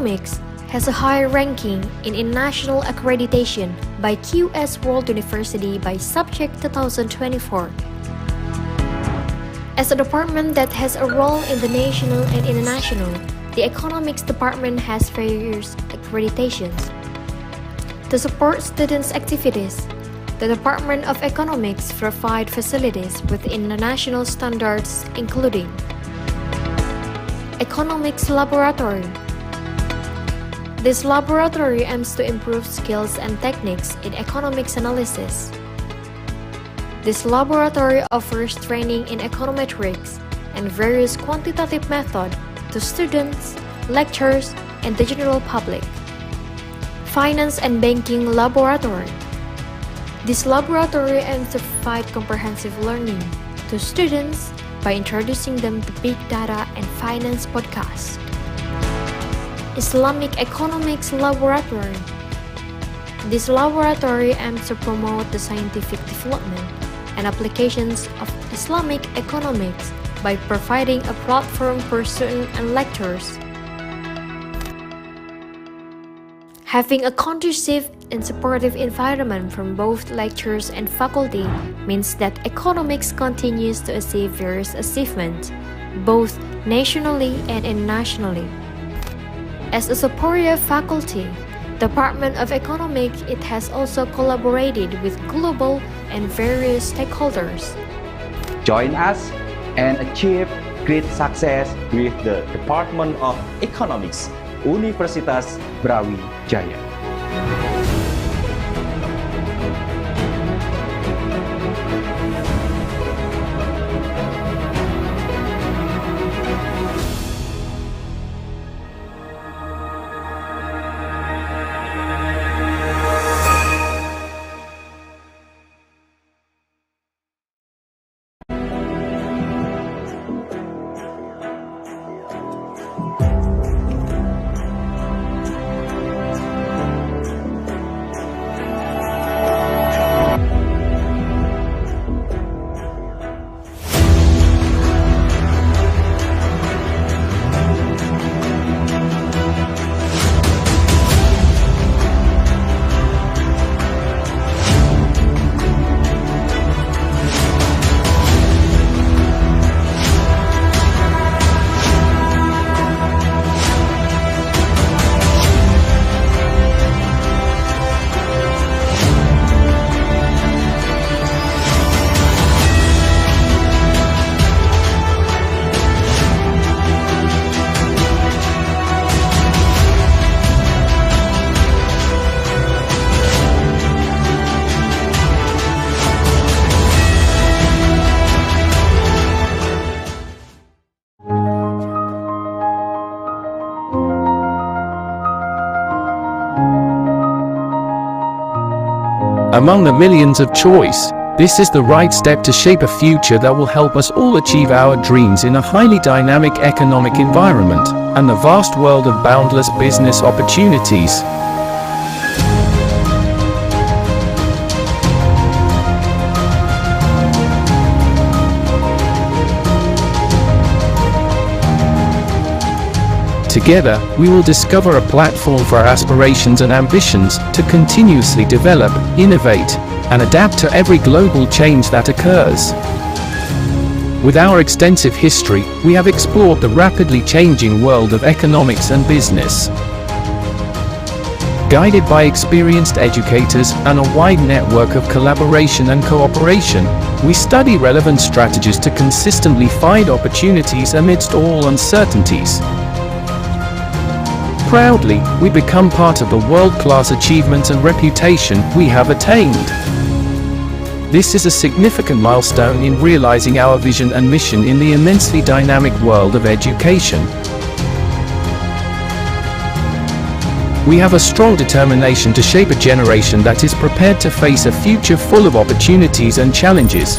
Economics has a high ranking in international accreditation by QS World University by Subject 2024. As a department that has a role in the national and international, the Economics Department has various accreditations. To support students' activities, the Department of Economics provides facilities with international standards including Economics Laboratory. This laboratory aims to improve skills and techniques in economics analysis. This laboratory offers training in econometrics and various quantitative methods to students, lecturers, and the general public. Finance and Banking Laboratory. This laboratory aims to provide comprehensive learning to students by introducing them to big data and finance podcasts. Islamic Economics Laboratory. This laboratory aims to promote the scientific development and applications of Islamic economics by providing a platform for students and lecturers. Having a conducive and supportive environment from both lecturers and faculty means that economics continues to achieve various achievements, both nationally and internationally. As a superior faculty, Department of Economics, it has also collaborated with global and various stakeholders. Join us and achieve great success with the Department of Economics, Universitas Brawijaya. Among the millions of choice, this is the right step to shape a future that will help us all achieve our dreams in a highly dynamic economic environment and the vast world of boundless business opportunities. Together, we will discover a platform for our aspirations and ambitions to continuously develop, innovate, and adapt to every global change that occurs. With our extensive history, we have explored the rapidly changing world of economics and business. Guided by experienced educators and a wide network of collaboration and cooperation, we study relevant strategies to consistently find opportunities amidst all uncertainties. Proudly, we become part of the world-class achievements and reputation we have attained. This is a significant milestone in realizing our vision and mission in the immensely dynamic world of education. We have a strong determination to shape a generation that is prepared to face a future full of opportunities and challenges.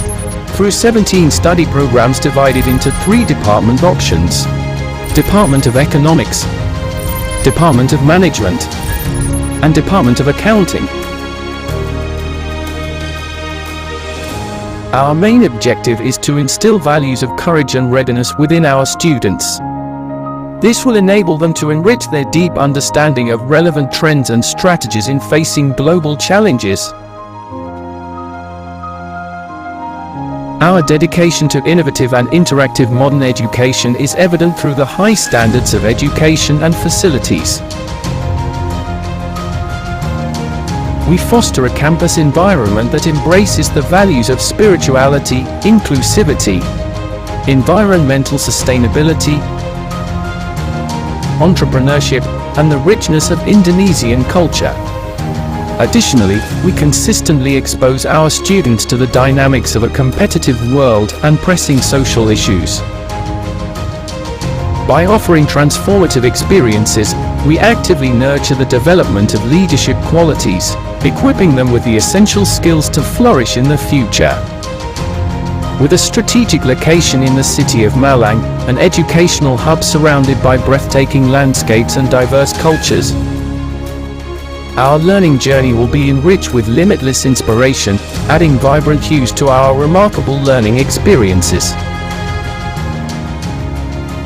Through 17 study programs divided into 3 department options: Department of Economics, Department of Management, and Department of Accounting. Our main objective is to instill values of courage and readiness within our students. This will enable them to enrich their deep understanding of relevant trends and strategies in facing global challenges. Our dedication to innovative and interactive modern education is evident through the high standards of education and facilities. We foster a campus environment that embraces the values of spirituality, inclusivity, environmental sustainability, entrepreneurship, and the richness of Indonesian culture. Additionally, we consistently expose our students to the dynamics of a competitive world and pressing social issues. By offering transformative experiences, we actively nurture the development of leadership qualities, equipping them with the essential skills to flourish in the future. With a strategic location in the city of Malang, an educational hub surrounded by breathtaking landscapes and diverse cultures, our learning journey will be enriched with limitless inspiration, adding vibrant hues to our remarkable learning experiences.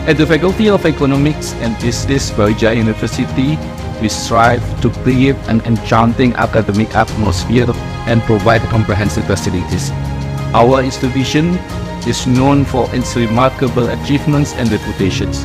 At the Faculty of Economics and Business Brawijaya University, we strive to create an enchanting academic atmosphere and provide comprehensive facilities. Our institution is known for its remarkable achievements and reputations.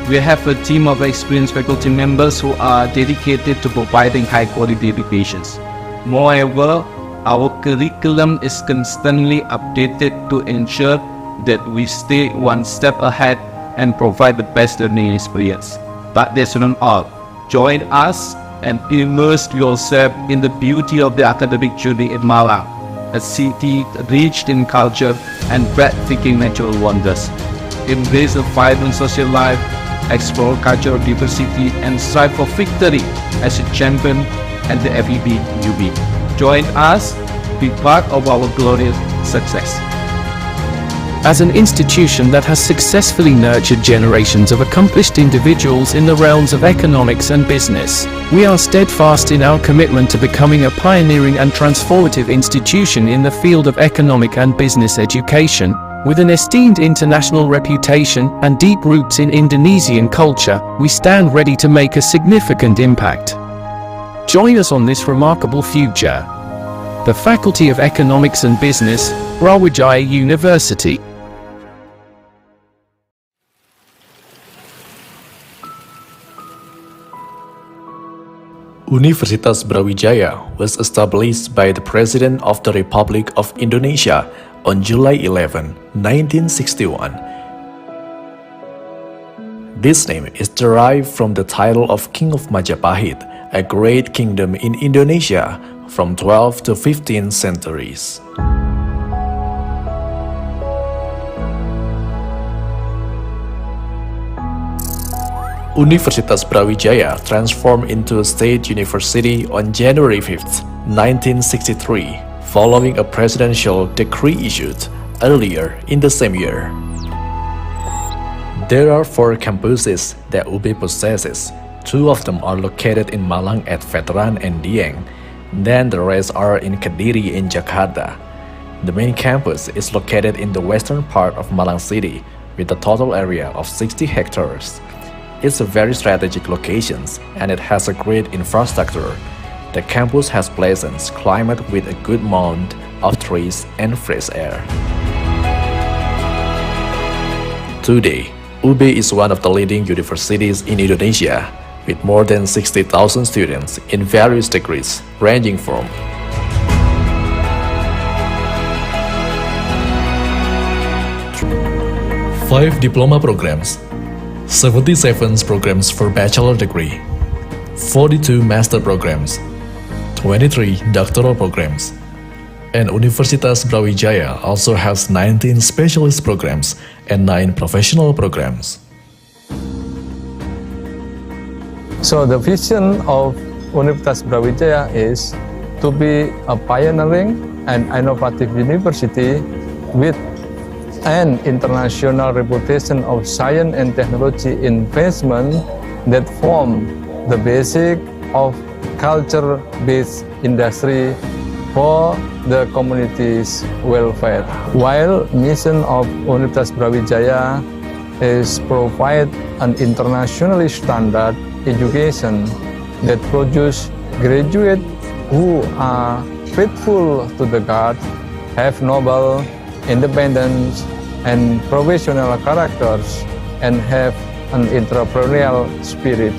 We have a team of experienced faculty members who are dedicated to providing high-quality educations. Moreover, our curriculum is constantly updated to ensure that we stay one step ahead and provide the best learning experience. But that's not all. Join us and immerse yourself in the beauty of the academic journey in Malang, a city rich in culture and breathtaking natural wonders. Embrace a vibrant social life, explore cultural diversity, and strive for victory as a champion at the FEB UB. Join us, be part of our glorious success. As an institution that has successfully nurtured generations of accomplished individuals in the realms of economics and business, we are steadfast in our commitment to becoming a pioneering and transformative institution in the field of economic and business education. With an esteemed international reputation and deep roots in Indonesian culture, we stand ready to make a significant impact. Join us on this remarkable future. The Faculty of Economics and Business, Brawijaya University. Universitas Brawijaya was established by the President of the Republic of Indonesia on July 11, 1961. This name is derived from the title of King of Majapahit, a great kingdom in Indonesia from 12th to 15th centuries. Universitas Brawijaya transformed into a state university on January 5, 1963, following a presidential decree issued earlier in the same year. There are 4 campuses that UB possesses. 2 of them are located in Malang at Veteran and Dieng, then the rest are in Kediri in Jakarta. The main campus is located in the western part of Malang City with a total area of 60 hectares. It's a very strategic location and it has a great infrastructure. The campus has pleasant climate with a good amount of trees and fresh air. Today, UB is one of the leading universities in Indonesia with more than 60,000 students in various degrees ranging from 5 diploma programs, 77 programs for bachelor degree, 42 master programs, 23 doctoral programs, and Universitas Brawijaya also has 19 specialist programs and 9 professional programs. So the vision of Universitas Brawijaya is to be a pioneering and innovative university with an international reputation of science and technology investment that form the basic of culture-based industry for the community's welfare. While mission of Universitas Brawijaya is provide an internationally standard education that produce graduates who are faithful to the God, have noble, independent, and professional characters, and have an entrepreneurial spirit.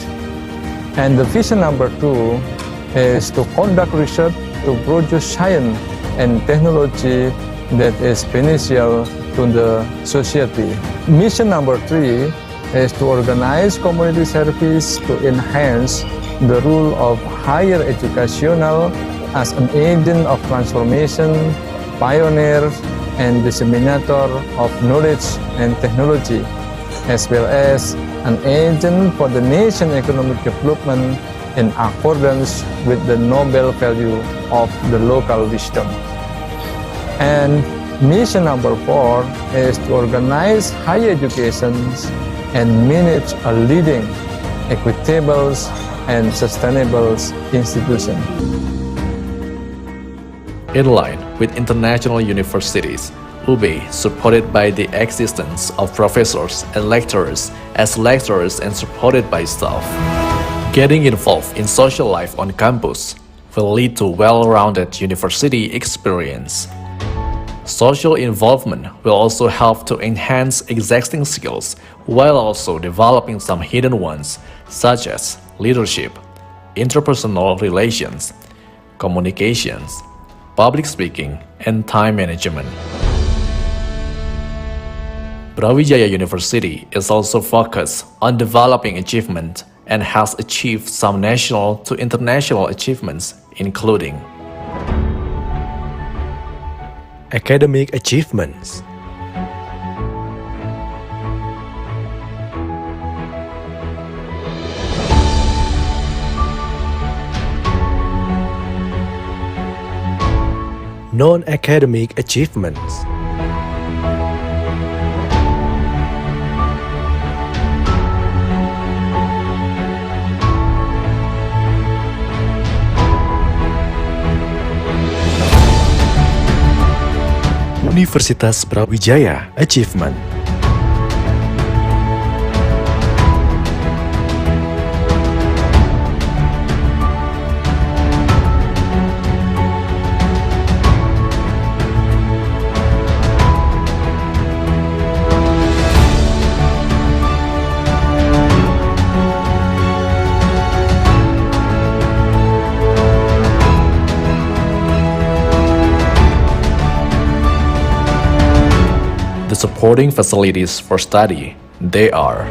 And the vision number 2 is to conduct research to produce science and technology that is beneficial to the society. Mission number 3 is to organize community service to enhance the role of higher educational as an agent of transformation, pioneer, and disseminator of knowledge and technology, as well as an agent for the nation economic development in accordance with the noble value of the local wisdom. And mission number 4 is to organize higher education and manage a leading, equitable, and sustainable institution. In line with international universities, UB, supported by the existence of professors and lecturers as lecturers and supported by staff. Getting involved in social life on campus will lead to well-rounded university experience. Social involvement will also help to enhance existing skills while also developing some hidden ones such as leadership, interpersonal relations, communications, public speaking, and time management. Brawijaya University is also focused on developing achievement and has achieved some national to international achievements, including academic achievements, non-academic achievements, Universitas Brawijaya Achievement. The supporting facilities for study, they are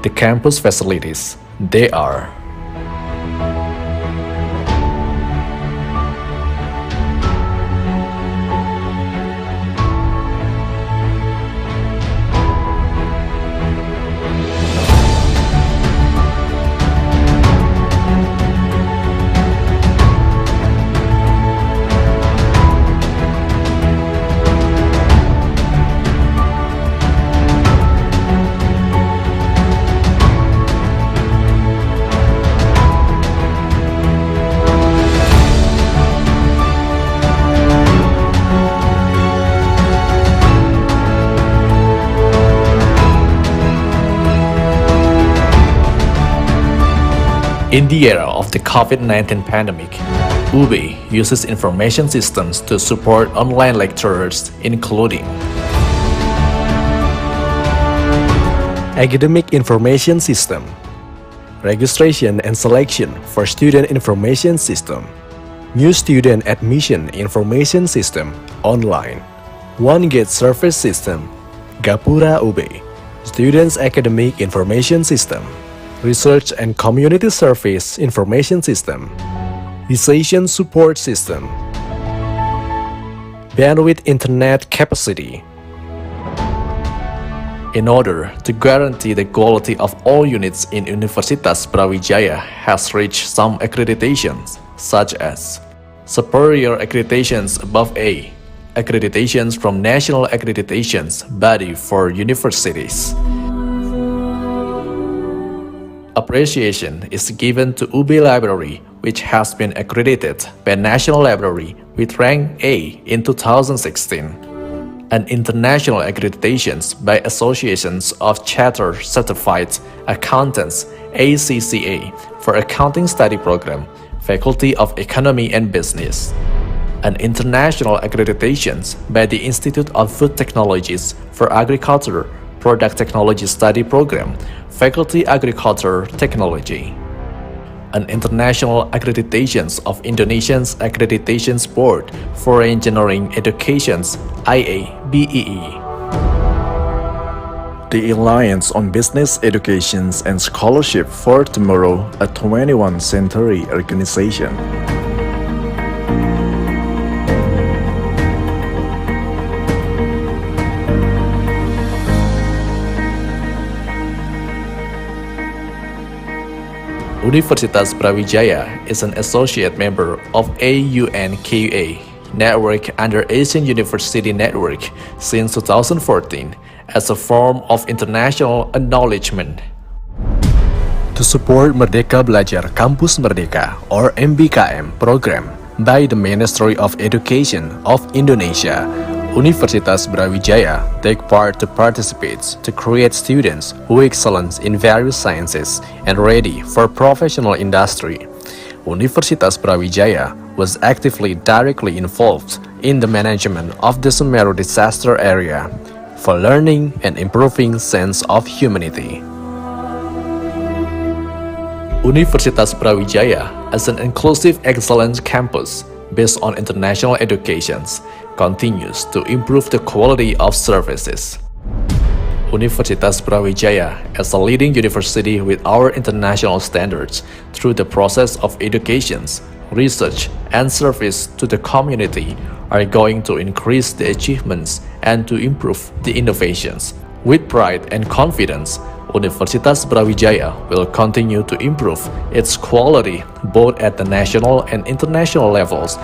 the campus facilities, they are In the era of the COVID-19 pandemic, UB uses information systems to support online lecturers, including Academic Information System, Registration and Selection for Student Information System, New student admission information system online. One gate service system. Gapura UB. Students academic information system. Research and community service information system. Decision support system. Bandwidth internet capacity. In order to guarantee the quality of all units in Universitas Brawijaya has reached some accreditations, such as superior accreditations above A, accreditations from National Accreditations Body for Universities. Appreciation is given to UB Library, which has been accredited by National Library with rank A in 2016. And international accreditations by Associations of Chartered Certified Accountants ACCA for Accounting Study Program, Faculty of Economy and Business. And international accreditations by the Institute of Food Technologies for Agriculture Product Technology Study Program, Faculty Agriculture Technology. And international accreditations of Indonesia's Accreditations Board for Engineering Education's IABEE. The Alliance on Business Education and Scholarship for Tomorrow, a 21st century organization. Universitas Brawijaya is an associate member of AUNKUA network under Asian University Network since 2014 as a form of international acknowledgement. To support Merdeka Belajar Kampus Merdeka or MBKM program by the Ministry of Education of Indonesia, Universitas Brawijaya take part to participate to create students who excel in various sciences and ready for professional industry. Universitas Brawijaya was actively directly involved in the management of the Semeru disaster area for learning and improving sense of humanity. Universitas Brawijaya as an inclusive excellence campus based on international educations continues to improve the quality of services. Universitas Brawijaya as a leading university with our international standards through the process of educations, research, and service to the community are going to increase the achievements and to improve the innovations. With pride and confidence, Universitas Brawijaya will continue to improve its quality both at the national and international levels.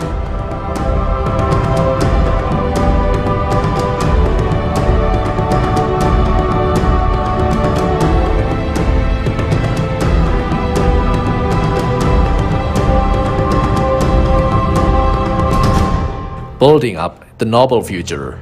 Building up the noble future.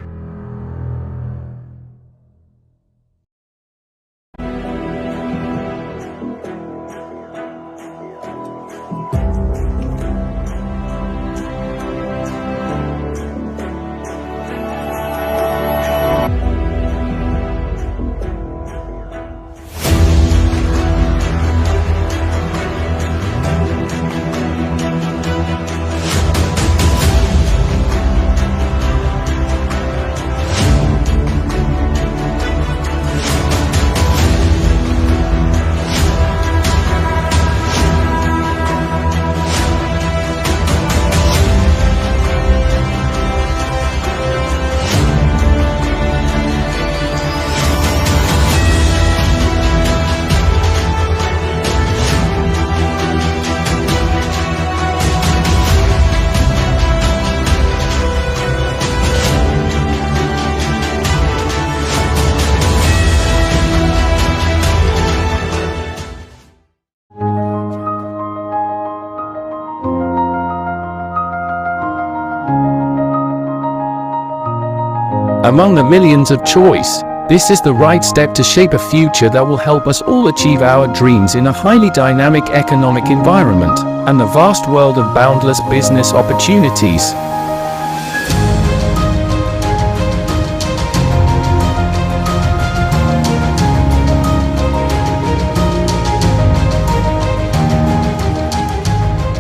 Among the millions of choice, this is the right step to shape a future that will help us all achieve our dreams in a highly dynamic economic environment and the vast world of boundless business opportunities.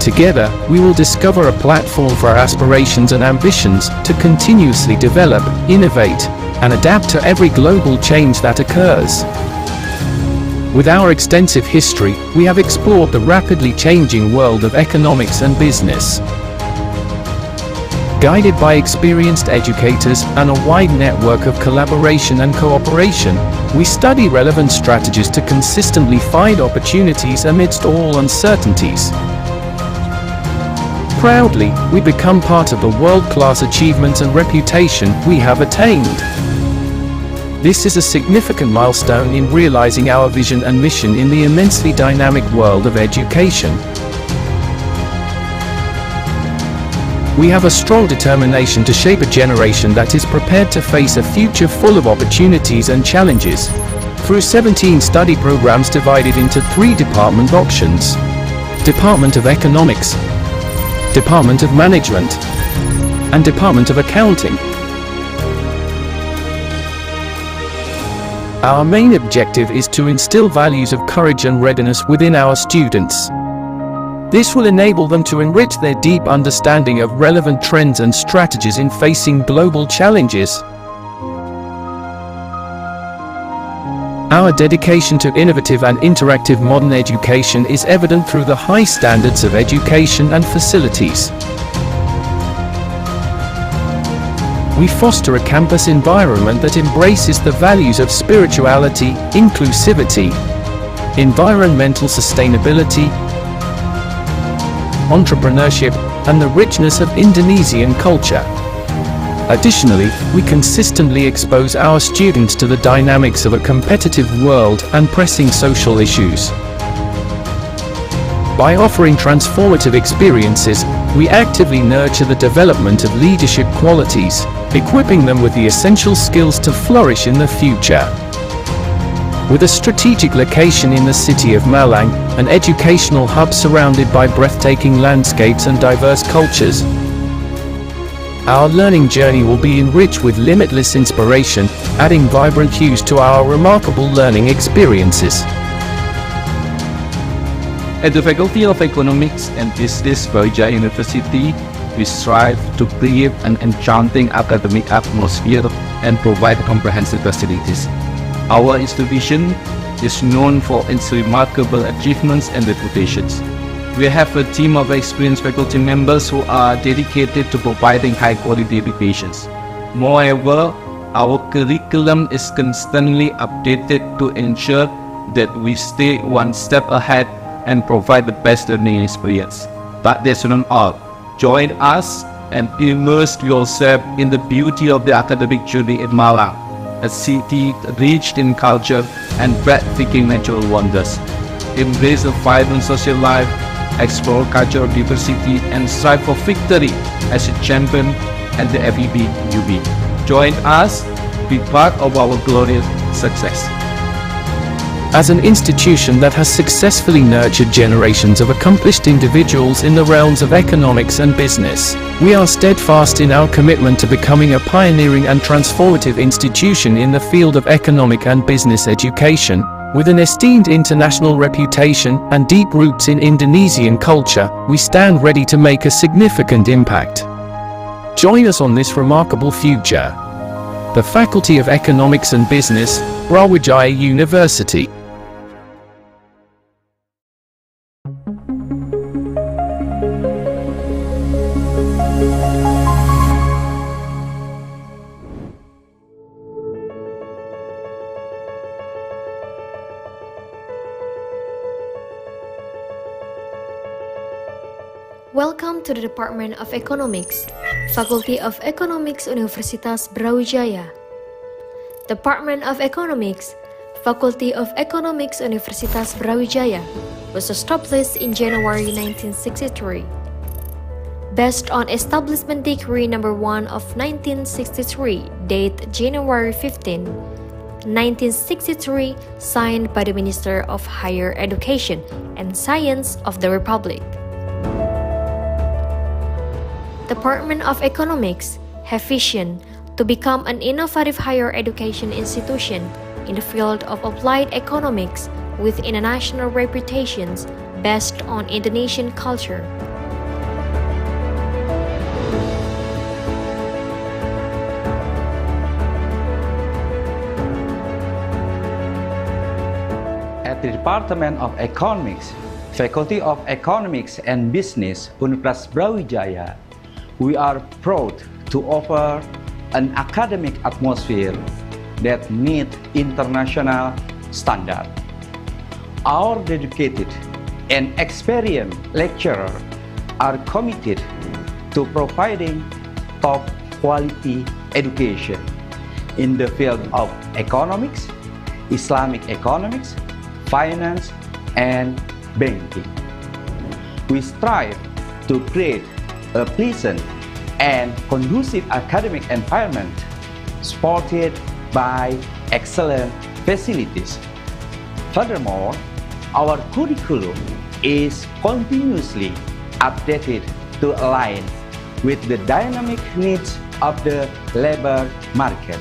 Together, we will discover a platform for our aspirations and ambitions to continuously develop, innovate, and adapt to every global change that occurs. With our extensive history, we have explored the rapidly changing world of economics and business. Guided by experienced educators and a wide network of collaboration and cooperation, we study relevant strategies to consistently find opportunities amidst all uncertainties. Proudly, we become part of the world-class achievements and reputation we have attained. This is a significant milestone in realizing our vision and mission in the immensely dynamic world of education. We have a strong determination to shape a generation that is prepared to face a future full of opportunities and challenges. Through 17 study programs divided into 3 department options: Department of Economics, Department of Management, and Department of Accounting. Our main objective is to instill values of courage and readiness within our students. This will enable them to enrich their deep understanding of relevant trends and strategies in facing global challenges. Our dedication to innovative and interactive modern education is evident through the high standards of education and facilities. We foster a campus environment that embraces the values of spirituality, inclusivity, environmental sustainability, entrepreneurship, and the richness of Indonesian culture. Additionally, we consistently expose our students to the dynamics of a competitive world and pressing social issues. By offering transformative experiences, we actively nurture the development of leadership qualities, equipping them with the essential skills to flourish in the future. With a strategic location in the city of Malang, an educational hub surrounded by breathtaking landscapes and diverse cultures, our learning journey will be enriched with limitless inspiration, adding vibrant hues to our remarkable learning experiences. At the Faculty of Economics and Business Brawijaya University, we strive to create an enchanting academic atmosphere and provide comprehensive facilities. Our institution is known for its remarkable achievements and reputations. We have a team of experienced faculty members who are dedicated to providing high-quality educations. Moreover, our curriculum is constantly updated to ensure that we stay one step ahead and provide the best learning experience. But that's not all. Join us and immerse yourself in the beauty of the academic journey in Malang, a city rich in culture and breathtaking natural wonders. Embrace a vibrant social life, explore cultural diversity, and strive for victory as a champion at the FEB UB. Join us, be part of our glorious success. As an institution that has successfully nurtured generations of accomplished individuals in the realms of economics and business, we are steadfast in our commitment to becoming a pioneering and transformative institution in the field of economic and business education. With an esteemed international reputation and deep roots in Indonesian culture, we stand ready to make a significant impact. Join us on this remarkable future. The Faculty of Economics and Business, Brawijaya University. Welcome to the Department of Economics, Faculty of Economics Universitas Brawijaya. Department of Economics, Faculty of Economics Universitas Brawijaya was established in January 1963. Based on Establishment Decree No. 1 of 1963, date January 15, 1963, signed by the Minister of Higher Education and Science of the Republic. Department of Economics have vision to become an innovative higher education institution in the field of applied economics with international reputations based on Indonesian culture. the Department of Economics, Faculty of Economics and Business, Universitas Brawijaya, we are proud to offer an academic atmosphere that meets international standards. Our dedicated and experienced lecturers are committed to providing top quality education in the field of economics, Islamic economics, finance, and banking. We strive to create a pleasant and conducive academic environment supported by excellent facilities. Furthermore, our curriculum is continuously updated to align with the dynamic needs of the labor market.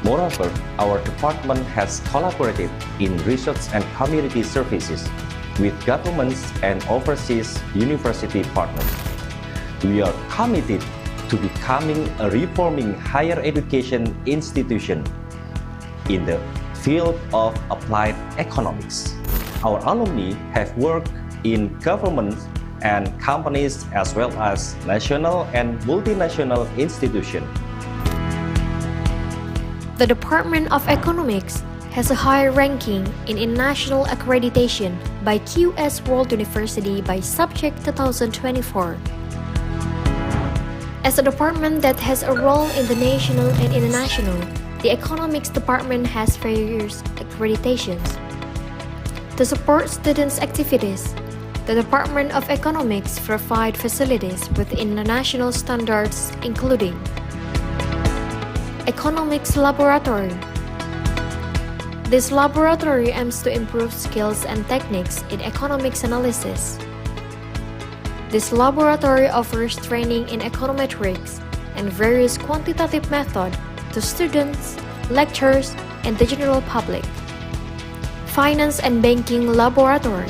Moreover, our department has collaborated in research and community services with governments and overseas university partners. We are committed to becoming a reforming higher education institution in the field of applied economics. Our alumni have worked in governments and companies as well as national and multinational institutions. The Department of Economics has a high ranking in international accreditation by QS World University by Subject 2024. As a department that has a role in the national and international, the Economics Department has various accreditations. To support students' activities, the Department of Economics provides facilities with international standards including Economics Laboratory. This laboratory aims to improve skills and techniques in economics analysis. This laboratory offers training in econometrics and various quantitative methods to students, lecturers, and the general public. Finance and Banking Laboratory.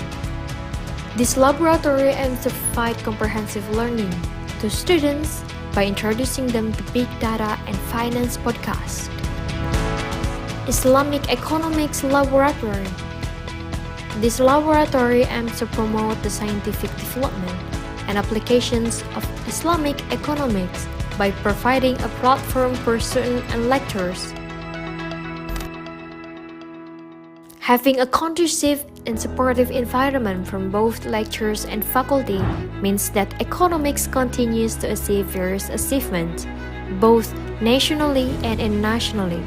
This laboratory aims to provide comprehensive learning to students by introducing them to big data and finance podcasts. Islamic Economics Laboratory. This laboratory aims to promote the scientific development and applications of Islamic economics by providing a platform for students and lecturers. Having a conducive and supportive environment from both lecturers and faculty means that economics continues to achieve various achievements, both nationally and internationally.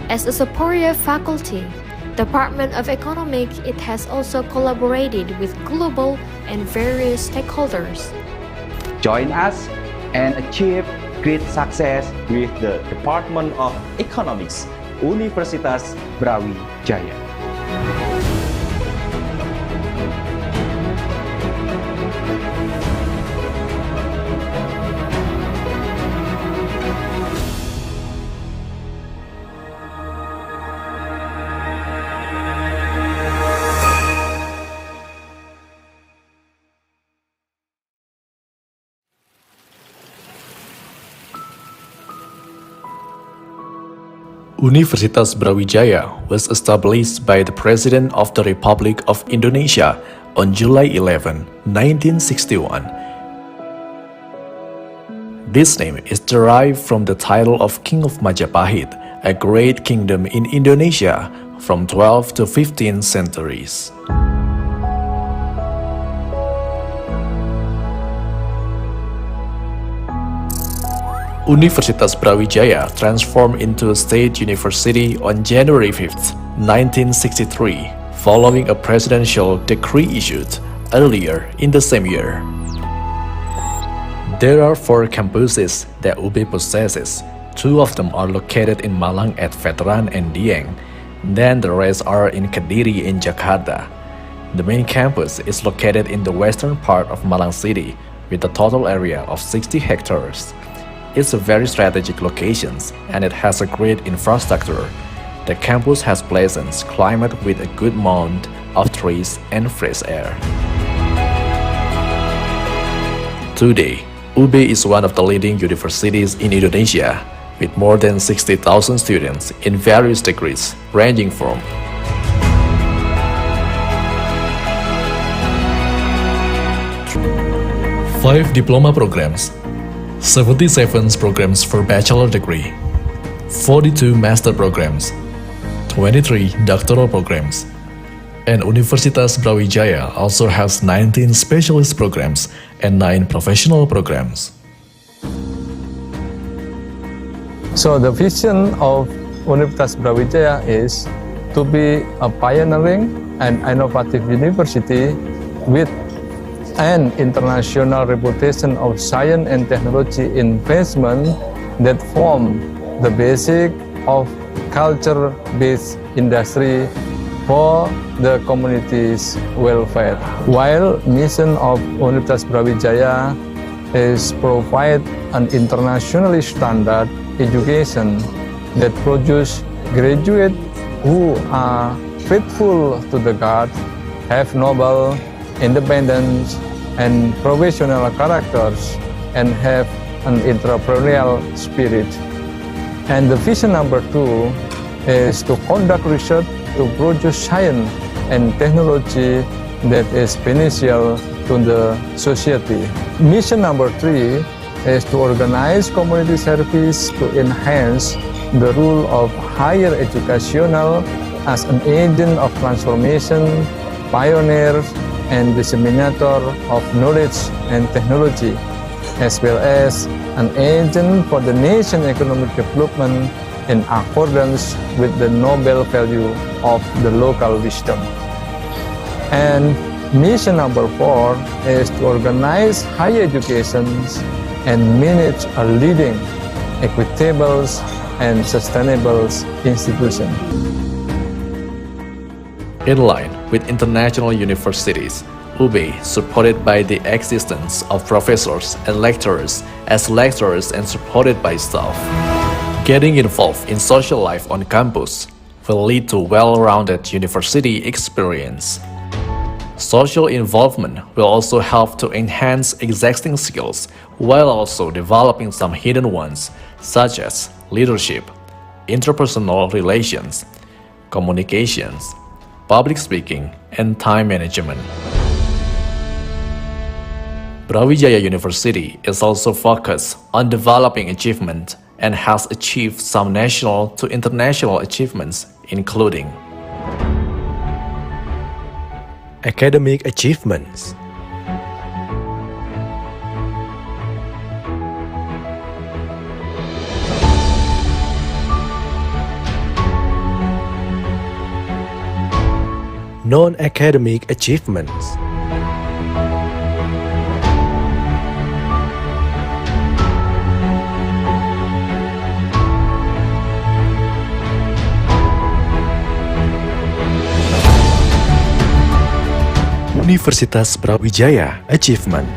As a superior faculty, Department of Economics, it has also collaborated with global and various stakeholders. Join us and achieve great success with the Department of Economics, Universitas Brawijaya. Universitas Brawijaya was established by the President of the Republic of Indonesia on July 11, 1961. This name is derived from the title of King of Majapahit, a great kingdom in Indonesia from 12th to 15th centuries. Universitas Brawijaya transformed into a state university on January 5, 1963, following a presidential decree issued earlier in the same year. There are 4 campuses that UB possesses. 2 of them are located in Malang at Veteran and Dieng, then the rest are in Kediri in Jakarta. The main campus is located in the western part of Malang City with a total area of 60 hectares. It's a very strategic location and it has a great infrastructure. The campus has pleasant climate with a good amount of trees and fresh air. Today, UB is one of the leading universities in Indonesia with more than 60,000 students in various degrees ranging from 5 diploma programs, 77 programs for bachelor degree, 42 master programs, 23 doctoral programs, and Universitas Brawijaya also has 19 specialist programs and 9 professional programs. So the vision of Universitas Brawijaya is to be a pioneering and innovative university with an international reputation of science and technology investment that form the basic of culture-based industry for the community's welfare. While mission of Universitas Brawijaya is provide an internationally standard education that produce graduates who are faithful to the God, have noble, independent, and professional characters, and have an entrepreneurial spirit. And the vision number 2 is to conduct research to produce science and technology that is beneficial to the society. Mission number 3 is to organize community service to enhance the role of higher educational as an agent of transformation, pioneer, and disseminator of knowledge and technology, as well as an agent for the nation economic development in accordance with the noble value of the local wisdom. And mission number 4 is to organize higher education and manage a leading, equitable, and sustainable institution. In line with international universities, UB supported by the existence of professors and lecturers as lecturers and supported by staff. Getting involved in social life on campus will lead to well-rounded university experience. Social involvement will also help to enhance existing skills while also developing some hidden ones such as leadership, interpersonal relations, communications, public speaking, and time management. Brawijaya University is also focused on developing achievement and has achieved some national to international achievements, including academic achievements, non-academic achievements, Universitas Brawijaya Achievement.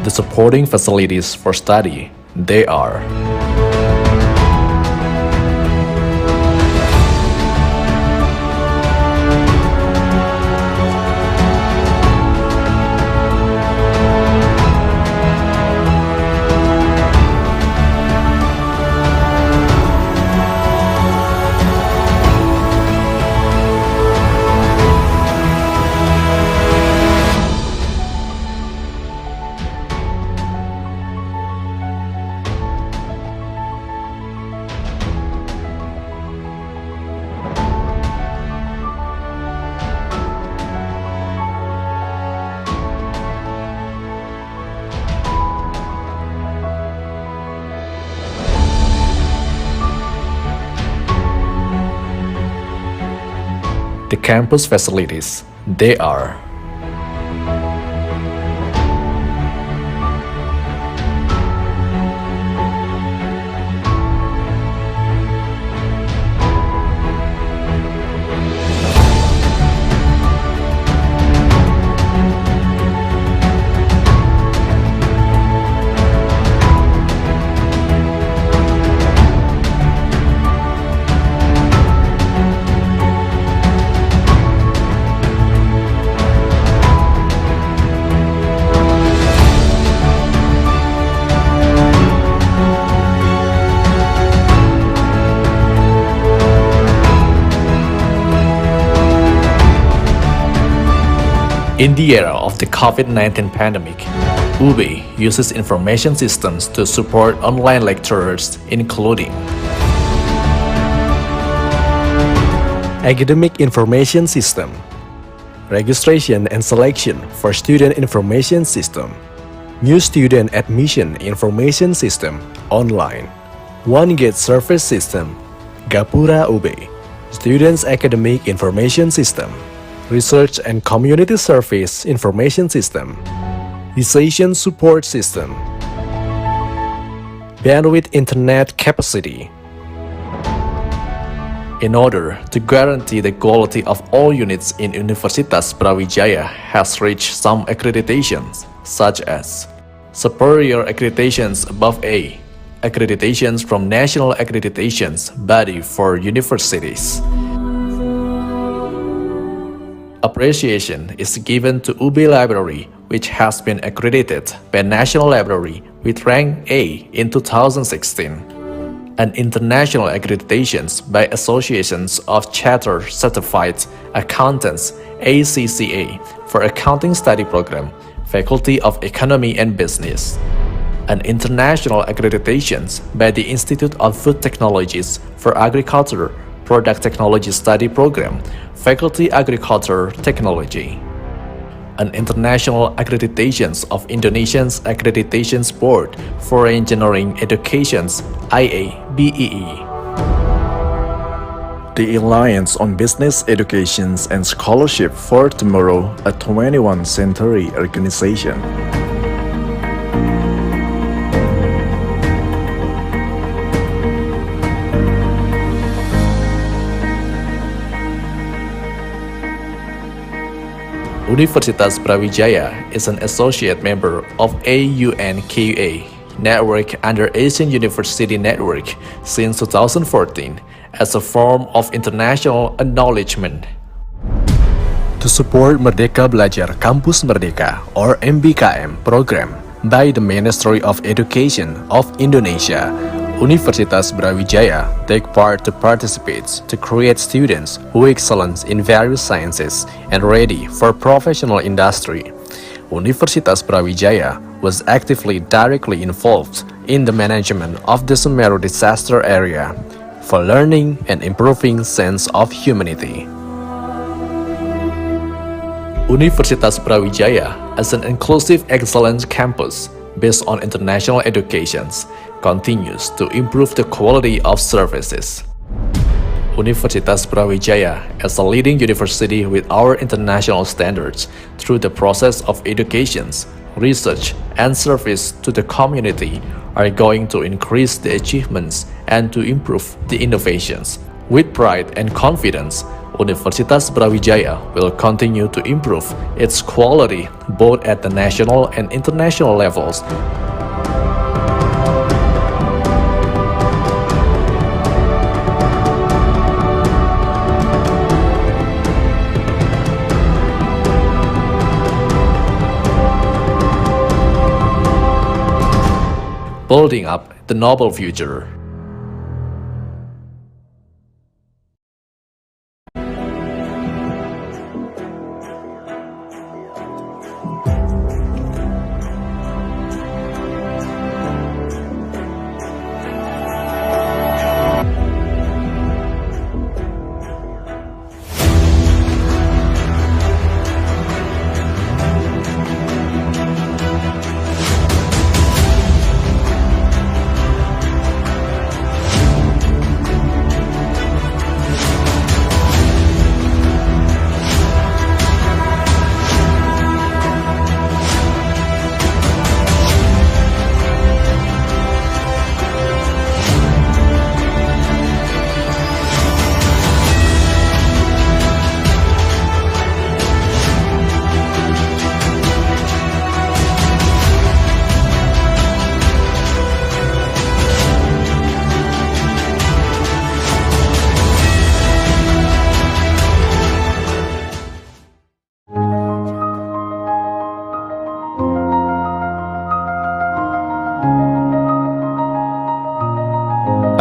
The supporting facilities for study, they are the campus facilities, they are In the era of the COVID-19 pandemic, UB uses information systems to support online lecturers, including Academic Information System, Registration and Selection for Student Information System, New Student Admission Information System, Online, One Gate Service System, Gapura UB, Students Academic Information System, Research and Community Service Information System, Decision Support System, Bandwidth Internet Capacity. In order to guarantee the quality of all units in Universitas Brawijaya has reached some accreditations, such as Superior Accreditations above A, accreditations from National Accreditations Body for Universities. Appreciation is given to UB Library, which has been accredited by National Library with rank A in 2016, and international accreditations by Associations of Chartered Certified Accountants ACCA for Accounting Study Program, Faculty of Economy and Business, and international accreditations by the Institute of Food Technologies for Agriculture Product Technology Study Program, Faculty Agriculture Technology, and international accreditations of Indonesia's Accreditations Board for Engineering Educations IABEE. The Alliance on Business Educations and Scholarship for Tomorrow, a 21st century organization. Universitas Brawijaya is an associate member of AUNKUA network under Asian University Network since 2014 as a form of international acknowledgement. To support Merdeka Belajar Kampus Merdeka or MBKM program by the Ministry of Education of Indonesia, Universitas Brawijaya take part to participate to create students who excel in various sciences and ready for professional industry. Universitas Brawijaya was actively directly involved in the management of the Semeru disaster area for learning and improving sense of humanity. Universitas Brawijaya as an inclusive excellence campus based on international educations continues to improve the quality of services. Universitas Brawijaya as a leading university with our international standards through the process of educations, research, and service to the community are going to increase the achievements and to improve the innovations. With pride and confidence, Universitas Brawijaya will continue to improve its quality both at the national and international levels. Building up the noble future.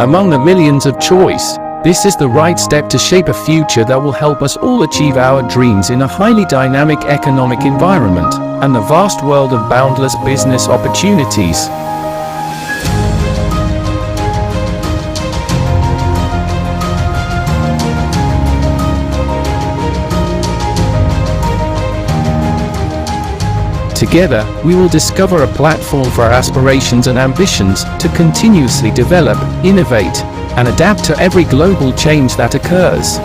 Among the millions of choice, This is the right step to shape a future that will help us all achieve our dreams in a highly dynamic economic environment and the vast world of boundless business opportunities. Together, we will discover a platform for our aspirations and ambitions to continuously develop, innovate, and adapt to every global change that occurs.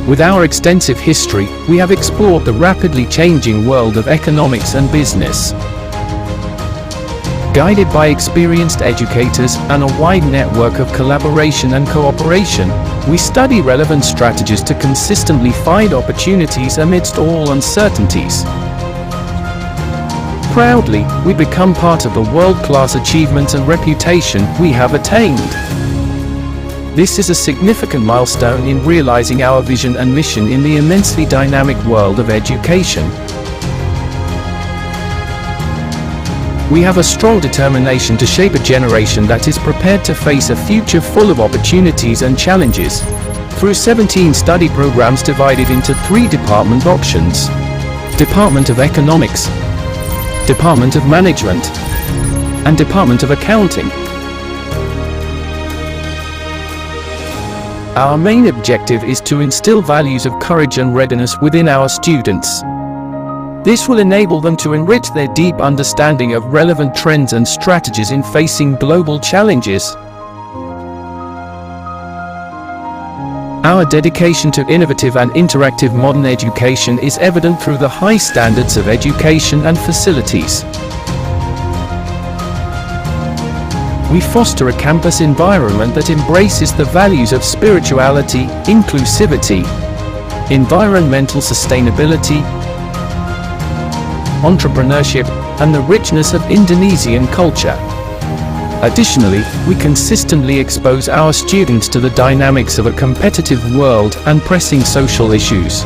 With our extensive history, we have explored the rapidly changing world of economics and business. Guided by experienced educators and a wide network of collaboration and cooperation, we study relevant strategies to consistently find opportunities amidst all uncertainties. Proudly, we become part of the world-class achievements and reputation we have attained. This is a significant milestone in realizing our vision and mission in the immensely dynamic world of education. We have a strong determination to shape a generation that is prepared to face a future full of opportunities and challenges. Through 17 study programs divided into 3 department options: Department of Economics, Department of Management, and Department of Accounting. Our main objective is to instill values of courage and readiness within our students. This will enable them to enrich their deep understanding of relevant trends and strategies in facing global challenges. Our dedication to innovative and interactive modern education is evident through the high standards of education and facilities. We foster a campus environment that embraces the values of spirituality, inclusivity, environmental sustainability, entrepreneurship, and the richness of Indonesian culture. Additionally, we consistently expose our students to the dynamics of a competitive world and pressing social issues.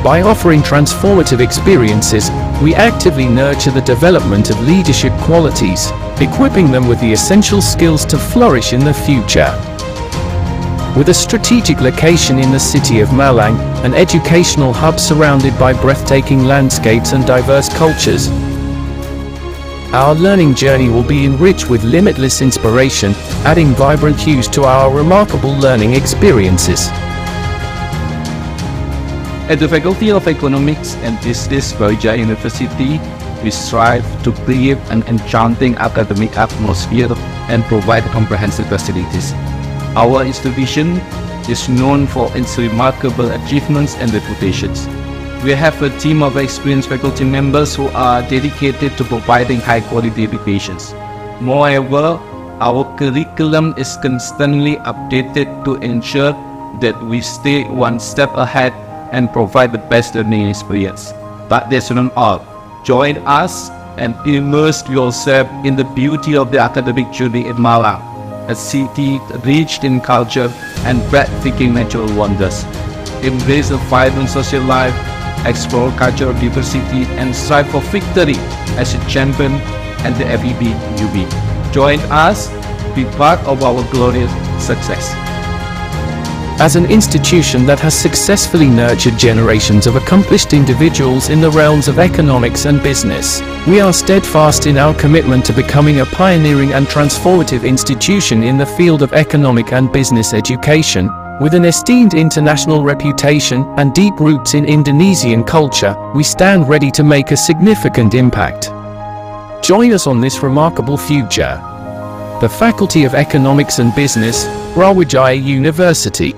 By offering transformative experiences, we actively nurture the development of leadership qualities, equipping them with the essential skills to flourish in the future. With a strategic location in the city of Malang, an educational hub surrounded by breathtaking landscapes and diverse cultures, our learning journey will be enriched with limitless inspiration, adding vibrant hues to our remarkable learning experiences. At the Faculty of Economics and Business Brawijaya University, we strive to create an enchanting academic atmosphere and provide comprehensive facilities. Our institution is known for its remarkable achievements and reputations. We have a team of experienced faculty members who are dedicated to providing high-quality educations. Moreover, our curriculum is constantly updated to ensure that we stay one step ahead and provide the best learning experience. But that's not all. Join us and immerse yourself in the beauty of the academic journey in Malang, a city rich in culture and breathtaking natural wonders. Embrace a vibrant social life, explore cultural diversity, and strive for victory as a champion at the FEB UB. Join us, be part of our glorious success. As an institution that has successfully nurtured generations of accomplished individuals in the realms of economics and business, we are steadfast in our commitment to becoming a pioneering and transformative institution in the field of economic and business education. With an esteemed international reputation and deep roots in Indonesian culture, we stand ready to make a significant impact. Join us on this remarkable future. The Faculty of Economics and Business, Brawijaya University.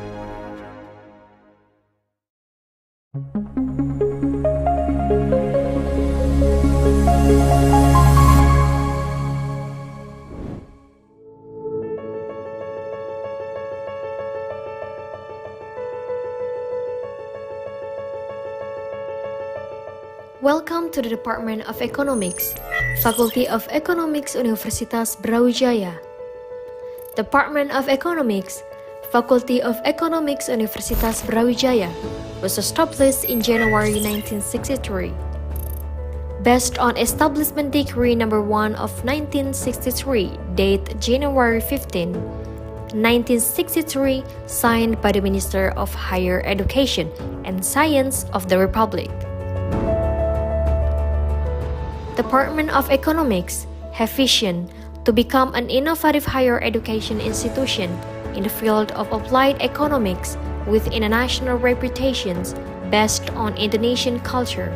Welcome to the Department of Economics, Faculty of Economics Universitas Brawijaya. Department of Economics, Faculty of Economics Universitas Brawijaya was established in January 1963. Based on Establishment Decree No. 1 of 1963, date January 15, 1963, signed by the Minister of Higher Education and Science of the Republic. Department of Economics have vision to become an innovative higher education institution in the field of applied economics with international reputations based on Indonesian culture.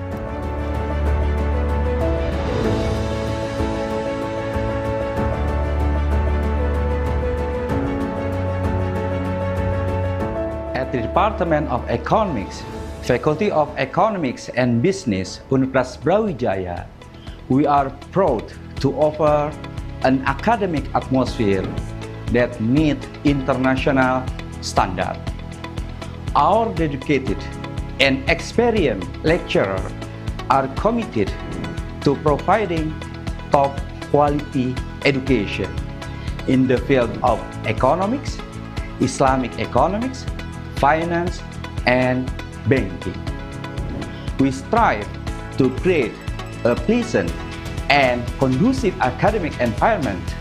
At the Department of Economics, Faculty of Economics and Business, Universitas Brawijaya, we are proud to offer an academic atmosphere that meets international standards. Our dedicated and experienced lecturers are committed to providing top quality education in the field of economics, Islamic economics, finance, and banking. We strive to create a pleasant and conducive academic environment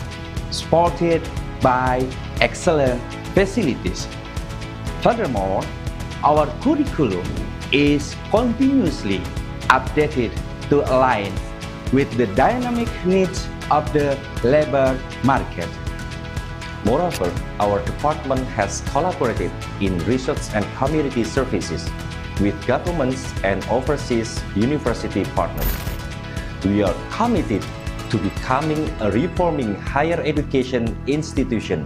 supported by excellent facilities. Furthermore, our curriculum is continuously updated to align with the dynamic needs of the labor market. Moreover, our department has collaborated in research and community services with governments and overseas university partners. We are committed to becoming a reforming higher education institution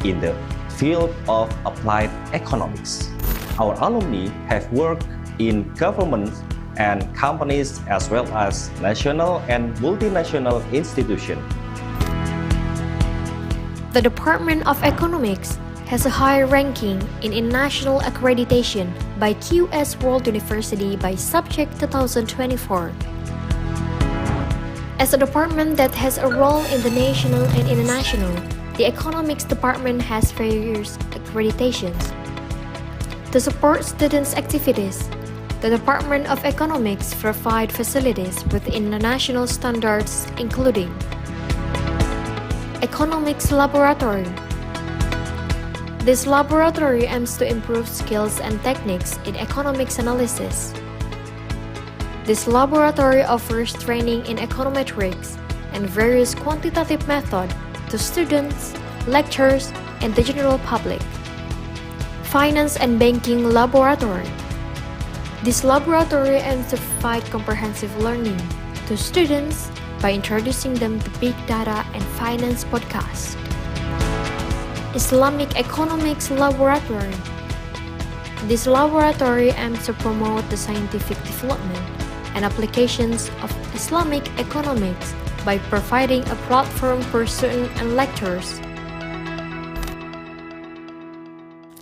in the field of applied economics. Our alumni have worked in governments and companies as well as national and multinational institutions. The Department of Economics has a high ranking in international accreditation by QS World University by Subject 2024. As a department that has a role in the national and international, the Economics Department has various accreditations. To support students' activities, the Department of Economics provides facilities with international standards including Economics Laboratory. This laboratory aims to improve skills and techniques in economics analysis. This laboratory offers training in econometrics and various quantitative methods to students, lecturers, and the general public. Finance and Banking Laboratory. This laboratory aims to provide comprehensive learning to students by introducing them to big data and finance podcasts. Islamic Economics Laboratory. This laboratory aims to promote the scientific development and applications of Islamic economics by providing a platform for students and lecturers.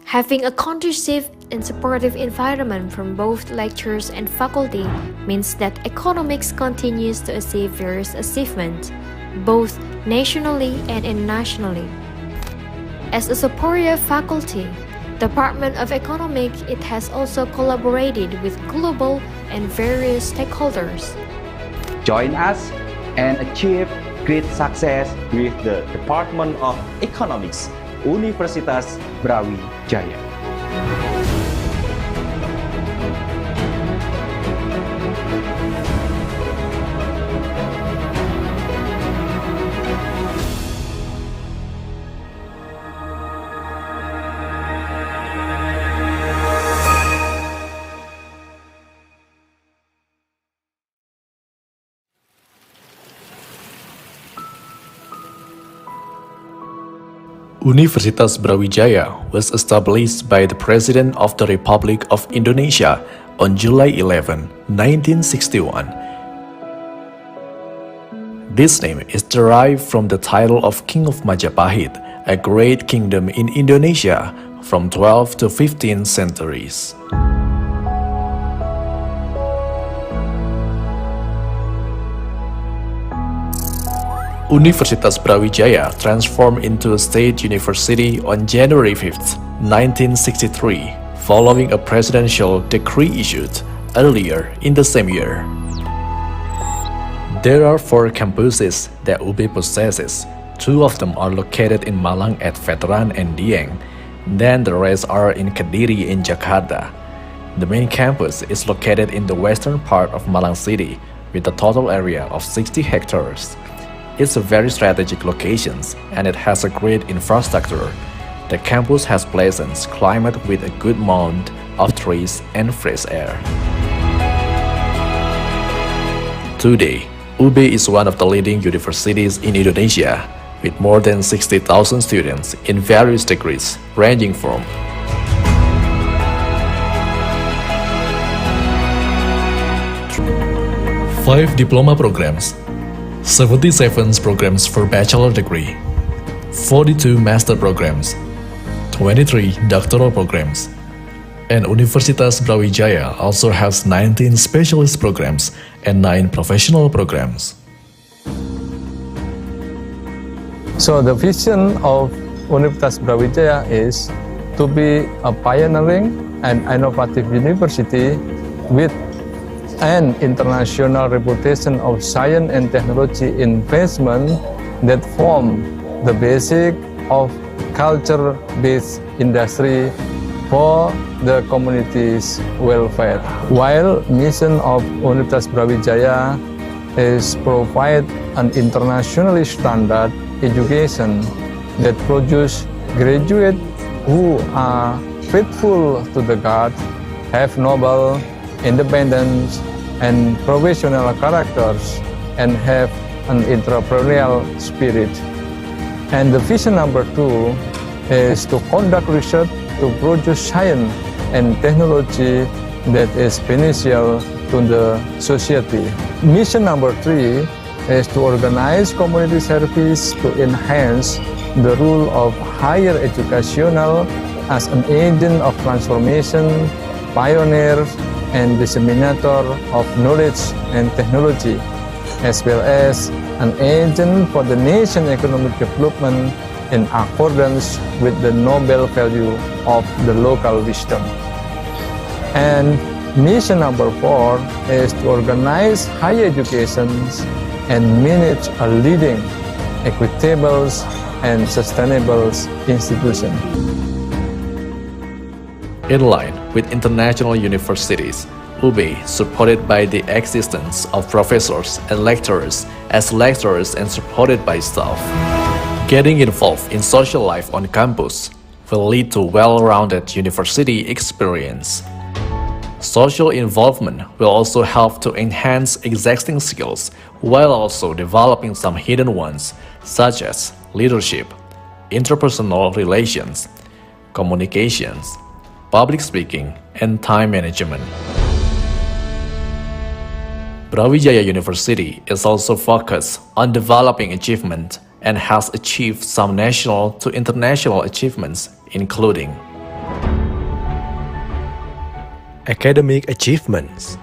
Having a conducive and supportive environment from both lecturers and faculty means that economics continues to achieve various achievements, both nationally and internationally. As a superior faculty, Department of Economics, it has also collaborated with global and various stakeholders. Join us and achieve great success with the Department of Economics, Universitas Brawijaya. Universitas Brawijaya was established by the President of the Republic of Indonesia on July 11, 1961. This name is derived from the title of King of Majapahit, a great kingdom in Indonesia from 12th to 15th centuries. Universitas Brawijaya transformed into a state university on January 5, 1963, following a presidential decree issued earlier in the same year. There are 4 campuses that UB possesses: 2 of them are located in Malang at Veteran and Dieng, then the rest are in Kediri in Jakarta. The main campus is located in the western part of Malang City with a total area of 60 hectares. It's a very strategic location and it has a great infrastructure. The campus has pleasant climate with a good amount of trees and fresh air. Today, UB is one of the leading universities in Indonesia with more than 60,000 students in various degrees ranging from 5 diploma programs, 77 programs for bachelor degree, 42 master programs, 23 doctoral programs, and Universitas Brawijaya also has 19 specialist programs and 9 professional programs. So the vision of Universitas Brawijaya is to be a pioneering and innovative university with an international reputation of science and technology investment that form the basic of culture-based industry for the community's welfare. While mission of Universitas Brawijaya is provide an internationally standard education that produce graduates who are faithful to the God, have noble, independent, and professional characters, and have an entrepreneurial spirit. And the vision number 2 is to conduct research to produce science and technology that is beneficial to the society. Mission number 3 is to organize community service to enhance the role of higher educational as an agent of transformation, pioneer, and disseminator of knowledge and technology, as well as an agent for the nation economic development in accordance with the noble value of the local wisdom. And mission number 4 is to organize higher education and manage a leading, equitable, and sustainable institution. In line with international universities, UB supported by the existence of professors and lecturers as lecturers and supported by staff. Getting involved in social life on campus will lead to well-rounded university experience. Social involvement will also help to enhance existing skills while also developing some hidden ones such as leadership, interpersonal relations, communications, public speaking, and time management. Brawijaya University is also focused on developing achievement and has achieved some national to international achievements, including academic achievements,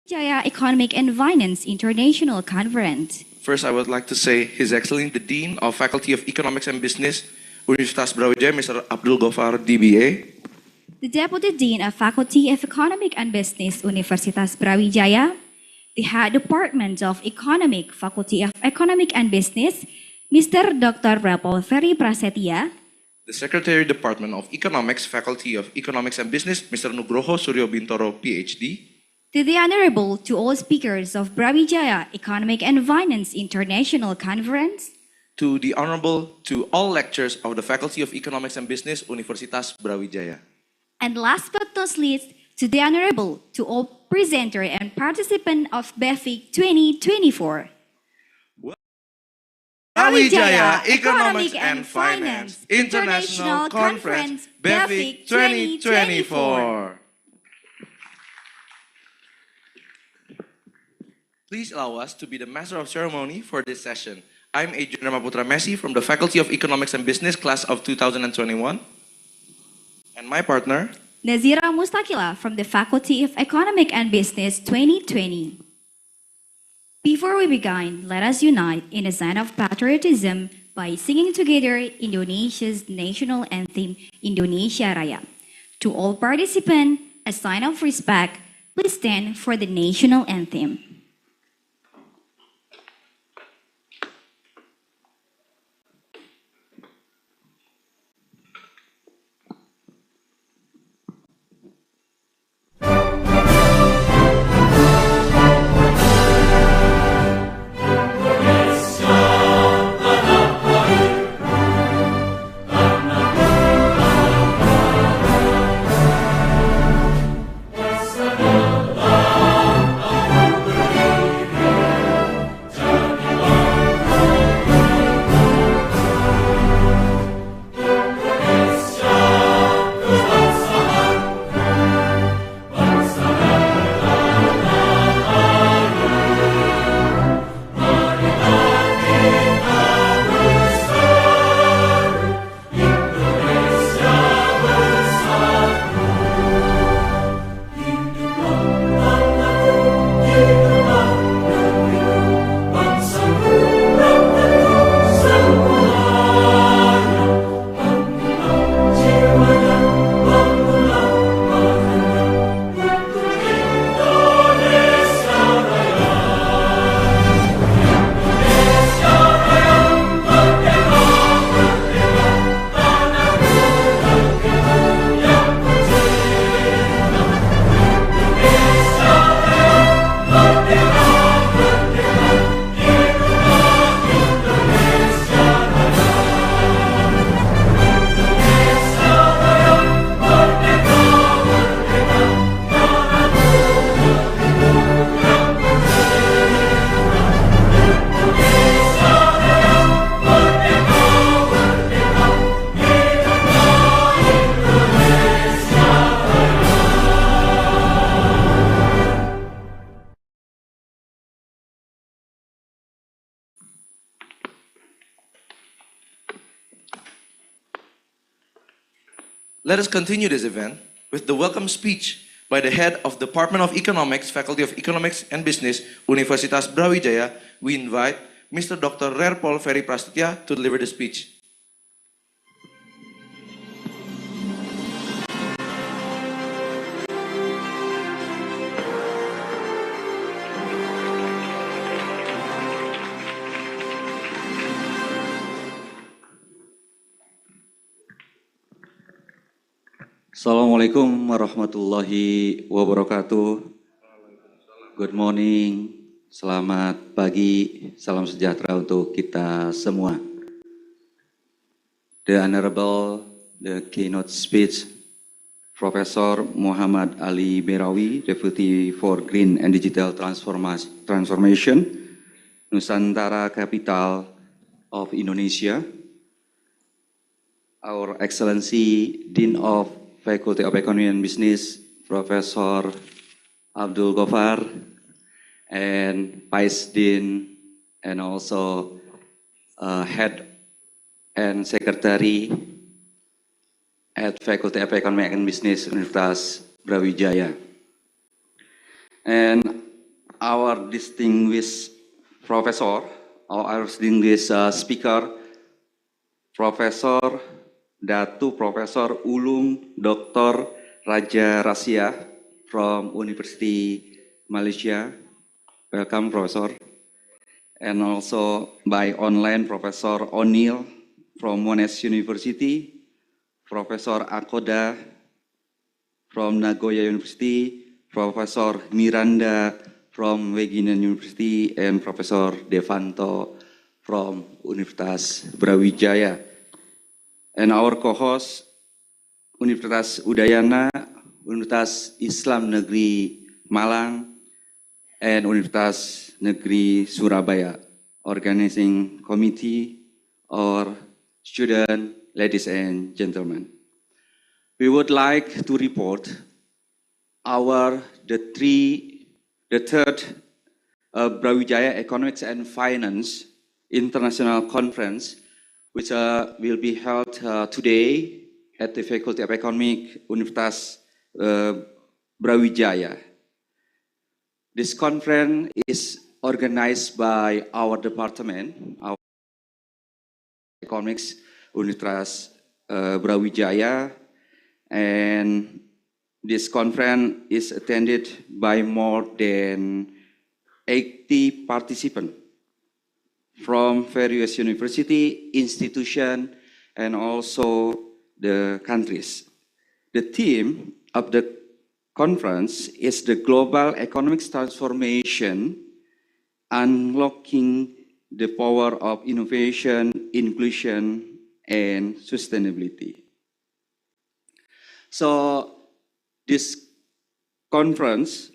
Jaya Economic and Finance International Conference. First, I would like to say His Excellency the Dean of Faculty of Economics and Business, Universitas Brawijaya, Mr. Abdul Ghaffar, DBA. the Deputy Dean of Faculty of Economic and Business, Universitas Brawijaya, the Head Department of Economic, Faculty of Economic and Business, Mr. Dr. Repol Ferry Prasetya, the Secretary Department of Economics, Faculty of Economics and Business, Mr. Nugroho Suryo Bintoro, PhD, to the Honorable to all speakers of Brawijaya Economic and Finance International Conference, to the Honorable to all lecturers of the Faculty of Economics and Business, Universitas Brawijaya. and last but not least, to the Honorable to all presenter and participant of BEFIC 2024. Brawijaya Economics and Finance International Conference, BEFIC 2024. Please allow us to be the master of ceremony for this session. I'm Adrian Ramaputra Messi from the Faculty of Economics and Business, class of 2021. And my partner, Nazira Mustakila from the Faculty of Economic and Business 2020. Before we begin, let us unite in a sign of patriotism by singing together Indonesia's national anthem, Indonesia Raya. To all participants, a sign of respect, please stand for the national anthem. let us continue this event with the welcome speech by the head of Department of Economics, Faculty of Economics and Business, Universitas Brawijaya. We invite Mr. Dr. Repol Ferry Prasetya to deliver the speech. Assalamualaikum warahmatullahi wabarakatuh. Good morning, selamat pagi, salam sejahtera untuk kita semua. The Honorable, the keynote speech, Professor Muhammad Ali Berawi, Deputy for Green and Digital Transformation, Nusantara Capital of Indonesia, Our Excellency Dean of Faculty of Economy and Business, Professor Abdul Ghaffar, and Vice Dean, and also Head and Secretary at Faculty of Economy and Business, Universitas Brawijaya. And our distinguished professor, or our distinguished speaker, Professor Datu Profesor Ulung Dr. Raja Rasia from University Malaysia. Welcome, Professor. And also by online, Professor O'Neill from Monash University, Professor Akoda from Nagoya University, Professor Miranda from Wageningen University, and Professor Devanto from Universitas Brawijaya. And our co-host, Universitas Udayana, Universitas Islam Negeri Malang, and Universitas Negeri Surabaya, organizing committee or student, ladies and gentlemen. We would like to report the third Brawijaya Economics and Finance International Conference, which will be held today at the Faculty of Economics, Universitas Brawijaya. This conference is organized by our department, our Economics, Universitas Brawijaya, and this conference is attended by more than 80 participants from various university, institutions, and also the countries. The theme of the conference is the global economic transformation, unlocking the power of innovation, inclusion, and sustainability. So this conference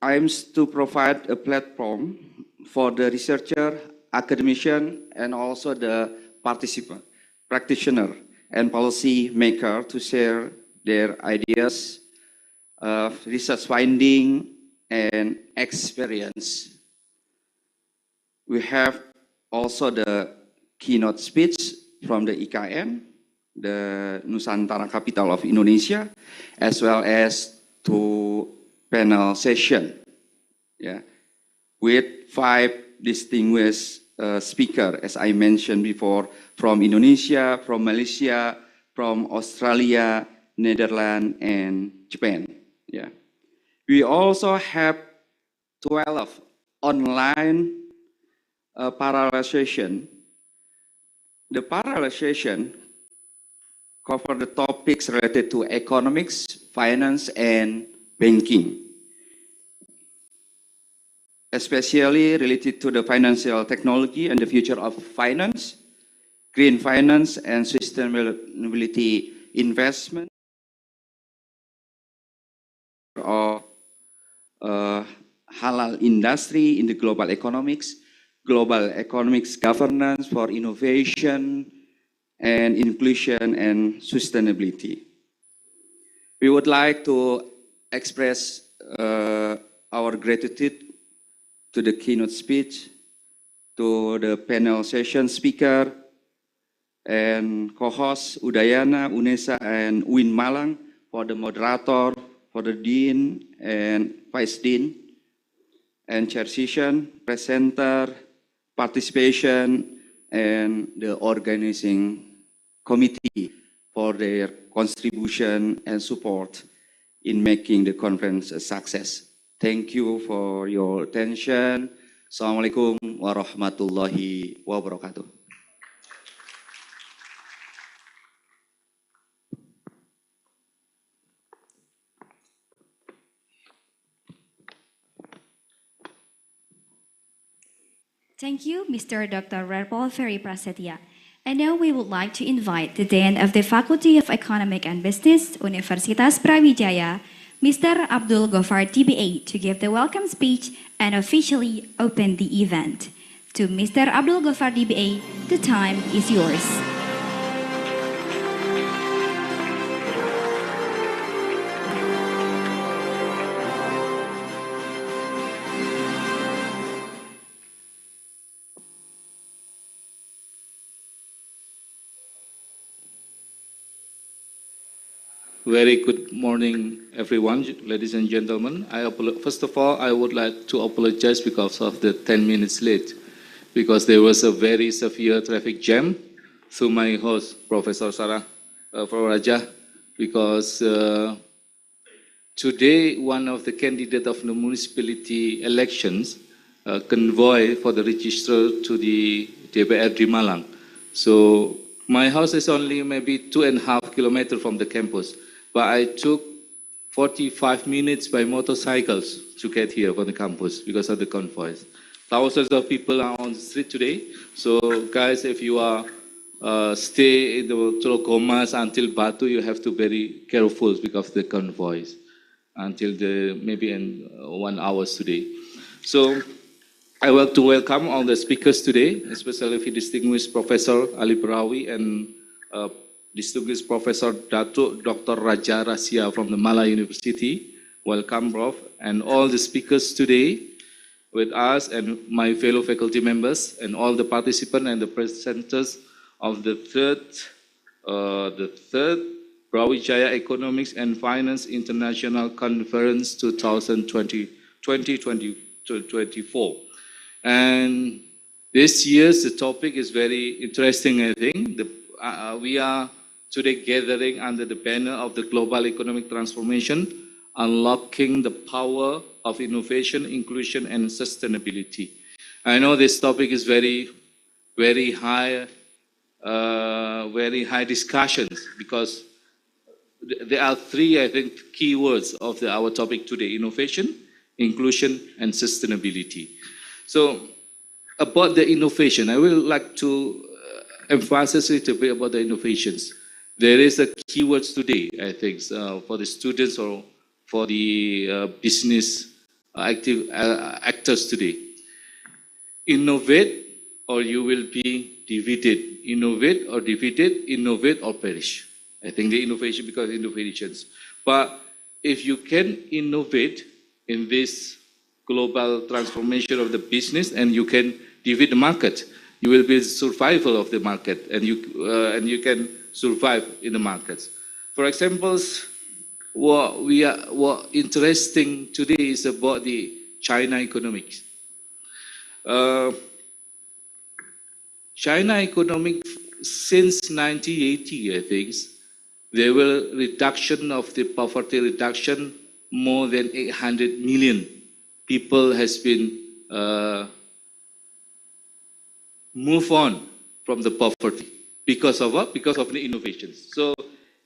aims to provide a platform for the researcher, academician, and also the participant, practitioner, and policy maker to share their ideas, research finding, and experience. We have also the keynote speech from the IKN, the Nusantara capital of Indonesia, as well as two panel session, with 5 distinguished speakers, as I mentioned before, from Indonesia, from Malaysia, from Australia, Netherlands, and Japan. We also have 12 online parallel sessions. The parallel session cover the topics related to economics, finance, and banking, especially related to the financial technology and the future of finance, green finance, and sustainability investment, or halal industry in the global economics governance for innovation and inclusion and sustainability. We would like to express our gratitude to the keynote speech, to the panel session speaker, and co-hosts Udayana, UNESA, and UIN Malang, for the moderator, for the dean and vice dean, and chair session, presenter, participation, and the organizing committee for their contribution and support in making the conference a success. Thank you for your attention. Assalamualaikum warahmatullahi wabarakatuh. Thank you, Mr. Dr. Rerpol Ferry Prasetya. And now we would like to invite the Dean of the Faculty of Economic and Business, Universitas Brawijaya, Mr. Abdul Ghaffar DBA, to give the welcome speech and officially open the event. To Mr. Abdul Ghaffar DBA, the time is yours. Very good morning, everyone, ladies and gentlemen. First of all, I would like to apologize because of the 10 minutes late, because there was a very severe traffic jam. So my host, Professor Raja, because today one of the candidates of the municipality elections convoy for the register to the DPRD Malang. So my house is only maybe 2.5 kilometers from the campus, but I took 45 minutes by motorcycles to get here for the campus because of the convoys. Thousands of people are on the street today. So guys, if you are stay in the Trokomas until Batu, you have to be very careful because of the convoys until maybe in 1 hour today. So I want to welcome all the speakers today, especially the distinguished Professor Ali Brawi and distinguished Professor Datuk Dr. Raja Rasia from the Malaya University. Welcome, Prof. And all the speakers today with us and my fellow faculty members and all the participants and the presenters of the third Brawijaya Economics and Finance International Conference 2024. And this year's the topic is very interesting, I think. We are today gathering under the banner of the global economic transformation, unlocking the power of innovation, inclusion, and sustainability. I know this topic is very high discussions because there are three, I think, key words of our topic today: innovation, inclusion, and sustainability. So about the innovation, I would like to emphasize a little bit about the innovations. There is a keywords today, I think, for the students or for the business actors today. Innovate or you will be defeated. Innovate or defeated, innovate or perish. I think the innovation because innovations. But if you can innovate in this global transformation of the business and you can defeat the market, you will be survival of the market and you can survive in the markets. For example, what interesting today is about the China economics. China economic since 1980, I think, there will reduction of the poverty reduction more than 800 million people has been move on from the poverty because of what? Because of the innovations. So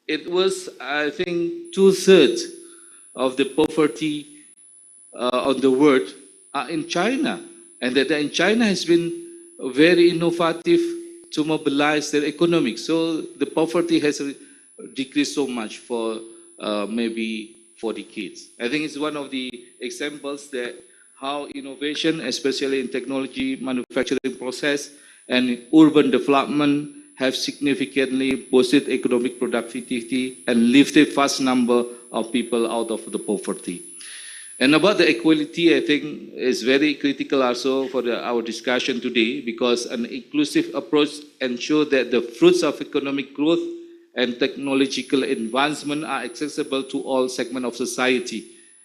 it was, I think, 2/3 of the poverty on the world are in China, and that in China has been very innovative to mobilize their economic. So the poverty has decreased so much for maybe 4 decades. I think it's one of the examples that how innovation, especially in technology, manufacturing process, and urban development have significantly boosted economic productivity and lifted vast number of people out of the poverty. And about the equality, I think is very critical also for our discussion today because an inclusive approach ensures that the fruits of economic growth and technological advancement are accessible to all segments of society,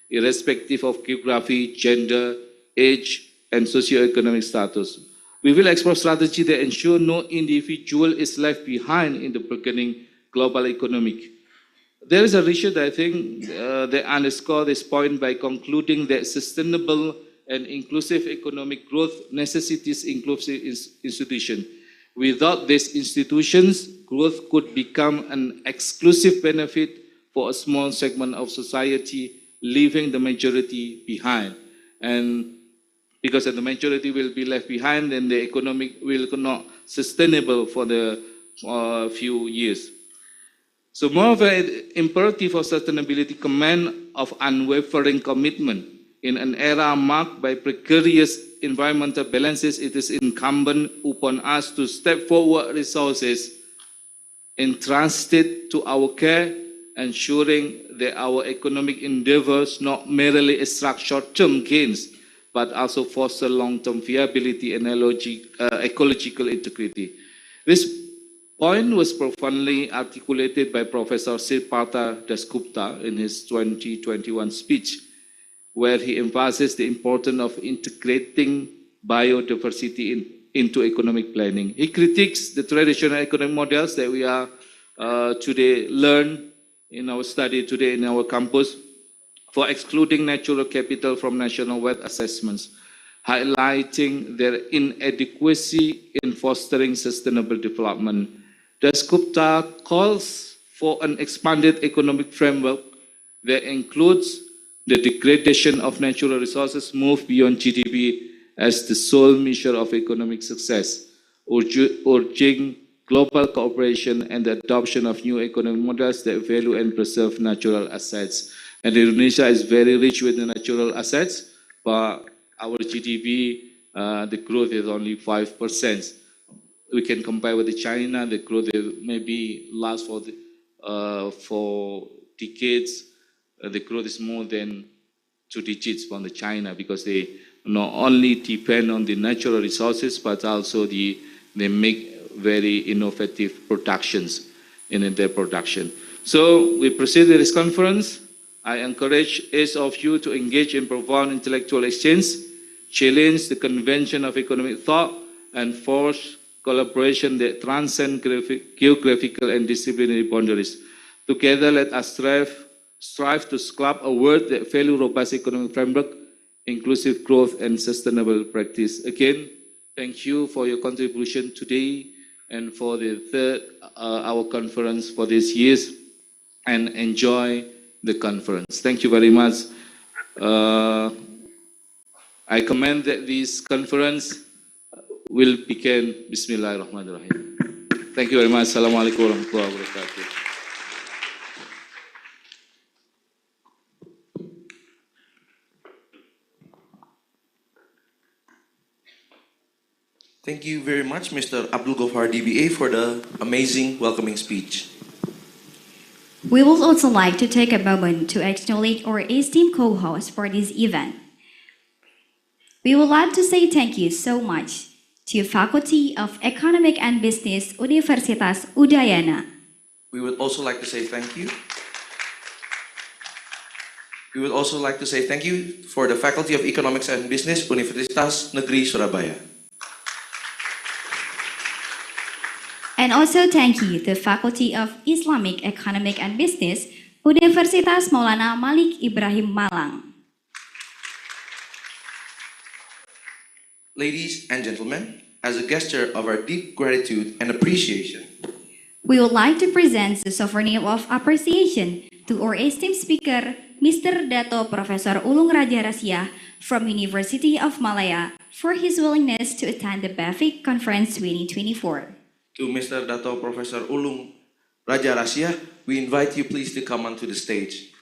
irrespective of geography, gender, age, and socioeconomic status. We will explore strategy that ensure no individual is left behind in the beginning global economic. There is a research, I think, that underscores this point by concluding that sustainable and inclusive economic growth necessitates inclusive institutions. Without these institutions, growth could become an exclusive benefit for a small segment of society, leaving the majority behind. And because the majority will be left behind, then the economic will not sustainable for the few years. So more of an imperative of sustainability command of unwavering commitment. In an era marked by precarious environmental balances, it is incumbent upon us to step forward resources entrusted to our care, ensuring that our economic endeavors not merely extract short-term gains, but also foster long-term viability and ecological integrity. This point was profoundly articulated by Professor Sirpata Dasgupta in his 2021 speech, where he emphasized the importance of integrating biodiversity into economic planning. He critiques the traditional economic models that we are today learn in our study today in our campus for excluding natural capital from national wealth assessments, highlighting their inadequacy in fostering sustainable development. Das Gupta calls for an expanded economic framework that includes the degradation of natural resources move beyond GDP as the sole measure of economic success, urging global cooperation and the adoption of new economic models that value and preserve natural assets. And Indonesia is very rich with the natural assets, but our GDP, the growth is only 5%. We can compare with China, the growth maybe lasts for decades. The growth is more than 2 digits from the China because they not only depend on the natural resources, but also they make very innovative productions in their production. So we proceed with this conference. I encourage each of you to engage in profound intellectual exchange, challenge the convention of economic thought, and forge collaboration that transcend geographical and disciplinary boundaries. Together, let us strive to sculpt a world that value robust economic framework, inclusive growth, and sustainable practice. Again, thank you for your contribution today and for the third our conference for this year, and enjoy the conference. Thank you very much. I commend that this conference will begin. Bismillahirrahmanirrahim. Thank you very much. Assalamualaikum warahmatullahi wabarakatuh. Thank you very much, Mr. Abdul Ghaffar DBA, for the amazing welcoming speech. We would also like to take a moment to acknowledge our esteemed co-host for this event. We would like to say thank you so much to Faculty of Economic and Business Universitas Udayana. We would also like to say thank you. We would also like to say thank you for the Faculty of Economics and Business Universitas Negeri Surabaya. And also thank you to Faculty of Islamic Economic and Business Universitas Maulana Malik Ibrahim Malang. Ladies and gentlemen, as a gesture of our deep gratitude and appreciation, we would like to present the souvenir of appreciation to our esteemed speaker, Mr. Dato Professor Ulung Raja Rasya from University of Malaya for his willingness to attend the BEFIC Conference 2024. To Mr. Dato Professor Ulung Raja Rasya, we invite you please to come onto the stage.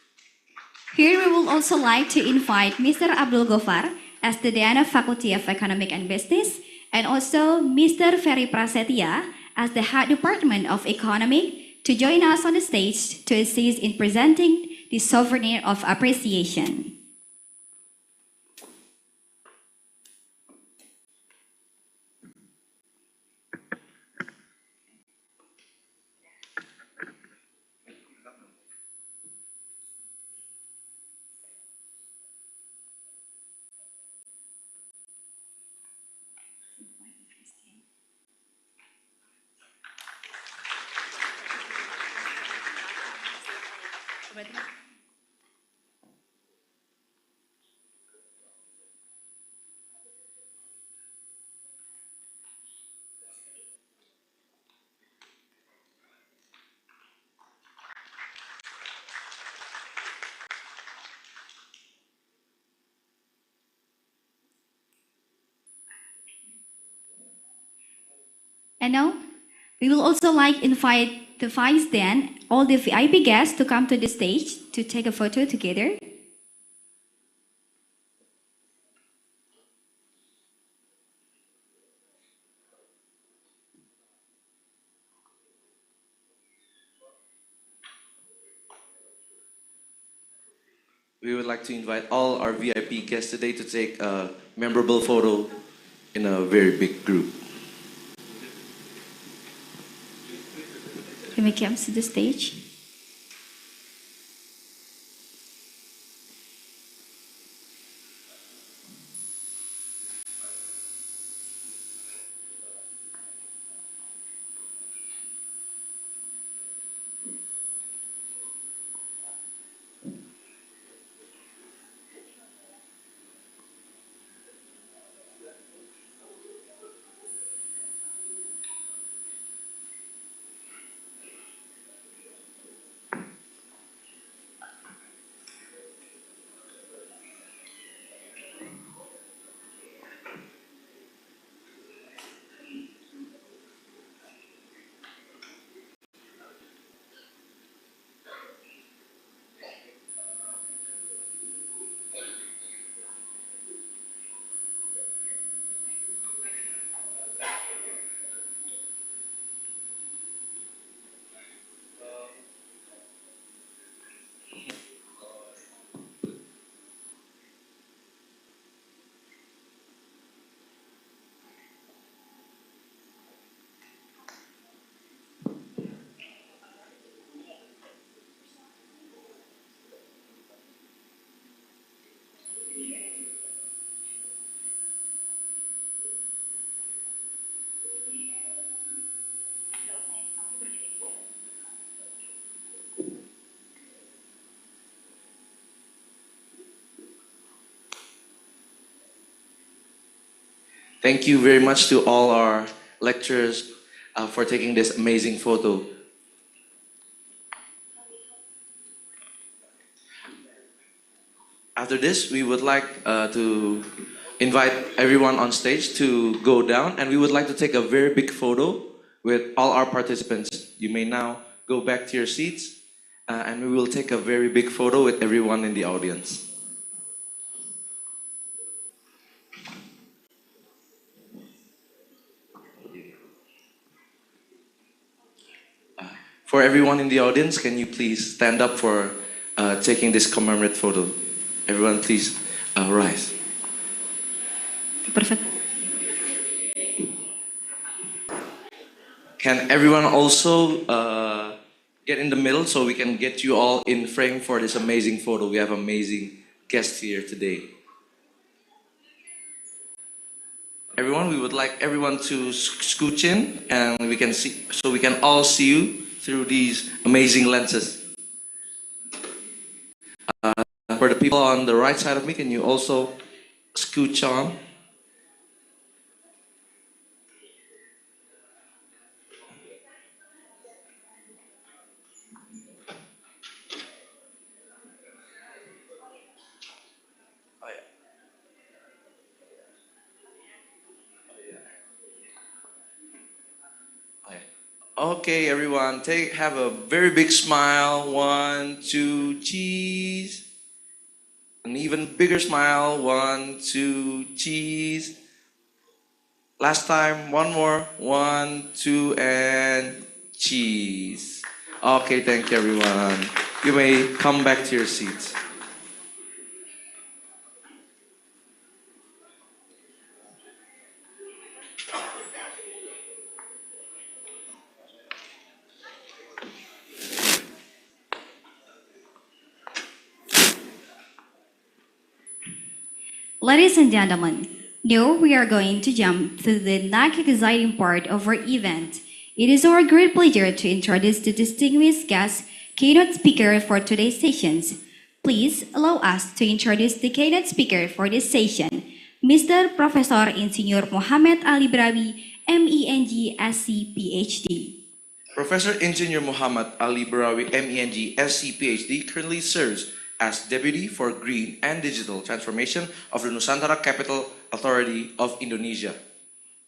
Here we would also like to invite Mr. Abdul Ghaffar as the Dean of Faculty of Economic and Business, and also Mr. Ferry Prasetya as the Head Department of Economic to join us on the stage to assist in presenting the souvenir of appreciation. And now, we will also like invite the Vice Dean, all the VIP guests to come to the stage to take a photo together. We would like to invite all our VIP guests today to take a memorable photo in a very big group. Can we come to the stage? Thank you very much to all our lecturers for taking this amazing photo. After this, we would like to invite everyone on stage to go down, and we would like to take a very big photo with all our participants. You may now go back to your seats, and we will take a very big photo with everyone in the audience. For everyone in the audience, can you please stand up for taking this commemorative photo? Everyone, please rise. Perfect. Can everyone also get in the middle so we can get you all in frame for this amazing photo? We have amazing guests here today. Everyone, we would like everyone to scooch in, and we can see, so we can all see you through these amazing lenses. For the people on the right side of me, can you also scooch on? Okay, everyone, have a very big smile. 1, 2, cheese. An even bigger smile. 1, 2, cheese. Last time, one more. 1, 2, and cheese. Okay, thank you, everyone. You may come back to your seats. Ladies and gentlemen, now we are going to jump to the next exciting part of our event. It is our great pleasure to introduce the distinguished guest keynote speaker for today's sessions. Please allow us to introduce the keynote speaker for this session, Mr. Professor Insinyur Muhammad Ali Brawi, MEng SC PhD. Professor Engineer Muhammad Ali Brawi, MEng SC PhD, currently serves as Deputy for Green and Digital Transformation of the Nusantara Capital Authority of Indonesia.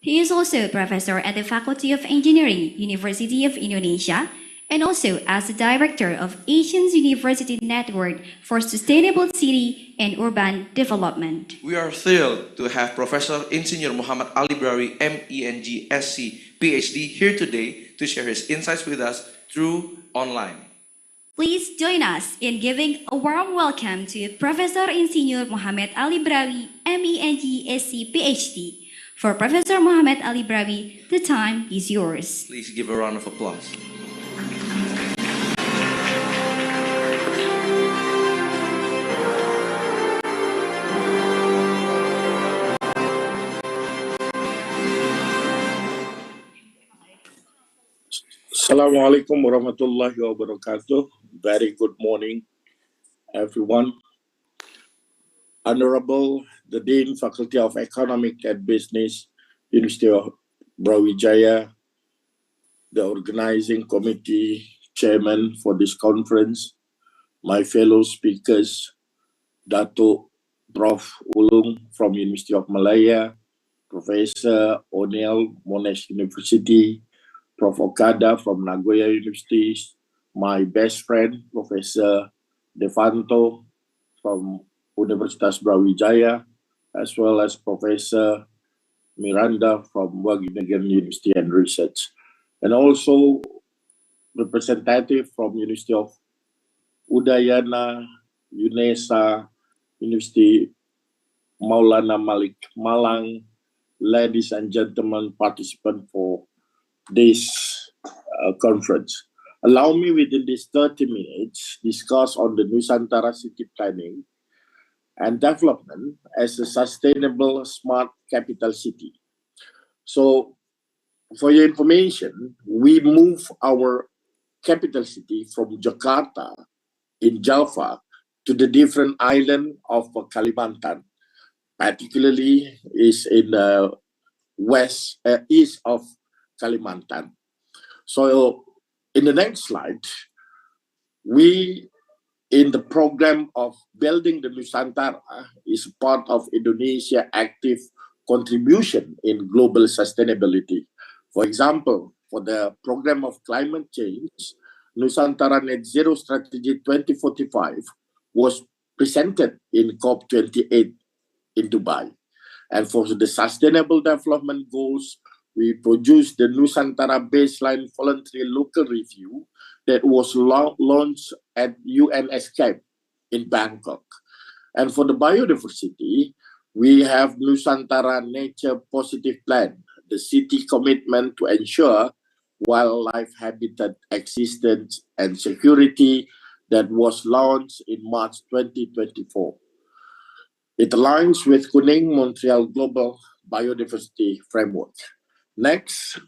He is also a professor at the Faculty of Engineering, University of Indonesia, and also as the Director of Asian University Network for Sustainable City and Urban Development. We are thrilled to have Professor Insinyur Muhammad Ali Brawi, MEng SC PhD, here today to share his insights with us through online. Please join us in giving a warm welcome to Professor Insinyur Muhammad Ali Brawi, MEng SC PhD. For Professor Muhammad Ali Brawi, the time is yours. Please give a round of applause. Assalamualaikum warahmatullahi wabarakatuh. Very good morning, everyone. Honorable the Dean, Faculty of Economic and Business, University of Brawijaya, the organizing committee chairman for this conference, my fellow speakers, Dato Prof. Ulung from University of Malaya, Professor O'Neill, Monash University, Prof. Okada from Nagoya University, my best friend, Professor Devanto from Universitas Brawijaya, as well as Professor Miranda from Wageningen University and Research, and also representative from University of Udayana, UNESA, University Maulana Malik Malang, ladies and gentlemen, participants for this conference. Allow me within these 30 minutes discuss on the Nusantara city planning and development as a sustainable smart capital city. So for your information, we move our capital city from Jakarta in Java to the different island of Kalimantan, particularly is in east of Kalimantan. So in the next slide, we in the program of building the Nusantara is part of Indonesia active contribution in global sustainability. For example, for the program of climate change, Nusantara Net Zero Strategy 2045 was presented in COP28 in Dubai. And for the sustainable development goals, we produced the Nusantara Baseline Voluntary Local Review that was launched at UN Escape in Bangkok. And for the biodiversity, we have Nusantara Nature Positive Plan, the city commitment to ensure wildlife habitat existence and security that was launched in March 2024. It aligns with Kuning Montreal Global Biodiversity Framework. Next,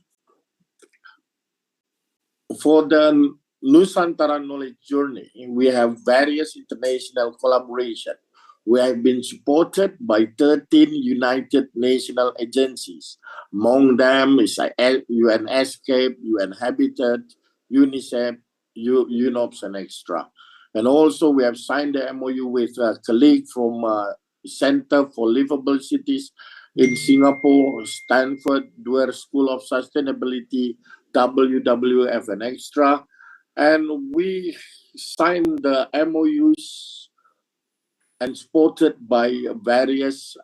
for the Nusantara Knowledge Journey, we have various international collaboration. We have been supported by 13 United Nations agencies. Among them is UN Escape, UN Habitat, UNICEF, UNOPS, and extra. And also we have signed the MOU with a colleague from Center for Livable Cities in Singapore, Stanford, Dwyer School of Sustainability, WWF, and extra. And we signed the MOUs and supported by various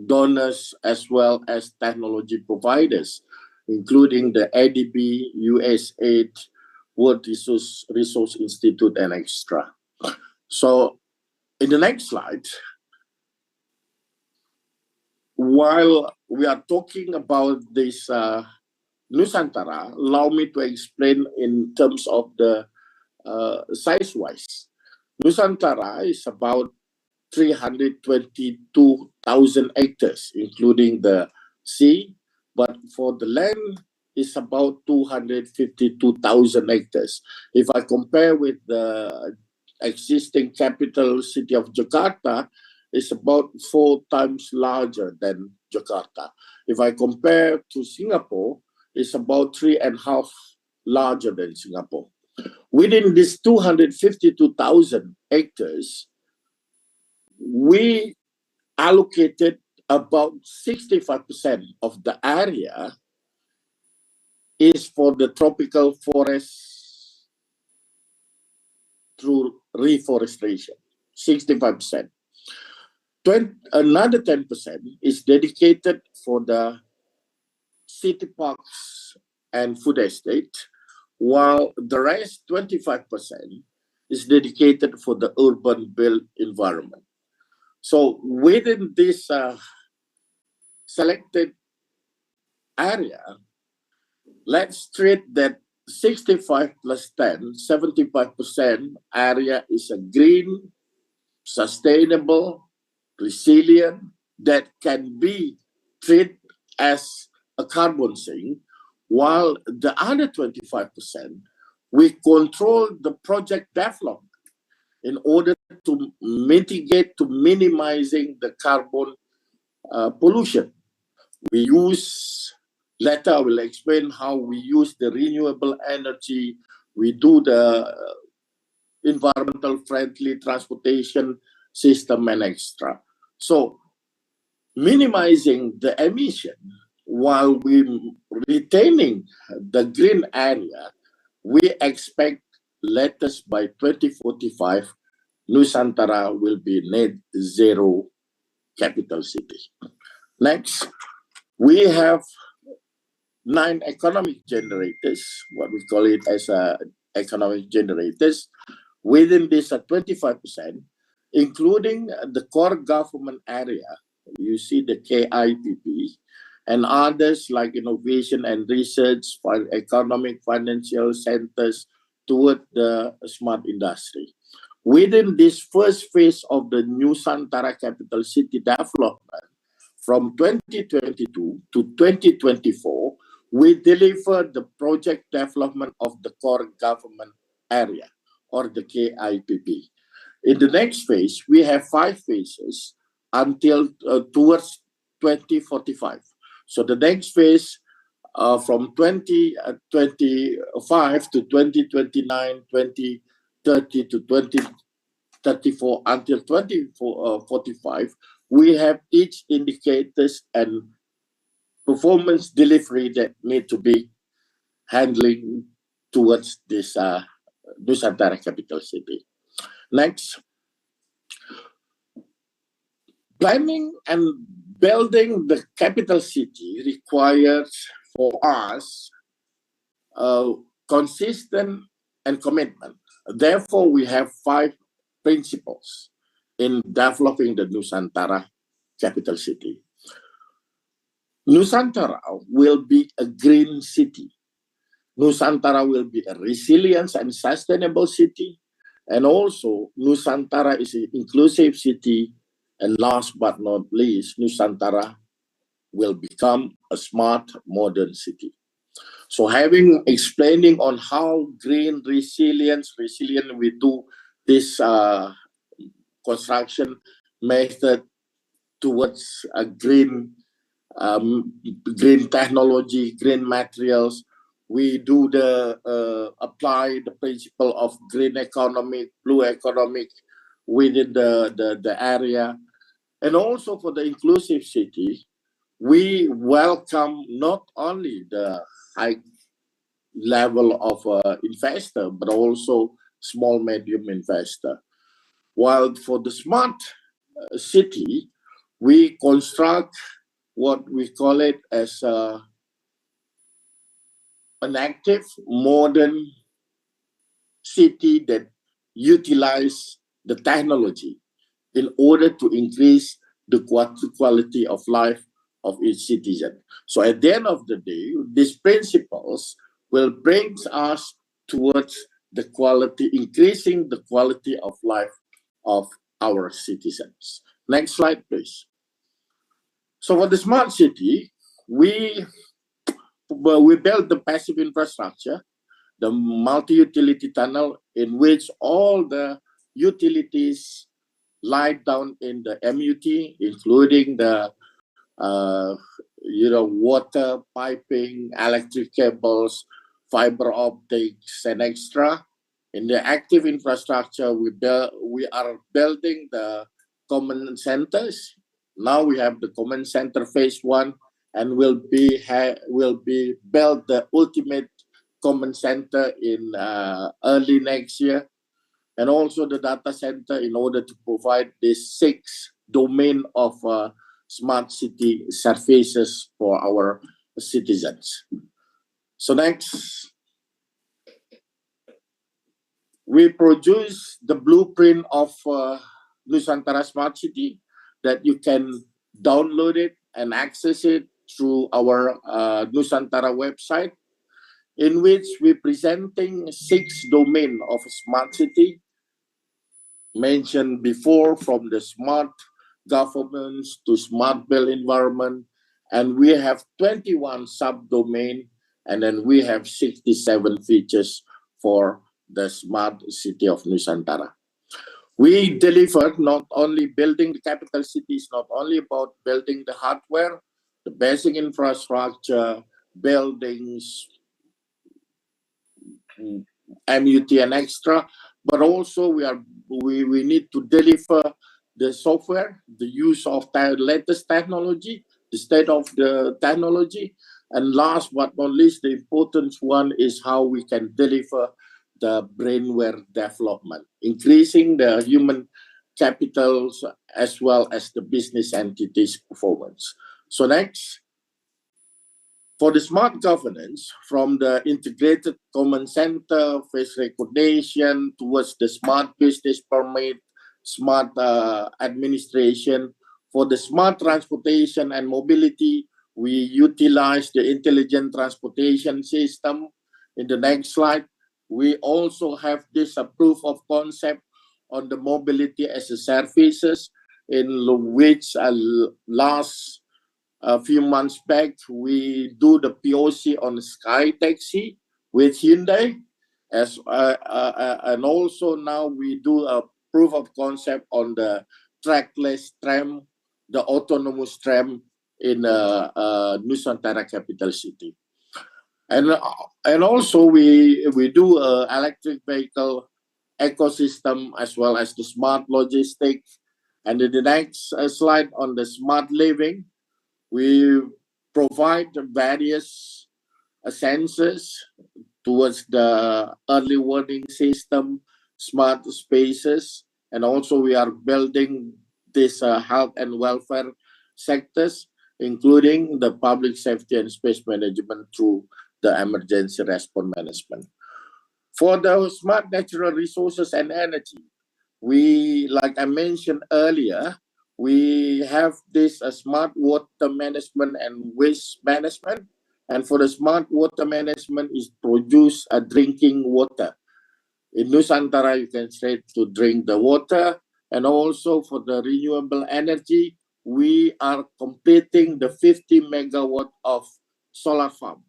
donors as well as technology providers, including the ADB, USAID, World Resource Institute, and extra. So in the next slide, while we are talking about this Nusantara, allow me to explain in terms of the size-wise. Nusantara is about 322,000 hectares, including the sea, but for the land, it's about 252,000 hectares. If I compare with the existing capital city of Jakarta, it's about 4 times larger than Jakarta. If I compare to Singapore, it's about 3.5 larger than Singapore. Within this 252,000 hectares, we allocated about 65% of the area is for the tropical forest through reforestation, 65%. Another 10% is dedicated for the city parks and food estate, while the rest, 25%, is dedicated for the urban built environment. So within this selected area, let's treat that 65 plus 10, 75% area is a green, sustainable, resilient, that can be treated as a carbon sink, while the other 25%, we control the project development in order to mitigate, to minimizing the carbon pollution. We use, later I will explain how we use the renewable energy, we do the environmental friendly transportation system and extra. So minimizing the emission while we retaining the green area, we expect latest by 2045, Nusantara will be net zero capital city. Next, we have 9 economic generators, what we call it as economic generators. Within this 25%, including the core government area, you see the KIPP, and others like innovation and research, economic financial centers toward the smart industry. Within this first phase of the Nusantara capital city development, from 2022 to 2024, we deliver the project development of the core government area, or the KIPP. In the next phase, we have 5 phases until towards 2045. So the next phase from 2025 to 2029, 2030 to 2034 until 2045, we have each indicators and performance delivery that need to be handling towards this Nusantara capital city. Next, planning and building the capital city requires for us consistent and commitment. Therefore, we have 5 principles in developing the Nusantara capital city. Nusantara will be a green city. Nusantara will be a resilient and sustainable city. And also, Nusantara is an inclusive city. And last but not least, Nusantara will become a smart, modern city. So having explaining on how resilient we do this construction method towards a green technology, green materials. We do apply the principle of green economic, blue economic within the area. And also for the inclusive city, we welcome not only the high level of investor, but also small, medium investor. While for the smart city, we construct what we call it as an active, modern city that utilize the technology in order to increase the quality of life of each citizen. So at the end of the day, these principles will bring us towards the quality, increasing the quality of life of our citizens. Next slide, please. So for the smart city, we built the passive infrastructure, the multi-utility tunnel in which all the utilities lie down in the MUT, including the water, piping, electric cables, fiber optics, and extra. In the active infrastructure, we are building the common centers. Now we have the common center phase 1, and will be built the ultimate common center in early next year, and also the data center in order to provide this 6 domain of smart city services for our citizens. So next, we produce the blueprint of Nusantara Smart City that you can download it and access it through our Nusantara website, in which we're presenting 6 domain of smart city mentioned before, from the smart governance to smart built environment, and we have 21 subdomain, and then we have 67 features for the smart city of Nusantara. We delivered not only building the capital city, is not only about building the hardware, the basic infrastructure, buildings, MUT and extra, but also we need to deliver the software, the use of latest technology, the state of the technology, and last but not least, the important one is how we can deliver the brainware development, increasing the human capitals as well as the business entities' performance. So next. For the smart governance, from the integrated common center, face recognition, towards the smart business permit, smart administration. For the smart transportation and mobility, we utilize the intelligent transportation system. In the next slide, we also have this proof of concept on the mobility as a services, in which last a few months back, we do the POC on Sky Taxi with Hyundai, and also now we do a proof of concept on the trackless tram, the autonomous tram in Nusantara capital city. And also we do electric vehicle ecosystem as well as the smart logistics. And in the next slide on the smart living, we provide various sensors towards the early warning system, smart spaces, and also we are building this health and welfare sectors, including the public safety and space management through the emergency response management. For the smart natural resources and energy, we, like I mentioned earlier, we have this smart water management and waste management. And for the smart water management is produce a drinking water. In Nusantara, you can straight to drink the water. And also for the renewable energy, we are completing the 50 megawatt of solar farm.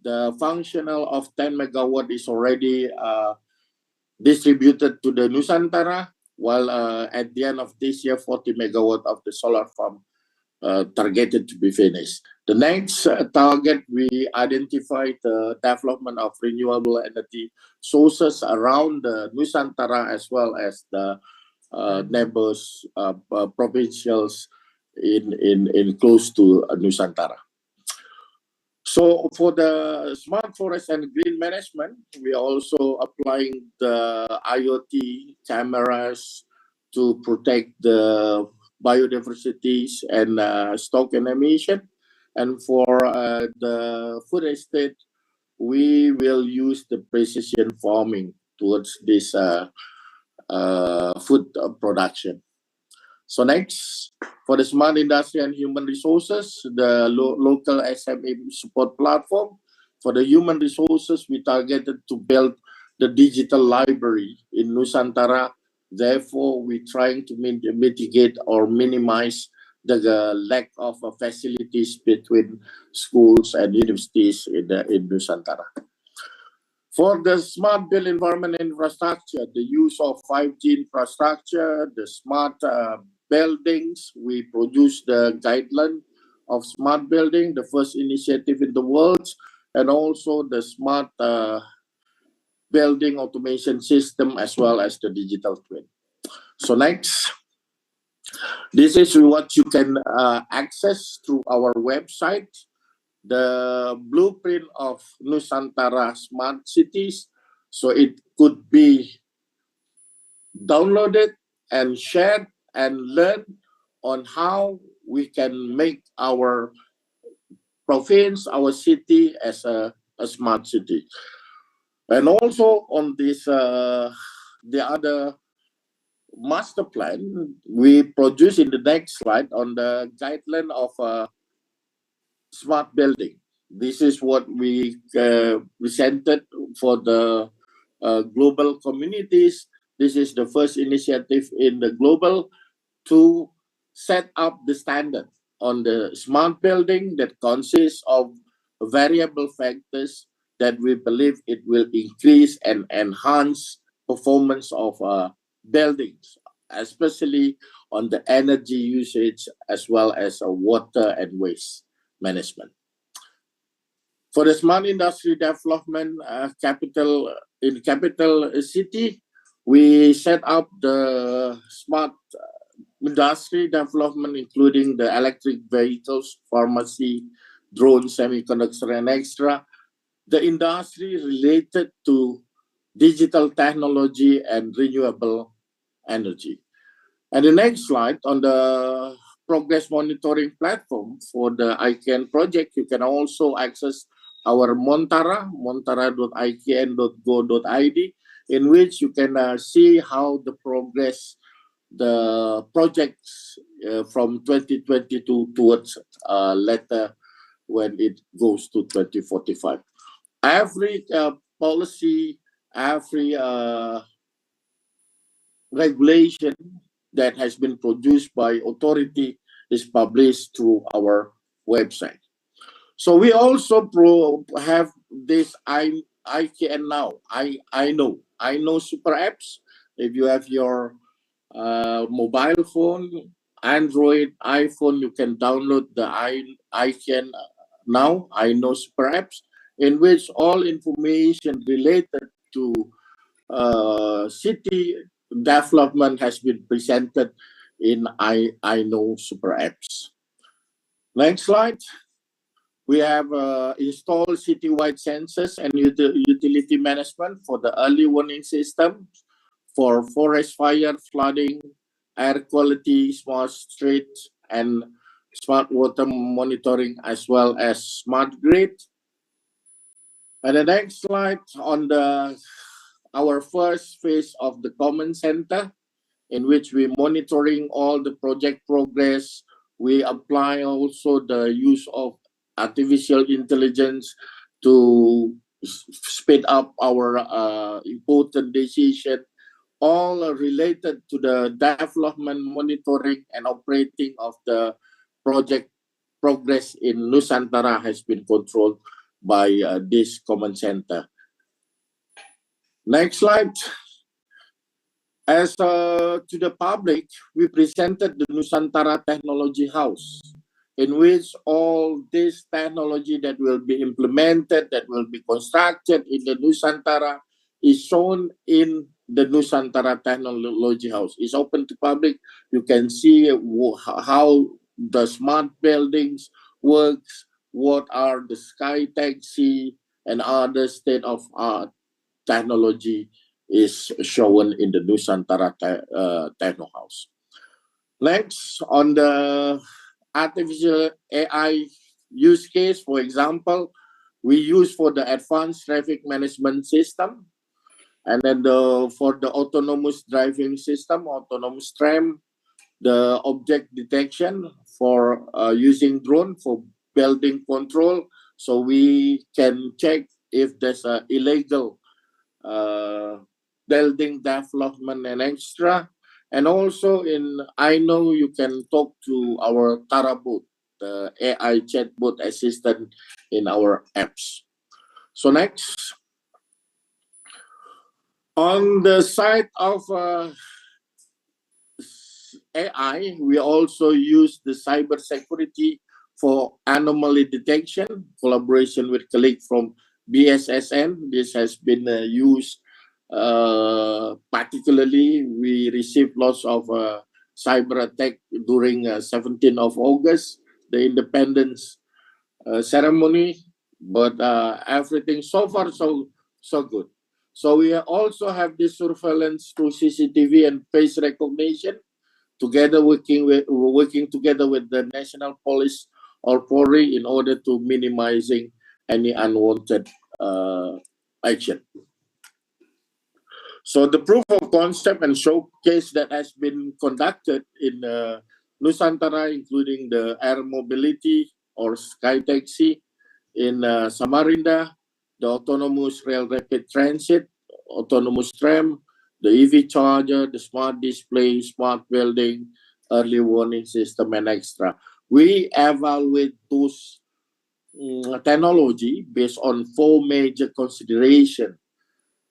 The functional of 10 megawatt is already distributed to the Nusantara, while at the end of this year, 40 megawatt of the solar farm targeted to be finished. The next target, we identified the development of renewable energy sources around the Nusantara as well as the neighbors provincials in close to Nusantara. So for the smart forest and green management, we are also applying the IoT cameras to protect the biodiversity and stock and emission. And for the food estate, we will use the precision farming towards this food production. So next, for the smart industry and human resources, the local SME support platform. For the human resources, we targeted to build the digital library in Nusantara. Therefore, we're trying to mitigate or minimize the lack of facilities between schools and universities in Nusantara. For the smart built environment infrastructure, the use of 5G infrastructure, the smart buildings, we produce the guideline of smart building, the first initiative in the world, and also the smart building automation system as well as the digital twin. So next, this is what you can access through our website. The blueprint of Nusantara smart cities, so it could be downloaded and shared and learn on how we can make our province, our city as a smart city. And also on this, the other master plan, we produce in the next slide on the guideline of smart building. This is what we presented for the global communities. This is the first initiative in the global to set up the standard on the smart building that consists of variable factors that we believe it will increase and enhance performance of buildings, especially on the energy usage as well as water and waste management. For the smart industry development capital in capital city, we set up the smart industry development, including the electric vehicles, pharmacy, drones, semiconductor, and extra. The industry related to digital technology and renewable energy. And the next slide on the progress monitoring platform for the ICANN project, you can also access our Montara, montara.icn.go.id, in which you can see how the progress, the projects from 2022 towards later when it goes to 2045. Every policy, every regulation that has been produced by authority is published through our website. So we also have this IKN now. I know super apps. If you have your mobile phone, Android, iPhone, you can download the iCan now, I know Super Apps, in which all information related to city development has been presented in I know Super Apps. Next slide. We have installed citywide sensors and utility management for the early warning system for forest fire, flooding, air quality, smart streets, and smart water monitoring, as well as smart grid. And the next slide on our first phase of the common center, in which we monitoring all the project progress. We apply also the use of artificial intelligence to speed up our important decision, all related to the development, monitoring, and operating of the project progress in Nusantara has been controlled by this common center. Next slide. As to the public, we presented the Nusantara Technology House, in which all this technology that will be implemented, that will be constructed in the Nusantara, is shown in the Nusantara Technology House. It's open to public. You can see how the smart buildings works, what are the sky taxi and other state-of-art technology is shown in the Nusantara Techno House. Next, on the artificial AI use case, for example, we use for the advanced traffic management system, and then for the autonomous driving system, autonomous tram, the object detection for using drone for building control, so we can check if there's a illegal building development and extra. And also I know you can talk to our Tarabot, the AI chatbot assistant in our apps. So next, on the side of AI, we also use the cybersecurity for anomaly detection, collaboration with colleagues from BSSN. This has been used particularly. We received lots of cyber attack during 17th of August, the independence ceremony, but everything so far so good. So we also have this surveillance through CCTV and face recognition, together working together with the National Police or PORI in order to minimizing any unwanted action. So the proof of concept and showcase that has been conducted in Nusantara, including the air mobility or sky taxi in Samarinda, the autonomous rail rapid transit, autonomous tram, the EV charger, the smart display, smart building, early warning system, and extra. We evaluate those technology based on 4 major considerations,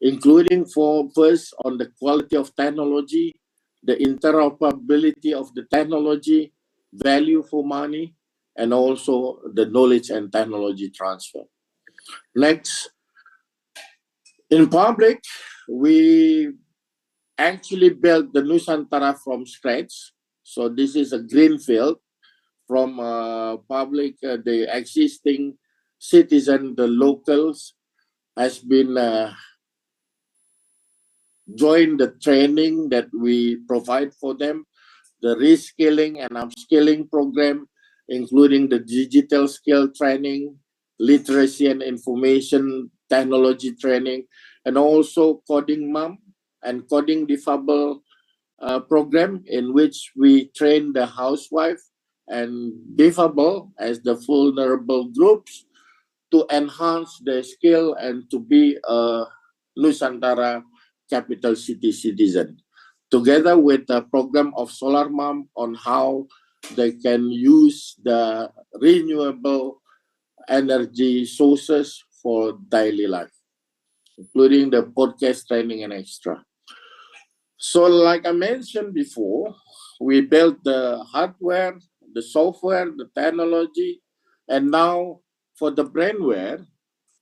including first on the quality of technology, the interoperability of the technology, value for money, and also the knowledge and technology transfer. Next, in public, we actually built the Nusantara from scratch. So this is a greenfield from public, the existing citizen, the locals has been joined the training that we provide for them, the reskilling and upskilling program, including the digital skill training, literacy and information technology training, and also coding mom and coding difabel program, in which we train the housewife and difabel as the vulnerable groups to enhance their skill and to be a Nusantara capital city citizen, together with a program of Solar Mom on how they can use the renewable energy sources for daily life, including the podcast training and extra. So like I mentioned before, we built the hardware, the software, the technology, and now for the brainware,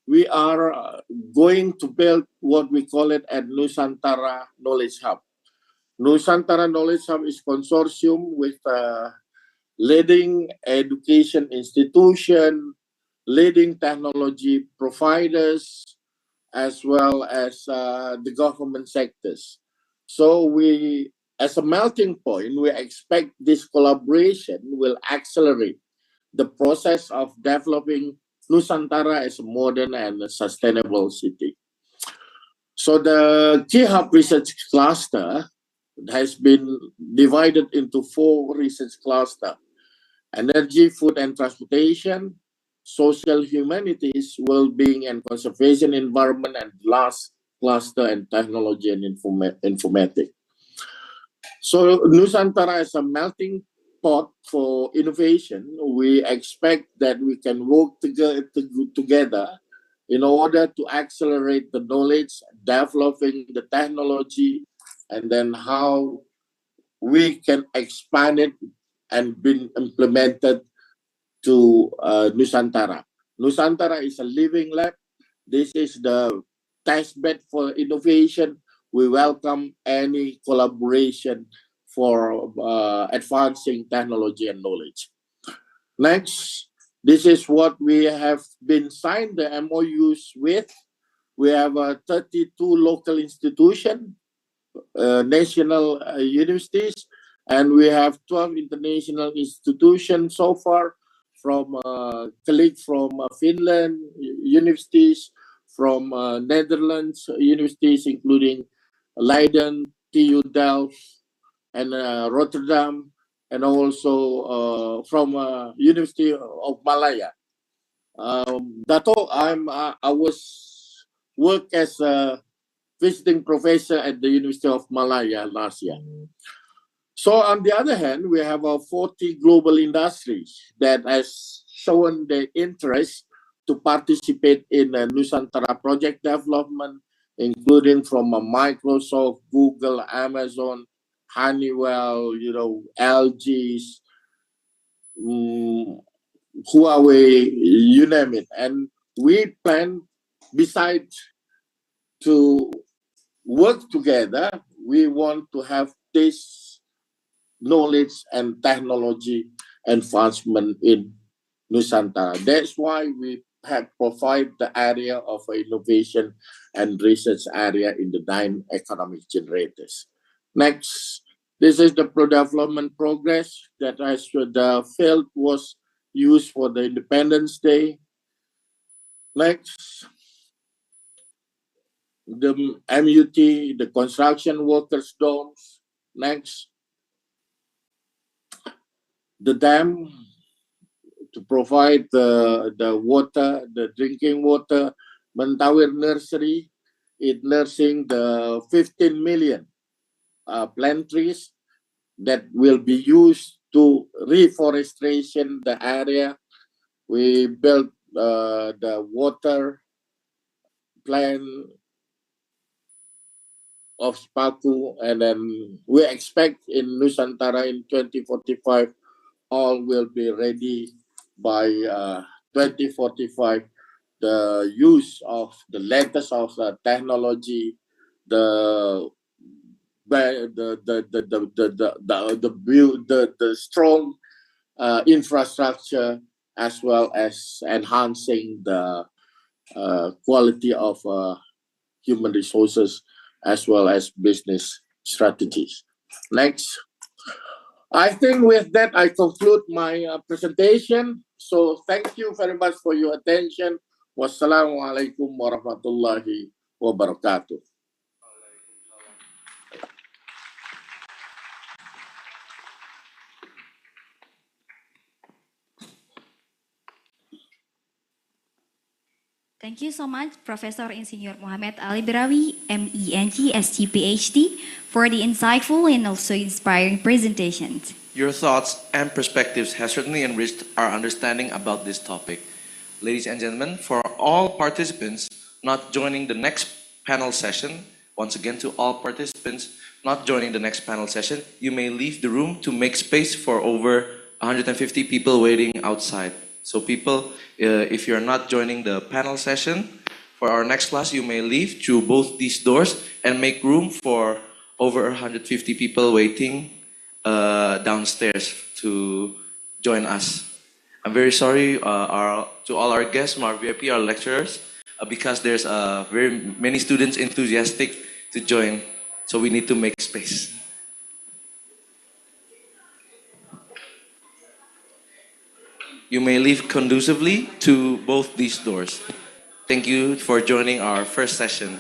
we are going to build what we call it at Nusantara Knowledge Hub. Nusantara Knowledge Hub is consortium with leading education institution, leading technology providers, as well as the government sectors. So we, as a melting point, we expect this collaboration will accelerate the process of developing Nusantara as a modern and a sustainable city. So the Key Hub Research Cluster has been divided into 4 research clusters: energy, food and transportation, social humanities, well-being and conservation, environment, and last cluster and technology and informatics. So Nusantara is a melting pot for innovation. We expect that we can work together in order to accelerate the knowledge, developing the technology, and then how we can expand it and be implemented to Nusantara. Nusantara is a living lab. This is the test bed for innovation. We welcome any collaboration for advancing technology and knowledge. Next, this is what we have been signed the MOUs with. We have 32 local institutions, national universities, and we have 12 international institutions so far, from colleagues from Finland universities, from Netherlands universities, including Leiden, TU Delft, and Rotterdam, and also from University of Malaya. Dato, I was work as a visiting professor at the University of Malaya last year. So on the other hand, we have 40 global industries that has shown their interest to participate in Nusantara project development, including from Microsoft, Google, Amazon, Honeywell, LG's, Huawei, you name it. And we plan, besides to work together, we want to have this knowledge and technology advancement in Nusantara. That's why we have provided the area of innovation and research area in the 9 economic generators. Next, this is the pro-development progress that as the field was used for the Independence Day. Next, the MUT, the construction workers' domes. Next, the dam to provide the water, the drinking water. Mentawir Nursery, it nursing the 15 million plant trees that will be used to reforestation the area. We built the water plan of Spaku, and then we expect in Nusantara in 2045 all will be ready by 2045. The use of the latest of technology, the strong infrastructure, as well as enhancing the quality of human resources, as well as business strategies. Next. I think with that, I conclude my presentation. So thank you very much for your attention. Wassalamualaikum warahmatullahi wabarakatuh. Thank you so much, Professor Insinyur Muhammad Ali Brawi, MENG, ST, PhD, for the insightful and also inspiring presentations. Your thoughts and perspectives have certainly enriched our understanding about this topic. Ladies and gentlemen, for all participants not joining the next panel session, once again to all participants, not joining the next panel session, you may leave the room to make space for over 150 people waiting outside. So people, if you're not joining the panel session for our next class, you may leave through both these doors and make room for over 150 people waiting downstairs to join us. I'm very sorry to all our guests, our VIP, our lecturers, because there's very many students enthusiastic to join, so we need to make space. You may leave conducively to both these doors. Thank you for joining our first session.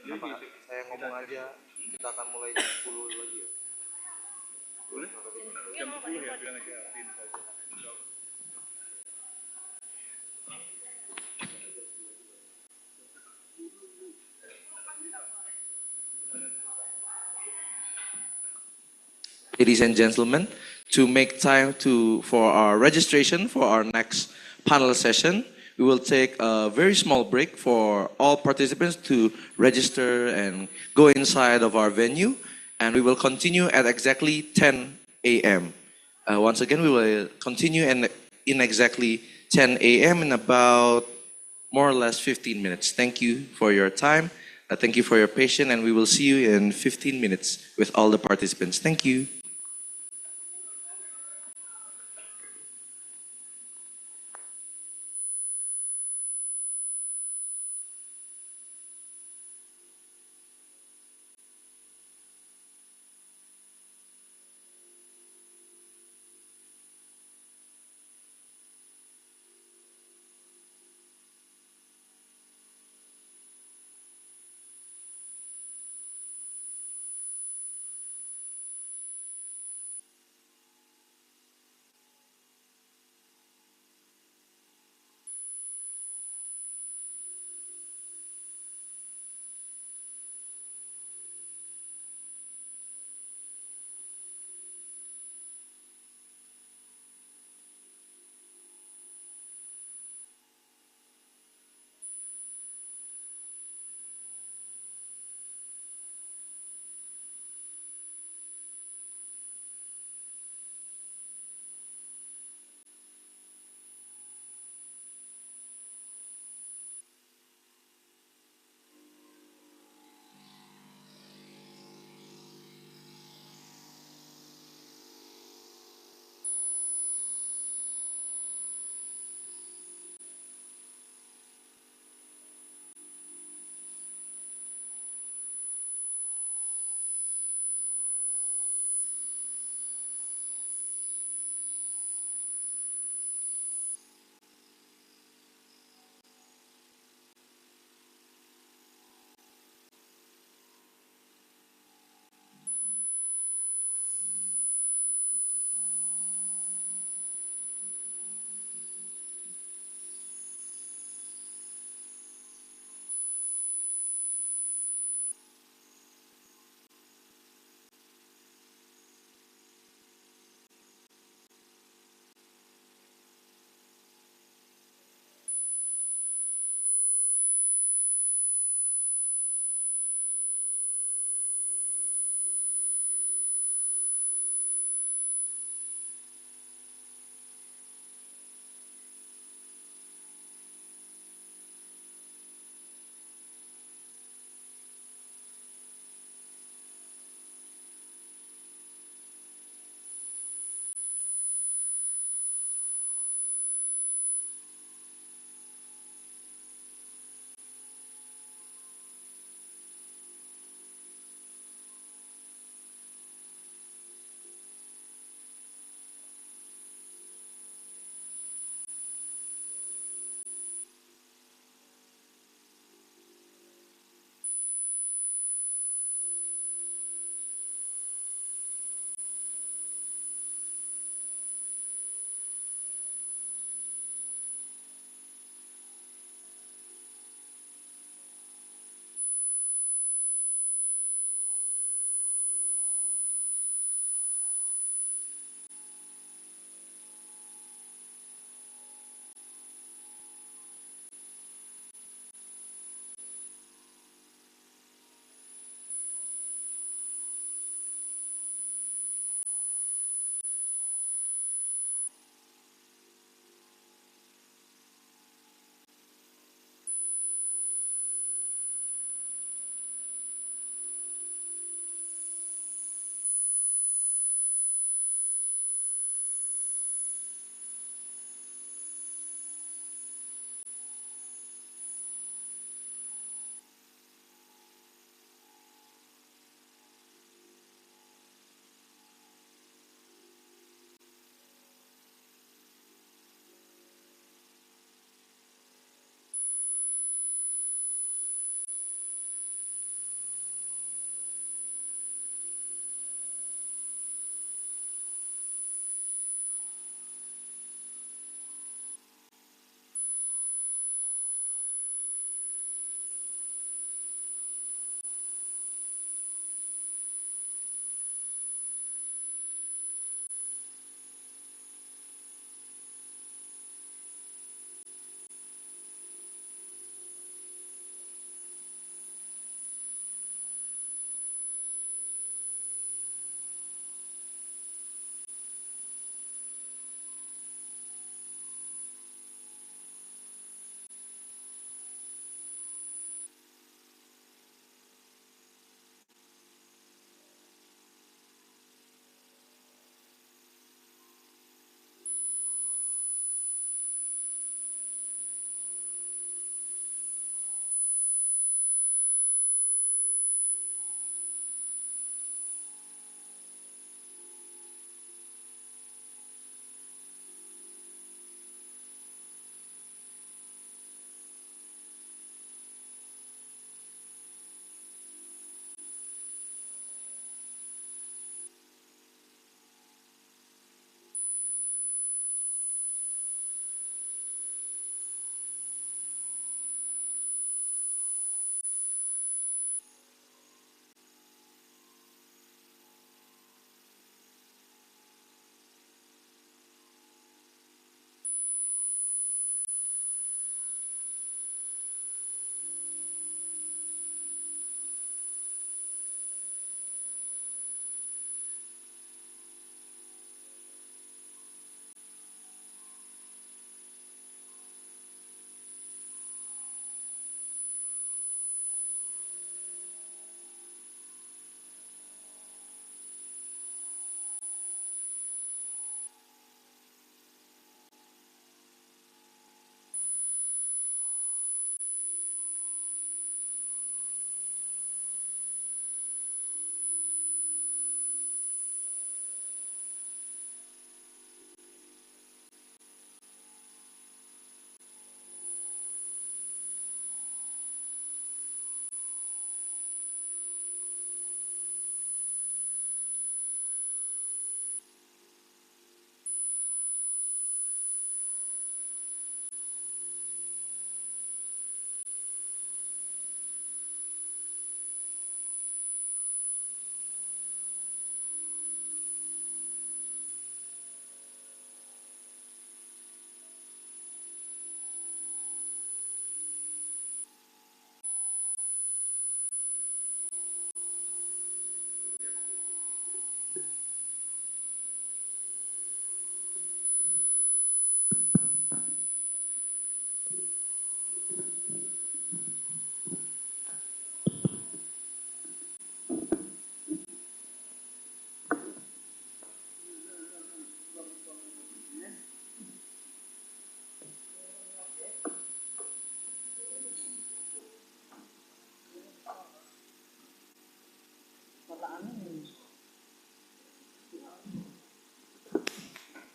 Kenapa saya ngomong aja, kita akan mulai jam 10 lagi ya? Boleh? Jam 10 ya, bilang aja. Ladies and gentlemen, to make time for our registration for our next panel session, we will take a very small break for all participants to register and go inside of our venue, and we will continue at exactly 10 a.m. Once again, we will continue in exactly 10 a.m. in about more or less 15 minutes. Thank you for your time. Thank you for your patience, and we will see you in 15 minutes with all the participants. Thank you.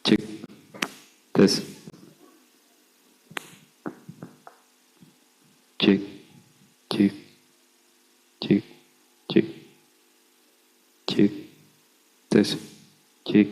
Check. Test. Check. Check. Check. Check. Check. Test. Check.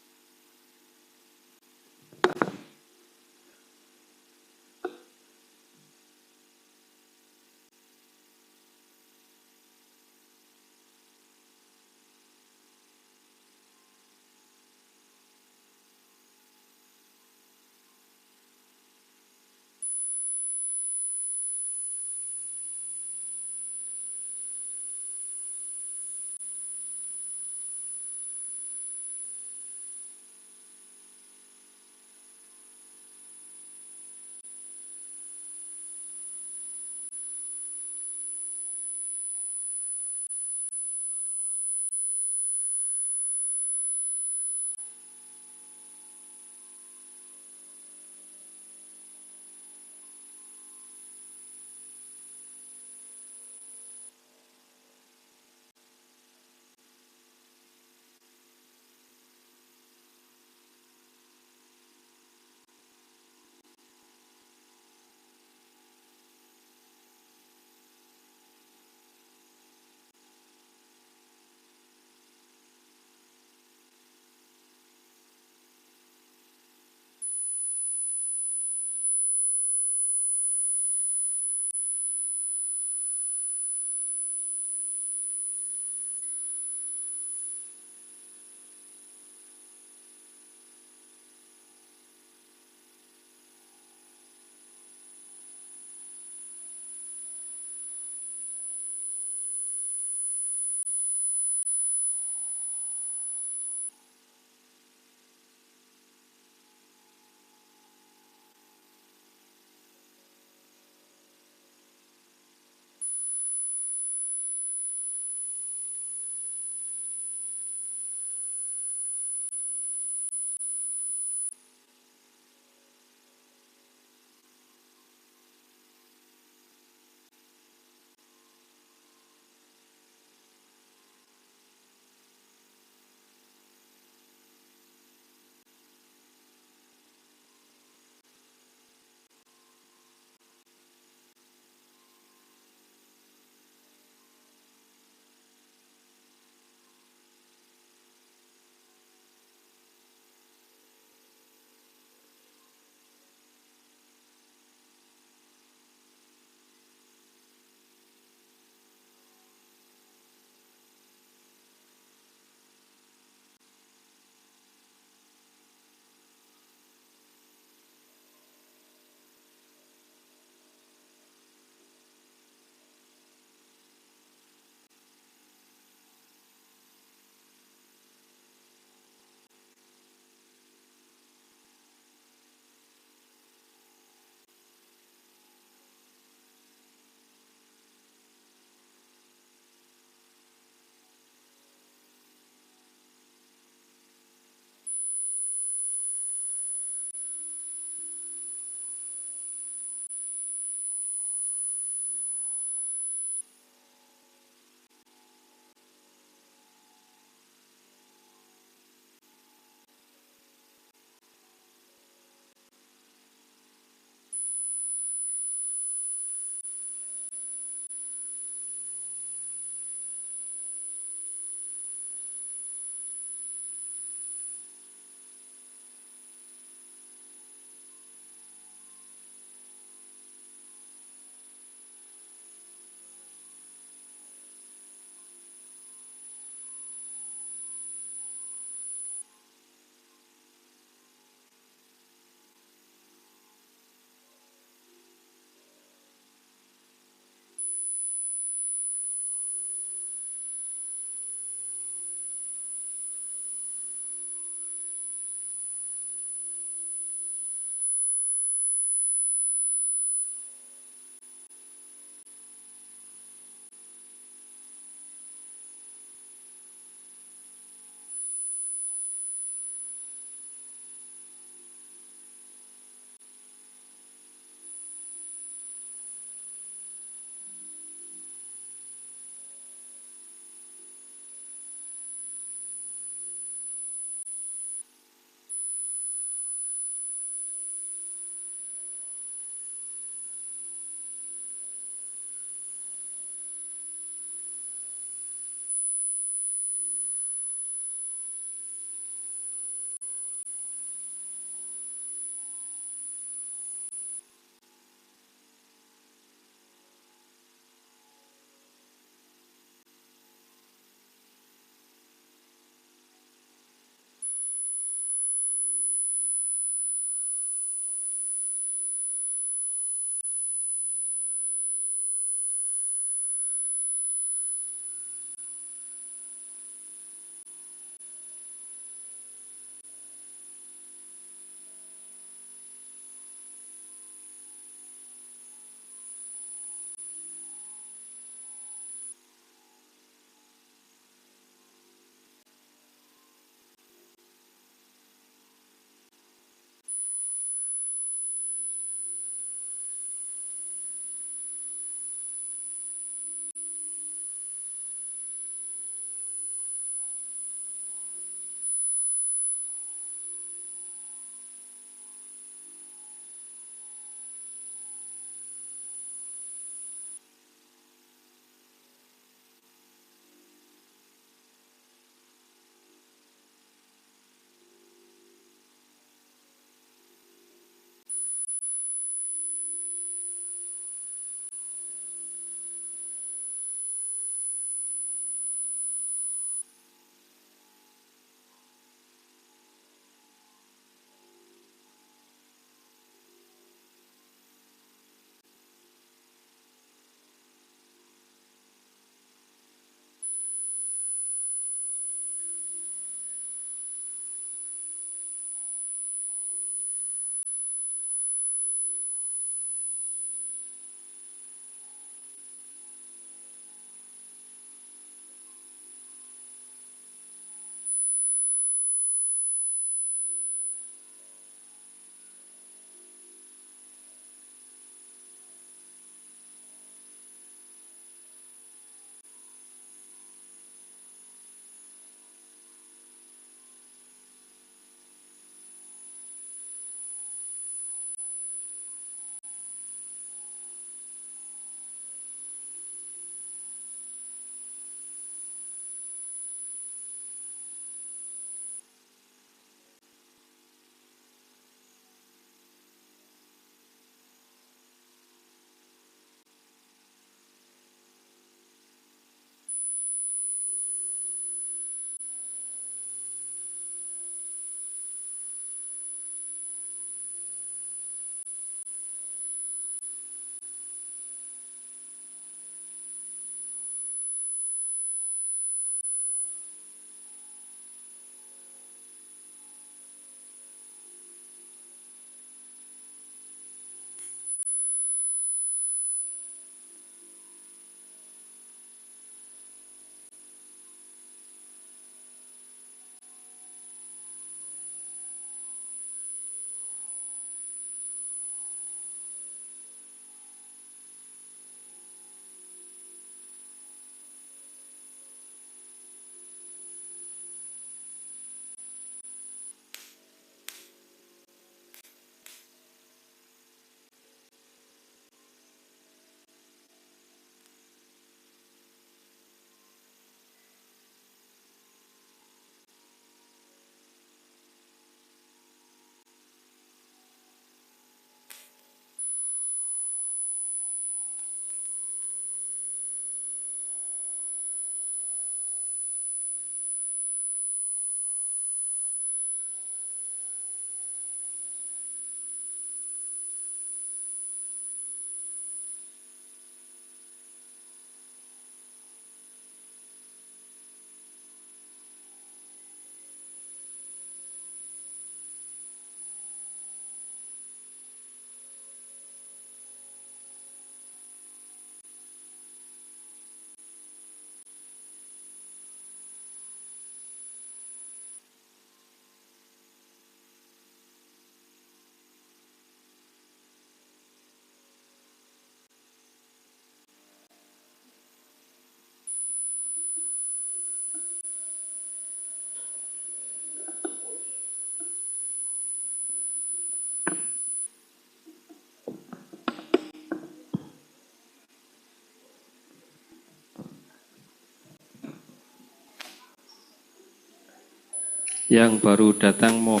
Yang baru datang mau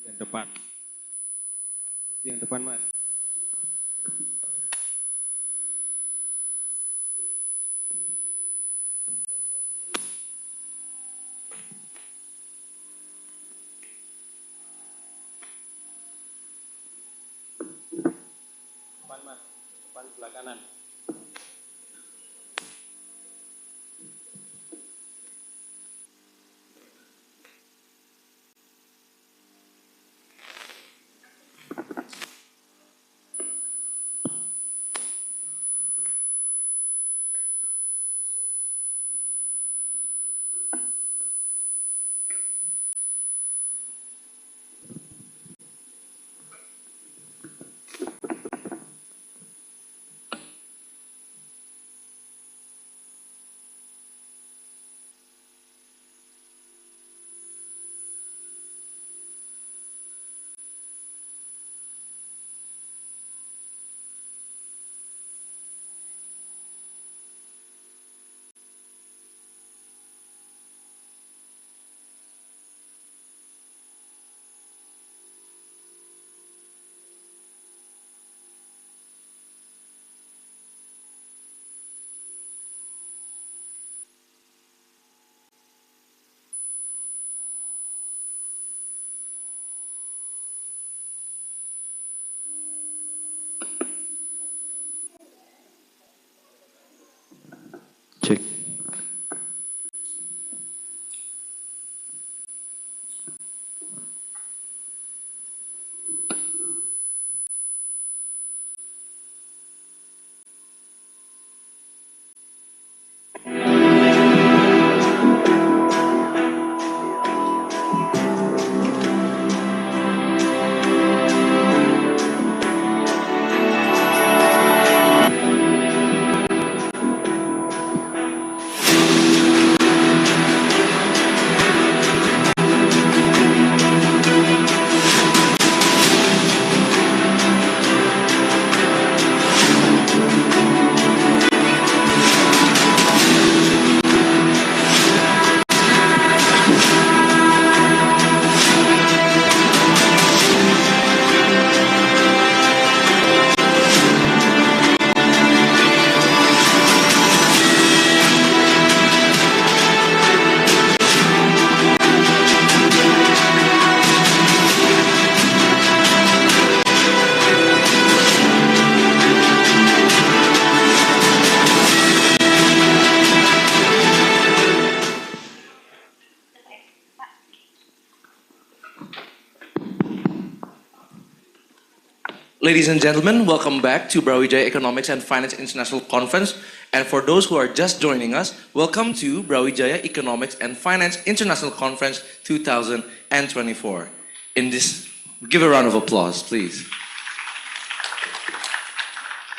yang depan. Yang depan, Mas. Depan, Mas. Depan sebelah kanan. Cek. Ladies and gentlemen, welcome back to Brawijaya Economics and Finance International Conference. And for those who are just joining us, welcome to Brawijaya Economics and Finance International Conference 2024. Give a round of applause, please.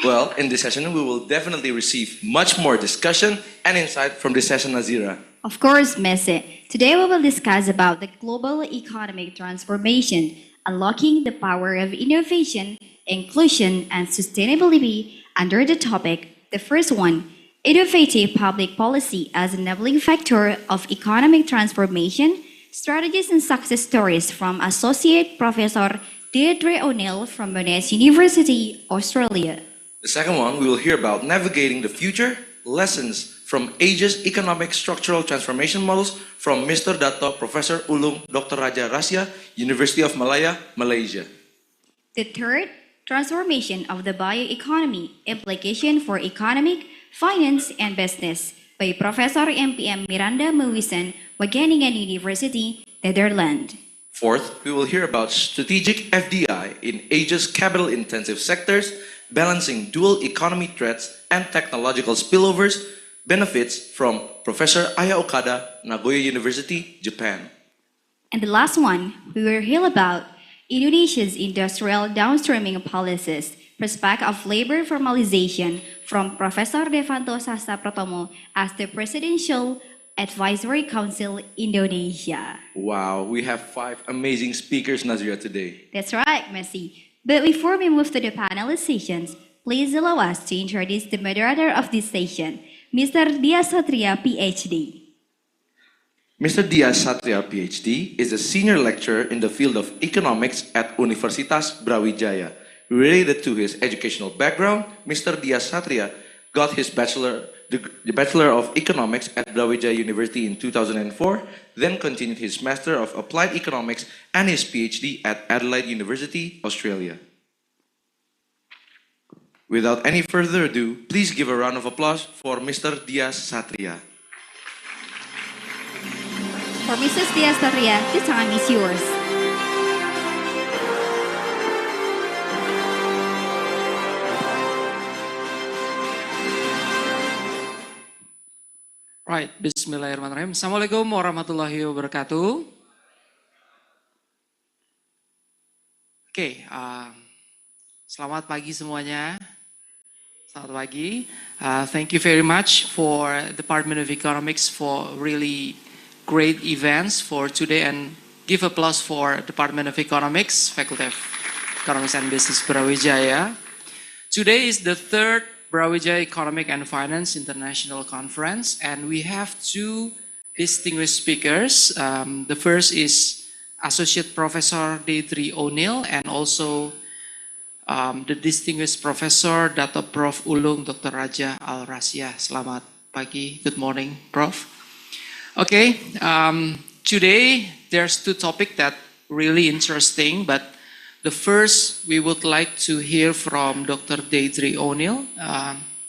Well, in this session, we will definitely receive much more discussion and insight from this session, Nazira. Of course, Messi. Today we will discuss about the global economic transformation, unlocking the power of innovation, inclusion, and sustainability under the topic. The first one, innovative public policy as an enabling factor of economic transformation, strategies and success stories from Associate Professor Deirdre O'Neill from Monash University, Australia. The second one, we will hear about navigating the future, lessons from Asia's economic structural transformation models from Mr. Dato Professor Ulung Dr. Raja Rasya, University of Malaya, Malaysia. The third, transformation of the bioeconomy, implication for economic, finance, and business by Professor MPM Miranda Mewisen, Wageningen University, Netherlands. Fourth, we will hear about strategic FDI in Asia's capital-intensive sectors, balancing dual economy threats and technological spillovers, benefits from Professor Aya Okada, Nagoya University, Japan. And the last one, we will hear about Indonesia's industrial downstreaming policies, perspective of labor formalization from Professor Devanto Sasta Pratomo as the Presidential Advisory Council Indonesia. Wow, we have 5 amazing speakers, Nazria, today. That's right, Messi. But before we move to the panelist sessions, please allow us to introduce the moderator of this session, Mr. Dia Satria, PhD. Mr. Dias Satria, PhD, is a senior lecturer in the field of economics at Universitas Brawijaya. Related to his educational background, Mr. Dias Satria got his the Bachelor of Economics at Brawijaya University in 2004, then continued his Master of Applied Economics and his PhD at Adelaide University, Australia. Without any further ado, please give a round of applause for Mr. Dias Satria. For Mrs. Dias Satria, the time is yours. Right, Bismillahirrahmanirrahim. Assalamualaikum warahmatullahi wabarakatuh. Oke, selamat pagi semuanya. Selamat pagi. Thank you very much for Department of Economics for really great events for today, and give applause for Department of Economics, Faculty of Economics and Business Brawijaya. Today is the third Brawijaya Economic and Finance International Conference, and we have two distinguished speakers. The first is Associate Professor Deidre O'Neill, and also the distinguished Professor Dato Prof. Ulung Dr. Raja Al-Rasya. Selamat pagi, good morning, Prof. Okay, today there's two topics that really interesting, but the first we would like to hear from Dr. Deidre O'Neill.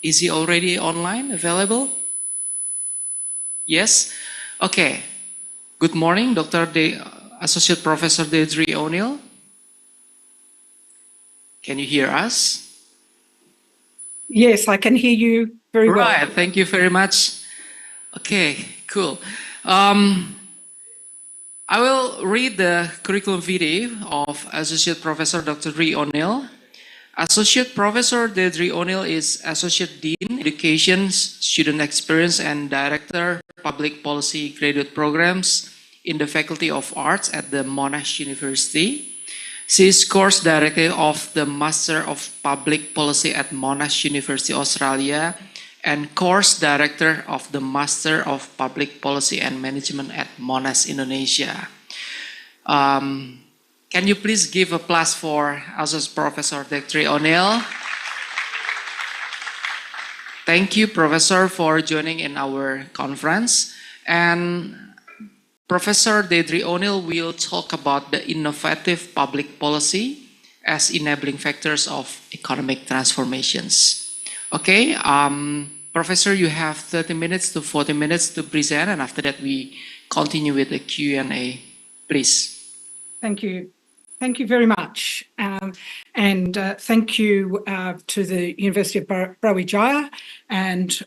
Is he already online, available? Yes? Okay. Good morning, Associate Professor Deidre O'Neill. Can you hear us? Yes, I can hear you very well. Right, thank you very much. Okay, cool. I will read the curriculum vitae of Associate Professor Dr. Deidre O'Neill. Associate Professor Deidre O'Neill is Associate Dean, Education, Student Experience, and Director, Public Policy Graduate Programs in the Faculty of Arts at the Monash University. She is Course Director of the Master of Public Policy at Monash University, Australia, and Course Director of the Master of Public Policy and Management at Monash, Indonesia. Can you please give applause for Associate Professor Deidre O'Neill? Thank you, Professor, for joining in our conference. And Professor Deidre O'Neill will talk about the innovative public policy as enabling factors of economic transformations. Okay, Professor, you have 30 minutes to 40 minutes to present, and after that we continue with the Q&A, please. Thank you. Thank you very much. Thank you to the University of Brawijaya and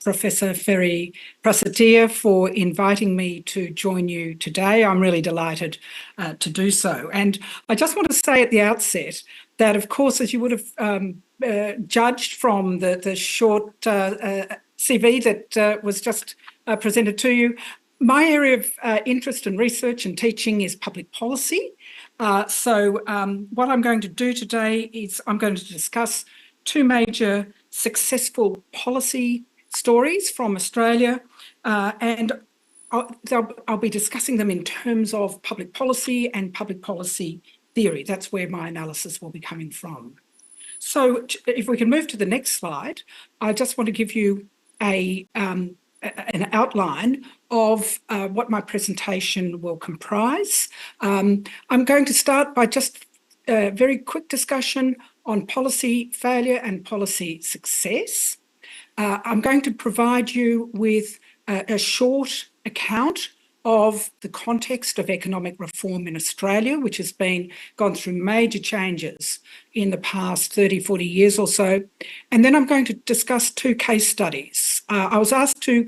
Professor Ferry Prasetya for inviting me to join you today. I'm really delighted to do so. And I just want to say at the outset that, of course, as you would have judged from the short CV that was just presented to you, my area of interest and research and teaching is public policy. So what I'm going to do today is I'm going to discuss two major successful policy stories from Australia, and I'll be discussing them in terms of public policy and public policy theory. That's where my analysis will be coming from. So if we can move to the next slide, I just want to give you an outline of what my presentation will comprise. I'm going to start by just a very quick discussion on policy failure and policy success. I'm going to provide you with a short account of the context of economic reform in Australia, which has gone through major changes in the past 30, 40 years or so. And then I'm going to discuss two case studies. I was asked to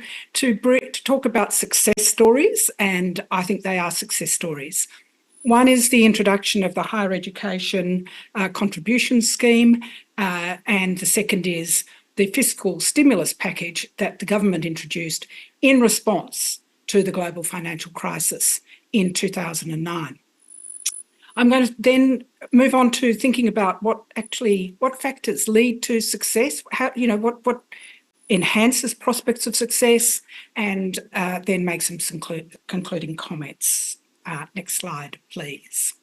talk about success stories, and I think they are success stories. One is the introduction of the Higher Education Contribution Scheme, and the second is the fiscal stimulus package that the government introduced in response to the global financial crisis in 2009. I'm going to then move on to thinking about what factors lead to success. How, what enhances prospects of success, and then make some concluding comments. Next slide, please.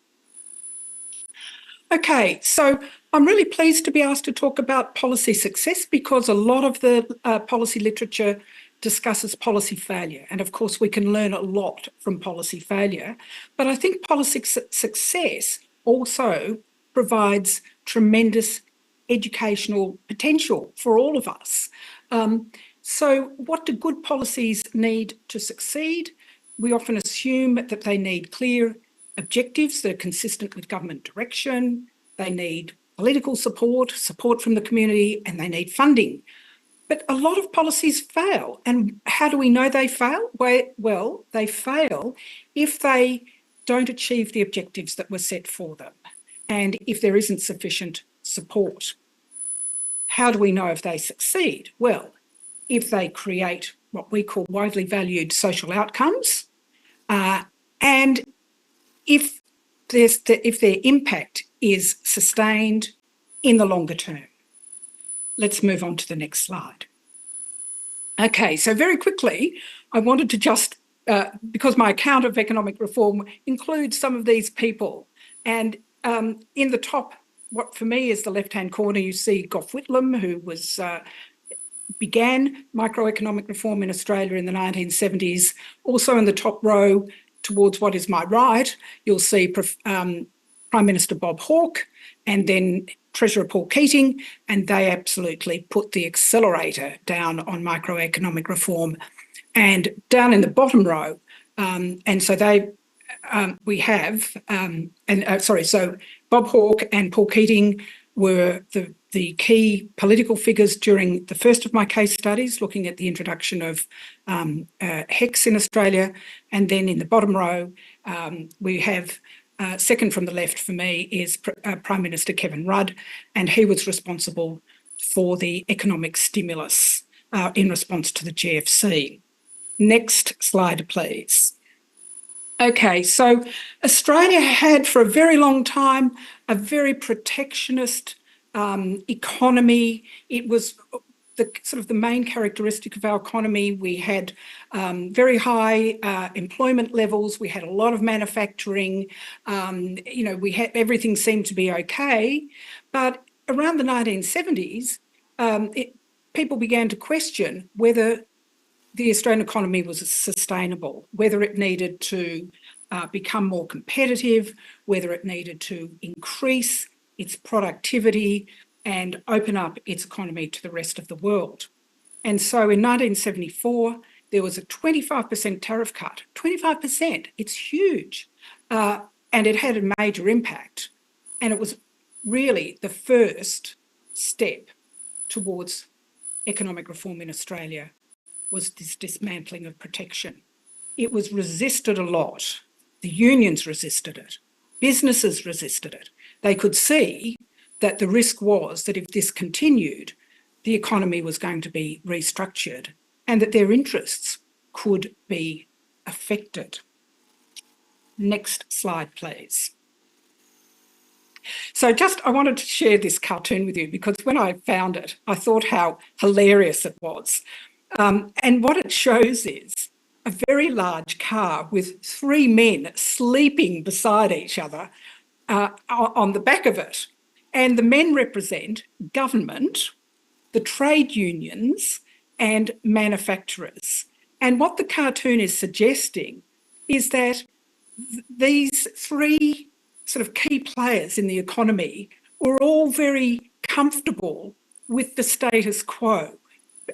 Okay, so I'm really pleased to be asked to talk about policy success because a lot of the policy literature discusses policy failure. And of course, we can learn a lot from policy failure. But I think policy success also provides tremendous educational potential for all of us. So what do good policies need to succeed? We often assume that they need clear objectives that are consistent with government direction, they need political support, support from the community, and they need funding. But a lot of policies fail. And how do we know they fail? Well, they fail if they don't achieve the objectives that were set for them and if there isn't sufficient support. How do we know if they succeed? Well, if they create what we call widely valued social outcomes, and if their impact is sustained in the longer term. Let's move on to the next slide. Okay, so very quickly, I wanted to just, because my account of economic reform includes some of these people, and in the top, what for me is the left-hand corner, you see Gough Whitlam, who was began microeconomic reform in Australia in the 1970s. Also in the top row, towards what is my right, you'll see Prime Minister Bob Hawke and then Treasurer Paul Keating, and they absolutely put the accelerator down on microeconomic reform. And down in the bottom row, and so so Bob Hawke and Paul Keating were the key political figures during the first of my case studies, looking at the introduction of HECS in Australia. And then in the bottom row, we have, second from the left for me, is Prime Minister Kevin Rudd, and he was responsible for the economic stimulus in response to the GFC. Next slide, please. Okay, so Australia had for a very long time a very protectionist economy. It was the main characteristic of our economy. We had very high employment levels. We had a lot of manufacturing. Everything seemed to be okay. But around the 1970s, people began to question whether the Australian economy was sustainable, whether it needed to become more competitive, whether it needed to increase its productivity and open up its economy to the rest of the world. And so in 1974, there was a 25% tariff cut. 25%, it's huge. And it had a major impact. And it was really the first step towards economic reform in Australia, was this dismantling of protection. It was resisted a lot. The unions resisted it. Businesses resisted it. They could see that the risk was that if this continued, the economy was going to be restructured and that their interests could be affected. Next slide, please. So I wanted to share this cartoon with you because when I found it, I thought how hilarious it was. And what it shows is a very large car with 3 men sleeping beside each other on the back of it. And the men represent government, the trade unions, and manufacturers. And what the cartoon is suggesting is that these 3 sort of key players in the economy were all very comfortable with the status quo.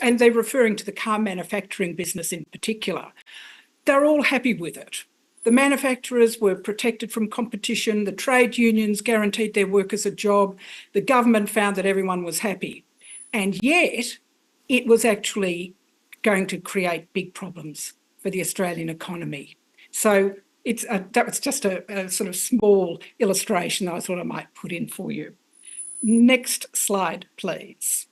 And they're referring to the car manufacturing business in particular. They're all happy with it. The manufacturers were protected from competition. The trade unions guaranteed their workers a job. The government found that everyone was happy. And yet, it was actually going to create big problems for the Australian economy. So that was just a sort of small illustration that I thought I might put in for you. Next slide, please.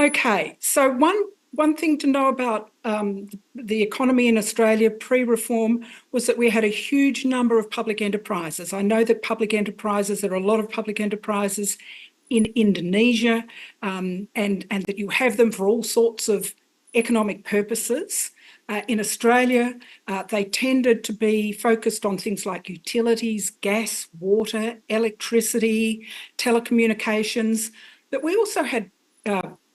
Okay, so one thing to know about the economy in Australia pre-reform was that we had a huge number of public enterprises. I know that there are a lot of public enterprises in Indonesia, and that you have them for all sorts of economic purposes. In Australia, they tended to be focused on things like utilities, gas, water, electricity, telecommunications, but we also had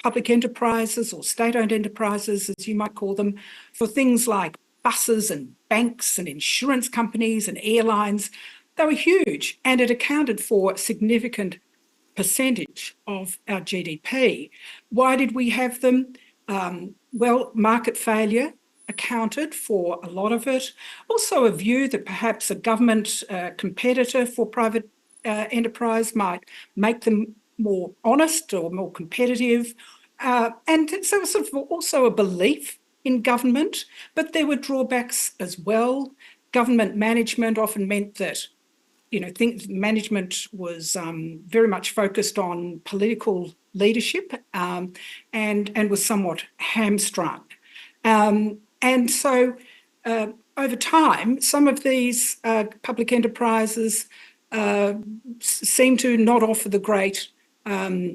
public enterprises or state-owned enterprises, as you might call them, for things like buses and banks and insurance companies and airlines. They were huge, and it accounted for a significant percentage of our GDP. Why did we have them? Well, market failure accounted for a lot of it. Also a view that perhaps a government competitor for private enterprise might make them more honest or more competitive. And so sort of also a belief in government, but there were drawbacks as well. Government management often meant that management was very much focused on political leadership and was somewhat hamstrung. And so over time, some of these public enterprises seem to not offer the great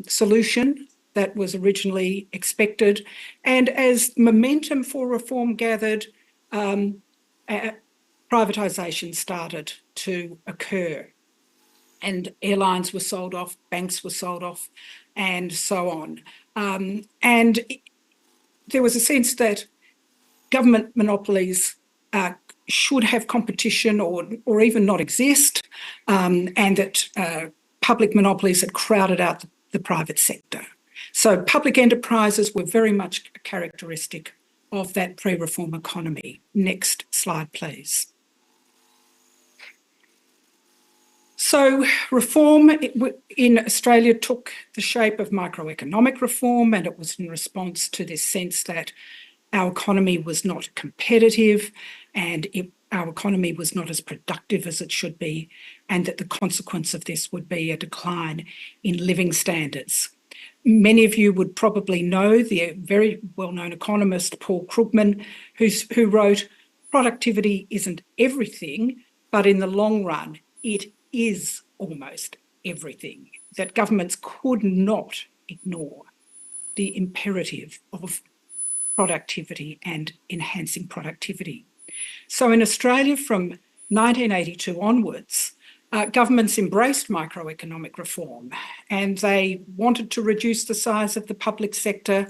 solution that was originally expected. And as momentum for reform gathered, privatisation started to occur, and airlines were sold off, banks were sold off, and so on. And there was a sense that government monopolies should have competition or even not exist, and that public monopolies had crowded out the private sector. So public enterprises were very much a characteristic of that pre-reform economy. Next slide, please. So reform in Australia took the shape of microeconomic reform, and it was in response to this sense that our economy was not competitive and our economy was not as productive as it should be, and that the consequence of this would be a decline in living standards. Many of you would probably know the very well-known economist Paul Krugman, who wrote, "Productivity isn't everything, but in the long run, it is almost everything," that governments could not ignore the imperative of productivity and enhancing productivity. So in Australia from 1982 onwards, governments embraced microeconomic reform, and they wanted to reduce the size of the public sector.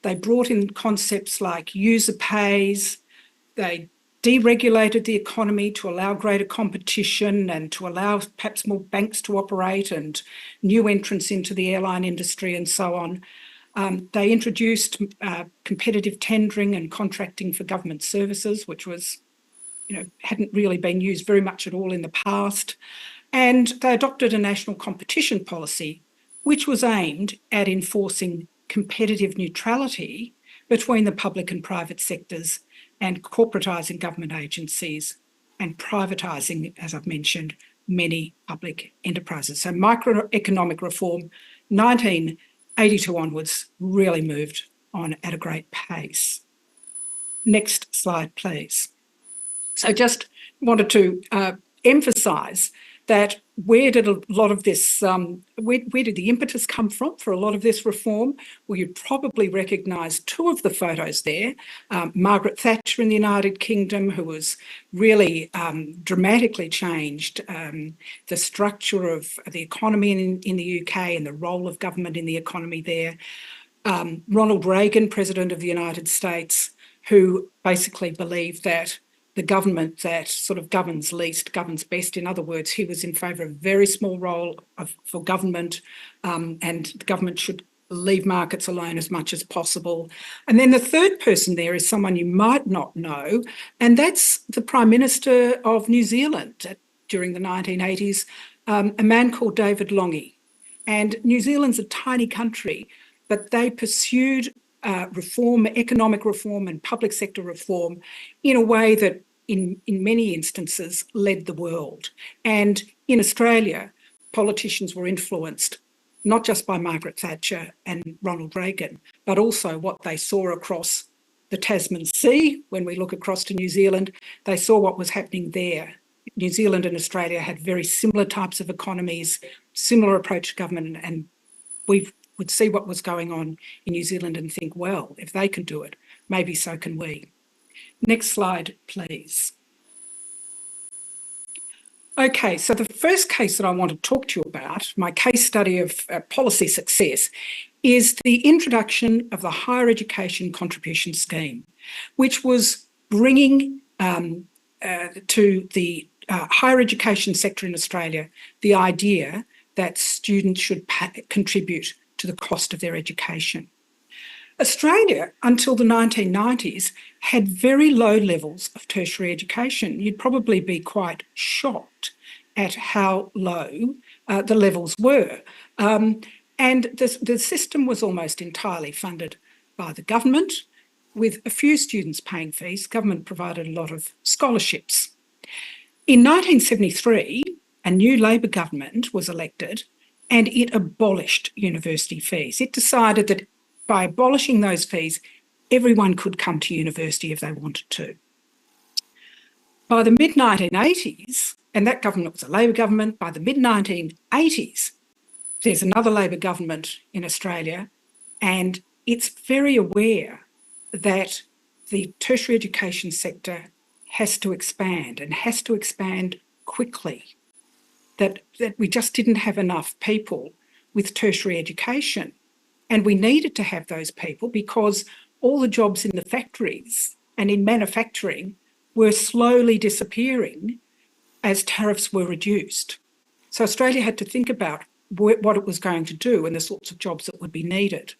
They brought in concepts like user pays. They deregulated the economy to allow greater competition and to allow perhaps more banks to operate and new entrants into the airline industry and so on. They introduced competitive tendering and contracting for government services, which was, hadn't really been used very much at all in the past. And they adopted a national competition policy, which was aimed at enforcing competitive neutrality between the public and private sectors and corporatising government agencies and privatising, as I've mentioned, many public enterprises. So microeconomic reform, 1982 onwards, really moved on at a great pace. Next slide, please. So just wanted to emphasise that where did a lot of this, where did the impetus come from for a lot of this reform? Well, you'd probably recognise two of the photos there. Margaret Thatcher in the United Kingdom, who was really dramatically changed the structure of the economy in the UK and the role of government in the economy there. Ronald Reagan, President of the United States, who basically believed that the government that sort of governs least governs best. In other words, he was in favour of a very small role for government, and the government should leave markets alone as much as possible. And then the third person there is someone you might not know, and that's the Prime Minister of New Zealand during the 1980s, a man called David Lange. And New Zealand's a tiny country, but they pursued reform, economic reform and public sector reform in a way that in many instances led the world. And in Australia, politicians were influenced not just by Margaret Thatcher and Ronald Reagan, but also what they saw across the Tasman Sea. When we look across to New Zealand, they saw what was happening there. New Zealand and Australia had very similar types of economies, similar approach to government, and we would see what was going on in New Zealand and think, well, if they can do it, maybe so can we. Next slide, please. Okay, so the first case that I want to talk to you about, my case study of policy success, is the introduction of the Higher Education Contribution Scheme, which was bringing to the higher education sector in Australia the idea that students should contribute to the cost of their education. Australia, until the 1990s, had very low levels of tertiary education. You'd probably be quite shocked at how low the levels were. And the system was almost entirely funded by the government, with a few students paying fees. Government provided a lot of scholarships. In 1973, a new Labor government was elected and it abolished university fees. It decided that by abolishing those fees, everyone could come to university if they wanted to. By the mid-1980s, and that government was a Labor government, by the mid-1980s, there's another Labor government in Australia, and it's very aware that the tertiary education sector has to expand and has to expand quickly, that we just didn't have enough people with tertiary education. And we needed to have those people because all the jobs in the factories and in manufacturing were slowly disappearing as tariffs were reduced. So Australia had to think about what it was going to do and the sorts of jobs that would be needed.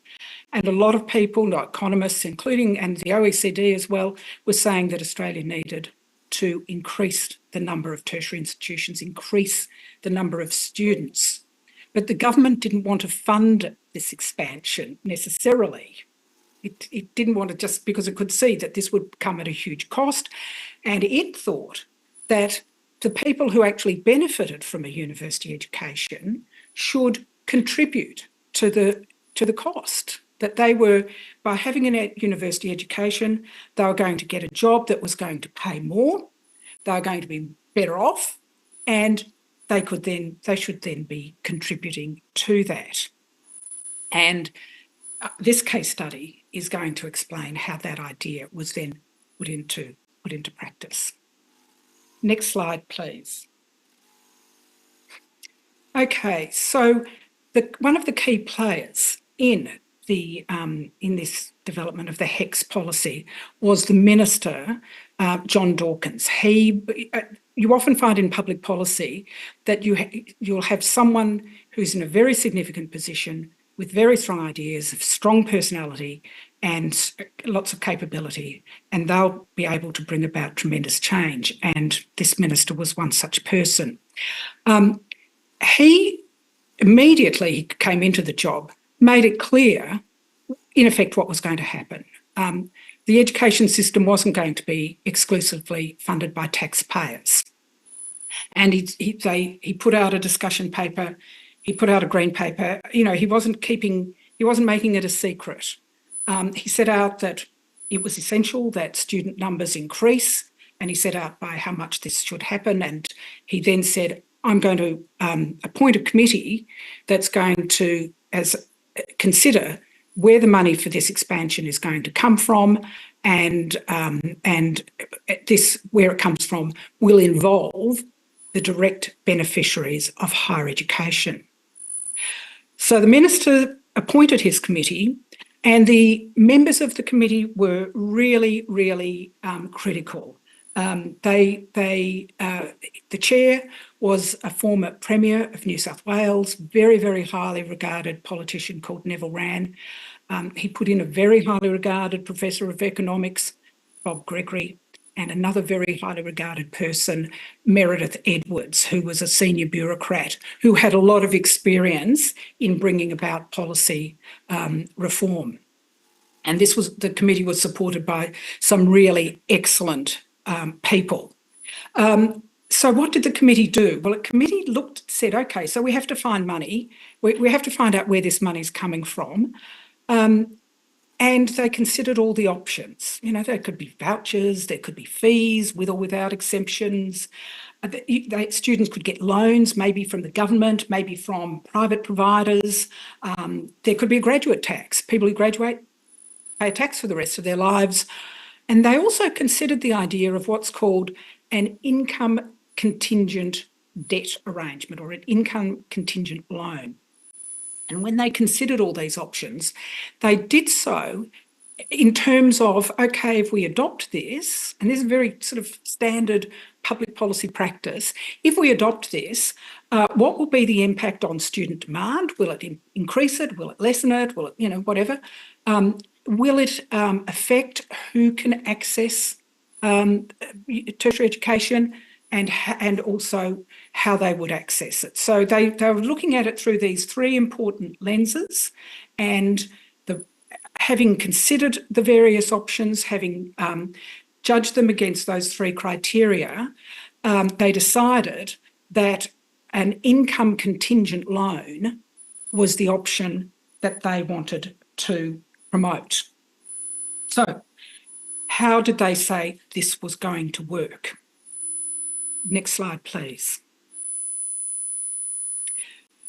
And a lot of people, economists, including and the OECD as well, were saying that Australia needed to increase the number of tertiary institutions, increase the number of students. But the government didn't want to fund this expansion necessarily. It didn't want to, just because it could see that this would come at a huge cost. And it thought that the people who actually benefited from a university education should contribute to the cost, that they were, by having a university education, they were going to get a job that was going to pay more, they were going to be better off, and they should then be contributing to that. And this case study is going to explain how that idea was then put into practice. Next slide, please. Okay, so one of the key players in this development of the HECS policy was the Minister, John Dawkins. You often find in public policy that you'll have someone who's in a very significant position with very strong ideas, strong personality, and lots of capability, and they'll be able to bring about tremendous change. And this minister was one such person. He immediately came into the job, made it clear, in effect, what was going to happen. The education system wasn't going to be exclusively funded by taxpayers. And he put out a discussion paper, he put out a green paper. He wasn't making it a secret. He set out that it was essential that student numbers increase, and he set out by how much this should happen. And he then said, I'm going to appoint a committee that's going to consider where the money for this expansion is going to come from, and this, where it comes from, will involve the direct beneficiaries of higher education. So the minister appointed his committee, and the members of the committee were really, really critical. The chair was a former Premier of New South Wales, very, very highly regarded politician called Neville Wran. He put in a very highly regarded Professor of Economics, Bob Gregory, and another very highly regarded person, Meredith Edwards, who was a senior bureaucrat who had a lot of experience in bringing about policy reform. And the committee was supported by some really excellent people. So what did the committee do? Well, the committee said, okay, so we have to find money. We have to find out where this money's coming from. And they considered all the options. There could be vouchers, there could be fees with or without exemptions. Students could get loans, maybe from the government, maybe from private providers. There could be a graduate tax. People who graduate pay a tax for the rest of their lives. And they also considered the idea of what's called an income contingent debt arrangement or an income contingent loan. And when they considered all these options, they did so in terms of, okay, if we adopt this, and this is a very sort of standard public policy practice, if we adopt this, what will be the impact on student demand? Will it increase it? Will it lessen it? Will it, whatever? Will it affect who can access tertiary education and also how they would access it? So they were looking at it through these three important lenses, and having considered the various options, having judged them against those three criteria, they decided that an income contingent loan was the option that they wanted to promote. So how did they say this was going to work? Next slide, please.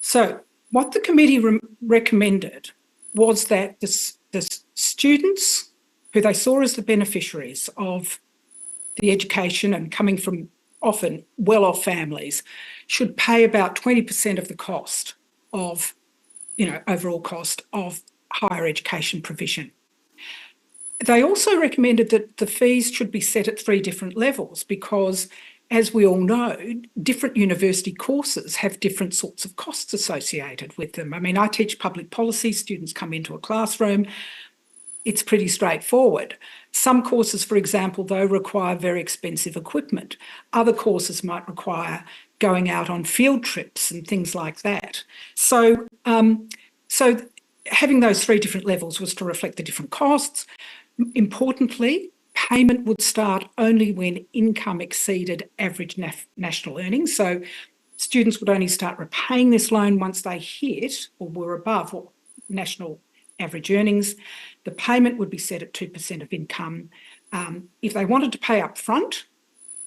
So what the committee recommended was that the students who they saw as the beneficiaries of the education and coming from often well-off families should pay about 20% of the cost of, overall cost of higher education provision. They also recommended that the fees should be set at 3 different levels because, as we all know, different university courses have different sorts of costs associated with them. I mean, I teach public policy, students come into a classroom, it's pretty straightforward. Some courses, for example, though, require very expensive equipment. Other courses might require going out on field trips and things like that. So having those 3 different levels was to reflect the different costs. Importantly, payment would start only when income exceeded average national earnings. So students would only start repaying this loan once they hit or were above national average earnings. The payment would be set at 2% of income. If they wanted to pay up front,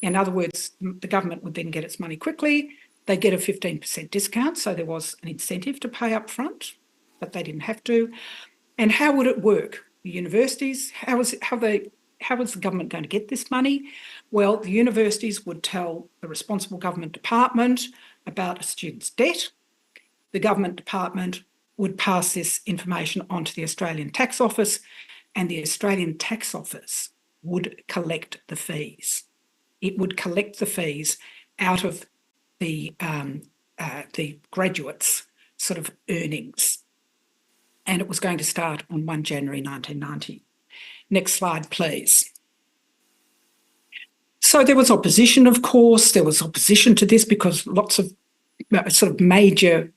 in other words, the government would then get its money quickly, they get a 15% discount. So there was an incentive to pay up front, but they didn't have to. And how would it work? The universities, how was the government going to get this money? Well, the universities would tell the responsible government department about a student's debt. The government department would pass this information on to the Australian Tax Office, and the Australian Tax Office would collect the fees. It would collect the fees out of the graduates' sort of earnings. And it was going to start on 1 January 1990. Next slide, please. So there was opposition, of course. There was opposition to this because lots of sort of major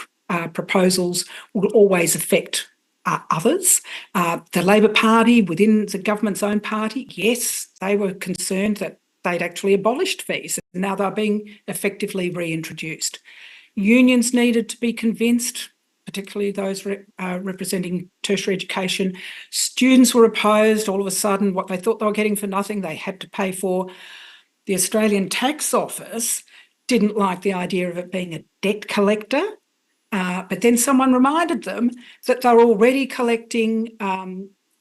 proposals will always affect others. The Labor Party within the government's own party, yes, they were concerned that they'd actually abolished fees. Now they're being effectively reintroduced. Unions needed to be convinced, particularly those representing tertiary education. Students were opposed. All of a sudden, what they thought they were getting for nothing, they had to pay for. The Australian Tax Office didn't like the idea of it being a debt collector, but then someone reminded them that they're already collecting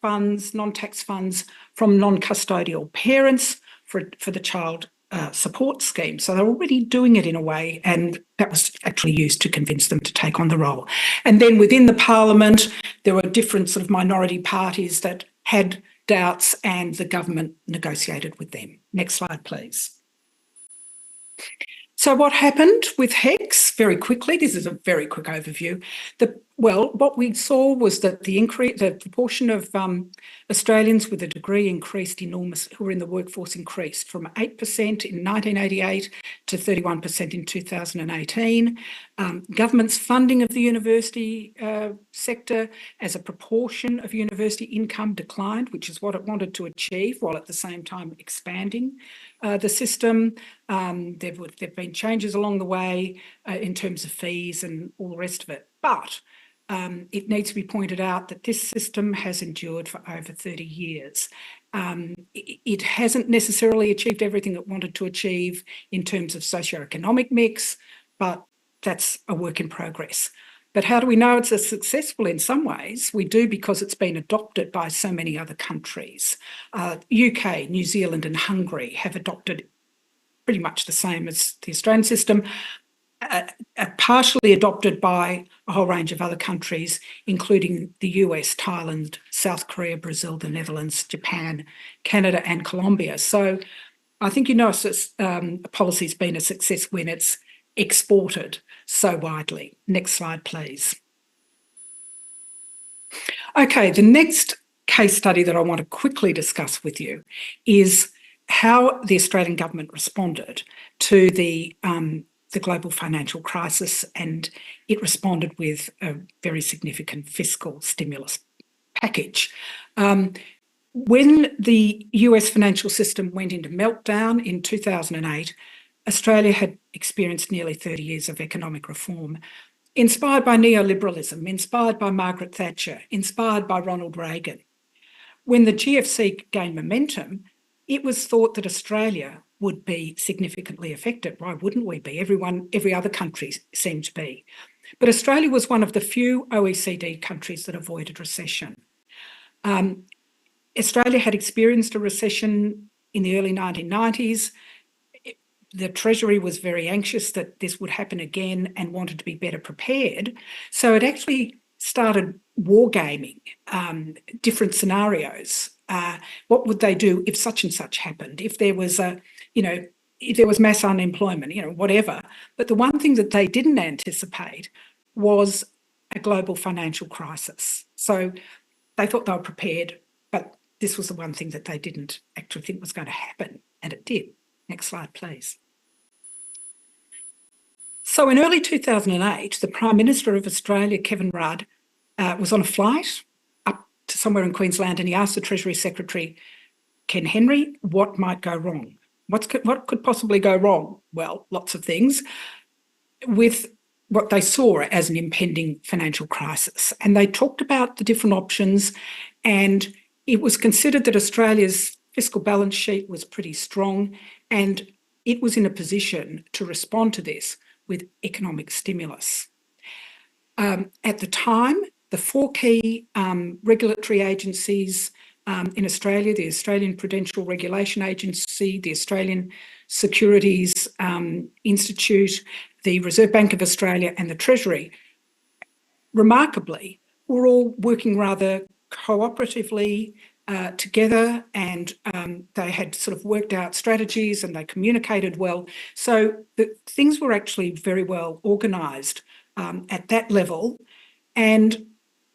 funds, non-tax funds, from non-custodial parents for the child support scheme. So they're already doing it in a way, and that was actually used to convince them to take on the role. And then within the parliament, there were different sort of minority parties that had doubts, and the government negotiated with them. Next slide, please. So what happened with HECS? Very quickly, this is a very quick overview. What we saw was that the proportion of Australians with a degree increased enormously, who were in the workforce increased from 8% in 1988 to 31% in 2018. Government's funding of the university sector as a proportion of university income declined, which is what it wanted to achieve, while at the same time expanding the system. There've been changes along the way in terms of fees and all the rest of it. But it needs to be pointed out that this system has endured for over 30 years. It hasn't necessarily achieved everything it wanted to achieve in terms of socioeconomic mix, but that's a work in progress. But how do we know it's successful? In some ways, we do because it's been adopted by so many other countries. UK, New Zealand and Hungary have adopted pretty much the same as the Australian system, partially adopted by a whole range of other countries, including the US, Thailand, South Korea, Brazil, the Netherlands, Japan, Canada and Colombia. So I think a policy's been a success when it's exported so widely. Next slide, please. Okay, the next case study that I want to quickly discuss with you is how the Australian government responded to the global financial crisis, and it responded with a very significant fiscal stimulus package. When the US financial system went into meltdown in 2008, Australia had experienced nearly 30 years of economic reform, inspired by neoliberalism, inspired by Margaret Thatcher, inspired by Ronald Reagan. When the GFC gained momentum, it was thought that Australia would be significantly affected. Why wouldn't we be? Every other country seemed to be. But Australia was one of the few OECD countries that avoided recession. Australia had experienced a recession in the early 1990s. The Treasury was very anxious that this would happen again and wanted to be better prepared. So it actually started wargaming different scenarios. What would they do if such and such happened? If there was if there was mass unemployment, whatever. But the one thing that they didn't anticipate was a global financial crisis. So they thought they were prepared, but this was the one thing that they didn't actually think was going to happen, and it did. Next slide, please. So in early 2008, the Prime Minister of Australia, Kevin Rudd, was on a flight up to somewhere in Queensland, and he asked the Treasury Secretary, Ken Henry, what might go wrong? What could possibly go wrong? Well, lots of things, with what they saw as an impending financial crisis. And they talked about the different options, and it was considered that Australia's fiscal balance sheet was pretty strong, and it was in a position to respond to this with economic stimulus. At the time, the four key regulatory agencies in Australia, the Australian Prudential Regulation Agency, the Australian Securities Institute, the Reserve Bank of Australia and the Treasury, remarkably, were all working rather cooperatively together, and they had sort of worked out strategies and they communicated well. So things were actually very well organised at that level, and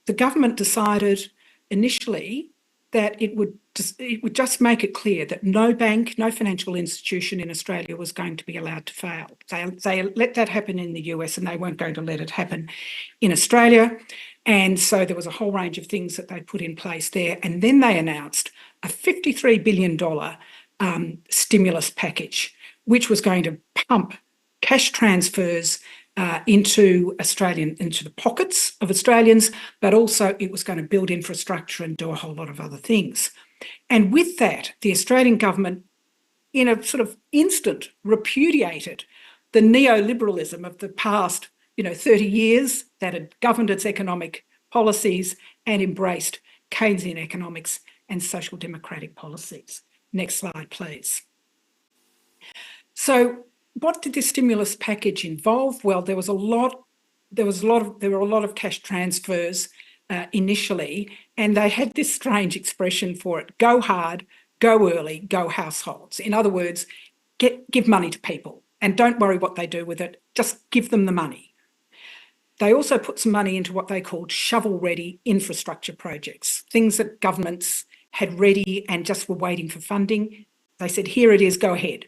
the government decided initially that it would just make it clear that no bank, no financial institution in Australia was going to be allowed to fail. They let that happen in the US, and they weren't going to let it happen in Australia. And so there was a whole range of things that they put in place there. And then they announced a $53 billion stimulus package, which was going to pump cash transfers into the pockets of Australians, but also it was going to build infrastructure and do a whole lot of other things. And with that, the Australian government, in a sort of instant, repudiated the neoliberalism of the past 30 years that had governed its economic policies and embraced Keynesian economics and social democratic policies. Next slide, please. So what did this stimulus package involve? Well, there were a lot of cash transfers initially, and they had this strange expression for it: go hard, go early, go households. In other words, give money to people and don't worry what they do with it, just give them the money. They also put some money into what they called shovel-ready infrastructure projects, things that governments had ready and just were waiting for funding. They said, here it is, go ahead.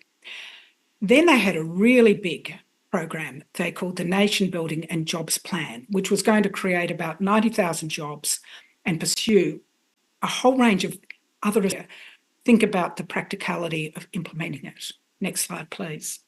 Then they had a really big program they called the Nation Building and Jobs Plan, which was going to create about 90,000 jobs and pursue a whole range of other areas. Think about the practicality of implementing it. Next slide, please.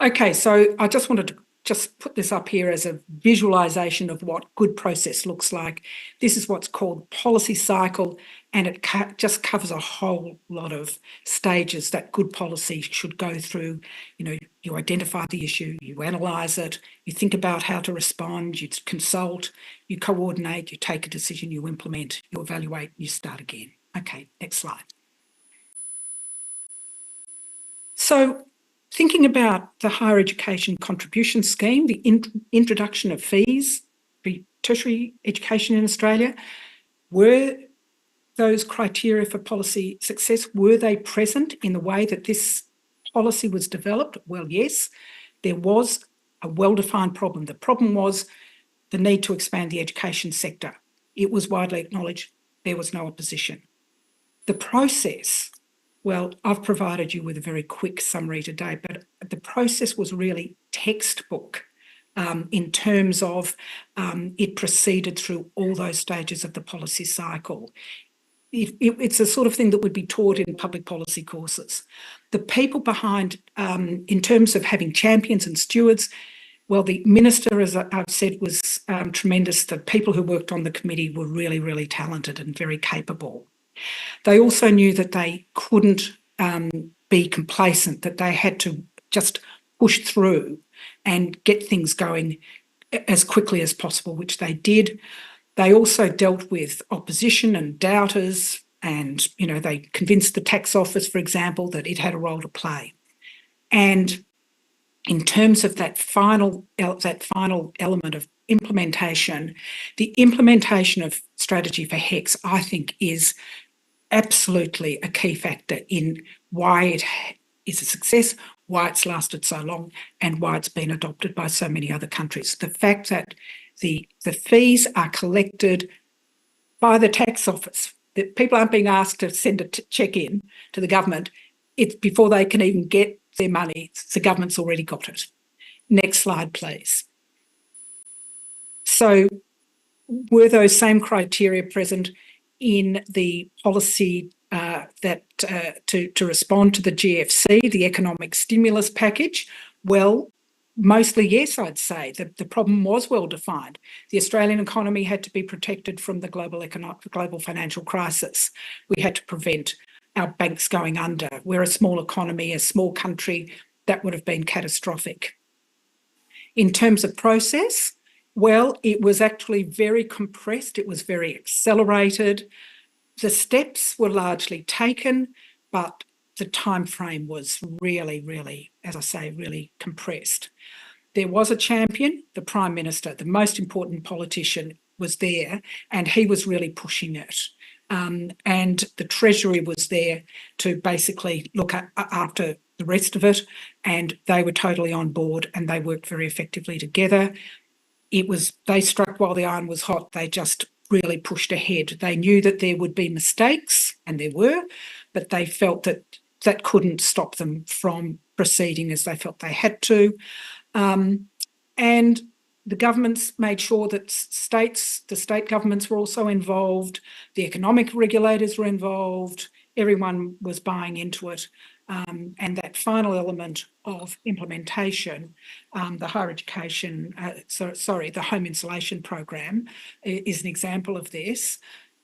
Okay, so I just wanted to just put this up here as a visualization of what good process looks like. This is what's called policy cycle, and it just covers a whole lot of stages that good policy should go through. You identify the issue, you analyse it, you think about how to respond, you consult, you coordinate, you take a decision, you implement, you evaluate, you start again. Okay, next slide. So, thinking about the higher education contribution scheme, the introduction of fees for tertiary education in Australia, were those criteria for policy success, were they present in the way that this policy was developed? Well, yes, there was a well-defined problem. The problem was the need to expand the education sector. It was widely acknowledged. There was no opposition. The process, well, I've provided you with a very quick summary today, but the process was really textbook in terms of it proceeded through all those stages of the policy cycle. It's the sort of thing that would be taught in public policy courses. The people behind, in terms of having champions and stewards, well, the minister, as I've said, was tremendous. The people who worked on the committee were really, really talented and very capable. They also knew that they couldn't be complacent, that they had to just push through and get things going as quickly as possible, which they did. They also dealt with opposition and doubters, and they convinced the tax office, for example, that it had a role to play. And in terms of that final element of implementation, the implementation of strategy for HECS, I think, is absolutely a key factor in why it is a success, why it's lasted so long, and why it's been adopted by so many other countries. The fact that the fees are collected by the tax office, that people aren't being asked to send a cheque in to the government, it's before they can even get their money, the government's already got it. Next slide, please. So were those same criteria present in the policy to respond to the GFC, the economic stimulus package? Well, mostly yes, I'd say. The problem was well defined. The Australian economy had to be protected from the global financial crisis. We had to prevent our banks going under. We're a small economy, a small country. That would have been catastrophic. In terms of process, well, it was actually very compressed. It was very accelerated. The steps were largely taken, but the time frame was really, really, as I say, really compressed. There was a champion, the Prime Minister, the most important politician, was there, and he was really pushing it. And the Treasury was there to basically look after the rest of it, and they were totally on board and they worked very effectively together. They struck while the iron was hot. They just really pushed ahead. They knew that there would be mistakes, and there were, but they felt that that couldn't stop them from proceeding as they felt they had to. And the governments made sure that the state governments were also involved, the economic regulators were involved, everyone was buying into it. And that final element of implementation, the higher education, the home insulation program is an example of this,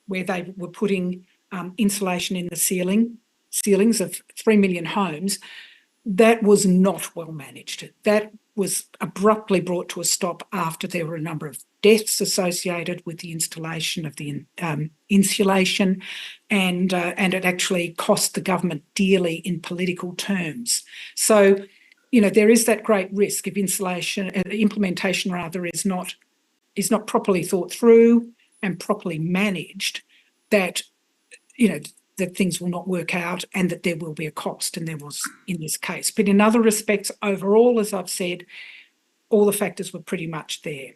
where they were putting insulation in the ceilings of 3 million homes. That was not well managed. That was abruptly brought to a stop after there were a number of deaths associated with the installation of the insulation, and it actually cost the government dearly in political terms. So, there is that great risk if implementation is not properly thought through and properly managed, that that things will not work out and that there will be a cost, and there was in this case. But in other respects, overall, as I've said, all the factors were pretty much there.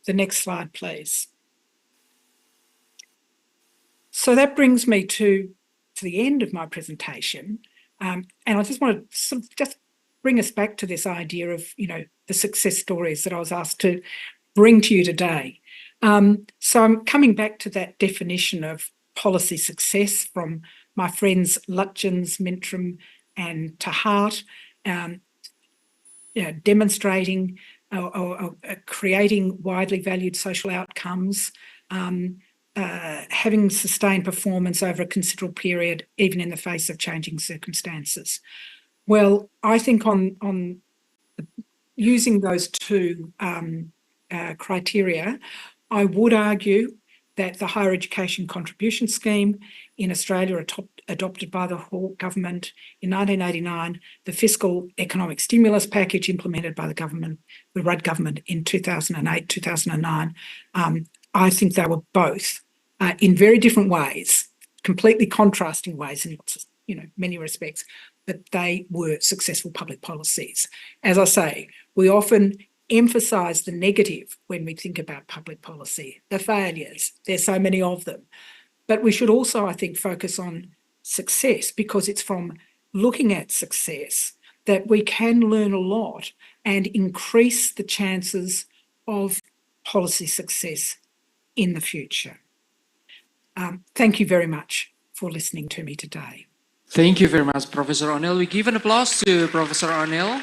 The next slide, please. So that brings me to the end of my presentation. And I just want to sort of just bring us back to this idea of, the success stories that I was asked to bring to you today. So I'm coming back to that definition of policy success from my friends Lutjens, Mintram and Tahart, demonstrating creating widely valued social outcomes, having sustained performance over a considerable period, even in the face of changing circumstances. Well, I think on using those two criteria, I would argue that the Higher Education Contribution Scheme in Australia, adopted by the Hawke government in 1989, the fiscal economic stimulus package implemented by the Rudd government in 2008, 2009, I think they were both in very different ways, completely contrasting ways in many respects, but they were successful public policies. As I say, we often emphasise the negative when we think about public policy, the failures. There's so many of them. But we should also, I think, focus on success, because it's from looking at success that we can learn a lot and increase the chances of policy success in the future. Thank you very much for listening to me today. Thank you very much, Professor O'Neill. We give an applause to Professor O'Neill.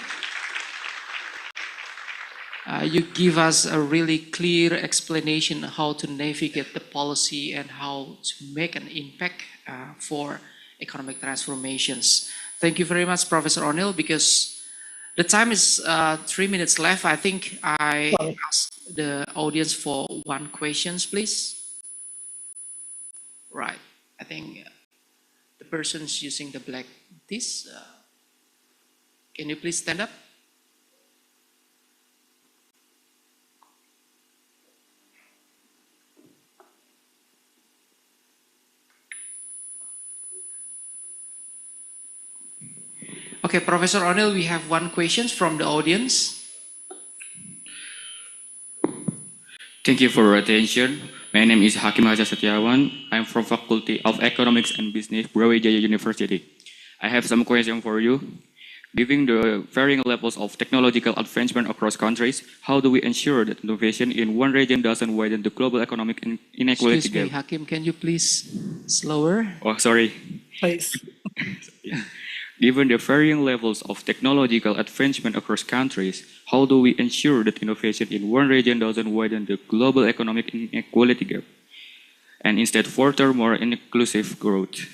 You give us a really clear explanation how to navigate the policy and how to make an impact for economic transformations. Thank you very much, Professor O'Neill, because the time is 3 minutes left. I think I ask the audience for one question, please. Right. I think the person's using the black this. Can you please stand up? Okay, Professor O'Neill, we have one question from the audience. Thank you for your attention. My name is Hakim Haja Setiawan. I'm from Faculty of Economics and Business, Brawijaya University. I have some questions for you. Given the varying levels of technological advancement across countries, how do we ensure that innovation in one region doesn't widen the global economic inequality Excuse me, gap? Hakim, can you please slower? Oh, sorry. Please. Given the varying levels of technological advancement across countries, how do we ensure that innovation in one region doesn't widen the global economic inequality gap and instead foster more inclusive growth?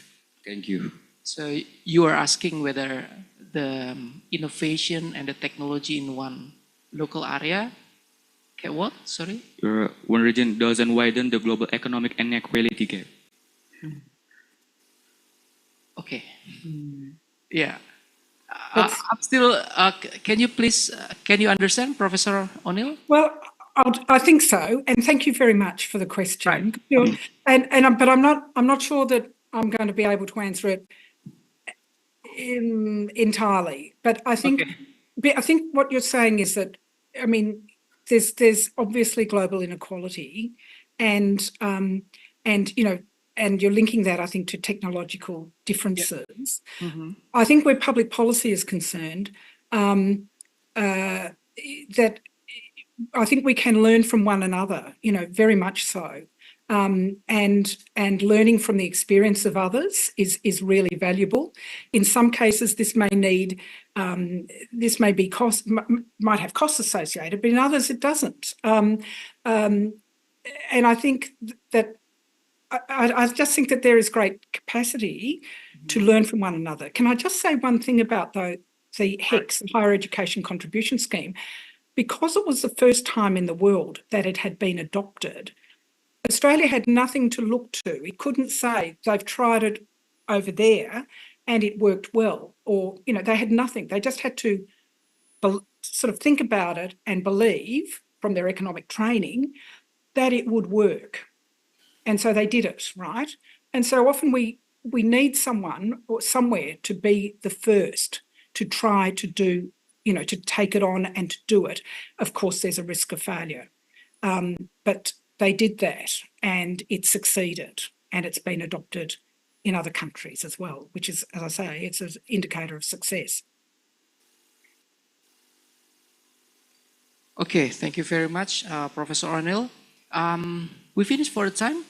Thank you. So you are asking whether the innovation and the technology in one local area, okay, what? Sorry? One region doesn't widen the global economic inequality gap. Okay. Yeah. I'm still, can you please, can you understand, Professor O'Neill? Well, I think so, and thank you very much for the question. But I'm not sure that I'm going to be able to answer it entirely. But I think what you're saying is that, I mean, there's obviously global inequality, and and you're linking that, I think, to technological differences. Mm-hmm. I think where public policy is concerned, that I think we can learn from one another, very much so. And learning from the experience of others is really valuable. In some cases, this may be might have costs associated, but in others it doesn't. And I think that I just think that there is great capacity to learn from one another. Can I just say one thing about the HECS, the Higher Education Contribution Scheme? Because it was the first time in the world that it had been adopted, Australia had nothing to look to. It couldn't say they've tried it over there and it worked well, or, they had nothing. They just had to sort of think about it and believe from their economic training that it would work. And so they did it, right? And so often we need someone or somewhere to be the first to try to do, to take it on and to do it. Of course, there's a risk of failure. But they did that and it succeeded, and it's been adopted in other countries as well, which is, as I say, it's an indicator of success. Okay, thank you very much, Professor O'Neill. We finished for the time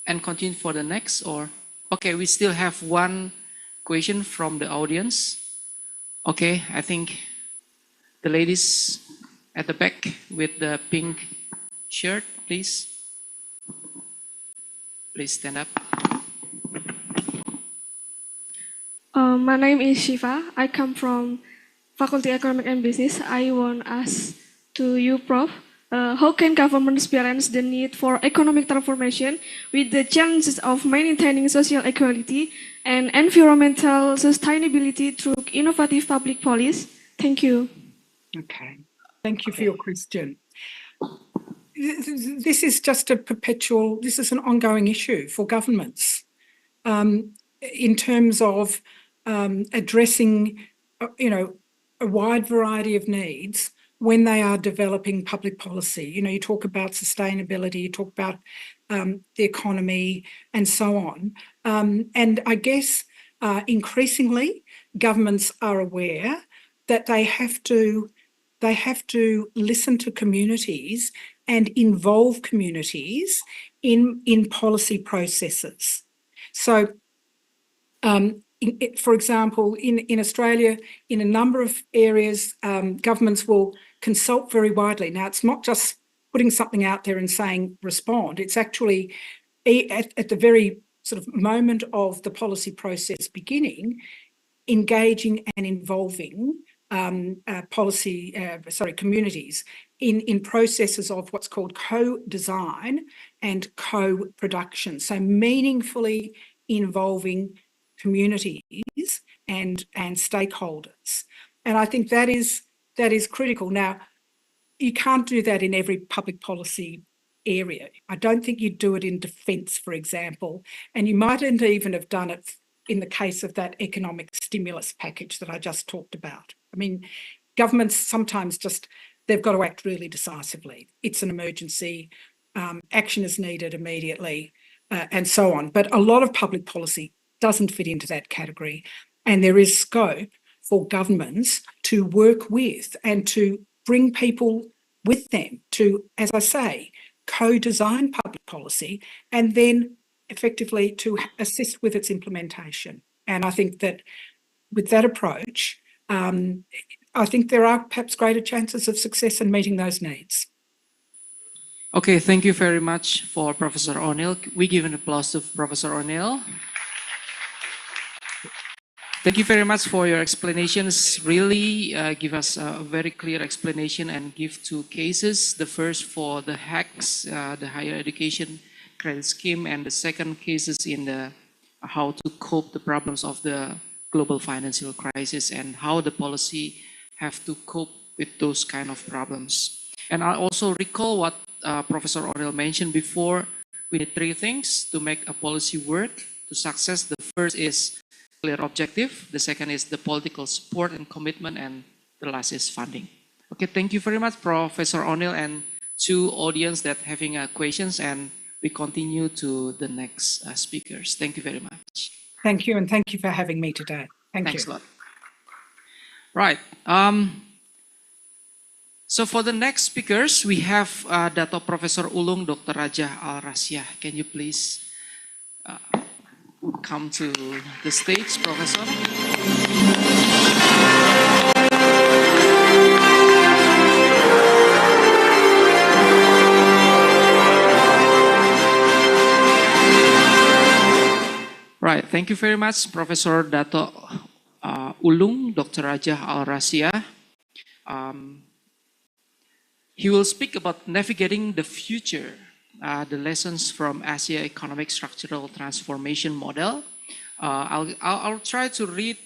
and continue for the next, or? Okay, we still have one question from the audience. Okay, I think the ladies at the back with the pink shirt, please. Please stand up. My name is Shiva. I come from Faculty Economic and Business. I want to ask to you, Prof, how can governments balance the need for economic transformation with the challenges of maintaining social equality and environmental sustainability through innovative public policy? Thank you. Okay, thank you for your question. This is just this is an ongoing issue for governments in terms of addressing, a wide variety of needs when they are developing public policy. You talk about sustainability, you talk about the economy and so on. And I guess increasingly governments are aware that they have to listen to communities and involve communities in policy processes. So, for example, in Australia, in a number of areas, governments will consult very widely. Now, it's not just putting something out there and saying respond. It's actually at the very sort of moment of the policy process beginning, engaging and involving communities in processes of what's called co-design and co-production. So meaningfully involving communities and stakeholders. And I think that is critical. Now, you can't do that in every public policy area. I don't think you'd do it in defence, for example, and you mightn't even have done it in the case of that economic stimulus package that I just talked about. I mean, governments sometimes they've got to act really decisively. It's an emergency, action is needed immediately, and so on. But a lot of public policy doesn't fit into that category, and there is scope for governments to work with and to bring people with them to, as I say, co-design public policy and then effectively to assist with its implementation. And I think that with that approach, I think there are perhaps greater chances of success in meeting those needs. Okay, thank you very much for Professor O'Neill. We give an applause to Professor O'Neill. Thank you very much for your explanations. Really give us a very clear explanation and give two cases. The first for the HECS, the Higher Education Credit Scheme, and the second case is in the how to cope the problems of the global financial crisis and how the policy have to cope with those kind of problems. And I also recall what Professor O'Neill mentioned before. We need three things to make a policy work to success. The first is clear objective. The second is the political support and commitment, and the last is funding. Okay, thank you very much, Professor O'Neill, and to audience that having questions, and we continue to the next speakers. Thank you very much. Thank you, and thank you for having me today. Thanks a lot. Right. So for the next speakers, we have Dato Professor Ulung Dr. Raja Al-Rasyah. Can you please come to the stage, Professor? Right, thank you very much, Professor Dato Ulung Dr. Raja Al-Rasyah. He will speak about navigating the future, the lessons from Asia Economic Structural Transformation Model. I'll try to read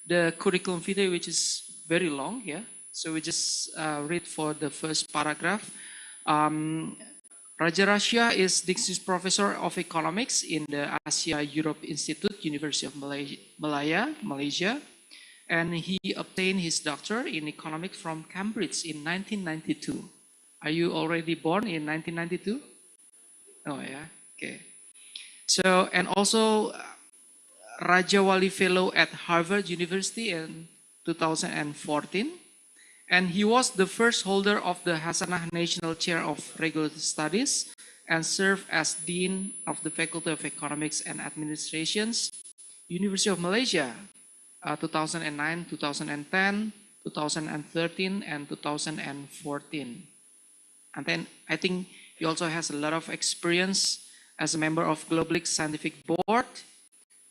the curriculum vitae, which is very long, yeah? So we just read for the first paragraph. Raja Rasya is Distinguished Professor of Economics in the Asia Europe Institute, University of Malaysia. And he obtained his doctorate in economics from Cambridge in 1992. Are you already born in 1992? Oh yeah, okay. So, and also Raja Wali Fellow at Harvard University in 2014. And he was the first holder of the Hasanah National Chair of Regulatory Studies and served as Dean of the Faculty of Economics and Administrations, University of Malaysia, 2009-2010, 2013 and 2014. And then I think he also has a lot of experience as a member of Global Scientific Board,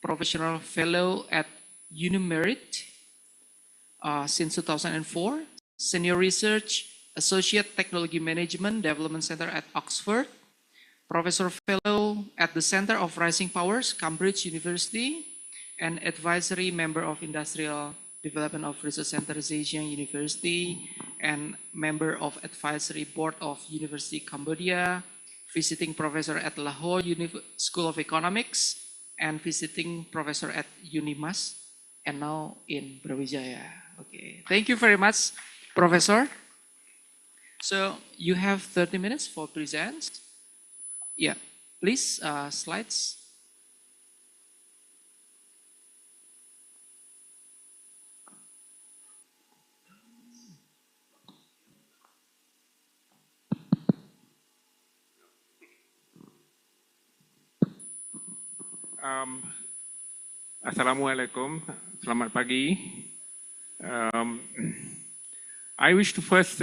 professional fellow at Unimerit since 2004, senior research associate technology management development center at Oxford, professor fellow at the Center of Rising Powers, Cambridge University, and advisory member of Industrial Development of Research Center Zhejiang University, and member of advisory board of University Cambodia, visiting professor at Lahore School of Economics, and visiting professor at UNIMAS, and now in Brawijaya. Okay, thank you very much, Professor. So you have 30 minutes for presents. Yeah, please, slides. Assalamualaikum, selamat pagi. I wish to first,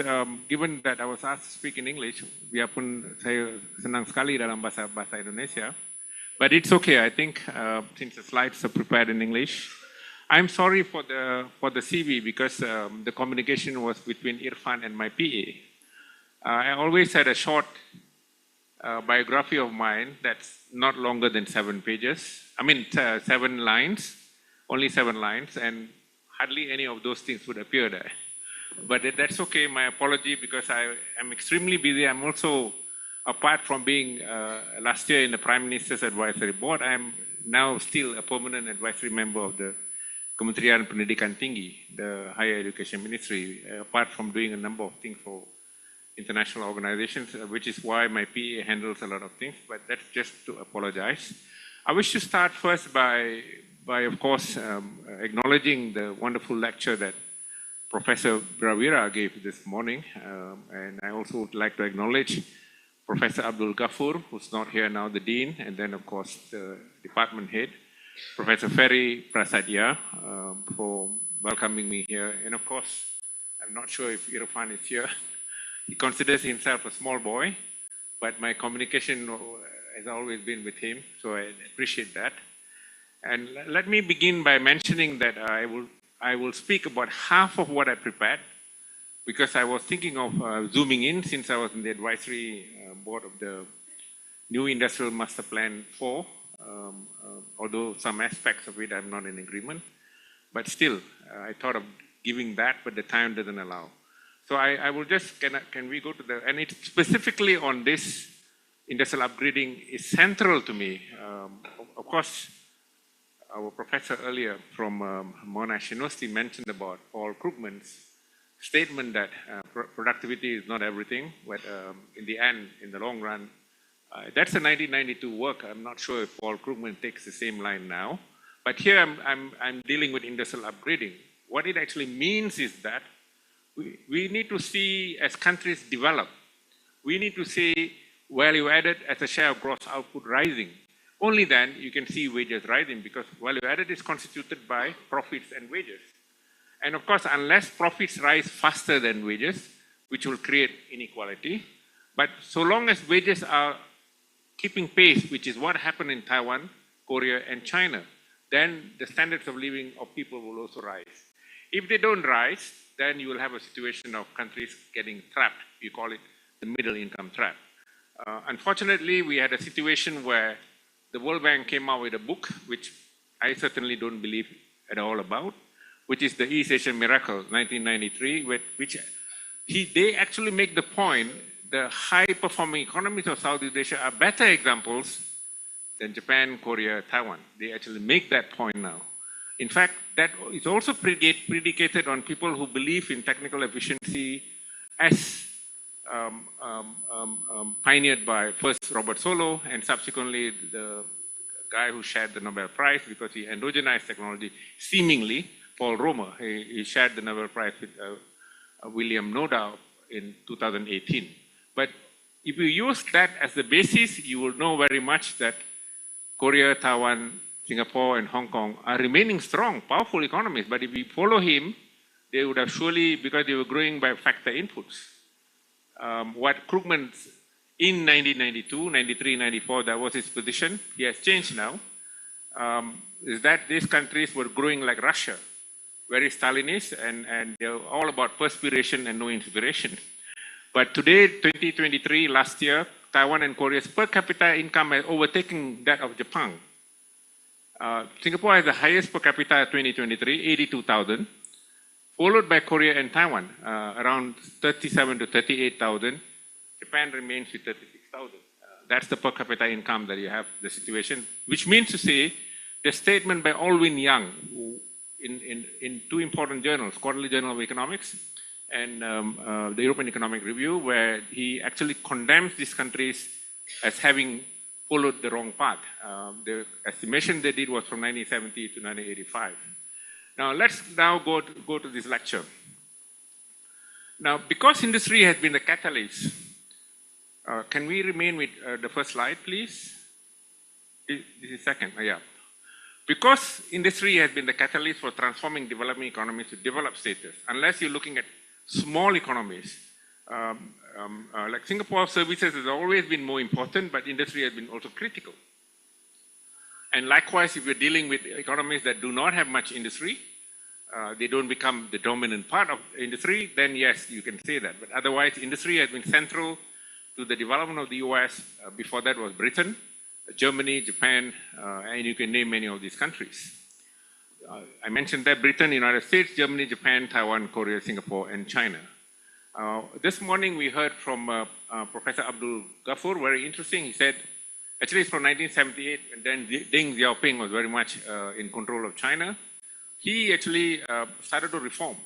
given that I was asked to speak in English, biarpun saya senang sekali dalam bahasa Indonesia, but it's okay. I think since the slides are prepared in English, I'm sorry for the CV because the communication was between Irfan and my PA. I always had a short biography of mine that's not longer than 7 pages. I mean, 7 lines, only 7 lines, and hardly any of those things would appear there. But that's okay, my apology, because I am extremely busy. I'm also, apart from being last year in the Prime Minister's Advisory Board, I'm now still a permanent advisory member of the Kementerian Pendidikan Tinggi, the Higher Education Ministry, apart from doing a number of things for international organizations, which is why my PA handles a lot of things, but that's just to apologize. I wish to start first by of course, acknowledging the wonderful lecture that Professor Brawijaya gave this morning, and I also would like to acknowledge Professor Abdul Ghafur, who's not here now, the Dean, and then of course the department head, Professor Ferry Prasadya, for welcoming me here. And of course, I'm not sure if Irfan is here. He considers himself a small boy, but my communication has always been with him, so I appreciate that. And let me begin by mentioning that I will speak about half of what I prepared, because I was thinking of zooming in since I was in the advisory board of the new Industrial Master Plan 4, although some aspects of it I'm not in agreement. But still, I thought of giving that, but the time doesn't allow. So I will just, can we go to the, and it's specifically on this industrial upgrading is central to me. Of course, our professor earlier from Monash University mentioned about Paul Krugman's statement that productivity is not everything, but in the end, in the long run, that's a 1992 work. I'm not sure if Paul Krugman takes the same line now, but here I'm dealing with industrial upgrading. What it actually means is that we need to see, as countries develop, we need to see value added as a share of gross output rising. Only then you can see wages rising, because value added is constituted by profits and wages. And of course, unless profits rise faster than wages, which will create inequality, but so long as wages are keeping pace, which is what happened in Taiwan, Korea, and China, then the standards of living of people will also rise. If they don't rise, then you will have a situation of countries getting trapped. You call it the middle income trap. Unfortunately, we had a situation where the World Bank came out with a book, which I certainly don't believe at all about, which is the East Asian Miracle, 1993, which they actually make the point the high-performing economies of Southeast Asia are better examples than Japan, Korea, Taiwan. They actually make that point now. In fact, that is also predicated on people who believe in technical efficiency as pioneered by first Robert Solow and subsequently the guy who shared the Nobel Prize because he endogenized technology, seemingly, Paul Romer. He shared the Nobel Prize with William Nodau in 2018. But if you use that as the basis, you will know very much that Korea, Taiwan, Singapore, and Hong Kong are remaining strong, powerful economies. But if we follow him, they would have surely, because they were growing by factor inputs. What Krugman in 1992, 93, 94, that was his position. He has changed now. Is that these countries were growing like Russia, very Stalinist, and they're all about perspiration and no inspiration. But today, 2023, last year, Taiwan and Korea's per capita income has overtaken that of Japan. Singapore has the highest per capita 2023, 82,000, followed by Korea and Taiwan, around 37 to 38,000. Japan remains with 36,000. That's the per capita income that you have, the situation, which means to say the statement by Alwyn Young in two important journals, Quarterly Journal of Economics and the European Economic Review, where he actually condemns these countries as having followed the wrong path. The estimation they did was from 1970 to 1985. Now let's now go to this lecture. Now, because industry has been the catalyst, can we remain with the first slide, please? This is second, yeah. Because industry has been the catalyst for transforming developing economies to developed status, unless you're looking at small economies, like Singapore, services has always been more important, but industry has been also critical. And likewise, if you're dealing with economies that do not have much industry, they don't become the dominant part of industry, then yes, you can say that. But otherwise, industry has been central to the development of the US. Before that was Britain, Germany, Japan, and you can name many of these countries. I mentioned that Britain, United States, Germany, Japan, Taiwan, Korea, Singapore, and China. This morning we heard from Professor Abdul Ghaffur, very interesting. He said, actually it's from 1978, and then Deng Xiaoping was very much in control of China. He actually started to reform.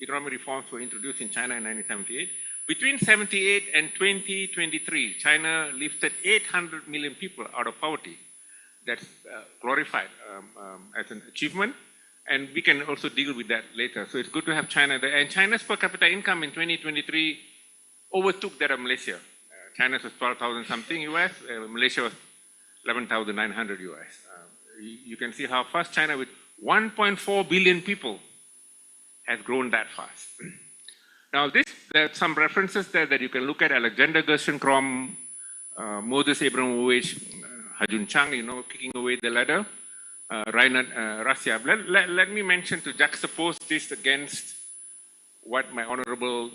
Economic reforms were introduced in China in 1978. Between 78 and 2023, China lifted 800 million people out of poverty. That's glorified as an achievement. And we can also deal with that later. So it's good to have China there. And China's per capita income in 2023 overtook that of Malaysia. China's was 12,000 something US, Malaysia was 11,900 US. You can see how fast China with 1.4 billion people has grown that fast. Now there are some references there that you can look at: Alexander Gerschenkrom, Moses Abramovich, Hajun Chang, kicking away the ladder, Reinhard Rasyab. Let me mention to juxtapose this against what my honorable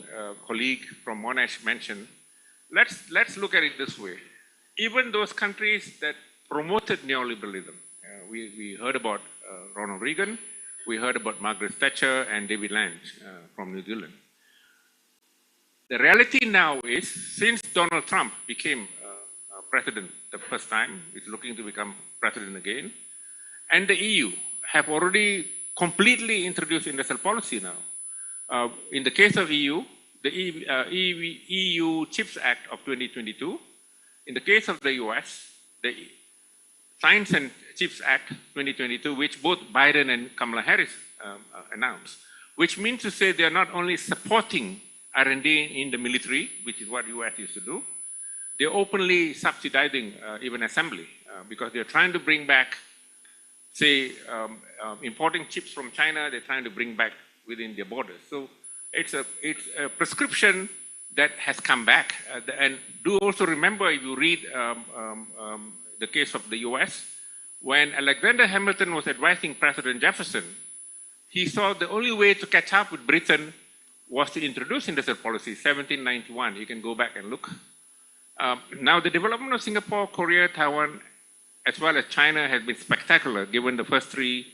colleague from Monash mentioned. Let's look at it this way. Even those countries that promoted neoliberalism, we heard about Ronald Reagan, we heard about Margaret Thatcher and David Lange from New Zealand. The reality now is, since Donald Trump became president the first time, he's looking to become president again, and the EU have already completely introduced industrial policy now. In the case of EU, the EU CHIPS Act of 2022. In the case of the US, the Science and Chips Act 2022, which both Biden and Kamala Harris announced, which means to say they are not only supporting R&D in the military, which is what US used to do, they're openly subsidizing even assembly because they're trying to bring back, say, importing chips from China, they're trying to bring back within their borders. So it's a prescription that has come back. And do also remember, if you read the case of the US, when Alexander Hamilton was advising President Jefferson, he saw the only way to catch up with Britain was to introduce industrial policy, 1791. You can go back and look. Now, the development of Singapore, Korea, Taiwan, as well as China has been spectacular, given the first three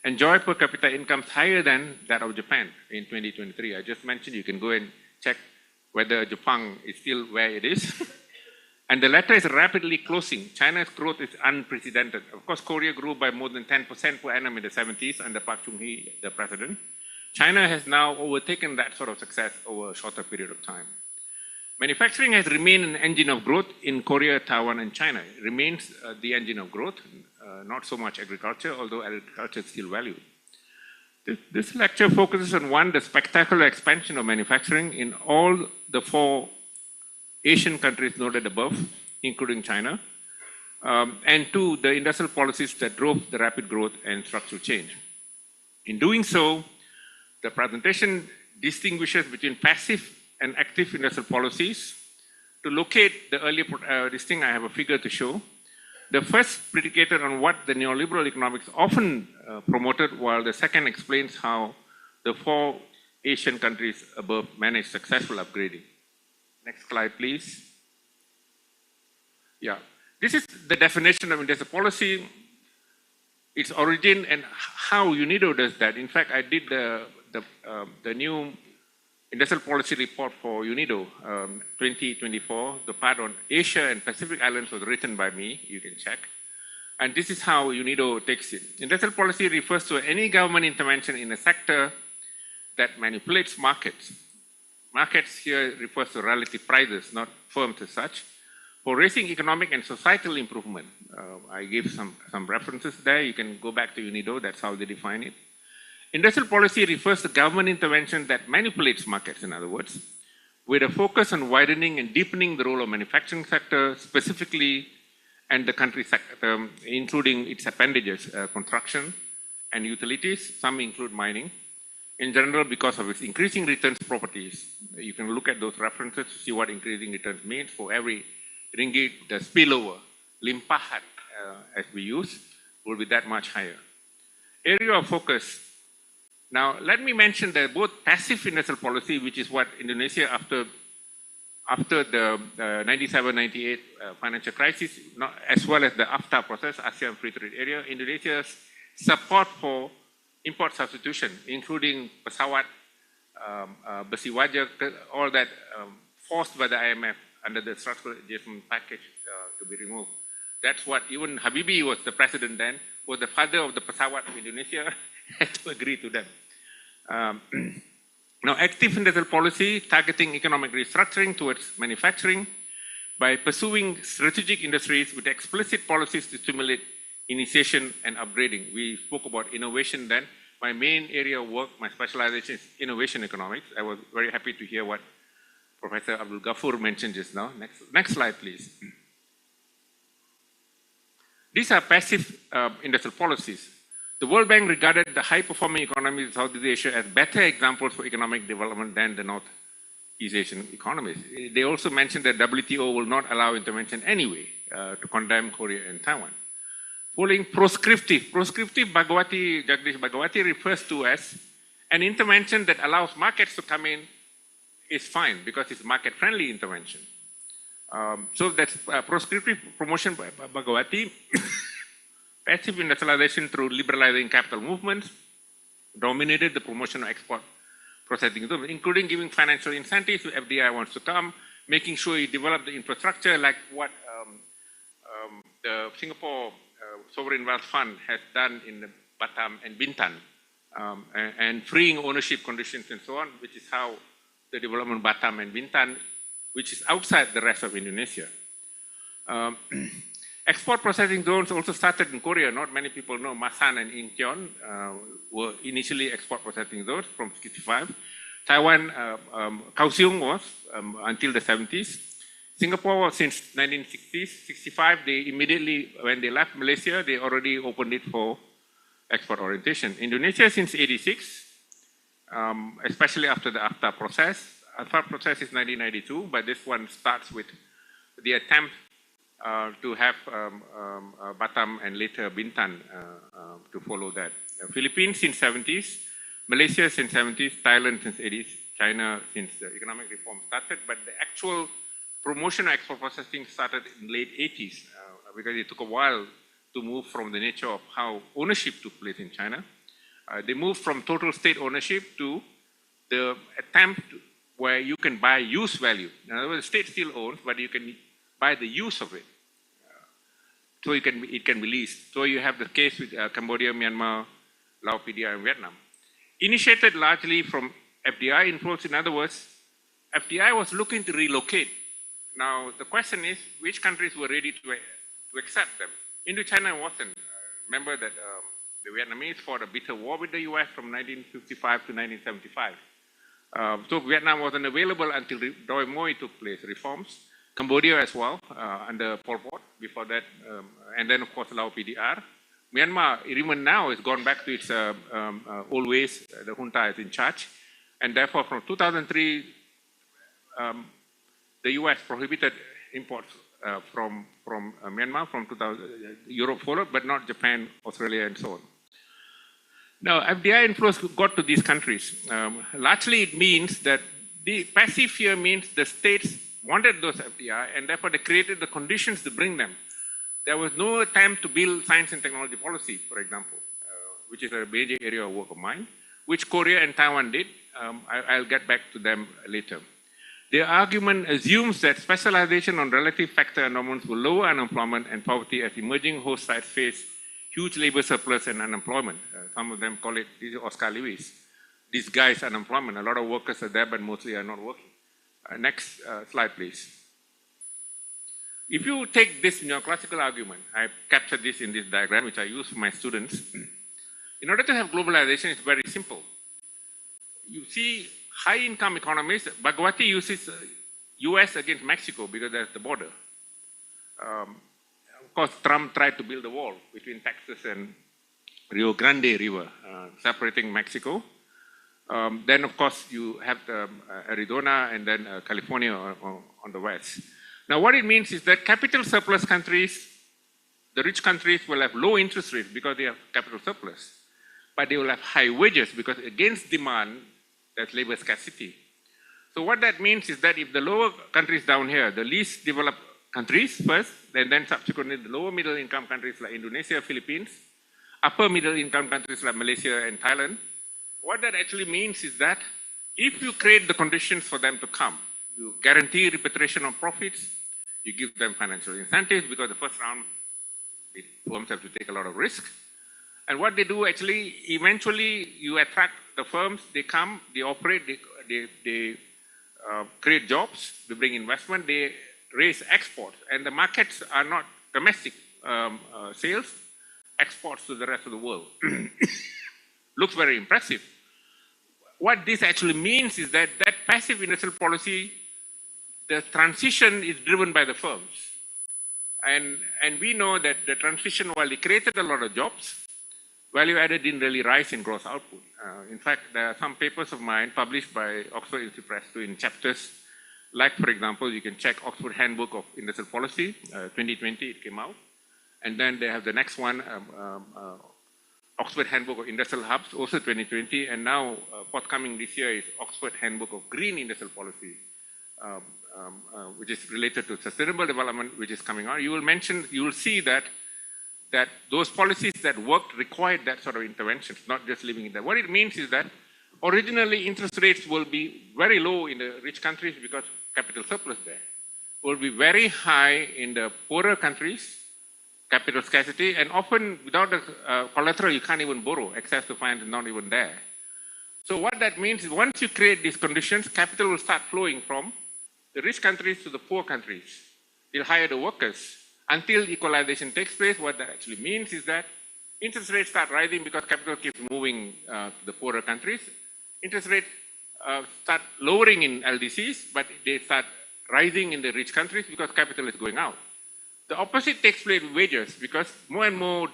enjoy per capita incomes higher than that of Japan in 2023. I just mentioned you can go and check whether Japan is still where it is. And the latter is rapidly closing. China's growth is unprecedented. Of course, Korea grew by more than 10% per annum in the 70s under Park Chung-hee, the president. China has now overtaken that sort of success over a shorter period of time. Manufacturing has remained an engine of growth in Korea, Taiwan, and China. It remains the engine of growth, not so much agriculture, although agriculture is still valued. This lecture focuses on one, the spectacular expansion of manufacturing in all the four Asian countries noted above, including China, and two, the industrial policies that drove the rapid growth and structural change. In doing so, The presentation distinguishes between passive and active industrial policies. To locate the earlier this thing, I have a figure to show. The first predicated on what the neoliberal economics often promoted, while the second explains how the 4 Asian countries above managed successful upgrading. Next slide, please. Yeah, this is the definition of industrial policy, its origin, and how UNIDO does that. In fact, I did the new industrial policy report for UNIDO 2024. The part on Asia and Pacific Islands was written by me, you can check. And this is how UNIDO takes it. Industrial policy refers to any government intervention in a sector that manipulates markets. Markets here refers to relative prices, not firms as such, for raising economic and societal improvement. I gave some references there. You can go back to UNIDO, that's how they define it. Industrial policy refers to government intervention that manipulates markets, in other words, with a focus on widening and deepening the role of manufacturing sector specifically, and the country sector, including its appendages, construction and utilities. Some include mining. In general, because of its increasing returns properties. You can look at those references to see what increasing returns means. For every ringgit, the spillover, limpahan, as we use, will be that much higher. Area of focus. Now, let me mention that both passive industrial policy, which is what Indonesia after the 97-98 financial crisis, as well as the AFTA process, ASEAN Free Trade Area, Indonesia's support for import substitution, including pesawat, besi waja, all that forced by the IMF under the structural adjustment package to be removed. That's what even Habibie was the president then, was the father of the pesawat of Indonesia, had to agree to them. Now, active industrial policy targeting economic restructuring towards manufacturing by pursuing strategic industries with explicit policies to stimulate initiation and upgrading. We spoke about innovation then. My main area of work, my specialization is innovation economics. I was very happy to hear what Professor Abdul Ghafur mentioned just now. Next slide, please. These are passive industrial policies. The World Bank regarded the high-performing economies of Southeast Asia as better examples for economic development than the Northeast Asian economies. They also mentioned that WTO will not allow intervention anyway to condemn Korea and Taiwan. Following prescriptive Bhagawati, Jagdish Bhagawati refers to as an intervention that allows markets to come in is fine because it's market-friendly intervention. So that's prescriptive promotion by Bhagawati. Passive industrialization through liberalizing capital movements dominated the promotion of export processing zones, including giving financial incentives to FDI wants to come, making sure you develop the infrastructure like what the Singapore Sovereign Wealth Fund has done in the Batam and Bintan, and freeing ownership conditions and so on, which is how the development of Batam and Bintan, which is outside the rest of Indonesia. Export processing zones also started in Korea. Not many people know Masan and Incheon were initially export processing zones from 65. Taiwan, Kaohsiung was until the 70s. Singapore since 1960s, 65, they immediately, when they left Malaysia, they already opened it for export orientation. Indonesia since 86, especially after the AFTA process. AFTA process is 1992, but this one starts with the attempt to have Batam and later Bintan to follow that. Philippines since 70s, Malaysia since 70s, Thailand since 80s, China since the economic reform started, but the actual promotion of export processing started in late 80s because it took a while to move from the nature of how ownership took place in China. They moved from total state ownership to the attempt where you can buy use value. In other words, the state still owns, but you can buy the use of it. So it can be leased. So you have the case with Cambodia, Myanmar, Laos, PDR, and Vietnam. Initiated largely from FDI inflows. In other words, FDI was looking to relocate. Now, the question is, which countries were ready to accept them? Indochina wasn't. Remember that the Vietnamese fought a bitter war with the US from 1955 to 1975. So Vietnam wasn't available until Doi Moi took place, reforms. Cambodia as well, under Pol Pot before that, and then of course Laos PDR, Myanmar, even now, has gone back to its old ways. The junta is in charge. And therefore, from 2003, the US prohibited imports from Myanmar, from 2000, Europe followed, but not Japan, Australia, and so on. Now, FDI inflows got to these countries. Largely, it means that the passive fear means the states wanted those FDI, and therefore they created the conditions to bring them. There was no attempt to build science and technology policy, for example, which is a major area of work of mine, which Korea and Taiwan did. I'll get back to them later. The argument assumes that specialization on relative factor endowments will lower unemployment and poverty as emerging host sites face huge labor surplus and unemployment. Some of them call it, this is Oscar Lewis, disguised unemployment. A lot of workers are there, but mostly are not working. Next slide, please. If you take this neoclassical argument, I've captured this in this diagram, which I use for my students. In order to have globalization, it's very simple. You see high-income economies, Bhagwati uses US against Mexico because that's the border. Of course, Trump tried to build a wall between Texas and Rio Grande River, separating Mexico. Then, of course, you have the, Arizona and then California on the west. Now, what it means is that capital surplus countries, the rich countries will have low interest rates because they have capital surplus, but they will have high wages because against demand, there's labor scarcity. So what that means is that if the lower countries down here, the least developed countries first, and then subsequently the lower middle income countries like Indonesia, Philippines, upper middle income countries like Malaysia and Thailand, what that actually means is that if you create the conditions for them to come, you guarantee repatriation of profits, you give them financial incentives because the first round, the firms have to take a lot of risk. And what they do actually, eventually you attract the firms, they come, they operate, they create jobs, they bring investment, they raise exports. And the markets are not domestic sales, exports to the rest of the world. Looks very impressive. What this actually means is that that passive industrial policy, the transition is driven by the firms. And we know that the transition, while it created a lot of jobs, value added didn't really rise in gross output. In fact, there are some papers of mine published by Oxford Institute Press in chapters, like, for example, you can check Oxford Handbook of Industrial Policy, 2020 it came out. And then they have the next one, Oxford Handbook of Industrial Hubs, also 2020. And now, forthcoming this year is Oxford Handbook of Green Industrial Policy, which is related to sustainable development, which is coming out. You will see that those policies that worked required that sort of interventions, not just leaving it there. What it means is that originally interest rates will be very low in the rich countries because capital surplus there. Will be very high in the poorer countries, capital scarcity, and often without the collateral you can't even borrow, access to finance is not even there. So what that means is once you create these conditions, capital will start flowing from the rich countries to the poor countries. They'll hire the workers. Until equalization takes place, what that actually means is that interest rates start rising because capital keeps moving to the poorer countries. Interest rates start lowering in LDCs, but they start rising in the rich countries because capital is going out. The opposite takes place with wages because more and more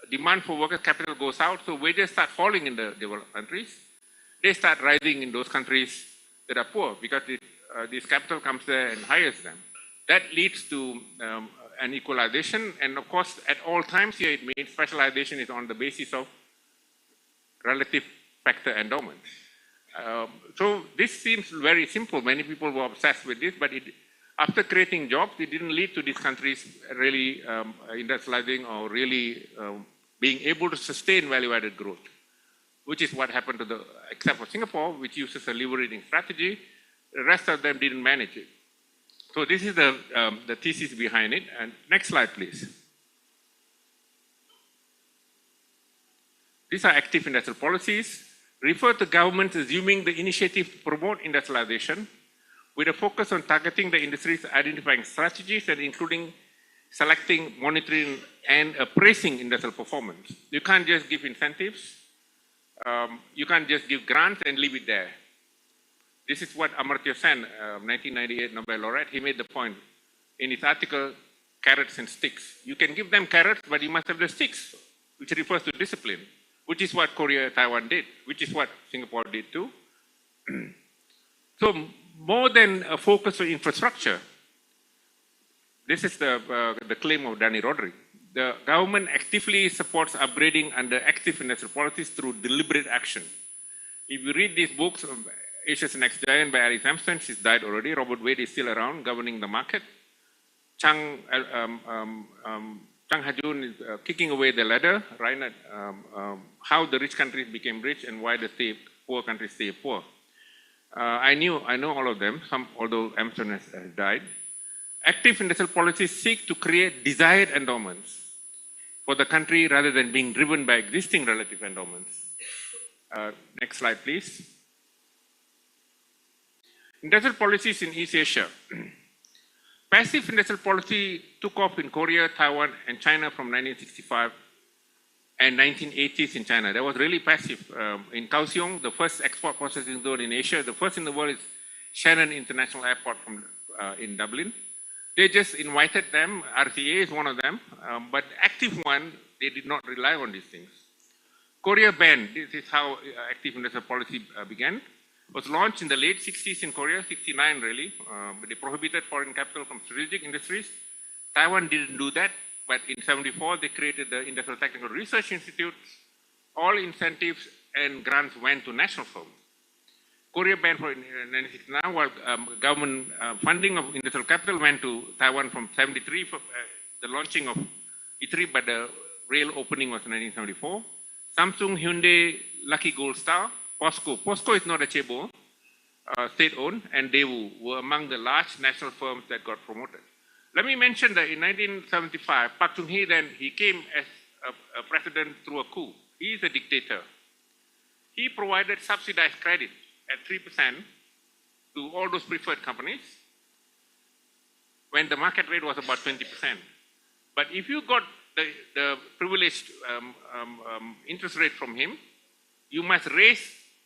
demand for workers' capital goes out, so wages start falling in the developed countries. They start rising in those countries that are poor because this capital comes there and hires them. That leads to an equalization, and of course, at all times here, it means specialization is on the basis of relative factor endowment. So this seems very simple. Many people were obsessed with this, but after creating jobs, it didn't lead to these countries really industrializing or really being able to sustain value-added growth, which is what happened to except for Singapore, which uses a leveraging strategy. The rest of them didn't manage it. So this is the thesis behind it. And next slide, please. These are active industrial policies. Refer to governments assuming the initiative to promote industrialization with a focus on targeting the industries, identifying strategies, and including selecting, monitoring, and appraising industrial performance. You can't just give incentives. You can't just give grants and leave it there. This is what Amartya Sen, 1998 Nobel laureate, he made the point in his article, Carrots and Sticks. You can give them carrots, but you must have the sticks which refers to discipline, which is what Korea, Taiwan did, which is what Singapore did too. So more than a focus on infrastructure, this is the claim of Danny Roderick. The government actively supports upgrading under active industrial policies through deliberate action. If you read these books, Asia's Next Giant by Alice Hampton, she's died already. Robert Wade is still around, governing the market. Chang Hajun is kicking away the ladder, right? How the rich countries became rich and why the poor countries stay poor. I know all of them, although Hampton has died. Active industrial policies seek to create desired endowments for the country rather than being driven by existing relative endowments. Next slide, please. Industrial policies in East Asia. Passive industrial policy took off in Korea, Taiwan, and China from 1965 and 1980s in China. That was really passive. In Kaohsiung, the first export processing zone in Asia, the first in the world is Shannon International Airport in Dublin. They just invited them, RCA is one of them, but the active one, they did not rely on these things. Korea Ban, this is how active industrial policy began, was launched in the late 60s in Korea, 69 really, but they prohibited foreign capital from strategic industries. Taiwan didn't do that, but in 74, they created the Industrial Technical Research Institute. All incentives and grants went to national firms. Korea banned for 1969, while government funding of industrial capital went to Taiwan from 73 for the launching of E3, but the rail opening was in 1974. Samsung, Hyundai, Lucky Gold Star, POSCO. POSCO is not a chaebol, state-owned, and Daewoo were among the large national firms that got promoted. Let me mention that in 1975, Park Chung-hee then, he came as a president through a coup. He is a dictator. He provided subsidized credit at 3% to all those preferred companies when the market rate was about 20%. But if you got the privileged interest rate from him, you must raise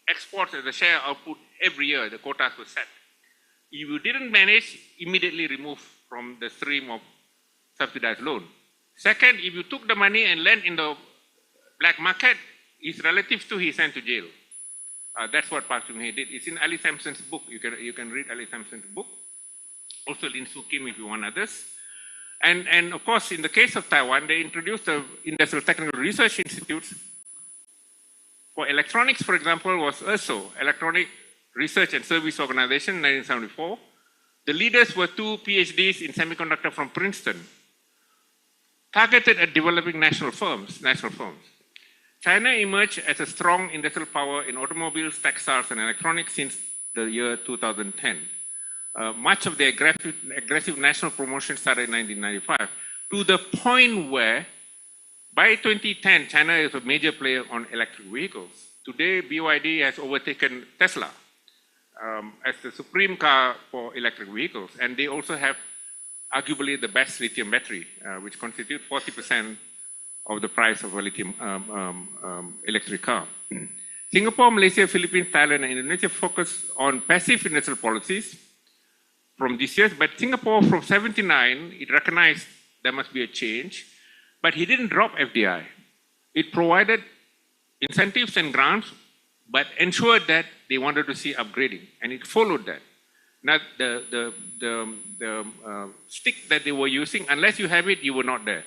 exports as a share output every year. The quotas were set. If you didn't manage, immediately remove from the stream of subsidized loan. Second, if you took the money and lent in the black market, his relatives too, he sent to jail. That's what Park Chung-hee did. It's in Ali Sampson's book. You can read Ali Sampson's book. Also Lin Soo Kim if you want others. And of course, in the case of Taiwan, they introduced the Industrial Technical Research Institutes. For electronics, for example, was ERSO, Electronic Research and Service Organization, 1974. The leaders were two PhDs in semiconductor from Princeton, targeted at developing national firms. China emerged as a strong industrial power in automobiles, textiles, and electronics since the year 2010. Much of the aggressive national promotion started in 1995, to the point where by 2010, China is a major player on electric vehicles. Today, BYD has overtaken Tesla as the supreme car for electric vehicles, and they also have arguably the best lithium battery, which constitutes 40% of the price of a lithium electric car. Singapore, Malaysia, Philippines, Thailand, and Indonesia focus on passive industrial policies from these years, but Singapore from 79, it recognized there must be a change, but he didn't drop FDI. It provided incentives and grants, but ensured that they wanted to see upgrading, and it followed that. Now, the stick that they were using, unless you have it, you were not there.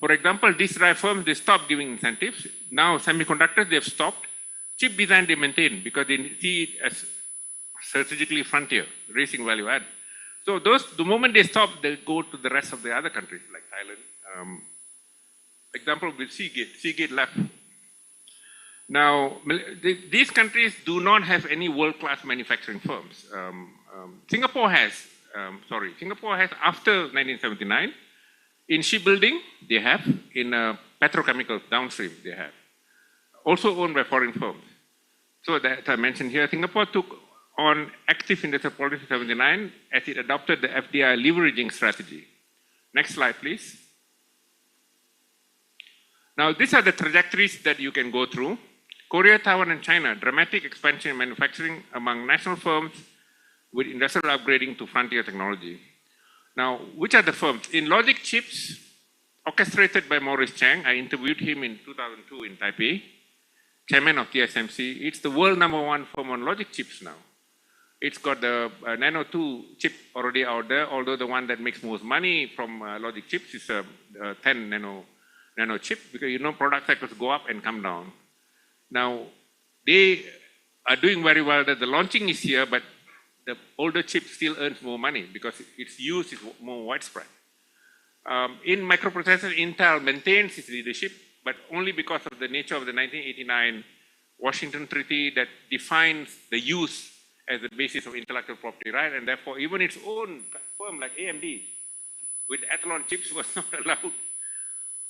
For example, disk drive firms, they stopped giving incentives. Now, semiconductors, they've stopped. Chip design, they maintain because they see it as strategically frontier, raising value add. So the moment they stop, they go to the rest of the other countries, like Thailand. Example with Seagate. Seagate left. Now, these countries do not have any world-class manufacturing firms. Singapore has after 1979. In shipbuilding, they have. In petrochemicals, downstream, they have. Also owned by foreign firms. So that I mentioned here, Singapore took on active industrial policy in 79 as it adopted the FDI leveraging strategy. Next slide, please. Now, these are the trajectories that you can go through. Korea, Taiwan, and China, dramatic expansion in manufacturing among national firms with industrial upgrading to frontier technology. Now, which are the firms? In logic chips, orchestrated by Maurice Chang. I interviewed him in 2002 in Taipei, chairman of TSMC. It's the world #1 firm on logic chips now. It's got the Nano 2 chip already out there, although the one that makes most money from logic chips is a 10 nano chip, because you know product cycles go up and come down. Now, they are doing very well that the launching is here, but the older chip still earns more money because its use is more widespread. In microprocessors, Intel maintains its leadership, but only because of the nature of the 1989 Washington Treaty that defines the use as the basis of intellectual property right, and therefore even its own firm like AMD with Athlon chips was not allowed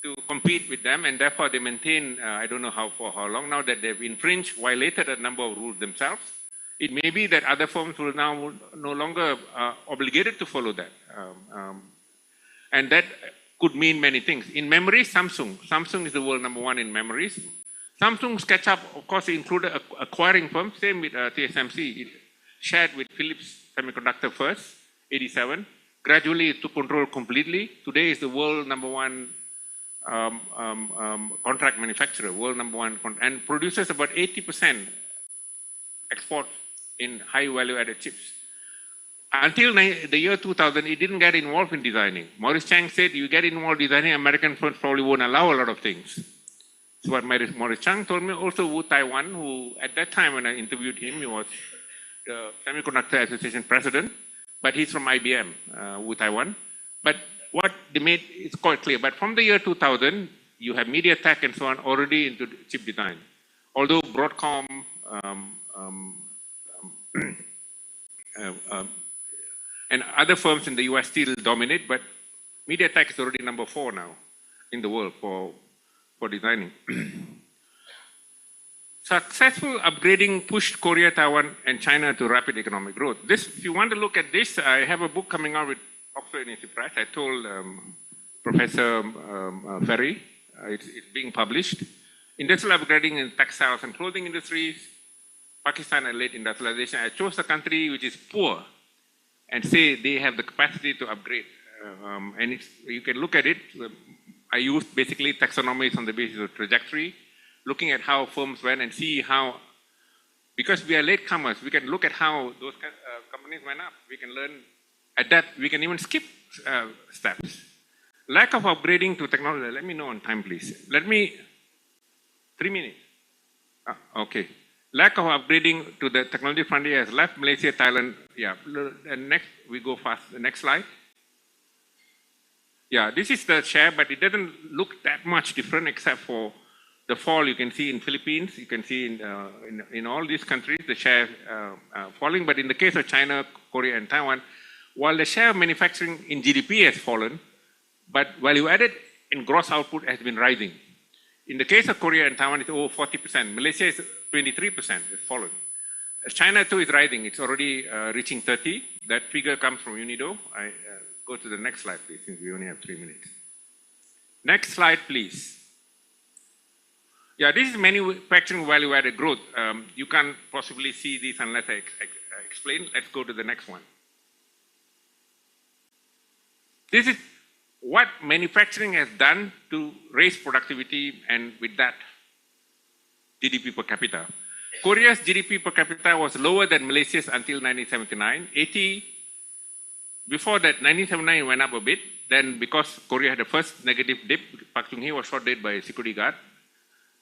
to compete with them, and therefore they maintain, I don't know for how long now, that they've infringed, violated a number of rules themselves. It may be that other firms will now no longer obligated to follow that. And that could mean many things. In memory, Samsung is the world #1 in memories. Samsung's catch-up, of course, included acquiring firms, same with TSMC. It shared with Philips Semiconductor first, 87. Gradually, it took control completely. Today is the world #1 contract manufacturer, world #1, and produces about 80% export in high value-added chips. Until the year 2000, it didn't get involved in designing. Maurice Chang said, you get involved in designing, American firms probably won't allow a lot of things. So what Maurice Chang told me. Also Wu Taiwan, who at that time when I interviewed him, he was the Semiconductor Association president, but he's from IBM, Wu Taiwan. But what they made is quite clear. But from the year 2000, you have MediaTek and so on already into chip design. Although Broadcom, and other firms in the US still dominate, but MediaTek is already #4 now in the world for designing. Successful upgrading pushed Korea, Taiwan, and China to rapid economic growth. This, if you want to look at this, I have a book coming out with Oxford University Press. I told Professor Ferry, it's being published. Industrial upgrading in textiles and clothing industries, Pakistan and late industrialization. I chose a country which is poor and say they have the capacity to upgrade. And you can look at it. I used basically taxonomies on the basis of trajectory, looking at how firms went and see how, because we are latecomers, we can look at how those companies went up. We can learn, adapt, we can even skip steps. Lack of upgrading to technology. Let me know on time, please. 3 minutes. Okay. Lack of upgrading to the technology frontier has left Malaysia, Thailand. Yeah, and next, we go fast. The next slide. Yeah, this is the share, but it doesn't look that much different except for the fall you can see in Philippines. You can see in all these countries, the share falling. But in the case of China, Korea, and Taiwan, while the share of manufacturing in GDP has fallen, but value added in gross output has been rising. In the case of Korea and Taiwan, it's over 40%. Malaysia is 23%, it's fallen. China too is rising. It's already reaching 30. That figure comes from UNIDO. I go to the next slide, please, since we only have 3 minutes. Next slide, please. Yeah, this is manufacturing value-added growth. You can't possibly see this unless I explain. Let's go to the next one. This is what manufacturing has done to raise productivity, and with that, GDP per capita. Korea's GDP per capita was lower than Malaysia's until 1979. Before that, 1979 went up a bit. Then, because Korea had the first negative dip, Park Chung-hee was shot dead by a security guard.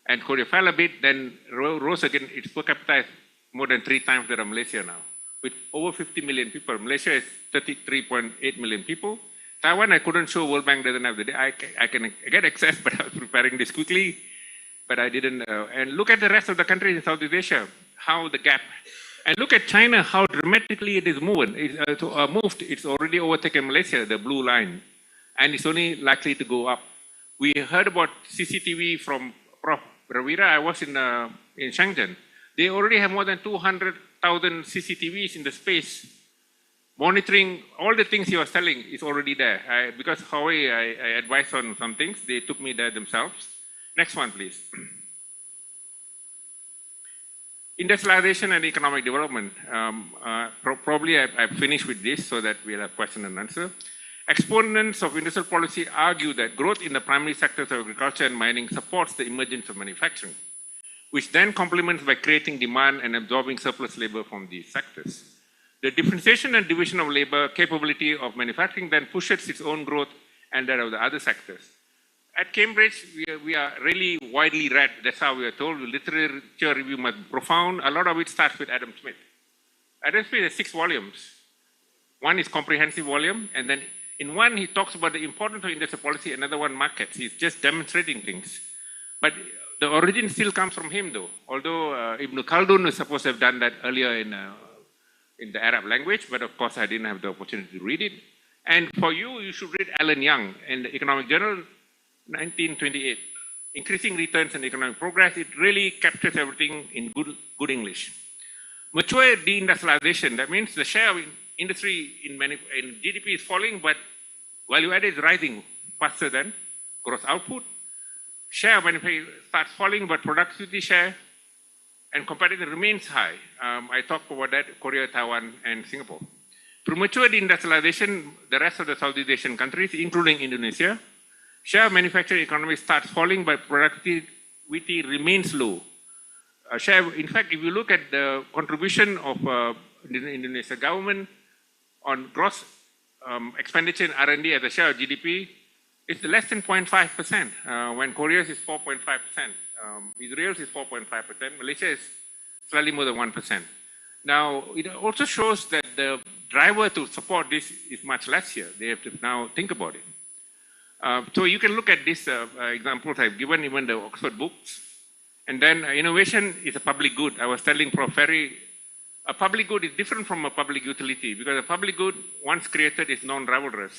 And Korea fell a bit, then rose again. Its per capita is more than 3 times that of Malaysia now, with over 50 million people. Malaysia is 33.8 million people. Taiwan, I couldn't show. World Bank doesn't have the data. I can get access, but I was preparing this quickly, but I didn't. And look at the rest of the countries in Southeast Asia, how the gap. And look at China, how dramatically it is moved. It's already overtaken Malaysia, the blue line, and it's only likely to go up. We heard about CCTV from Prof. Brawijaya. I was in Shenzhen. They already have more than 200,000 CCTVs in the space. Monitoring all the things he was telling is already there. Because Huawei, I advised on some things. They took me there themselves. Next one, please. Industrialization and economic development. Probably I finished with this so that we'll have question and answer. Exponents of industrial policy argue that growth in the primary sectors of agriculture and mining supports the emergence of manufacturing, which then complements by creating demand and absorbing surplus labor from these sectors. The differentiation and division of labor capability of manufacturing then pushes its own growth and that of the other sectors. At Cambridge, we are really widely read. That's how we are told. The literature review must be profound. A lot of it starts with Adam Smith. Adam Smith has 6 volumes. One is comprehensive volume, and then in one he talks about the importance of industrial policy, another one markets. He's just demonstrating things. But the origin still comes from him though. Although Ibn Khaldun was supposed to have done that earlier in the Arab language, but of course I didn't have the opportunity to read it. And for you, you should read Alan Young in the Economic Journal, 1928. Increasing returns and economic progress. It really captures everything in good English. Mature deindustrialization, that means the share of industry in GDP is falling, but value added is rising faster than gross output. Share of manufacturing starts falling, but productivity share and competitiveness remains high. I talked about that, Korea, Taiwan, and Singapore. Through mature deindustrialization, the rest of the Southeast Asian countries, including Indonesia, share of manufacturing economy starts falling, but productivity remains low. In fact, if you look at the contribution of the Indonesia government on gross expenditure in R&D as a share of GDP, it's less than 0.5%, when Korea's is 4.5%, Israel's is 4.5%, Malaysia is slightly more than 1%. Now, it also shows that the driver to support this is much less here. They have to now think about it. So you can look at these examples I've given, even the Oxford books. And then innovation is a public good. I was telling Prof. Ferry, a public good is different from a public utility because a public good, once created, is non-rivalrous.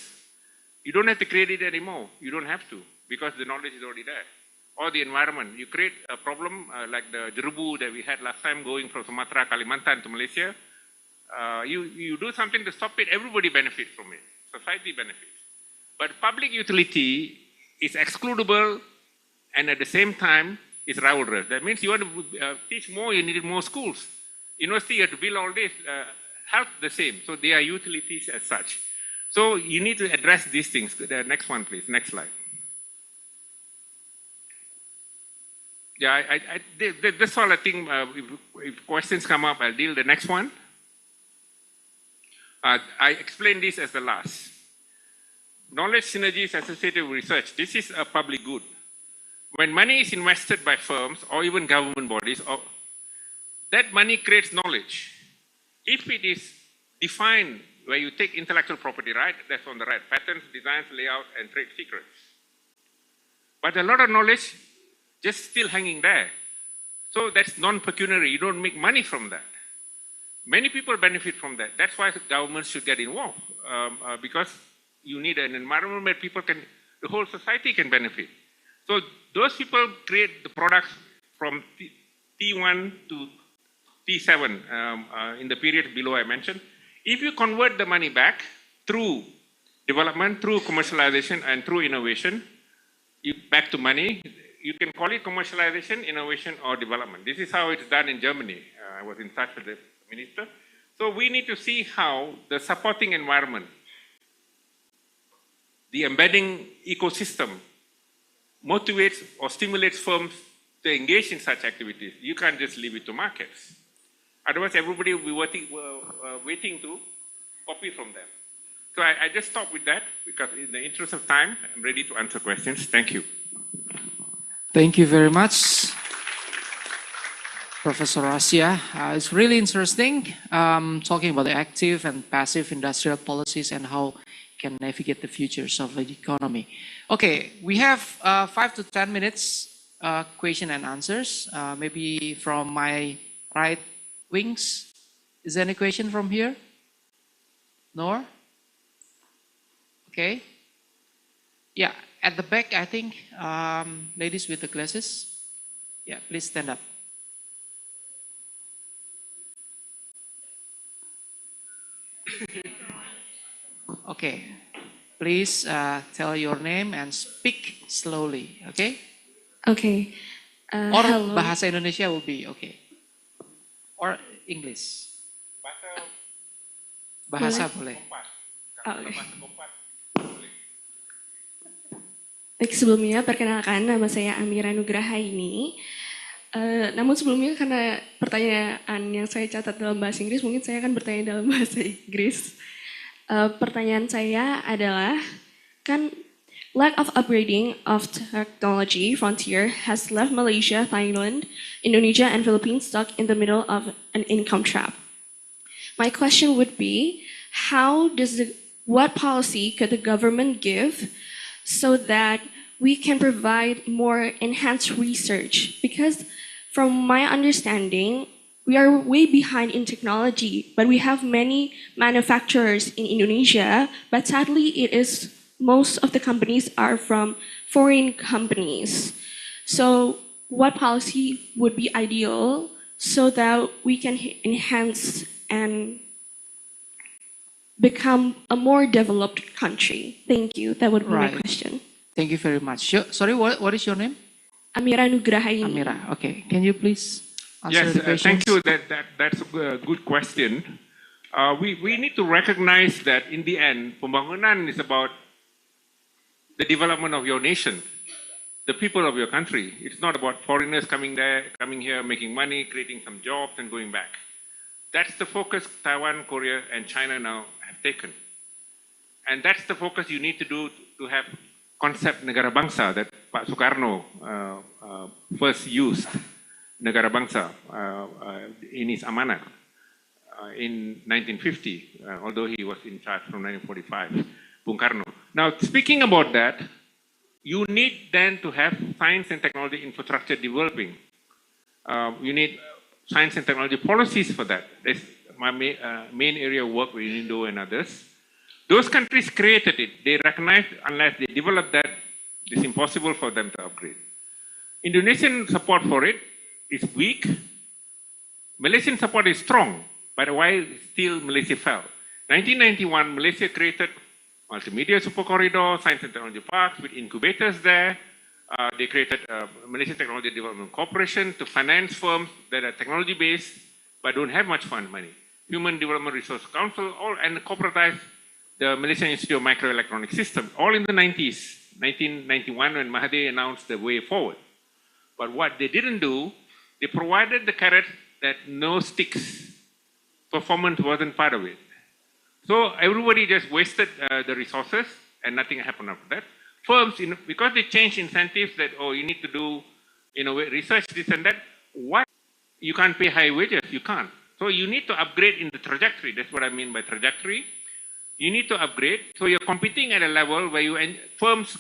You don't have to create it anymore. You don't have to because the knowledge is already there. Or the environment. You create a problem like the jerubu that we had last time going from Sumatra, Kalimantan to Malaysia. You do something to stop it, everybody benefits from it. Society benefits. But public utility is excludable and at the same time is rivalrous. That means you want to teach more, you need more schools. University, you have to build all this, health the same. So they are utilities as such. So you need to address these things. The next one, please. Next slide. Yeah, that's all I think. If questions come up, I'll deal. The next one. I explained this as the last. Knowledge synergies associated with research. This is a public good. When money is invested by firms or even government bodies, that money creates knowledge. If it is defined where you take intellectual property right, that's on the right, patents, designs, layout, and trade secrets. But a lot of knowledge just still hanging there. So that's non-pecuniary. You don't make money from that. Many people benefit from that. That's why governments should get involved because you need an environment where people can, the whole society can benefit. So those people create the products from T1 to T7 in the period below I mentioned. If you convert the money back through development, through commercialization, and through innovation, back to money, you can call it commercialization, innovation, or development. This is how it's done in Germany. I was in touch with the minister. So we need to see how the supporting environment, the embedding ecosystem, motivates or stimulates firms to engage in such activities. You can't just leave it to markets. Otherwise, everybody will be waiting to copy from them. So I just stop with that because in the interest of time, I'm ready to answer questions. Thank you. Thank you very much, Professor Rasya. It's really interesting talking about the active and passive industrial policies and how can navigate the futures of the economy. Okay, we have 5 to 10 minutes question and answers. Maybe from my right wings. Is there any question from here? No? Okay. Yeah, at the back, I think, ladies with the glasses. Yeah, please stand up. Okay, please tell your name and speak slowly, okay? Okay. Or Hello. bahasa Indonesia will be okay. Or English. Bahasa boleh. Okay. Baik, sebelumnya perkenalkan nama saya Amira Nugrahaini. Namun sebelumnya karena pertanyaan yang saya catat dalam bahasa Inggris, mungkin saya akan bertanya dalam bahasa Inggris. Pertanyaan saya adalah, kan lack of upgrading of technology frontier has left Malaysia, Thailand, Indonesia, and Philippines stuck in the middle of an income trap. My question would be, what policy could the government give so that we can provide more enhanced research? Because from my understanding, we are way behind in technology, but we have many manufacturers in Indonesia, but sadly most of the companies are from foreign companies. So what policy would be ideal so that we can enhance and become a more developed country? Thank you. That would be my question. Thank you very much. Sorry, what is your name? Amira Nugrahaini. Amira, okay. Can you please answer the question? Thank you. That's a good question. We need to recognize that in the end, pembangunan is about the development of your nation, the people of your country. It's not about foreigners coming here, making money, creating some jobs and going back. That's the focus Taiwan, Korea, and China now have taken. And that's the focus you need to do to have concept negara bangsa that Pak Soekarno first used, negara bangsa, in his amanat in 1950, although he was in charge from 1945, Bung Karno. Now, speaking about that, you need then to have science and technology infrastructure developing. You need science and technology policies for that. That's my main area of work with Indo and others. Those countries created it. They recognized unless they develop that, it's impossible for them to upgrade. Indonesian support for it is weak. Malaysian support is strong, but why still Malaysia fell? 1991, Malaysia created multimedia super corridor, science and technology parks with incubators there. They created Malaysian Technology Development Corporation to finance firms that are technology-based but don't have much fund money. Human Development Resource Council, and corporatized the Malaysian Institute of Microelectronic Systems, all in the 90s, 1991, when Mahathir announced the way forward. But what they didn't do, they provided the carrot that no sticks. Performance wasn't part of it. So everybody just wasted the resources and nothing happened after that. Firms, because they changed incentives that, you need to do, research this and that, you can't pay high wages, you can't. So you need to upgrade in the trajectory. That's what I mean by trajectory. You need to upgrade. So you're competing at a level where firms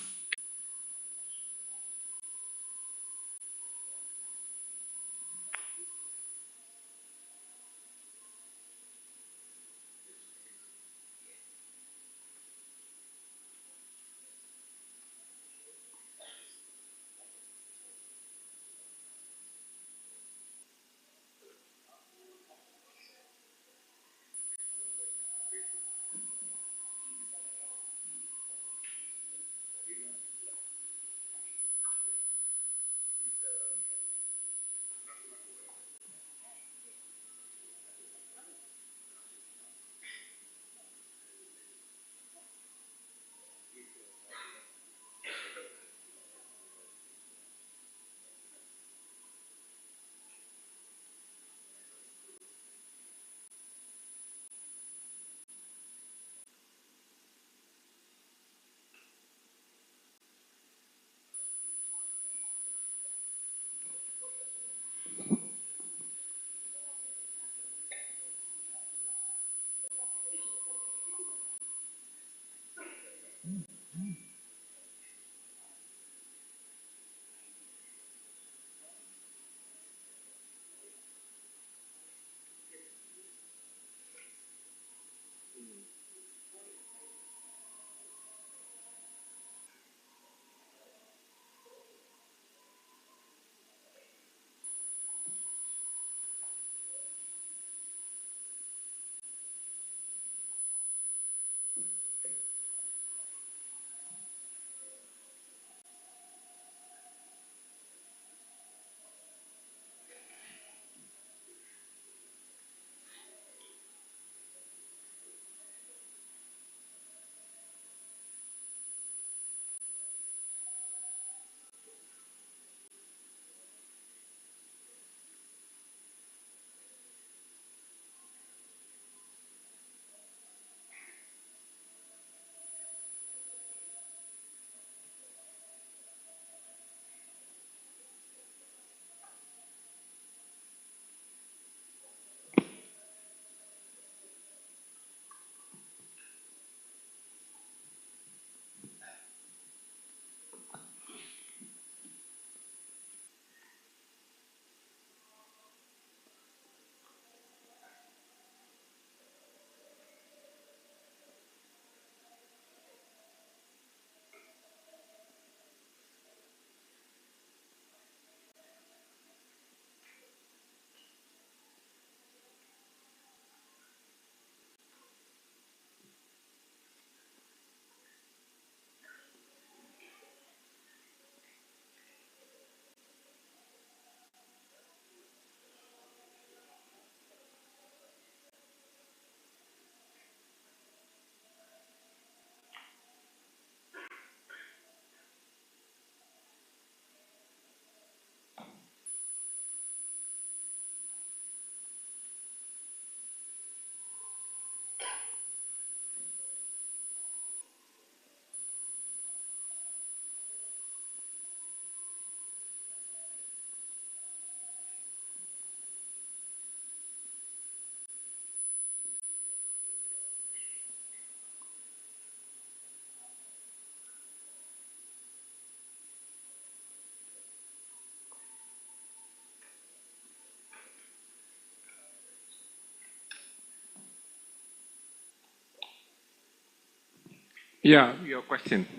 Yeah, your question.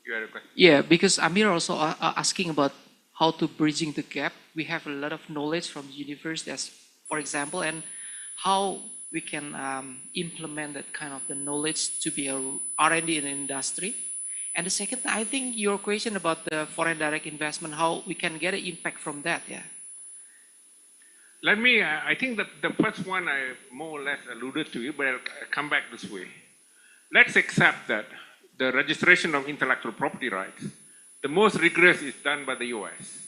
You had a question. Yeah, because Amir also asking about how to bridging the gap. We have a lot of knowledge from the university, as for example, and how we can implement that kind of the knowledge to be a R&D in the industry. And the second, I think your question about the foreign direct investment, how we can get an impact from that, yeah. Let me, I think that the first one I more or less alluded to it, but I'll come back this way. Let's accept that the registration of intellectual property rights, the most rigorous is done by the US.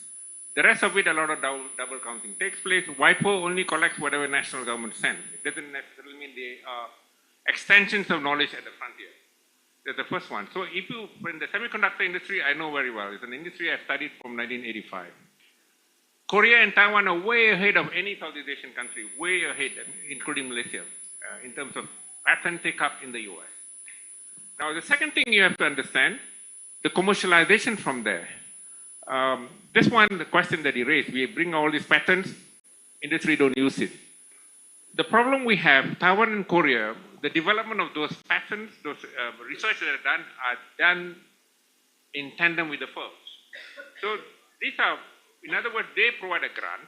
The rest of it, a lot of double counting takes place. WIPO only collects whatever national government sends. It doesn't necessarily mean they are extensions of knowledge at the frontier. That's the first one. So if you, in the semiconductor industry, I know very well. It's an industry I studied from 1985. Korea and Taiwan are way ahead of any Southeast Asian country, way ahead, including Malaysia, in terms of patent take-up in the US. Now, the second thing you have to understand, the commercialization from there. This one, the question that he raised, we bring all these patents, industry don't use it. The problem we have, Taiwan and Korea, the development of those patents, those research that are done in tandem with the firms. So these are, in other words, they provide a grant.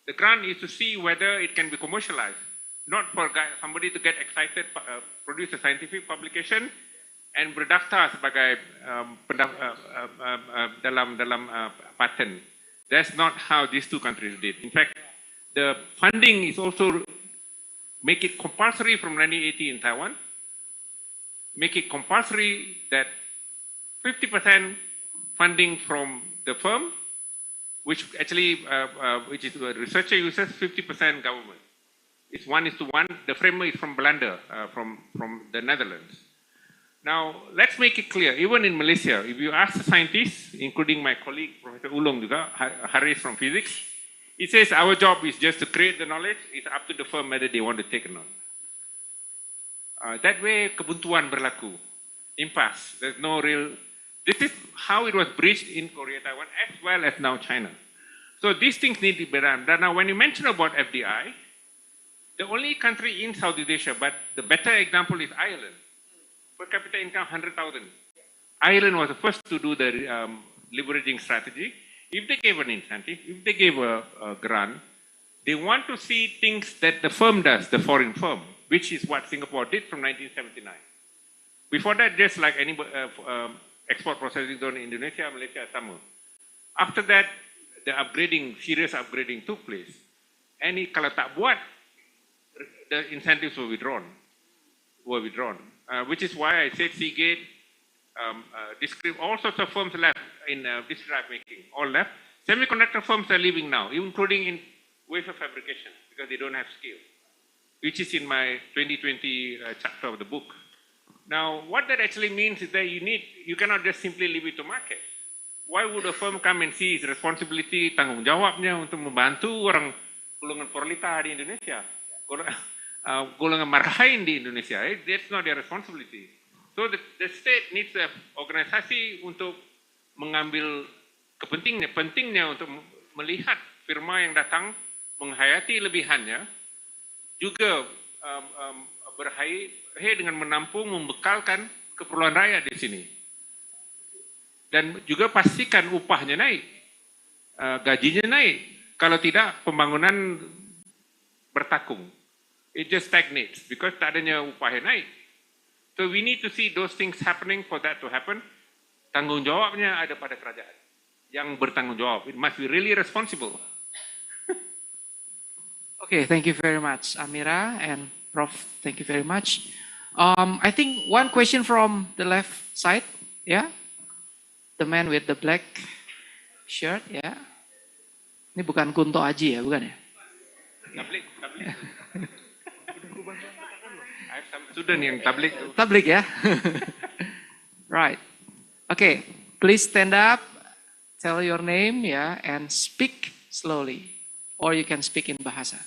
The grant is to see whether it can be commercialized, not for somebody to get excited, produce a scientific publication, and berdaftar sebagai dalam patent. That's not how these two countries did. In fact, the funding is also make it compulsory from 1980 in Taiwan, make it compulsory that 50% funding from the firm, which actually, which is the researcher uses, 50% government. It's 1:1. The framework is from Belanda, from the Netherlands. Now, let's make it clear, even in Malaysia, if you ask the scientists, including my colleague, Professor Ulong juga, Haris from physics, he says our job is just to create the knowledge, it's up to the firm whether they want to take it or not. That way, kebuntuan berlaku, impasse. There's no real, this is how it was bridged in Korea, Taiwan, as well as now China. So these things need to be done. Now, when you mention about FDI, the only country in Southeast Asia, but the better example is Ireland. Per capita income 100,000. Ireland was the first to do the leveraging strategy. If they gave an incentive, if they gave a grant, they want to see things that the firm does, the foreign firm, which is what Singapore did from 1979. Before that, just like any export processing zone in Indonesia, Malaysia, sama. After that, the upgrading, serious upgrading took place. And kalau tak buat, the incentives were withdrawn. Which is why I said Seagate, all sorts of firms left in disk drive making, all left. Semiconductor firms are leaving now, including in wafer fabrication, because they don't have scale, which is in my 2020 chapter of the book. Now, what that actually means is that you cannot just simply leave it to market. Why would a firm come and see its responsibility, tanggung jawabnya untuk membantu orang golongan proletariat di Indonesia? Golongan marhain di Indonesia, that's not their responsibility. So the state needs an organisasi untuk mengambil pentingnya untuk melihat firma yang datang menghayati lebihannya, juga berhayat dengan menampung, membekalkan keperluan rakyat di sini. Dan juga pastikan upahnya naik, gajinya naik. Kalau tidak, pembangunan bertakung. It just stagnates because tak adanya upah yang naik. So we need to see those things happening for that to happen. Tanggung jawabnya ada pada kerajaan yang bertanggung jawab. It must be really responsible. Okay, thank you very much, Amira and Prof. Thank you very much. I think one question from the left side, yeah, the man with the black shirt, yeah. Ini bukan Kunto Aji ya, bukan ya? Tablik. I have some student yang tablik. Tablik ya? Right. Okay, please stand up, tell your name ya, and speak slowly. Or you can speak in bahasa.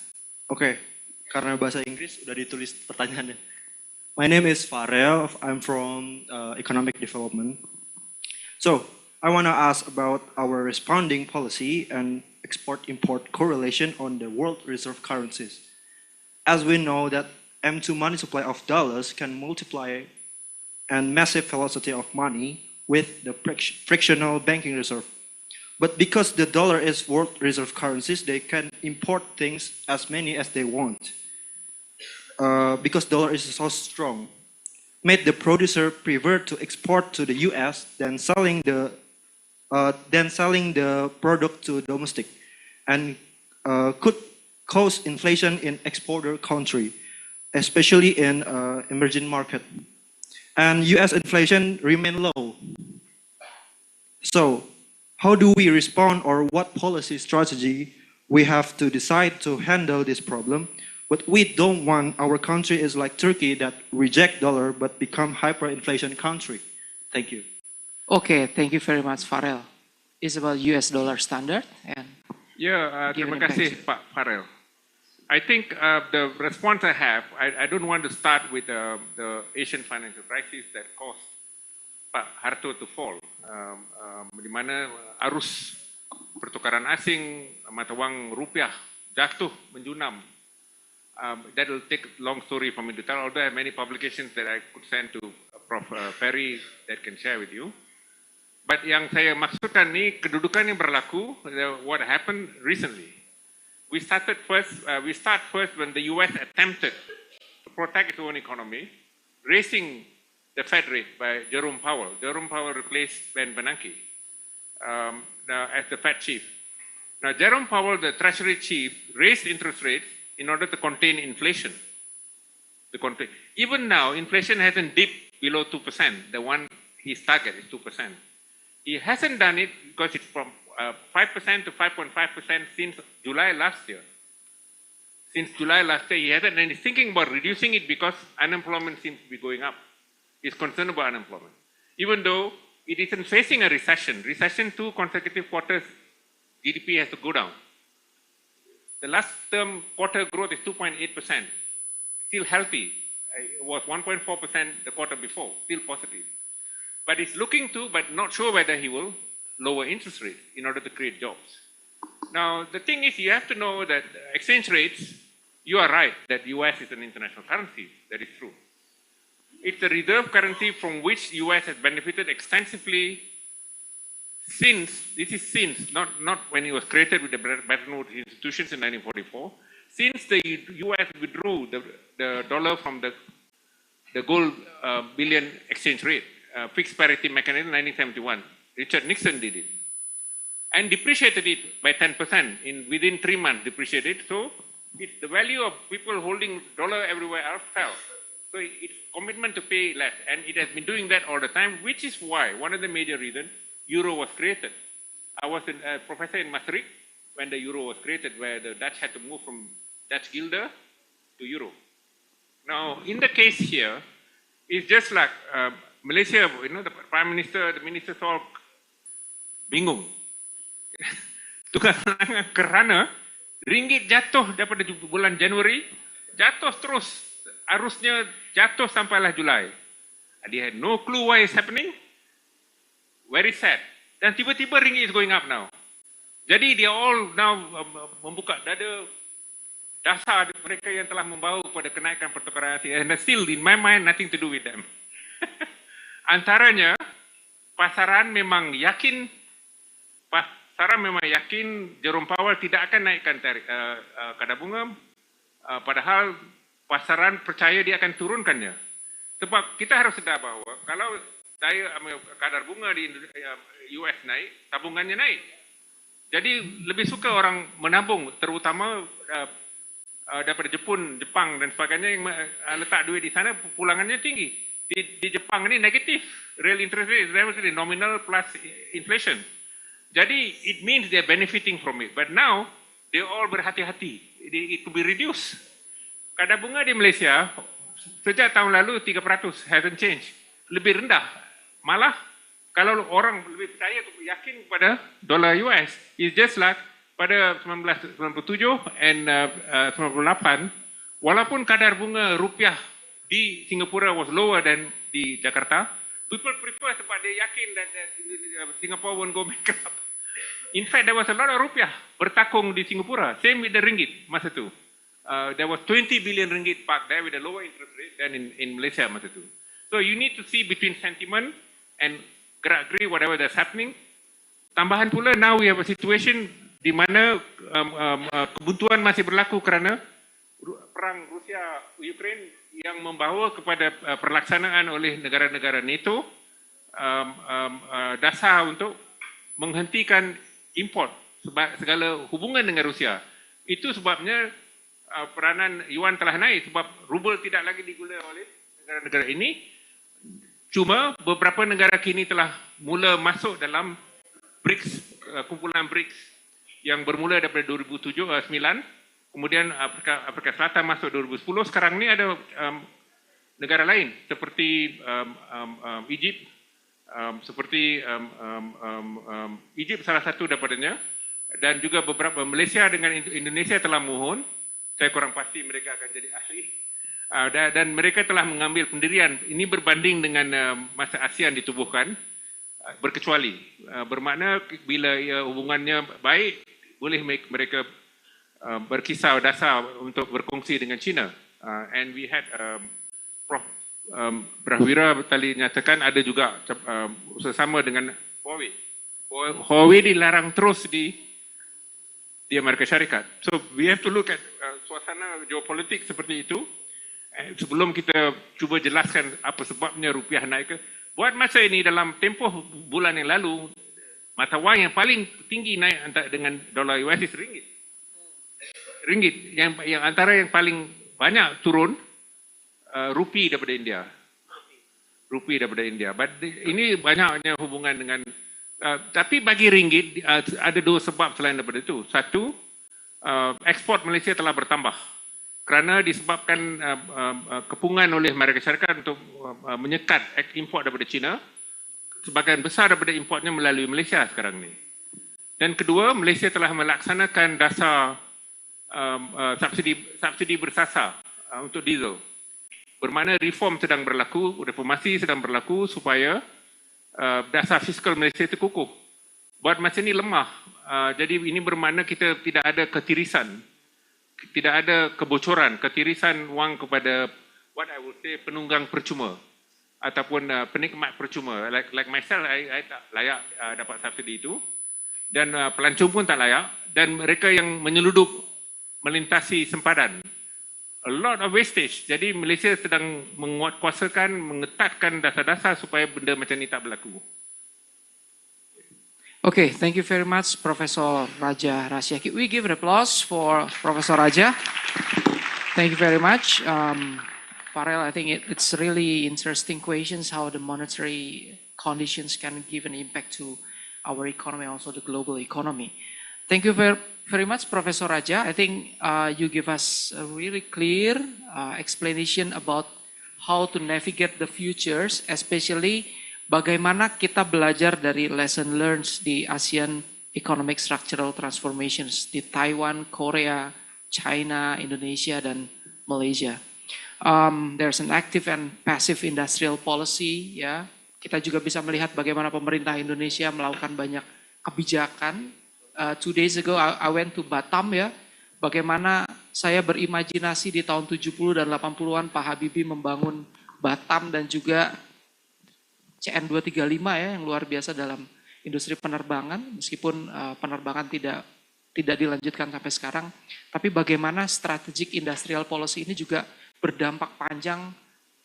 Oke, karena bahasa Inggris udah ditulis pertanyaannya. My name is Farel, I'm from Economic Development. So, I want to ask about our responding policy and export-import correlation on the world reserve currencies. As we know that M2 money supply of dollars can multiply and massive velocity of money with the frictional banking reserve. But because the dollar is world reserve currencies, they can import things as many as they want. Because dollar is so strong, made the producer prefer to export to the US than selling the product to domestic, and could cause inflation in exporter country, especially in emerging market. And US inflation remain low. So how do we respond, or what policy strategy we have to decide to handle this problem? But we don't want our country is like Turkey that reject dollar but become hyperinflation country. Thank you. Okay, thank you very much, Farel. It's about US dollar standard and terima kasih Pak Farel. I think the response I have, I don't want to start with the Asian financial crisis that caused Pak Harto to fall, di mana arus pertukaran asing, mata wang rupiah jatuh menjunam. That will take long story for me to tell, although I have many publications that I could send to Prof. Ferry that can share with you. But yang saya maksudkan ni kedudukan yang berlaku, what happened recently. We start first when the US attempted to protect its own economy, raising the Fed rate by Jerome Powell. Jerome Powell replaced Ben Bernanke as the Fed chief. Now, Jerome Powell, the Treasury chief, raised interest rates in order to contain inflation. Even now, inflation hasn't dipped below 2%. The one his target is 2%. He hasn't done it because it's from 5% to 5.5% since July last year. Since July last year, he hasn't, and he's thinking about reducing it because unemployment seems to be going up. He's concerned about unemployment. Even though it isn't facing a recession, 2 consecutive quarters, GDP has to go down. The last term quarter growth is 2.8%, still healthy. It was 1.4% the quarter before, still positive. But he's looking to, but not sure whether he will lower interest rates in order to create jobs. Now, the thing is, you have to know that exchange rates, you are right that US is an international currency. That is true. It's a reserve currency from which US has benefited extensively since, not when it was created with the Bretton Woods institutions in 1944, since the US withdrew the dollar from the gold billion exchange rate, fixed parity mechanism in 1971. Richard Nixon did it and depreciated it by 10% within 3 months. Depreciated, so the value of people holding dollar everywhere else fell. So it's commitment to pay less, and it has been doing that all the time, which is why one of the major reasons euro was created. I was a professor in Maastricht when the euro was created, where the Dutch had to move from Dutch guilder to euro. Now, in the case here, it's just like Malaysia, the prime minister, the ministers all bingung. Kerana ringgit jatuh daripada bulan Januari, jatuh terus, arusnya jatuh sampailah Julai. They had no clue why it's happening. Very sad. Dan tiba-tiba ringgit is going up now. Jadi they all now membuka dada dasar mereka yang telah membawa kepada kenaikan pertukaran asing. And still, in my mind, nothing to do with them. Antaranya, pasaran memang yakin Jerome Powell tidak akan naikkan kadar bunga, padahal pasaran percaya dia akan turunkannya. Sebab kita harus sedar bahawa kalau kadar bunga di US naik, tabungannya naik. Jadi lebih suka orang menabung, terutama daripada Jepang dan sebagainya yang letak duit di sana, pulangannya tinggi. Di Jepang ini negatif, real interest rate is relatively nominal plus inflation. Jadi it means they are benefiting from it. But now they all berhati-hati. It could be reduced. Kadar bunga di Malaysia sejak tahun lalu 3%, hasn't changed. Lebih rendah. Malah kalau orang lebih percaya, yakin pada dolar US, it's just like pada 1997 and 98, walaupun kadar bunga rupiah di Singapura was lower than di Jakarta, people prefer sebab dia yakin that Singapore won't go bankrupt. In fact, there was a lot of rupiah bertakung di Singapura. Same with the ringgit masa tu. There was 20 billion ringgit parked there with a lower interest rate than in Malaysia masa tu. So you need to see between sentiment and gerak-gerik whatever that's happening. Tambahan pula, now we have a situation di mana kebuntuan masih berlaku kerana perang Rusia-Ukraine yang membawa kepada perlaksanaan oleh negara-negara NATO dasar untuk menghentikan import segala hubungan dengan Rusia. Itu sebabnya peranan yuan telah naik sebab rubel tidak lagi diguna oleh negara-negara ini. Cuma beberapa negara kini telah mula masuk dalam BRICS, kumpulan BRICS yang bermula daripada 2009, kemudian Afrika Selatan masuk 2010. Sekarang ni ada negara lain seperti Egypt, Egypt salah satu daripadanya, dan juga beberapa Malaysia dengan Indonesia telah mohon. Saya kurang pasti mereka akan jadi ahli. Dan mereka telah mengambil pendirian. Ini berbanding dengan masa ASEAN ditubuhkan, berkecuali. Bermakna bila hubungannya baik, boleh mereka berkisar dasar untuk berkongsi dengan China. And we had Prof. Brawijaya tadi nyatakan ada juga sesama dengan Huawei. Huawei dilarang terus di Amerika Syarikat. So we have to look at suasana geopolitik seperti itu. Sebelum kita cuba jelaskan apa sebabnya rupiah naik ke. Buat masa ini dalam tempoh bulan yang lalu, mata wang yang paling tinggi naik dengan dolar US is ringgit. Ringgit yang antara yang paling banyak turun rupi daripada India. Rupi daripada India. But ini banyaknya hubungan dengan tapi bagi ringgit ada dua sebab selain daripada itu. Satu, ekspor Malaysia telah bertambah kerana disebabkan kepungan oleh Amerika Syarikat untuk menyekat import daripada China. Sebahagian besar daripada importnya melalui Malaysia sekarang ni. Dan kedua, Malaysia telah melaksanakan dasar subsidi bersasar untuk diesel. Bermakna reform sedang berlaku, reformasi sedang berlaku supaya dasar fiskal Malaysia itu kukuh. Buat masa ini lemah. Jadi ini bermakna kita tidak ada ketirisan, tidak ada kebocoran, ketirisan wang kepada what I would say penunggang percuma ataupun penikmat percuma. Like myself, I tak layak dapat subsidi itu, dan pelancong pun tak layak, dan mereka yang menyeludup melintasi sempadan. A lot of wastage. Jadi Malaysia sedang menguatkuasakan, mengetatkan dasar-dasar supaya benda macam ni tak berlaku. Okay, thank you very much, Professor Raja Rasya. We give an applause for Professor Raja. Thank you very much. Farel, I think it's really interesting questions how the monetary conditions can give an impact to our economy, also the global economy. Thank you very much, Professor Raja. I think you give us a really clear explanation about how to navigate the futures, especially bagaimana kita belajar dari lesson learned di ASEAN Economic Structural Transformations di Taiwan, Korea, China, Indonesia, dan Malaysia. There's an active and passive industrial policy. Ya, kita juga bisa melihat bagaimana pemerintah Indonesia melakukan banyak kebijakan. 2 days ago I went to Batam, ya. Bagaimana saya berimajinasi di tahun 70 dan 80-an Pak Habibie membangun Batam dan juga CN235, ya, yang luar biasa dalam industri penerbangan, meskipun penerbangan tidak dilanjutkan sampai sekarang. Tapi bagaimana strategic industrial policy ini juga berdampak panjang,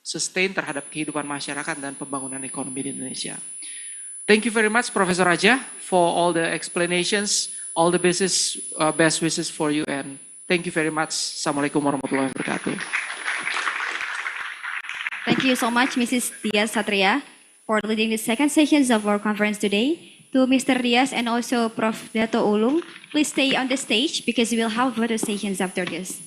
sustain terhadap kehidupan masyarakat dan pembangunan ekonomi di Indonesia. Thank you very much, Professor Raja, for all the explanations, all the best wishes for you, and thank you very much. Assalamualaikum warahmatullahi wabarakatuh. Thank you so much, Mrs. Diaz Satria, for leading the second sessions of our conference today. To Mr. Diaz and also Prof. Dato Ulung, please stay on the stage because we will have further sessions after this.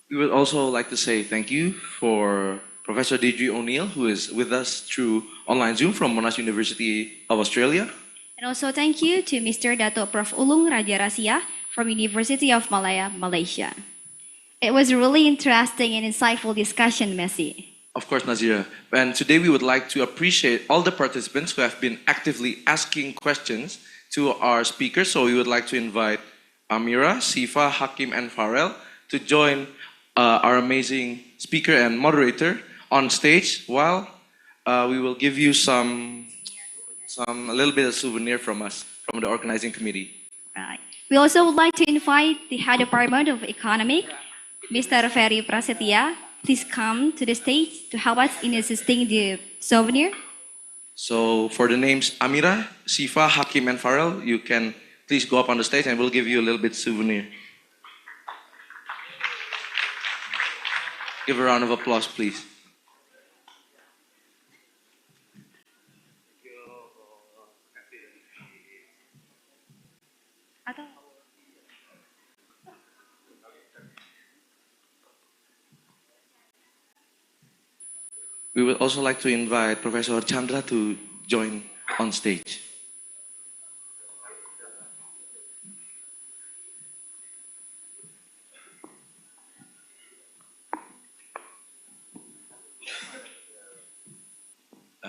We would also like to say thank you for Professor Deidre O'Neill, who is with us through online Zoom from Monash University of Australia. And also thank you to Mr. Dato Prof. Ulung Raja Rasya from University of Malaya, Malaysia. It was a really interesting and insightful discussion, Messi. Of course, Nazira. And today we would like to appreciate all the participants who have been actively asking questions to our speakers. So we would like to invite Amira, Sifa, Hakim, and Farel to join our amazing speaker and moderator on stage while we will give you a little bit of souvenir from us, from the organizing committee. Right. We also would like to invite the Head Department of Economic, Mr. Ferry Prasetya. Please come to the stage to help us in assisting the souvenir. So for the names Amira, Sifa, Hakim, and Farel, you can please go up on the stage and we'll give you a little bit souvenir. Give a round of applause, please. We would also like to invite Professor Chandra to join on stage.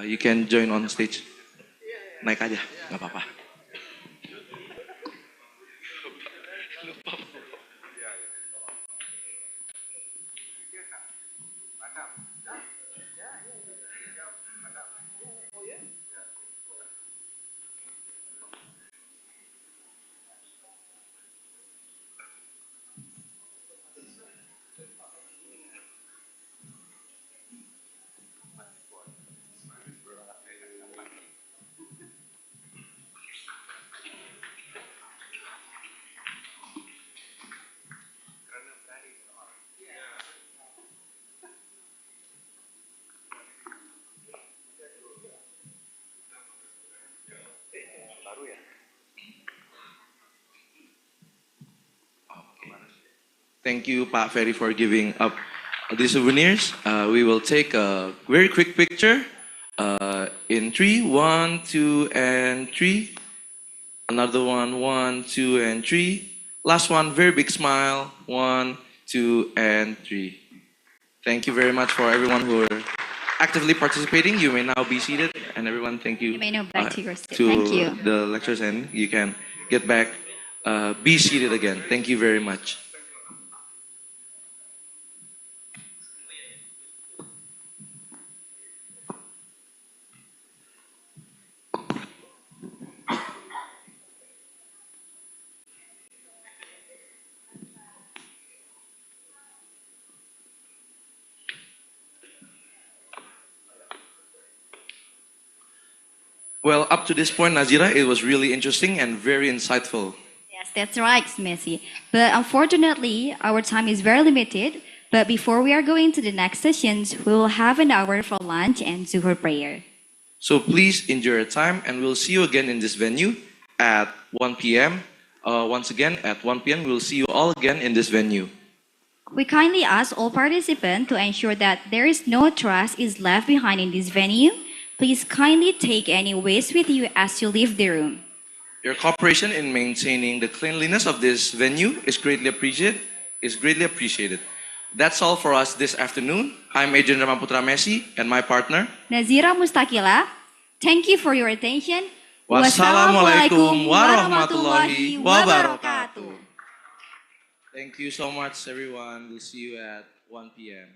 You can join on stage. Naik aja, nggak apa-apa. Thank you, Pak Ferry, for giving up these souvenirs. We will take a very quick picture in 3, 1, 2, and 3. Another one, 1, 2, and 3. Last one, very big smile, 1, 2, and 3. Thank you very much for everyone who are actively participating. You may now be seated, and everyone, thank you. You may now back to your seat. To Thank you. the lectures, and you can get back, be seated again. Thank you very much. Well, up to this point, Nazira, it was really interesting and very insightful. Yes, that's right, Messi. But unfortunately, our time is very limited. But before we are going to the next sessions, we will have an hour for lunch and Zuhur prayer. So please enjoy your time, and we'll see you again in this venue at 1 p.m. Once again, at 1 p.m., we'll see you all again in this venue. We kindly ask all participants to ensure that there is no trash is left behind in this venue. Please kindly take any waste with you as you leave the room. Your cooperation in maintaining the cleanliness of this venue is greatly appreciated. That's all for us this afternoon. I'm Adrian Ramaputra Messi and my partner, Nazira Mustakila. Thank you for your attention. Wassalamualaikum warahmatullahi wabarakatuh. Thank you so much, everyone. We'll see you at 1 p.m.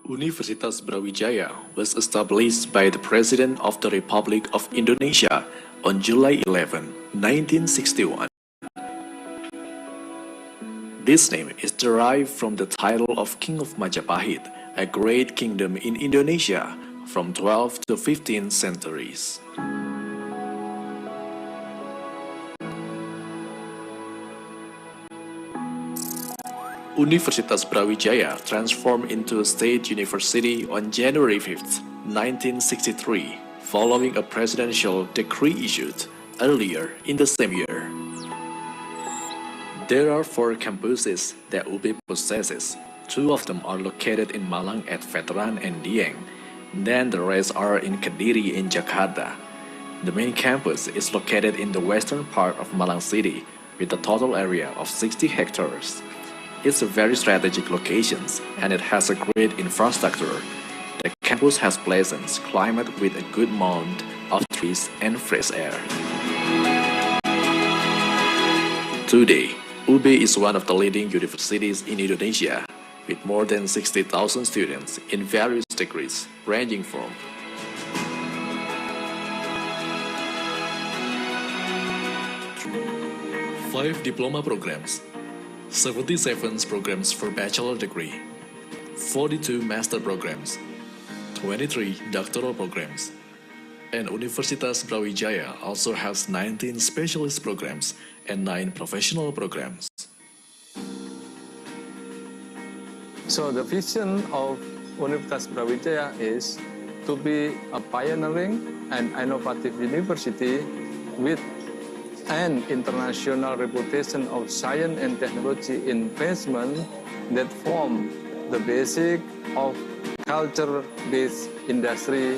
Universitas Brawijaya was established by the President of the Republic of Indonesia on July 11, 1961. This name is derived from the title of King of Majapahit, a great kingdom in Indonesia from 12th to 15th centuries. Universitas Brawijaya transformed into a state university on January 5, 1963, following a presidential decree issued earlier in the same year. There are 4 campuses that UB possesses. 2 of them are located in Malang at Veteran and Dieng, then the rest are in Kediri in Jakarta. The main campus is located in the western part of Malang City with a total area of 60 hectares. It's a very strategic location and it has a great infrastructure. The campus has pleasant climate with a good amount of trees and fresh air. Today, UB is one of the leading universities in Indonesia, with more than 60,000 students in various degrees, ranging from 5 diploma programs, 77 programs for bachelor degree, 42 master programs, 23 doctoral programs, and Universitas Brawijaya also has 19 specialist programs and 9 professional programs. So the vision of Universitas Brawijaya is to be a pioneering and innovative university with an international reputation of science and technology investment that form the basic of culture-based industry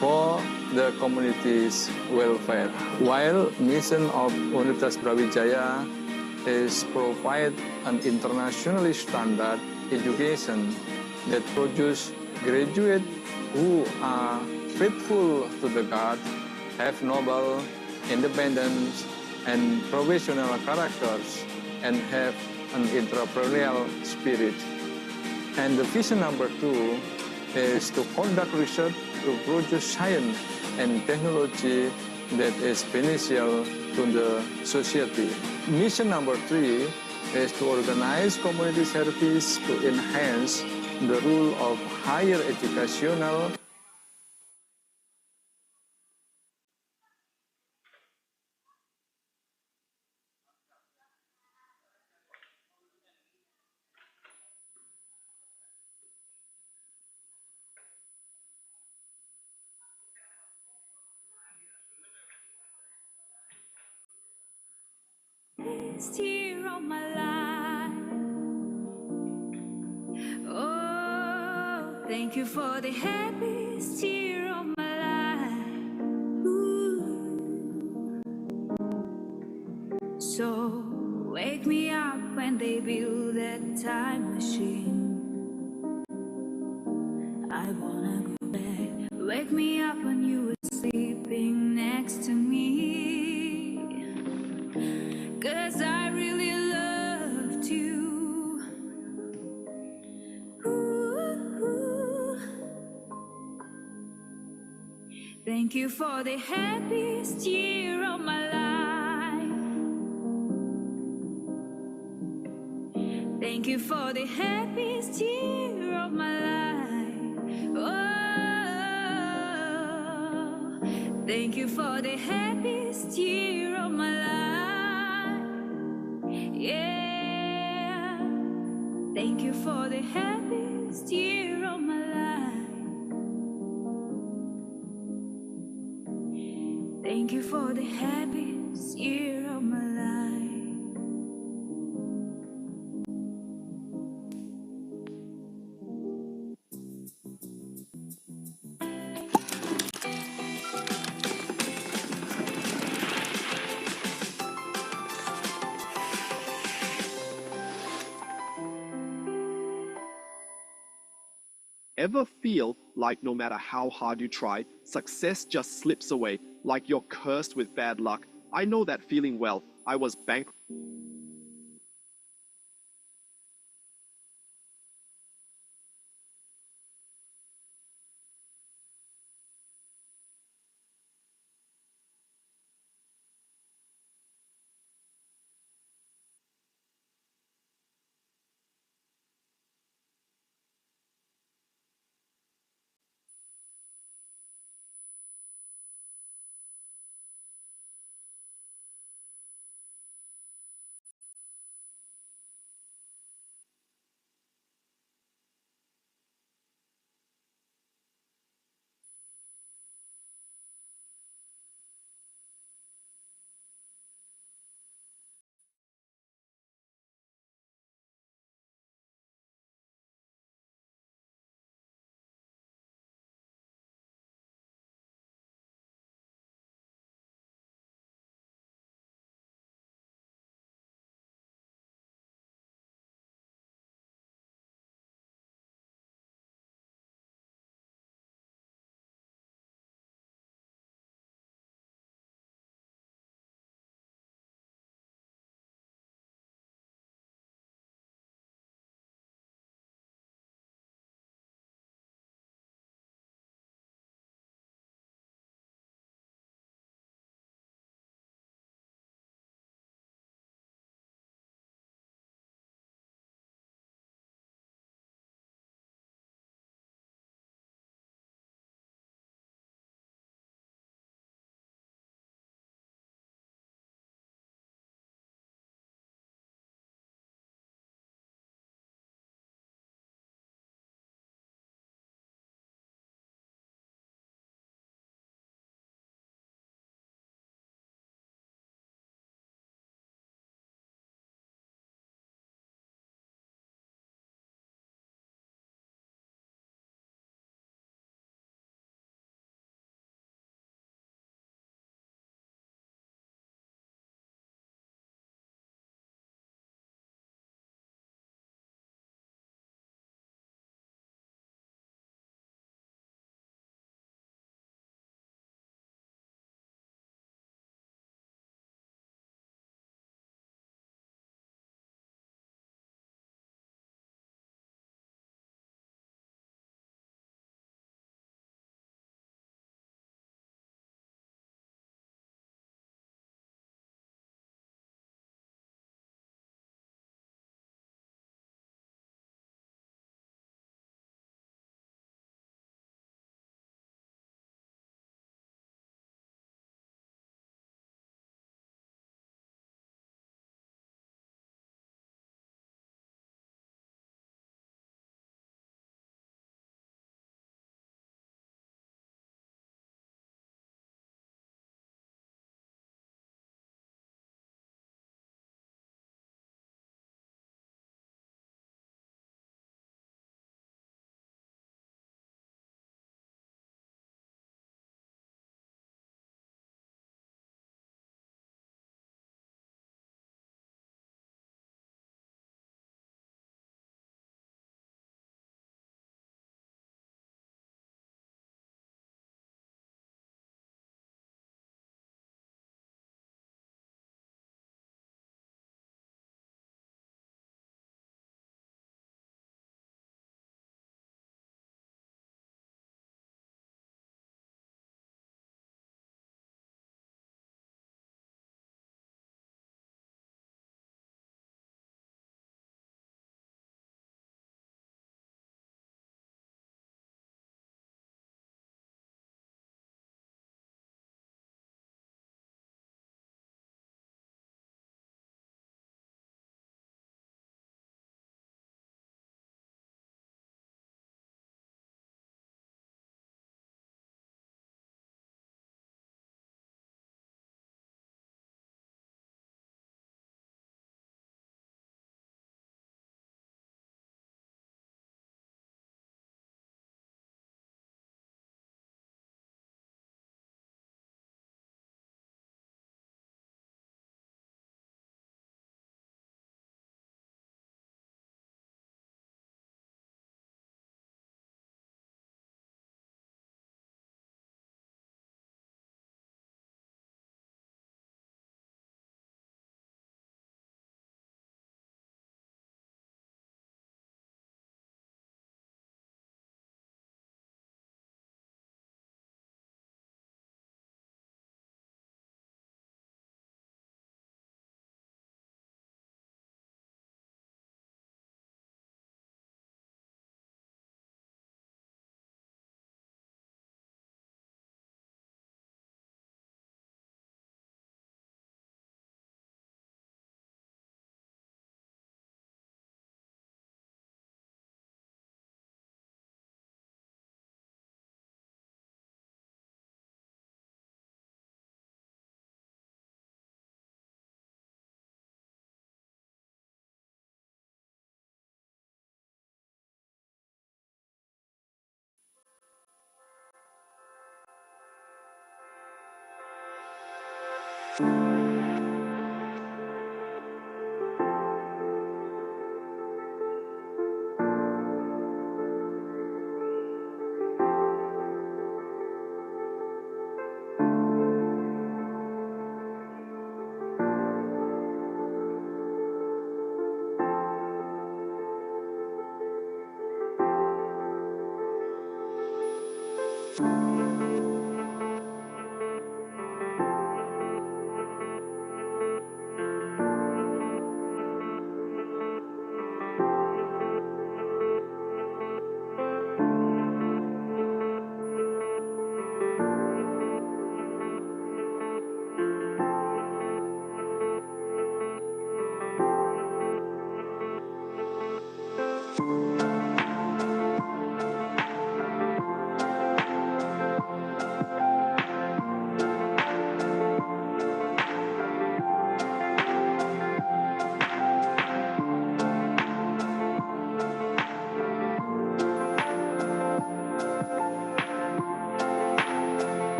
for the community's welfare. While mission of Universitas Brawijaya is provide an internationally standard education that produce graduates who are faithful to the God, have noble, independent, and professional characters, and have an entrepreneurial spirit. And the vision number 2 is to conduct research to produce science and technology that is beneficial to the society. Mission number 3 is to organize community service to enhance the role of higher educational Year of my life. Oh, thank you for the happiest year of my life. Ooh. So wake me up when they build that time machine. I wanna go back. Wake me up when you were sleeping next to me. 'Cause I really loved you. Ooh. Thank you for the happiest year of my life. Thank you for the happiest year of my life. Oh, thank you for the happiest year of my life. Yeah, thank you for the happiest year of my life. Thank you for the happiest year of my life. Ever feel like no matter how hard you try, success just slips away, like you're cursed with bad luck? I know that feeling well. I was bankrupt.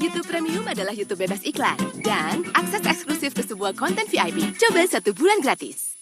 YouTube Premium adalah YouTube bebas iklan dan akses eksklusif ke sebuah konten VIP. Coba 1 bulan gratis.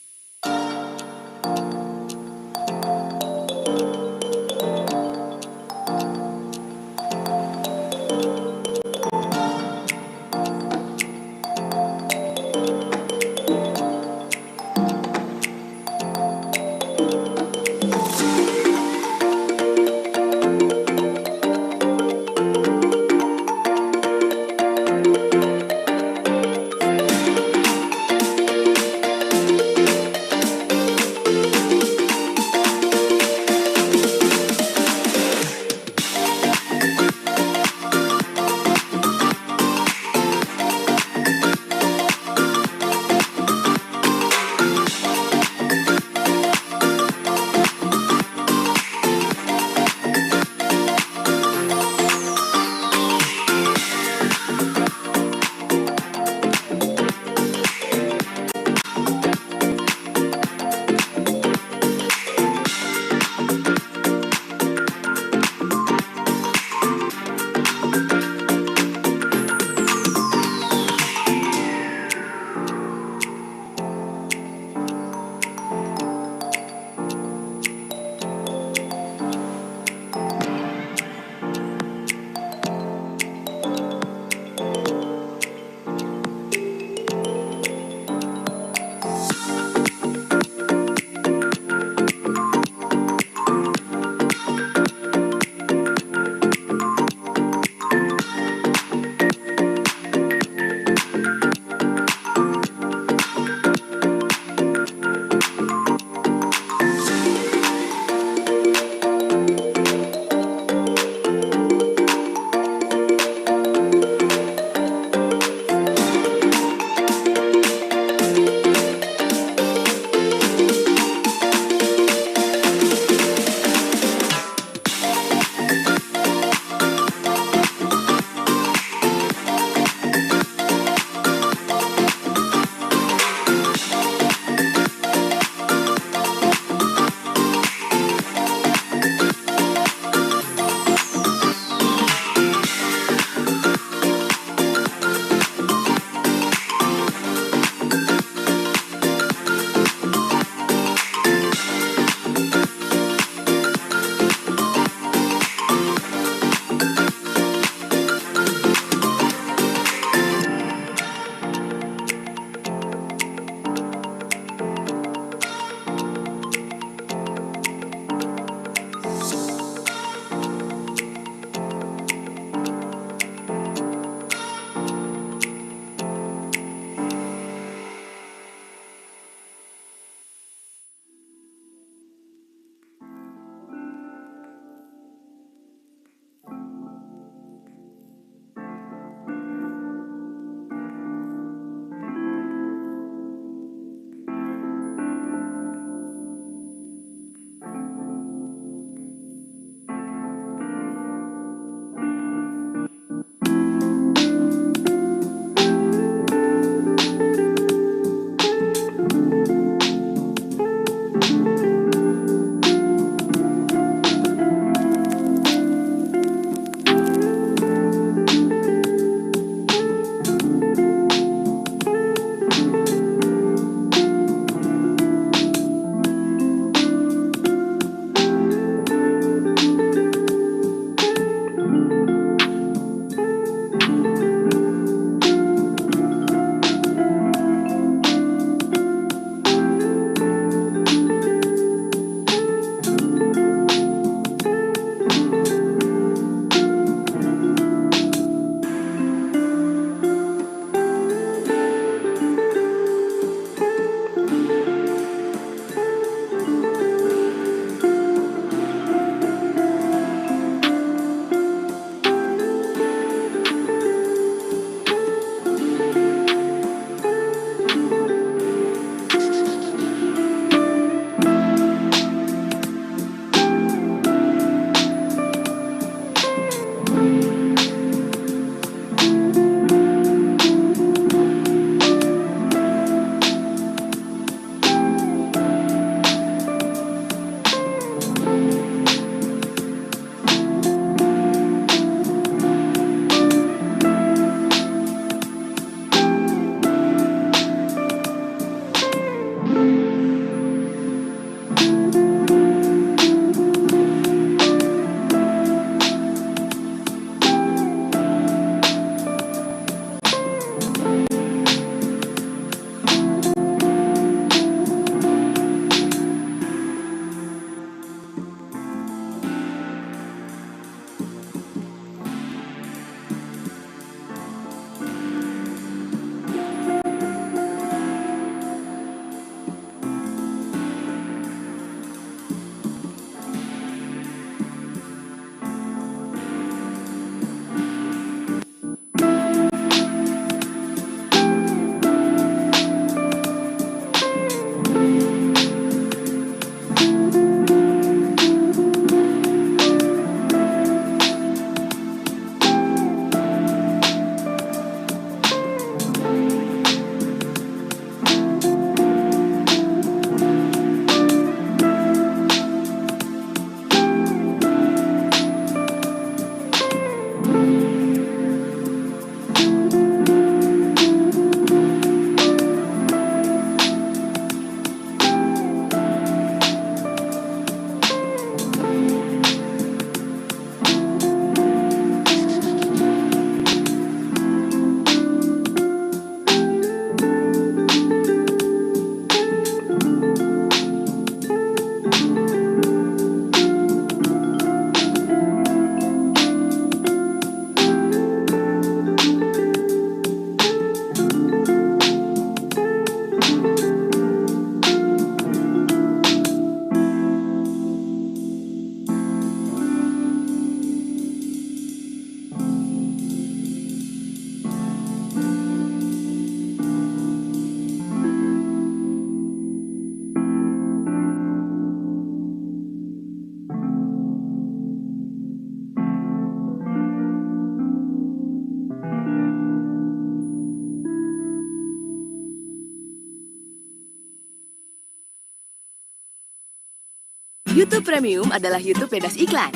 YouTube Premium adalah YouTube bebas iklan.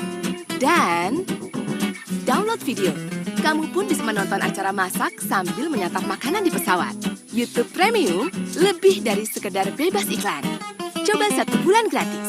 Dan download video. Kamu pun bisa menonton acara masak sambil menyantap makanan di pesawat. YouTube Premium lebih dari sekedar bebas iklan. Coba 1 bulan gratis.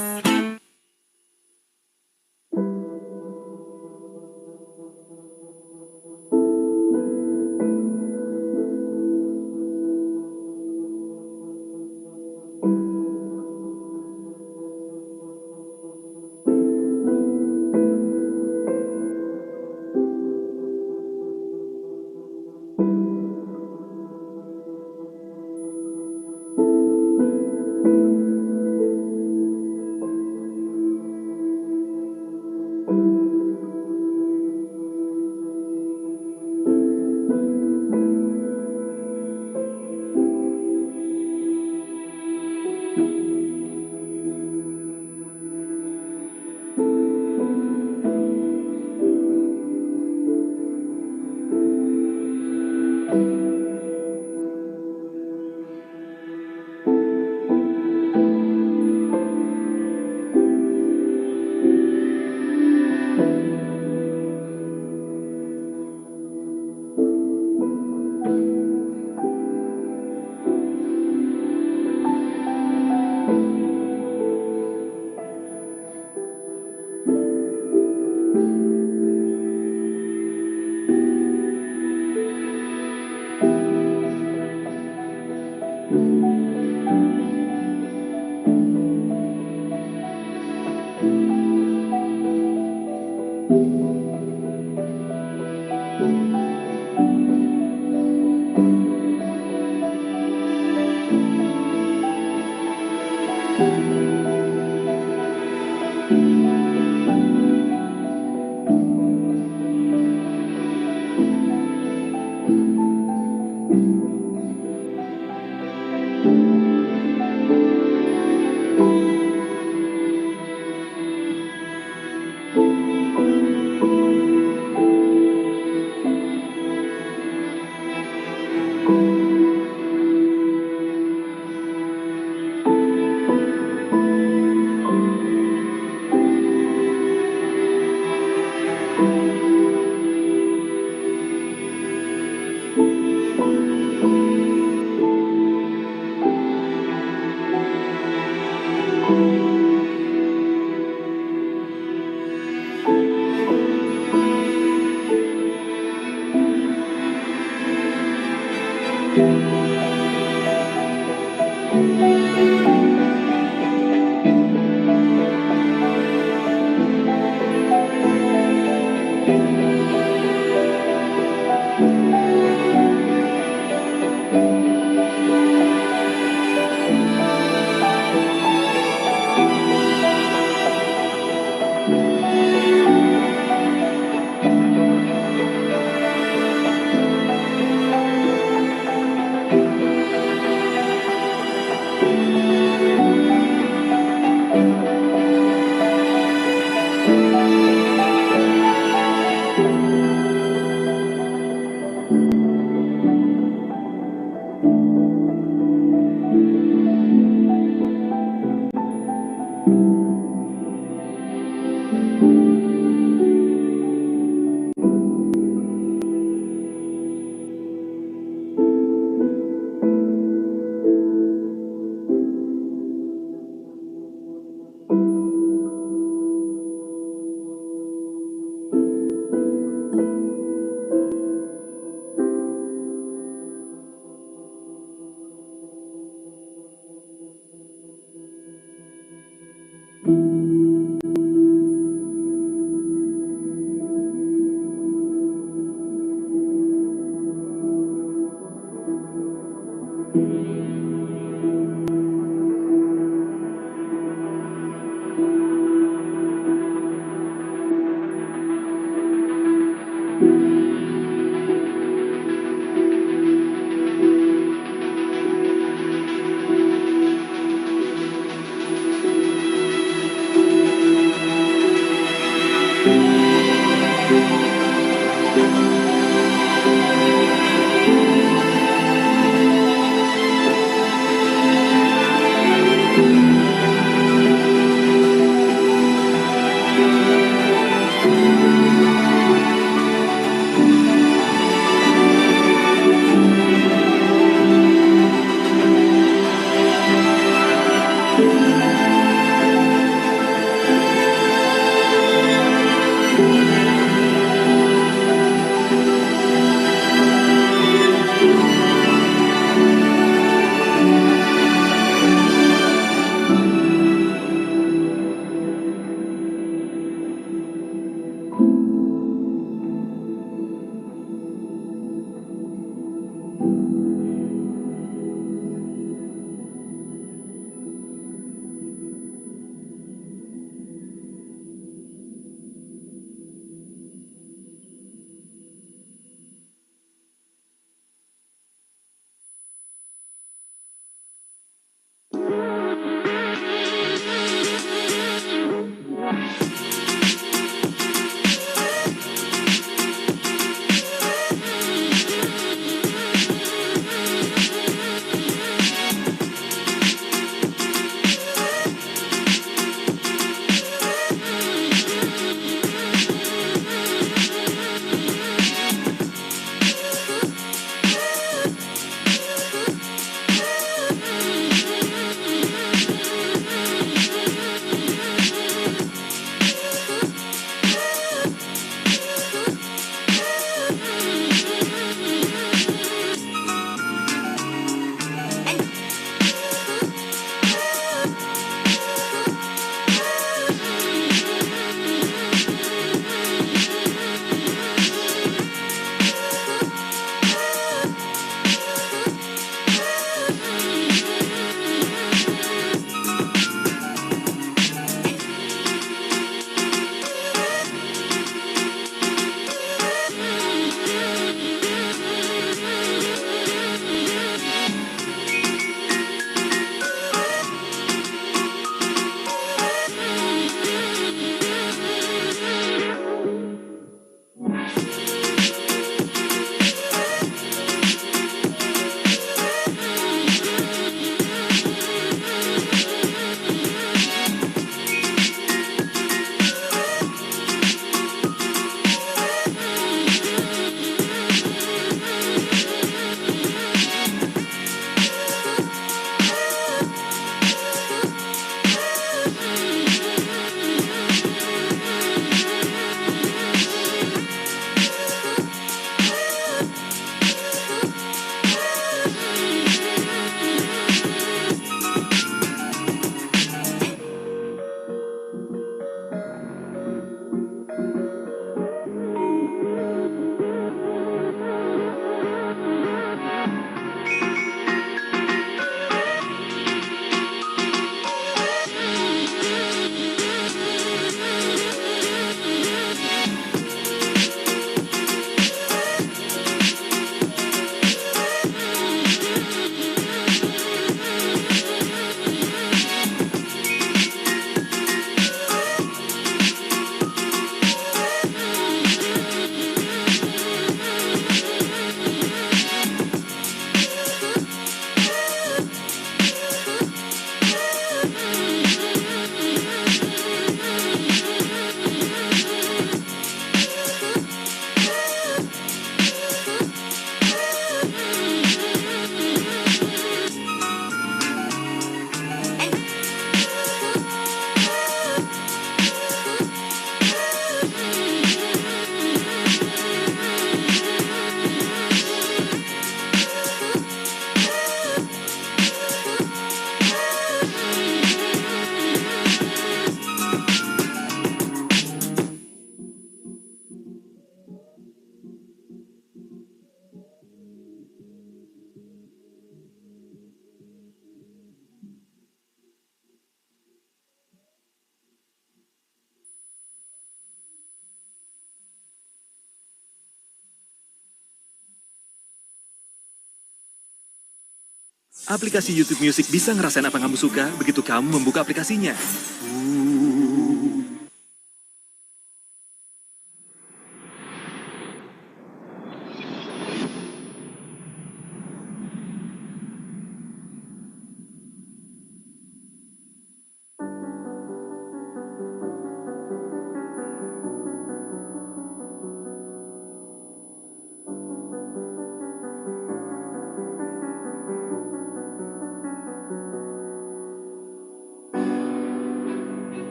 Aplikasi YouTube Music bisa ngerasain apa kamu suka begitu kamu membuka aplikasinya.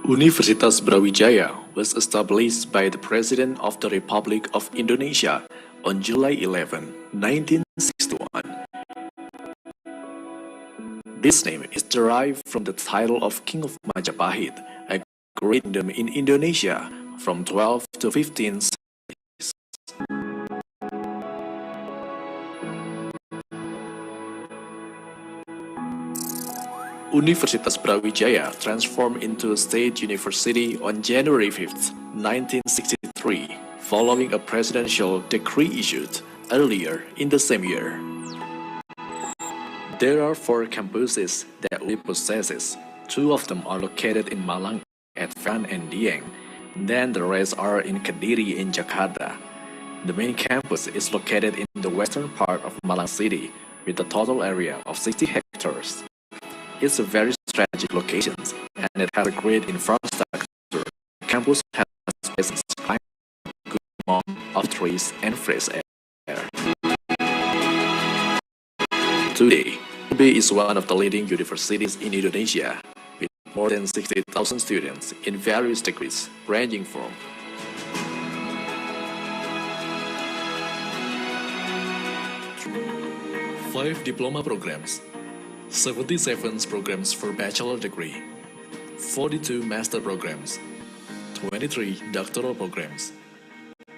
Universitas Brawijaya was established by the President of the Republic of Indonesia on July 11, 1961. This name is derived from the title of King of Majapahit, a great kingdom in Indonesia from 12 to 15 centuries. Universitas Brawijaya transformed into a state university on January 5, 1963, following a presidential decree issued earlier in the same year. There are 4 campuses that UB possesses. 2 of them are located in Malang at Veteran and Dieng. Then the rest are in Kediri in Jakarta. The main campus is located in the western part of Malang City with a total area of 60 hectares. It's a very strategic location and it has a great infrastructure. The campus has spaces for a good amount of trees and fresh air. Today, UB is one of the leading universities in Indonesia, with more than 60,000 students in various degrees, ranging from five diploma programs, 77 programs for bachelor degree, 42 master programs, 23 doctoral programs,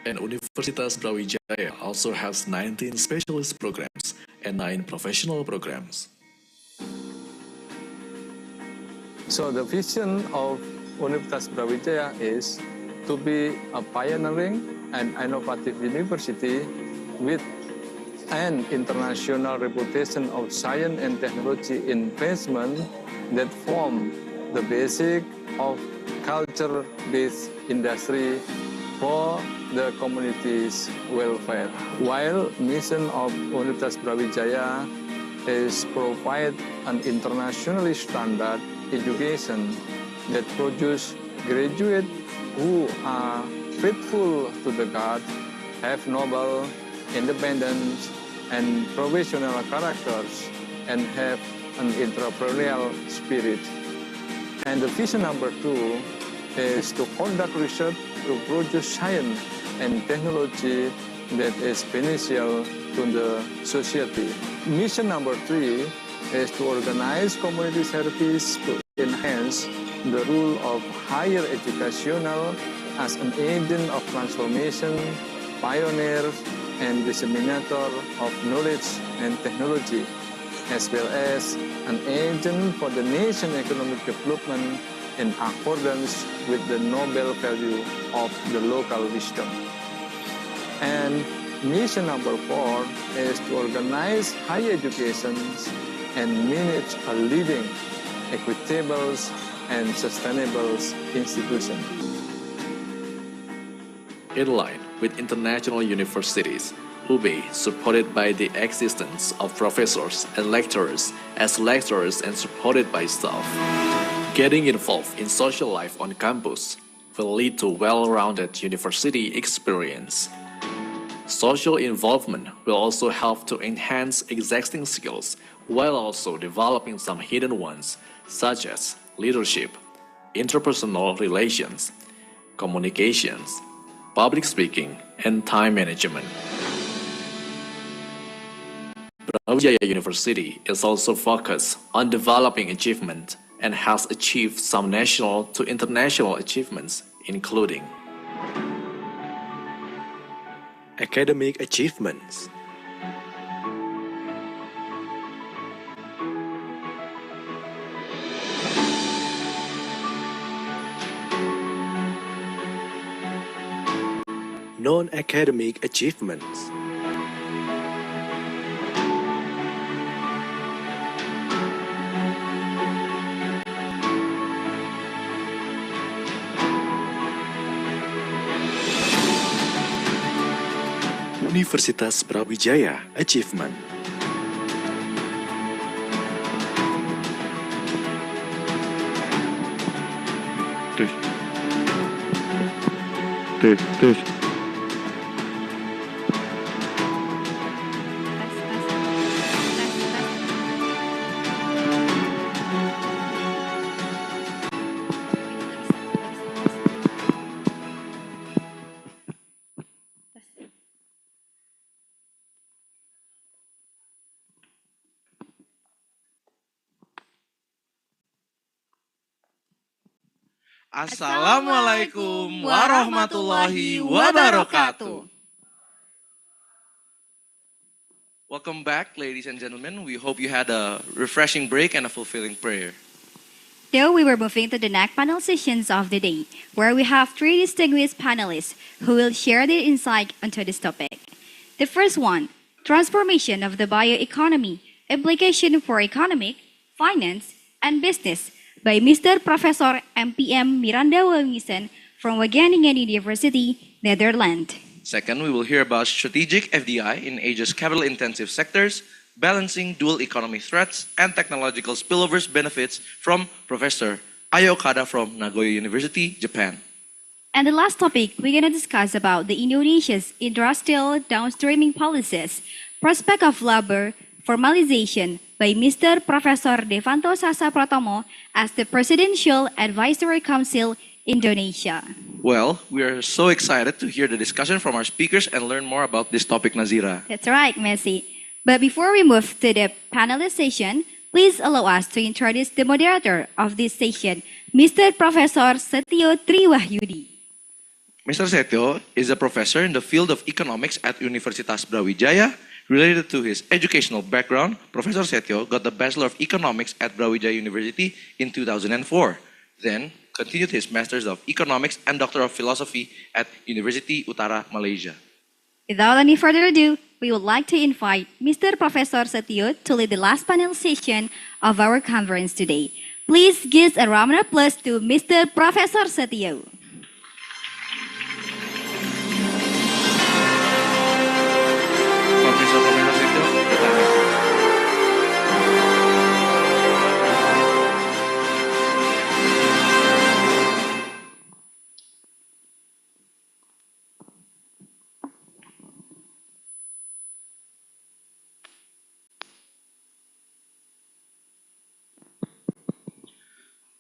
and Universitas Brawijaya also has 19 specialist programs and 9 professional programs. So the vision of Universitas Brawijaya is to be a pioneering and innovative university with an international reputation of science and technology investment that form the basic of culture-based industry for the community's welfare. While mission of Universitas Brawijaya is provide an internationally standard education that produce graduates who are faithful to the God, have noble, independent, and professional characters, and have an entrepreneurial spirit. And the vision number 2 is to conduct research to produce science and technology that is beneficial to the society. Mission number 3 is to organize community service to enhance the role of higher educational as an agent of transformation, pioneer, and disseminator of knowledge and technology, as well as an agent for the nation's economic development in accordance with the noble value of the local wisdom. And mission number 4 is to organize higher education and manage a leading, equitable, and sustainable institution. In line with international universities, UB supported by the existence of professors and lecturers as lecturers and supported by staff. Getting involved in social life on campus will lead to well-rounded university experience. Social involvement will also help to enhance existing skills while also developing some hidden ones such as leadership, interpersonal relations, communications, public speaking, and time management. Brawijaya University is also focused on developing achievement and has achieved some national to international achievements, including academic achievements, non-academic achievements, Universitas Brawijaya Achievement. Tes. Assalamualaikum warahmatullahi wabarakatuh. Welcome back, ladies and gentlemen. We hope you had a refreshing break and a fulfilling prayer. Now we were moving to the next panel sessions of the day, where we have three distinguished panelists who will share their insight onto this topic. The first one, transformation of the bioeconomy, implication for economic, finance, and business by Mr. Professor MPM Miranda Wilmisen from Wageningen University, Netherlands. Second, we will hear about strategic FDI in Asia's capital-intensive sectors, balancing dual economy threats and technological spillovers benefits from Professor Ayo Okada from Nagoya University, Japan. And the last topic, we're going to discuss about the Indonesia's industrial downstreaming policies, prospect of labor formalization by Mr. Professor Devanto Sasa Pratomo as the Presidential Advisory Council, Indonesia. Well, we are so excited to hear the discussion from our speakers and learn more about this topic, Nazira. That's right, Messi. But before we move to the panelist session, please allow us to introduce the moderator of this session, Mr. Professor Setio Triwahyudi. Mr. Setio is a professor in the field of economics at Universitas Brawijaya. Related to his educational background, Professor Setio got the Bachelor of Economics at Brawijaya University in 2004. Then continued his Masters of Economics and Doctor of Philosophy at University Utara, Malaysia. Without any further ado, we would like to invite Mr. Professor Setio to lead the last panel session of our conference today. Please give a round of applause to Mr. Professor Setio.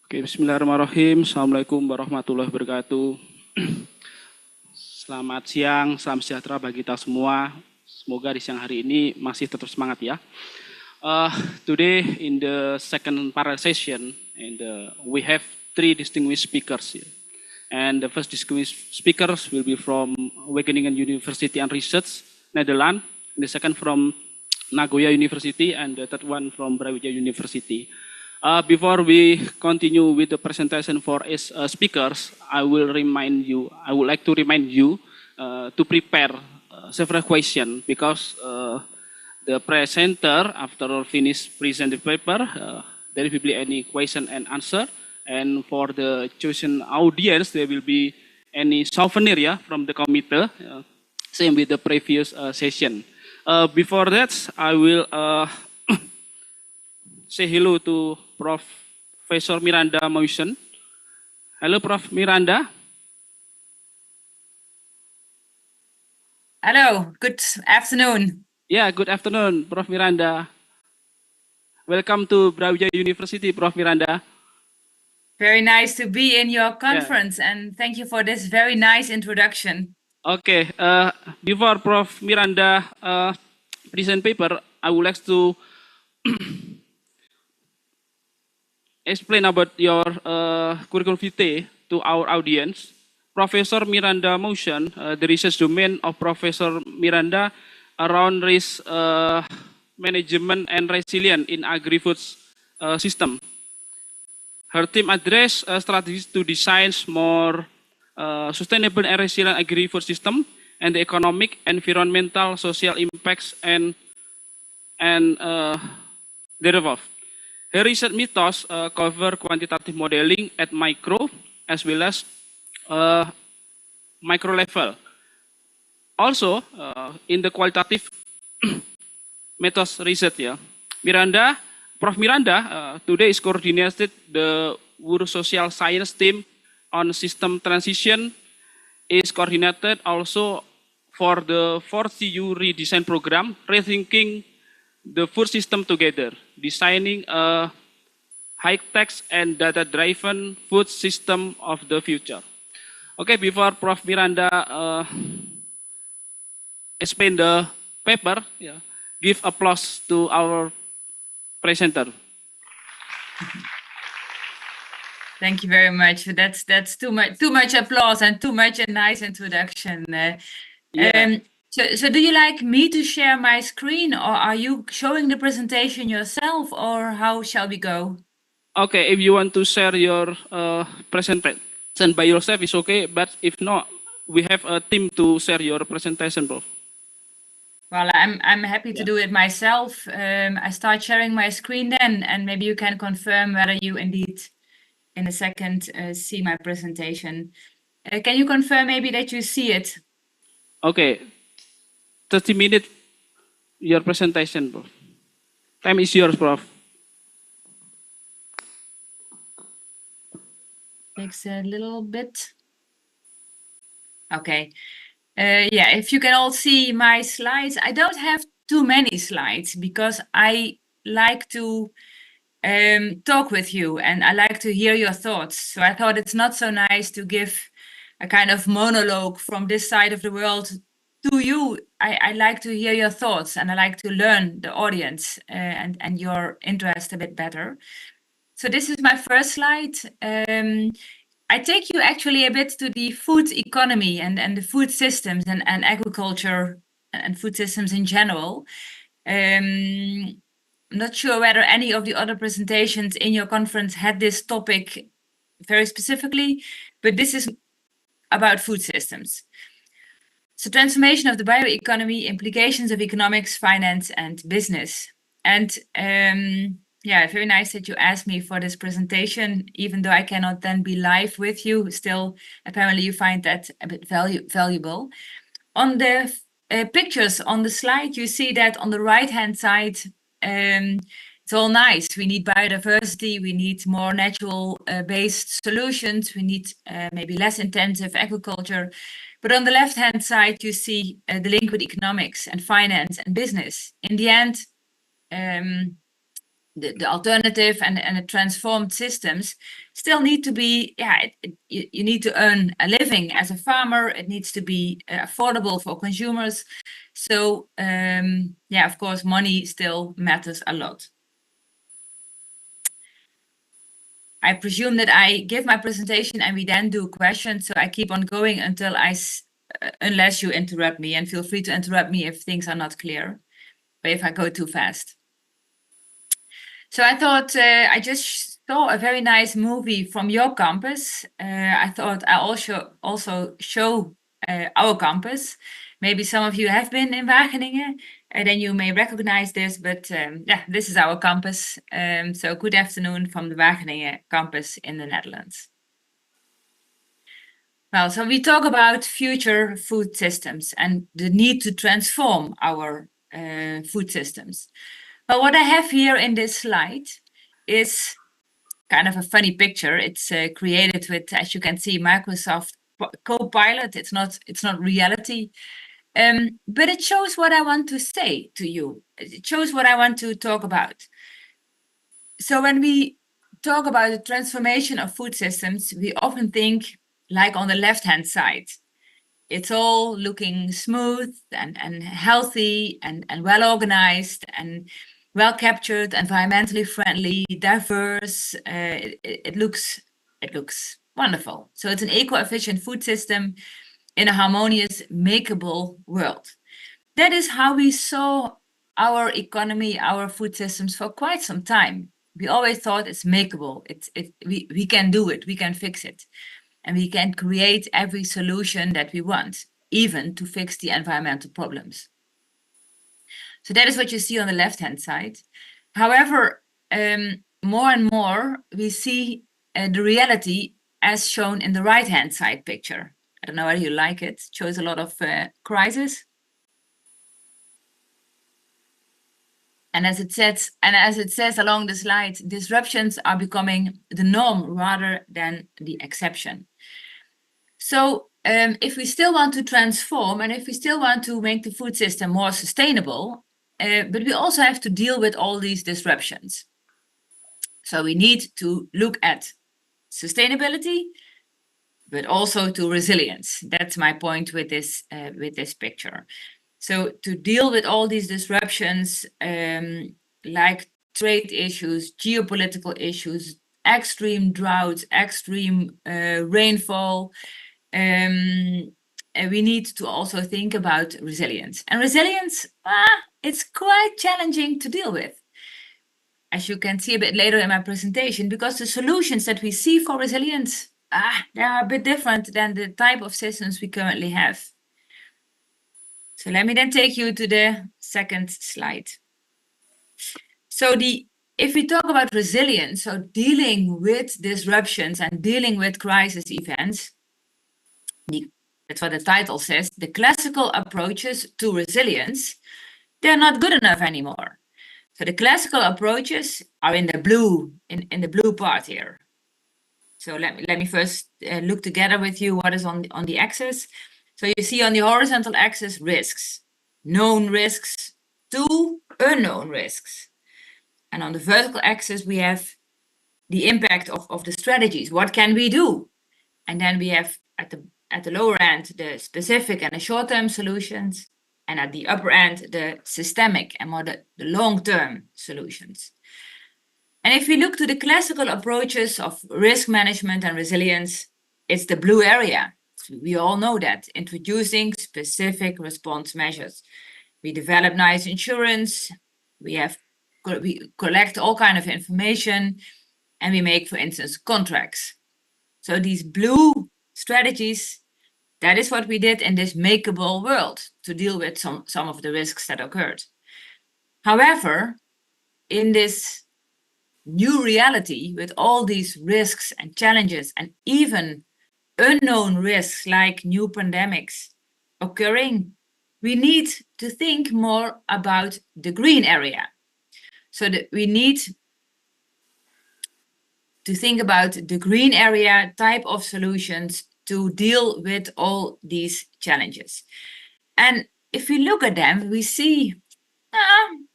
Oke, bismillahirrahmanirrahim. Assalamualaikum warahmatullahi wabarakatuh. Selamat siang, salam sejahtera bagi kita semua. Semoga di siang hari ini masih tetap semangat ya. Today in the second panel session, and we have three distinguished speakers here. And the first distinguished speakers will be from Wageningen University and Research, Netherlands. The second from Nagoya University, and the third one from Brawijaya University. Before we continue with the presentation for its speakers, I would like to remind you to prepare several questions because the presenter, after finish present the paper, there will be any question and answer. And for the chosen audience, there will be any souvenir from the committee, same with the previous session. Before that, I will say hello to Professor Miranda Motion. Hello, Prof. Miranda. Hello, good afternoon. Yeah, good afternoon, Prof. Miranda. Welcome to Brawijaya University, Prof. Miranda. Very nice to be in your conference, and thank you for this very nice introduction. Okay, before Prof. Miranda present paper, I would like to explain about your curriculum vitae to our audience. Professor Miranda Motion, the research domain of Professor Miranda around risk management and resilience in agri-foods system. Her team address strategies to design more sustainable and resilient agri-food system and the economic, environmental, social impacts and thereof. Her research methods cover quantitative modeling at micro as well as micro level. Also, in the qualitative methods research, Prof. Miranda today is coordinated the World Social Science team on system transition, is coordinated also for the 4CU redesign program, rethinking the food system together, designing a high-tech and data-driven food system of the future. Okay, before Prof. Miranda explain the paper, give applause to our presenter. Thank you very much. That's too much applause and too much a nice introduction. So do you like me to share my screen, or are you showing the presentation yourself, or how shall we go? Okay, if you want to share your presentation by yourself, it's okay. But if not, we have a team to share your presentation, bro. Well, I'm happy to do it myself. I start sharing my screen then, and maybe you can confirm whether you indeed, in a second, see my presentation. Can you confirm maybe that you see it? Okay, 30 minutes your presentation, bro. Time is yours, bro. Takes a little bit. Okay. Yeah, if you can all see my slides, I don't have too many slides because I like to talk with you and I like to hear your thoughts. So I thought it's not so nice to give a kind of monologue from this side of the world to you. I like to hear your thoughts and I like to learn the audience and your interest a bit better. So this is my first slide. I take you actually a bit to the food economy and the food systems and agriculture and food systems in general. I'm not sure whether any of the other presentations in your conference had this topic very specifically, but this is about food systems. So transformation of the bioeconomy, implications of economics, finance, and business. And yeah, very nice that you asked me for this presentation, even though I cannot then be live with you. Still, apparently you find that a bit valuable. On the pictures on the slide, you see that on the right-hand side, it's all nice. We need biodiversity, we need more natural-based solutions, we need maybe less intensive agriculture. But on the left-hand side, you see the link with economics and finance and business. In the end, the alternative and the transformed systems still need to be, you need to earn a living as a farmer. It needs to be affordable for consumers. So yeah, of course, money still matters a lot. I presume that I give my presentation and we then do questions. So I keep on going until unless you interrupt me, and feel free to interrupt me if things are not clear, or if I go too fast. So I thought I just saw a very nice movie from your campus. I thought I also show our campus. Maybe some of you have been in Wageningen, and then you may recognize this, but yeah, this is our campus. So good afternoon from the Wageningen campus in the Netherlands. Well, so we talk about future food systems and the need to transform our food systems. But what I have here in this slide is kind of a funny picture. It's created with, as you can see, Microsoft Copilot. It's not reality, but it shows what I want to say to you. It shows what I want to talk about. So when we talk about the transformation of food systems, we often think like on the left-hand side. It's all looking smooth and healthy and well organized and well captured, environmentally friendly, diverse. It looks wonderful. So it's an eco-efficient food system in a harmonious, makeable world. That is how we saw our economy, our food systems for quite some time. We always thought it's makeable. We can do it. We can fix it. And we can create every solution that we want, even to fix the environmental problems. So that is what you see on the left-hand side. However, more and more we see the reality as shown in the right-hand side picture. I don't know whether you like it. It shows a lot of crisis. And as it says along the slide, disruptions are becoming the norm rather than the exception. So if we still want to transform and if we still want to make the food system more sustainable, but we also have to deal with all these disruptions. So we need to look at sustainability, but also to resilience. That's my point with this picture. So to deal with all these disruptions, like trade issues, geopolitical issues, extreme droughts, extreme rainfall. And we need to also think about resilience. And resilience, it's quite challenging to deal with, as you can see a bit later in my presentation, because the solutions that we see for resilience, they are a bit different than the type of systems we currently have. So let me then take you to the second slide. So if we talk about resilience, so dealing with disruptions and dealing with crisis events, that's what the title says, the classical approaches to resilience, they're not good enough anymore. So the classical approaches are in the blue, in the blue part here. So let me first look together with you what is on the axis. So you see on the horizontal axis risks, known risks to unknown risks. And on the vertical axis, we have the impact of the strategies. What can we do? And then we have at the lower end, the specific and the short-term solutions. And at the upper end, the systemic and more the long-term solutions. And if we look to the classical approaches of risk management and resilience, it's the blue area. We all know that, introducing specific response measures. We develop nice insurance, we collect all kind of information, and we make, for instance, contracts. So these blue strategies, that is what we did in this makeable world to deal with some of the risks that occurred. However, in this new reality with all these risks and challenges and even unknown risks like new pandemics occurring, we need to think more about the green area. So that we need to think about the green area type of solutions to deal with all these challenges. And if we look at them, we see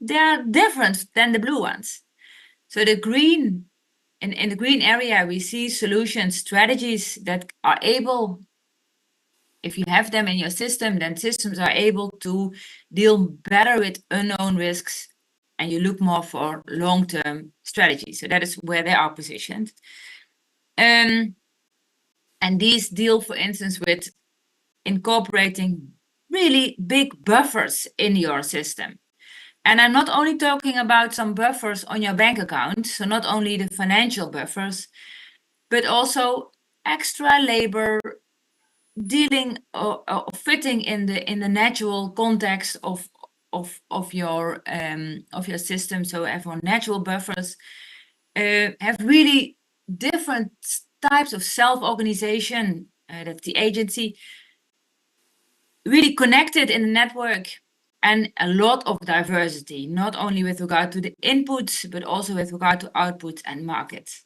they are different than the blue ones. So the green, in the green area, we see solutions, strategies that are able, if you have them in your system, then systems are able to deal better with unknown risks, and you look more for long-term strategies. So that is where they are positioned. And these deal, for instance, with incorporating really big buffers in your system. And I'm not only talking about some buffers on your bank account, so not only the financial buffers, but also extra labor dealing or fitting in the natural context of your system. So everyone natural buffers have really different types of self-organization. That's the agency really connected in the network, and a lot of diversity, not only with regard to the inputs, but also with regard to outputs and markets.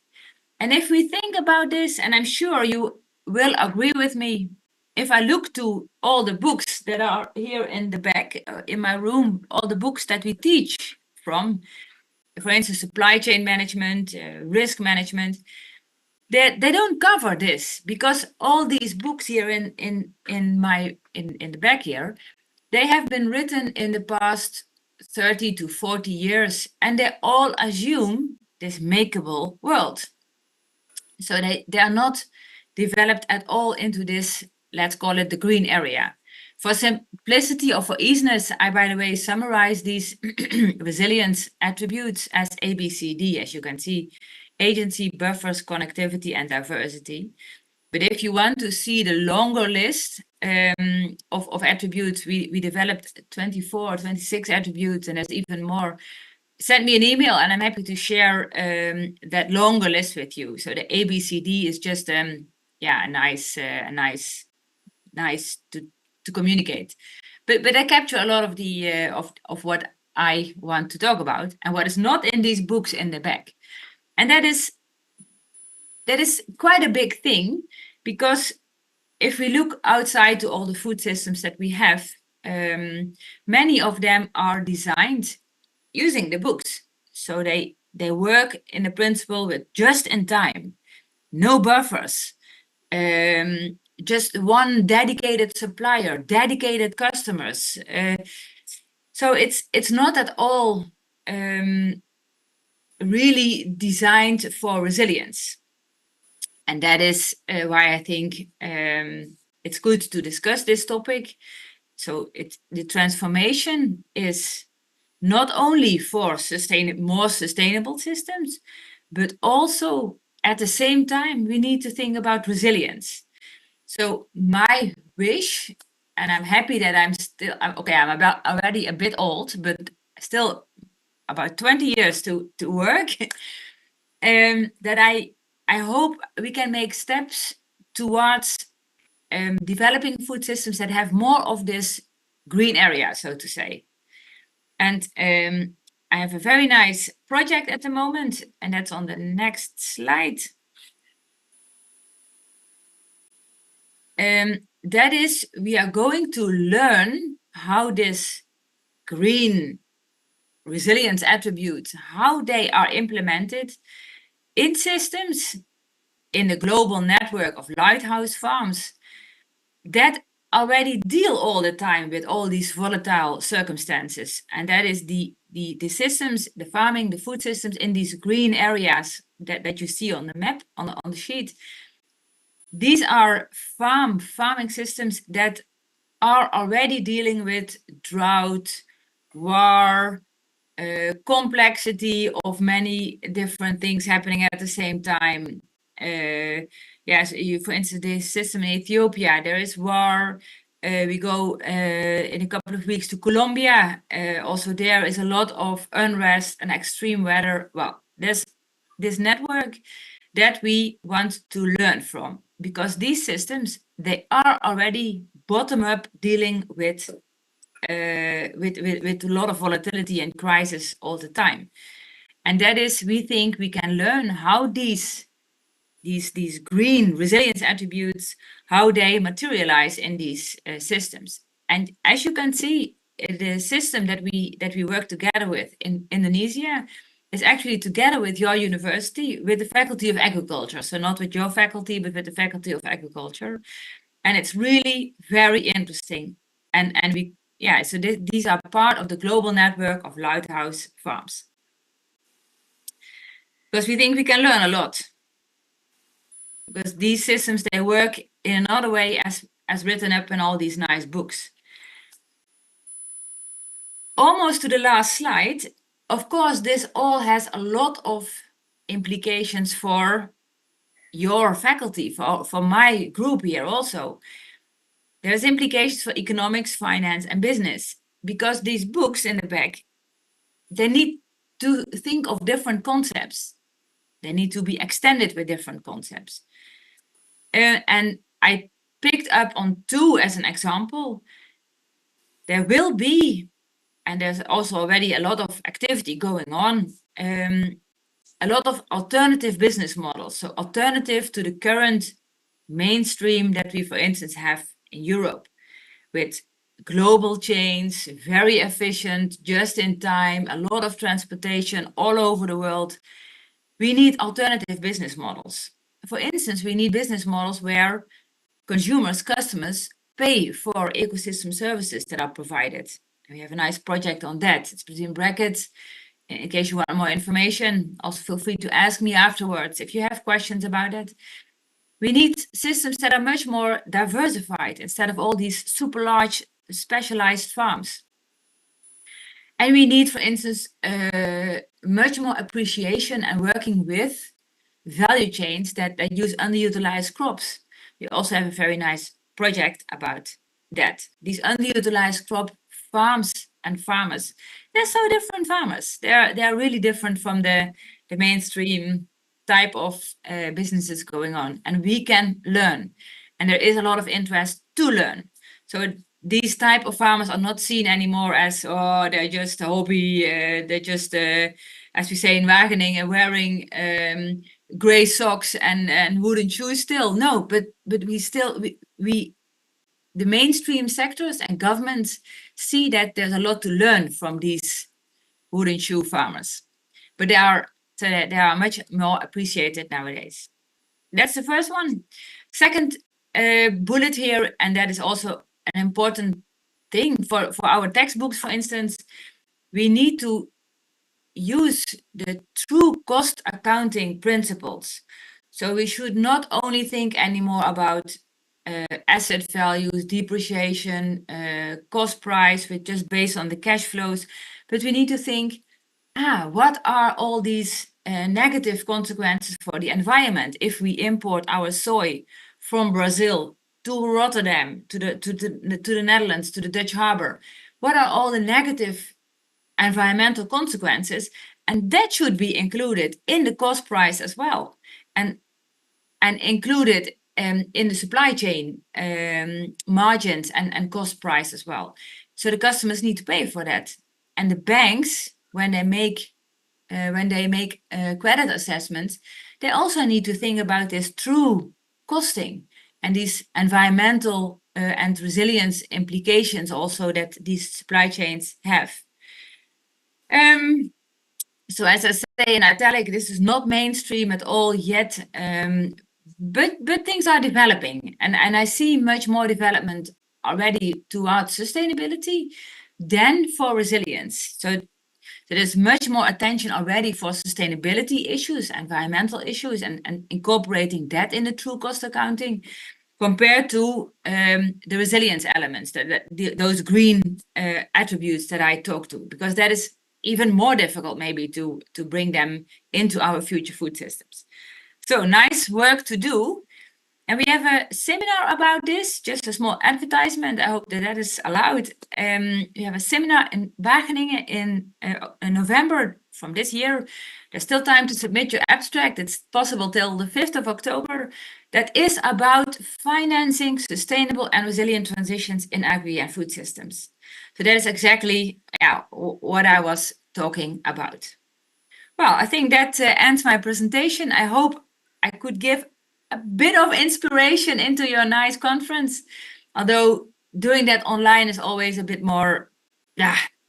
And if we think about this, and I'm sure you will agree with me, if I look to all the books that are here in the back in my room, all the books that we teach from, for instance, supply chain management, risk management, they don't cover this, because all these books here in the back here, they have been written in the past 30 to 40 years, and they all assume this makeable world. So they are not developed at all into this, let's call it the green area. For simplicity or for easiness, I, by the way, summarize these resilience attributes as ABCD, as you can see: agency, buffers, connectivity, and diversity. But if you want to see the longer list of attributes, we developed 24 or 26 attributes, and there's even more. Send me an email and I'm happy to share that longer list with you. So the ABCD is just nice to communicate. But I capture a lot of the of what I want to talk about and what is not in these books in the back. And that is quite a big thing, because if we look outside to all the food systems that we have, many of them are designed using the books. So they work in the principle with just in time, no buffers, just one dedicated supplier, dedicated customers. So it's not at all really designed for resilience. And that is why I think it's good to discuss this topic. So the transformation is not only for more sustainable systems, but also at the same time, we need to think about resilience. So my wish, and I'm happy that I'm already a bit old, but still about 20 years to work, that I hope we can make steps towards developing food systems that have more of this green area, so to say. And I have a very nice project at the moment, and that's on the next slide. That is, we are going to learn how this green resilience attributes, how they are implemented in systems in the global network of lighthouse farms that already deal all the time with all these volatile circumstances. And that is the systems, the farming, the food systems in these green areas that you see on the map, on the sheet. These are farming systems that are already dealing with drought, war, complexity of many different things happening at the same time. Yes, for instance, this system in Ethiopia, there is war. We go in a couple of weeks to Colombia. Also, there is a lot of unrest and extreme weather. Well, there's this network that we want to learn from, because these systems, they are already bottom up dealing with a lot of volatility and crisis all the time. And that is, we think we can learn how these green resilience attributes, how they materialize in these systems. And as you can see, the system that we work together with in Indonesia is actually together with your university, with the Faculty of Agriculture. So not with your faculty, but with the Faculty of Agriculture. And it's really very interesting. And so these are part of the global network of lighthouse farms. Because we think we can learn a lot. Because these systems, they work in another way as written up in all these nice books. Almost to the last slide, of course, this all has a lot of implications for your faculty, for my group here also. There's implications for economics, finance, and business, because these books in the back, they need to think of different concepts. They need to be extended with different concepts. And I picked up on two as an example. There will be, and there's also already a lot of activity going on, a lot of alternative business models. So alternative to the current mainstream that we, for instance, have in Europe, with global chains, very efficient, just in time, a lot of transportation all over the world. We need alternative business models. For instance, we need business models where consumers, customers, pay for ecosystem services that are provided. We have a nice project on that. It's between brackets. In case you want more information, also feel free to ask me afterwards if you have questions about it. We need systems that are much more diversified instead of all these super large specialized farms. And we need, for instance, much more appreciation and working with value chains that use underutilized crops. We also have a very nice project about that. These underutilized crop farms and farmers, they're so different farmers. They're really different from the mainstream type of businesses going on, and we can learn. And there is a lot of interest to learn. So these type of farmers are not seen anymore as, oh, they're just a hobby, they're just, as we say in Wageningen, wearing gray socks and wooden shoes still. No, but we the mainstream sectors and governments see that there's a lot to learn from these wooden shoe farmers. But they are much more appreciated nowadays. That's the first one. Second bullet here, and that is also an important thing for our textbooks, for instance, we need to use the true cost accounting principles. So we should not only think anymore about asset values, depreciation, cost price, which just based on the cash flows, but we need to think, what are all these negative consequences for the environment if we import our soy from Brazil to Rotterdam, to the Netherlands, to the Dutch harbor? What are all the negative environmental consequences? And that should be included in the cost price as well, and included in the supply chain margins and cost price as well. So the customers need to pay for that, and the banks, when they make credit assessments, they also need to think about this true costing and these environmental and resilience implications also that these supply chains have. So as I say in italic, this is not mainstream at all yet, but things are developing, and I see much more development already towards sustainability than for resilience. So there's much more attention already for sustainability issues, environmental issues, and incorporating that in the true cost accounting compared to the resilience elements, those green attributes that I talked to, because that is even more difficult maybe to bring them into our future food systems. So nice work to do. And we have a seminar about this, just a small advertisement. I hope that that is allowed. We have a seminar in Wageningen in November from this year. There's still time to submit your abstract. It's possible till the 5th of October. That is about financing sustainable and resilient transitions in agri and food systems. So that is exactly what I was talking about. Well, I think that ends my presentation. I hope I could give a bit of inspiration into your nice conference, although doing that online is always a bit more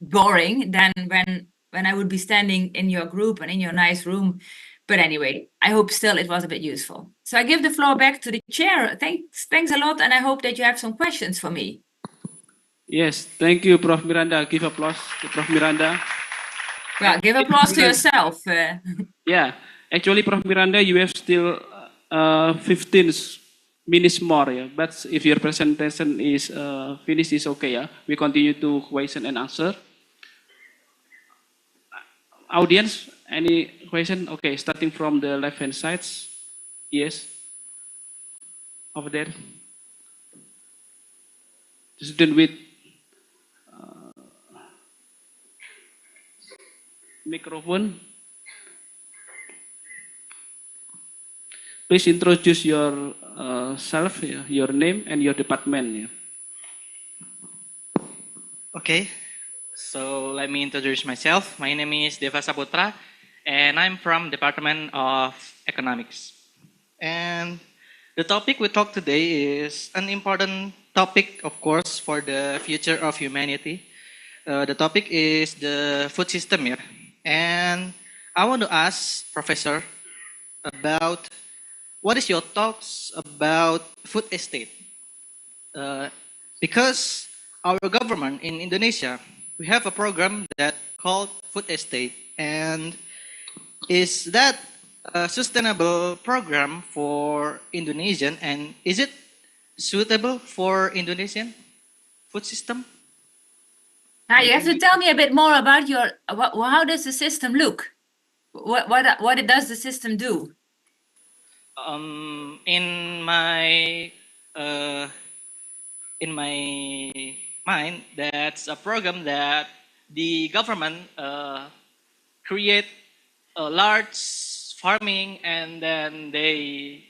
boring than when I would be standing in your group and in your nice room. But anyway, I hope still it was a bit useful. So I give the floor back to the chair. Thanks a lot, and I hope that you have some questions for me. Yes, thank you, Prof. Miranda. Give applause to Prof. Miranda. Well, give applause to yourself. Yeah, actually, Prof. Miranda, you have still 15 minutes more. Yeah, but if your presentation is finished, is okay. Yeah, we continue to question and answer. Audience, any question? Okay, starting from the left-hand sides. Yes, over there. The student with microphone. Please introduce yourself, your name, and your department. Yeah. Okay, so let me introduce myself. My name is Deva Saputra, and I'm from Department of Economics. And the topic we talk today is an important topic, of course, for the future of humanity. The topic is the food system here. And I want to ask Professor about what is your thoughts about food estate? Because our government in Indonesia, we have a program that called food estate, and is that a sustainable program for Indonesian, and is it suitable for Indonesian food system? You have to tell me a bit more about how does the system look? What does the system do? In my mind, that's a program that the government create a large farming, and then they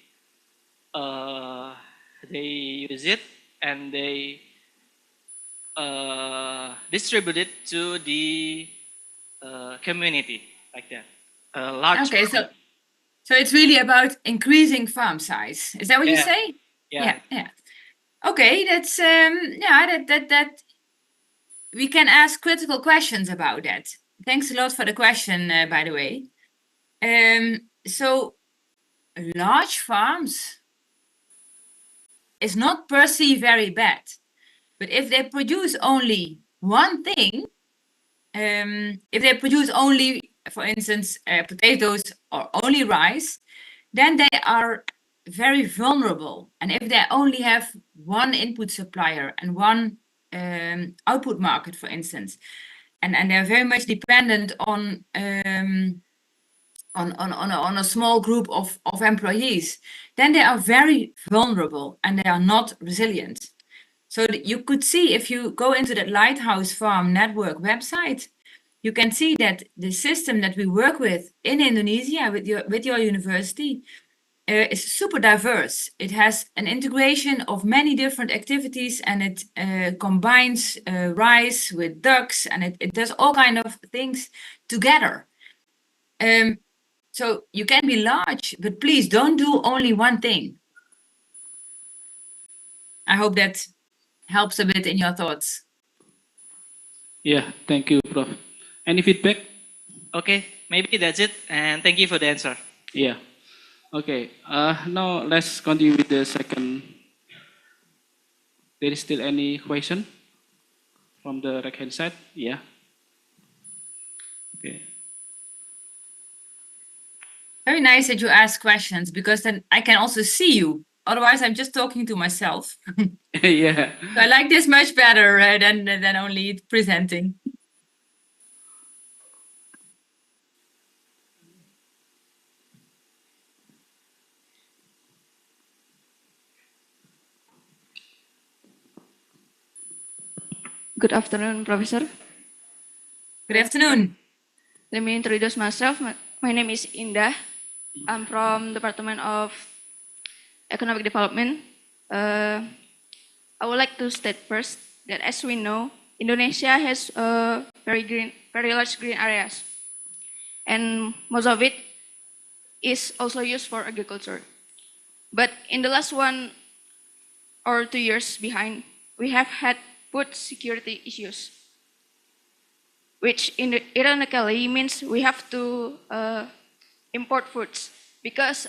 use it and they distribute it to the community, like that. Large. Okay, so it's really about increasing farm size. Is that what you say? Yeah. Okay, that's that we can ask critical questions about that. Thanks a lot for the question, by the way. So large farms is not per se very bad, but if they produce only one thing, if they produce only for instance, potatoes or only rice, then they are very vulnerable. And if they only have one input supplier and one output market, for instance, and they're very much dependent on a small group of employees, then they are very vulnerable and they are not resilient. So you could see, if you go into that Lighthouse Farm Network website, you can see that the system that we work with in Indonesia with your university is super diverse. It has an integration of many different activities, and it combines rice with ducks, and it does all kind of things together. So you can be large, but please don't do only one thing. I hope that helps a bit in your thoughts. Yeah, thank you, Prof. Any feedback? Okay, maybe that's it, and thank you for the answer. Yeah. Okay, now let's continue with the second. There is still any question from the right hand side? Yeah. Okay. Very nice that you ask questions, because then I can also see you. Otherwise, I'm just talking to myself. Yeah. So I like this much better than only presenting. Good afternoon, Professor. Good afternoon. Let me introduce myself. My name is Indah. I'm from Department of Economic Development. I would like to state first that, as we know, Indonesia has very large green areas, and most of it is also used for agriculture. But in the last 1 or 2 years behind, we have had food security issues, which ironically means we have to import foods, because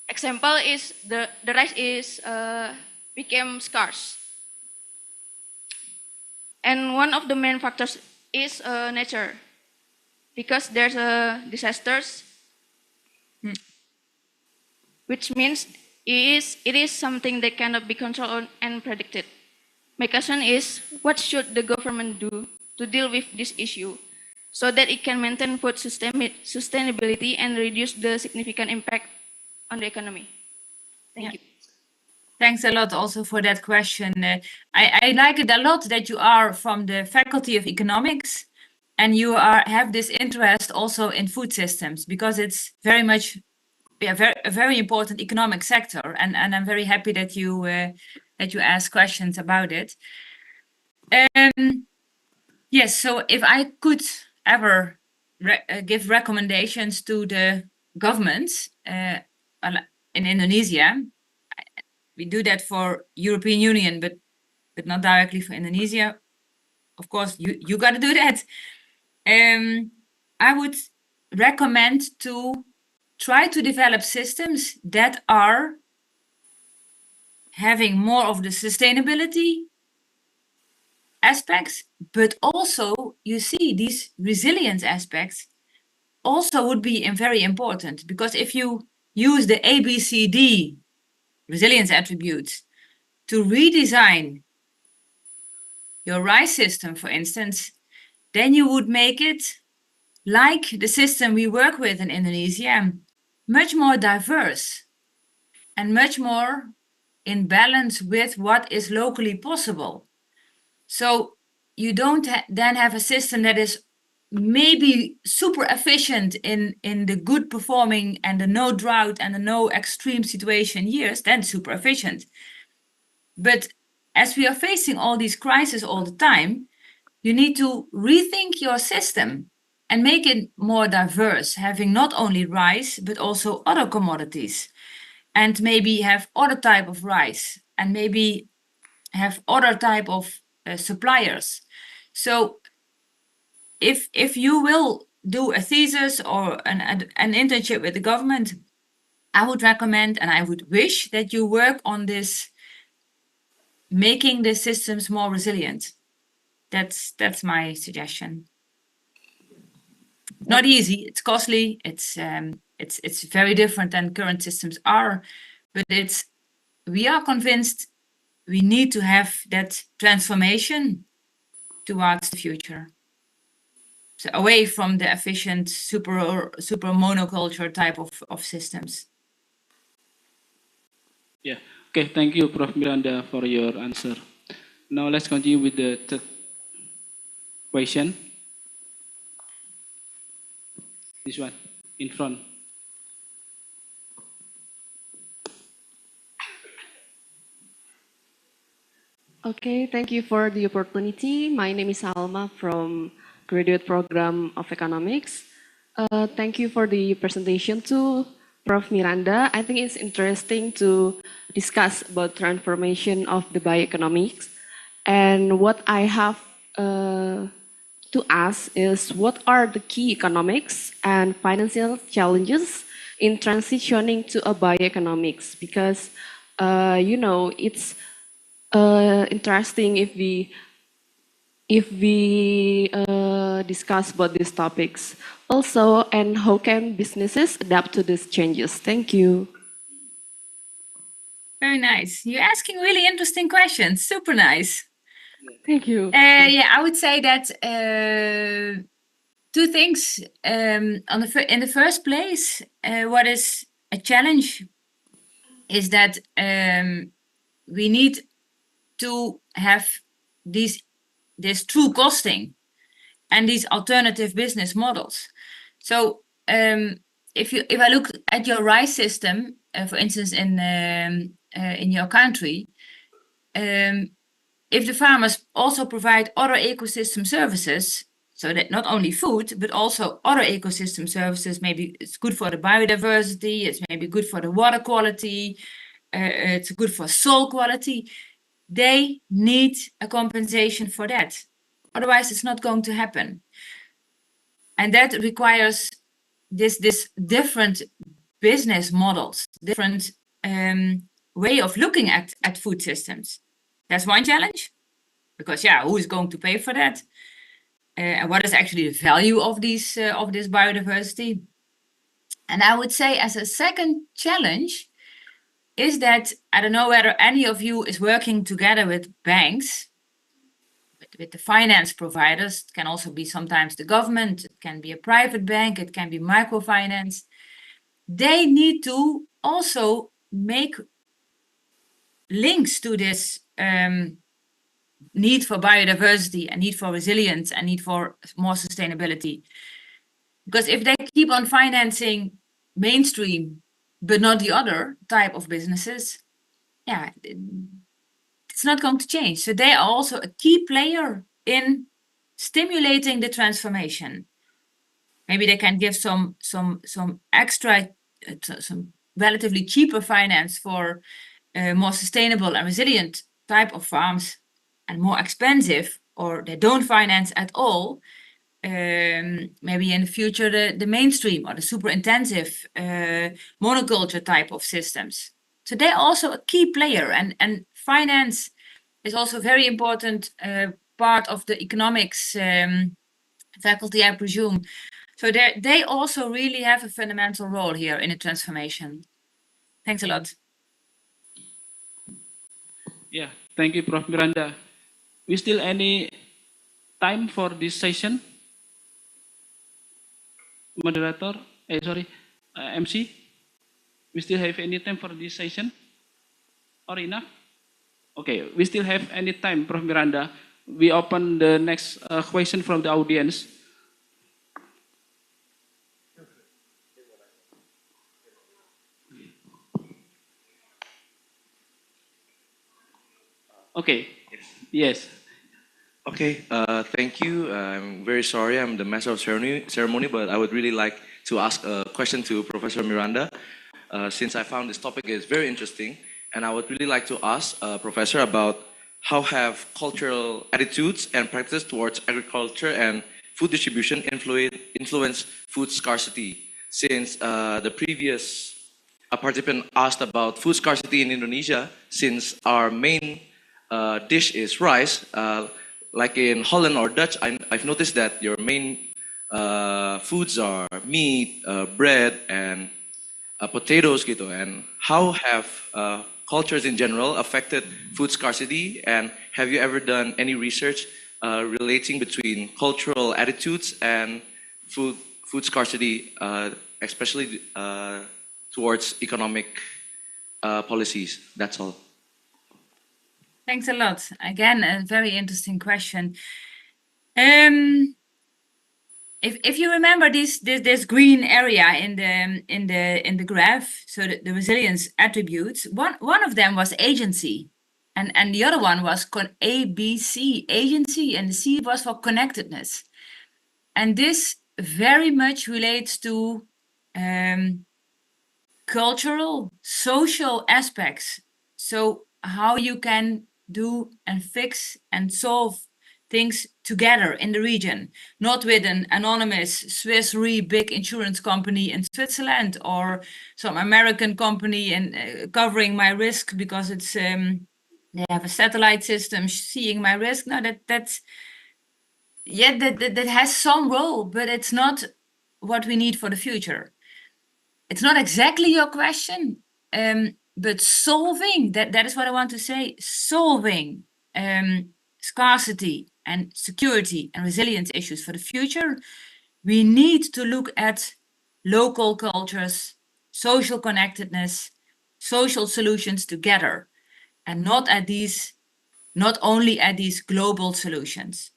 example is the rice is became scarce, and one of the main factors is nature, because there's disasters, which means it is something that cannot be controlled and predicted. My question is, what should the government do to deal with this issue so that it can maintain food sustainability and reduce the significant impact on the economy? Thank you. Thanks a lot also for that question. I like it a lot that you are from the Faculty of Economics and you have this interest also in food systems, because it's very much a very important economic sector, and I'm very happy that you ask questions about it. Yes, so if I could ever give recommendations to the governments in Indonesia, we do that for European Union, but not directly for Indonesia. Of course, you got to do that. I would recommend to try to develop systems that are having more of the sustainability aspects, but also you see these resilience aspects also would be very important, because if you use the ABCD resilience attributes to redesign your rice system, for instance, then you would make it like the system we work with in Indonesia, much more diverse and much more in balance with what is locally possible. So you don't then have a system that is maybe super efficient in the good performing and the no drought and the no extreme situation years, then super efficient. But as we are facing all these crises all the time, you need to rethink your system and make it more diverse, having not only rice, but also other commodities, and maybe have other type of rice, and maybe have other type of suppliers. So if you will do a thesis or an internship with the government, I would recommend and I would wish that you work on this, making the systems more resilient. That's my suggestion. Not easy. It's costly. It's very different than current systems are, but we are convinced we need to have that transformation towards the future. So away from the efficient super monoculture type of systems. Yeah. Okay. Thank you, Prof. Miranda, for your answer. Now let's continue with the third question. This one in front. Okay, thank you for the opportunity. My name is Alma from Graduate Program of Economics. Thank you for the presentation to Prof. Miranda. I think it's interesting to discuss about transformation of the bioeconomics. And what I have to ask is, what are the key economics and financial challenges in transitioning to a bioeconomics? Because, it's interesting if we discuss about these topics also, and how can businesses adapt to these changes? Thank you. Very nice. You're asking really interesting questions. Super nice. Thank you. Yeah, I would say that two things. In the first place, what is a challenge is that we need to have this true costing and these alternative business models. So if I look at your rice system, for instance, in your country, if the farmers also provide other ecosystem services, so that not only food, but also other ecosystem services, maybe it's good for the biodiversity, it's maybe good for the water quality, it's good for soil quality, they need a compensation for that. Otherwise, it's not going to happen. And that requires this different business models, different way of looking at food systems. That's one challenge, because who is going to pay for that? And what is actually the value of this biodiversity? And I would say, as a second challenge, is that I don't know whether any of you is working together with banks, with the finance providers. It can also be sometimes the government, it can be a private bank, it can be microfinance. They need to also make links to this need for biodiversity and need for resilience and need for more sustainability. Because if they keep on financing mainstream, but not the other type of businesses, it's not going to change. So they are also a key player in stimulating the transformation. Maybe they can give some extra, some relatively cheaper finance for more sustainable and resilient type of farms, and more expensive, or they don't finance at all, maybe in the future the mainstream or the super intensive monoculture type of systems. So they're also a key player, and finance is also a very important part of the economics faculty, I presume. So they also really have a fundamental role here in the transformation. Thanks a lot. Yeah, thank you, Prof. Miranda. We still any time for this session? Moderator, MC? We still have any time for this session? Or enough? Okay, we still have any time, Prof. Miranda. We open the next question from the audience. Okay, yes. Okay, thank you. I'm very sorry I'm the master of ceremony, but I would really like to ask a question to Professor Miranda, since I found this topic is very interesting, and I would really like to ask Professor about how have cultural attitudes and practices towards agriculture and food distribution influence food scarcity. Since the previous participant asked about food scarcity in Indonesia, since our main dish is rice, like in Holland or Dutch, I've noticed that your main foods are meat, bread, and potatoes gitu. And how have cultures in general affected food scarcity? And have you ever done any research relating between cultural attitudes and food scarcity, especially towards economic policies? That's all. Thanks a lot. Again, a very interesting question. If you remember this green area in the graph, so the resilience attributes, one of them was agency, and the other one was ABC, agency, and the C was for connectedness, and this very much relates to cultural, social aspects. So how you can do and fix and solve things together in the region, not with an anonymous Swiss Re big insurance company in Switzerland or some American company and covering my risk because it's they have a satellite system seeing my risk. No, that has some role, but it's not what we need for the future. It's not exactly your question, but solving, that is what I want to say, solving scarcity and security and resilience issues for the future, we need to look at local cultures, social connectedness, social solutions together, and not only at these global solutions.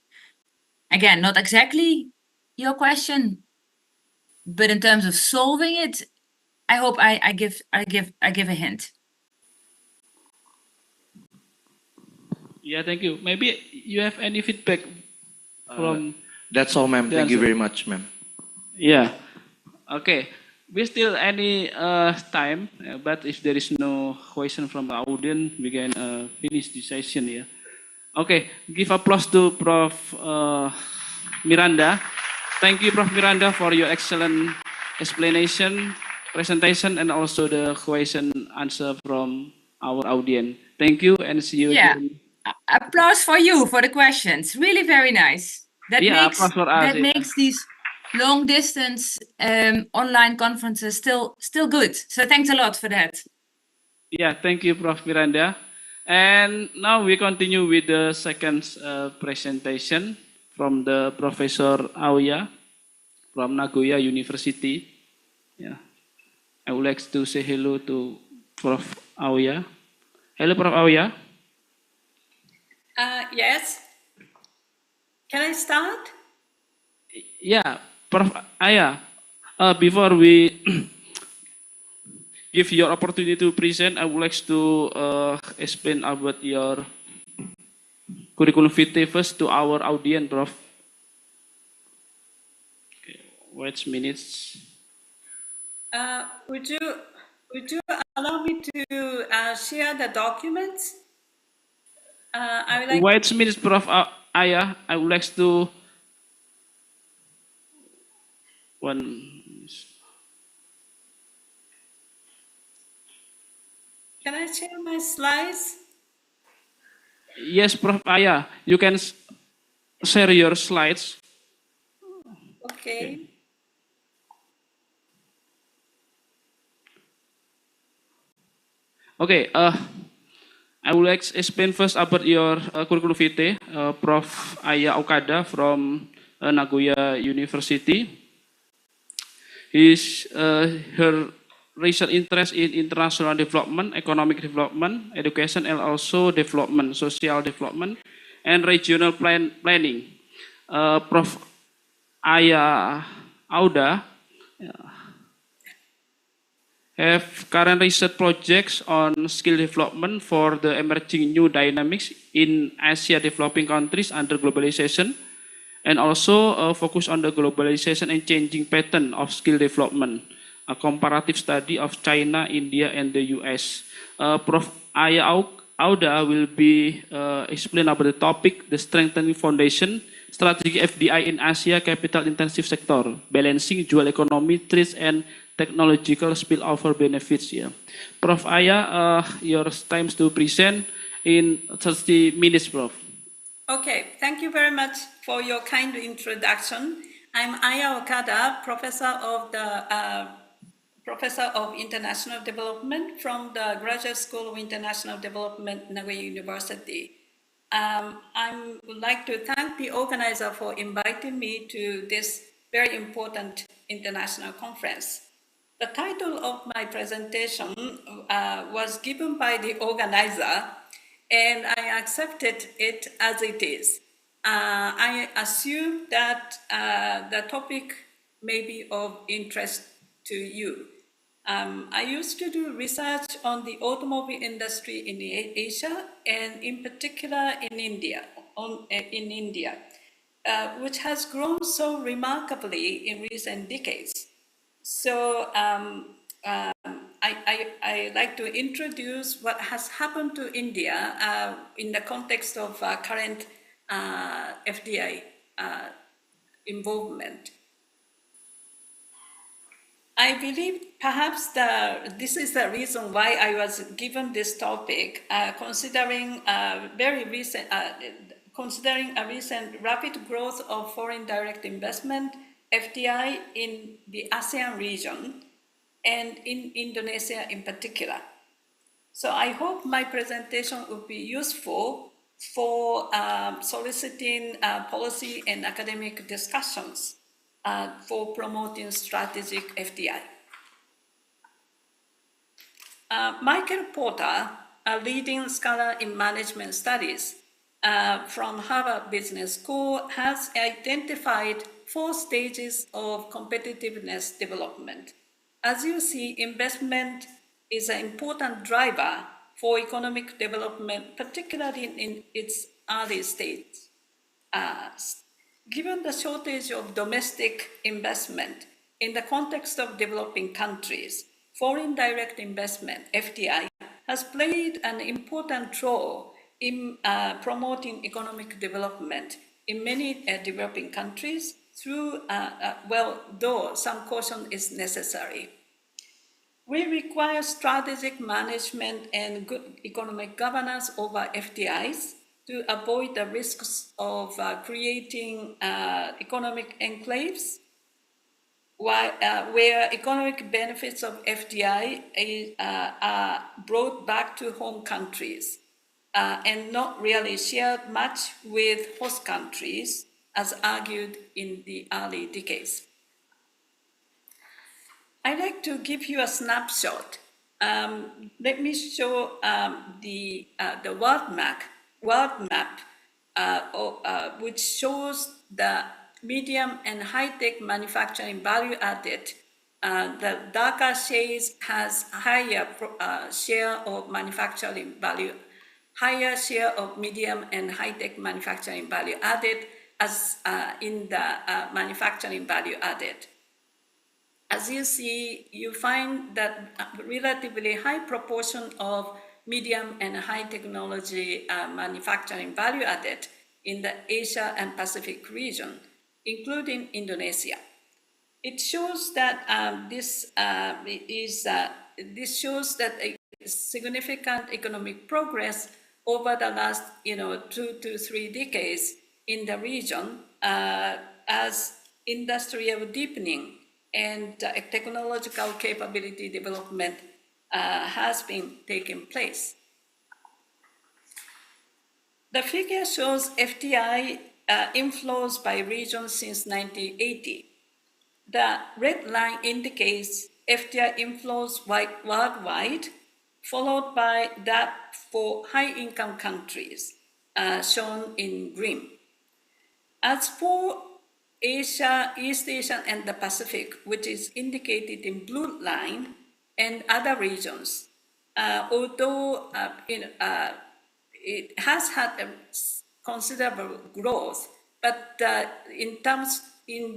Again, not exactly your question, but in terms of solving it, I hope I give a hint. Yeah, thank you. Maybe you have any feedback from... That's all, ma'am. Thank you very much, ma'am. Yeah. Okay. We still any time, but if there is no question from the audience, we can finish the session here. Okay. Give applause to Prof. Miranda. Thank you, Prof. Miranda, for your excellent explanation, presentation, and also the question answer from our audience. Thank you and see you again. Applause for you for the questions. Really very nice. That makes these long distance online conferences still good. So thanks a lot for that. Yeah, thank you, Prof. Miranda. And now we continue with the second presentation from the Professor Aoya from Nagoya University. Yeah, I would like to say hello to Prof. Aoya. Hello, Prof. Aoya. Yes. Can I start? Yeah, Prof. Aya. Before we give your opportunity to present, I would like to explain about your curriculum vitae first to our audience, Prof. Okay, wait minutes. Would you allow me to share the documents? I would like. Wait minutes, Prof. Aya. I would like to Can I share my slides? Yes, Prof. Aya. You can share your slides. Okay. Okay. I would like to explain first about your curriculum vitae, Prof. Aya Okada from Nagoya University. Her research interest in international development, economic development, education, and also development, social development, and regional planning. Prof. Aya Auda have current research projects on skill development for the emerging new dynamics in Asia developing countries under globalization, and also focus on the globalization and changing pattern of skill development, a comparative study of China, India, and the US. Prof. Aya Auda will be explain about the topic, the strengthening foundation, strategic FDI in Asia capital intensive sector, balancing dual economy, threats, and technological spillover benefits. Yeah. Prof. Aya, your time to present in 30 minutes, Prof. Okay, thank you very much for your kind introduction. I'm Aya Okada, Professor of International Development from the Graduate School of International Development, Nagoya University. I would like to thank the organizer for inviting me to this very important international conference. The title of my presentation was given by the organizer, and I accepted it as it is. I assume that the topic may be of interest to you. I used to do research on the automobile industry in Asia and in particular in India, which has grown so remarkably in recent decades. So I like to introduce what has happened to India in the context of current FDI involvement. I believe perhaps this is the reason why I was given this topic, considering a recent rapid growth of foreign direct investment, FDI, in the ASEAN region and in Indonesia in particular. So I hope my presentation will be useful for soliciting policy and academic discussions for promoting strategic FDI. Michael Porter, a leading scholar in management studies from Harvard Business School, has identified 4 stages of competitiveness development. As you see, investment is an important driver for economic development, particularly in its early stages. Given the shortage of domestic investment in the context of developing countries, foreign direct investment, FDI, has played an important role in promoting economic development in many developing countries through, though some caution is necessary. We require strategic management and good economic governance over FDIs to avoid the risks of creating economic enclaves where economic benefits of FDI are brought back to home countries and not really shared much with host countries, as argued in the early decades. I'd like to give you a snapshot. Let me show the world map, which shows the medium and high-tech manufacturing value added. The darker shades has higher share of manufacturing value, higher share of medium and high-tech manufacturing value added as in the manufacturing value added. As you see, you find that a relatively high proportion of medium and high technology manufacturing value added in the Asia and Pacific region, including Indonesia. It shows that this shows that a significant economic progress over the last 2 to 3 decades in the region as industrial deepening and technological capability development has been taking place. The figure shows FDI inflows by region since 1980. The red line indicates FDI inflows worldwide, followed by that for high-income countries, shown in green. As for Asia, East Asia, and the Pacific, which is indicated in blue line, and other regions, although it has had a considerable growth, but in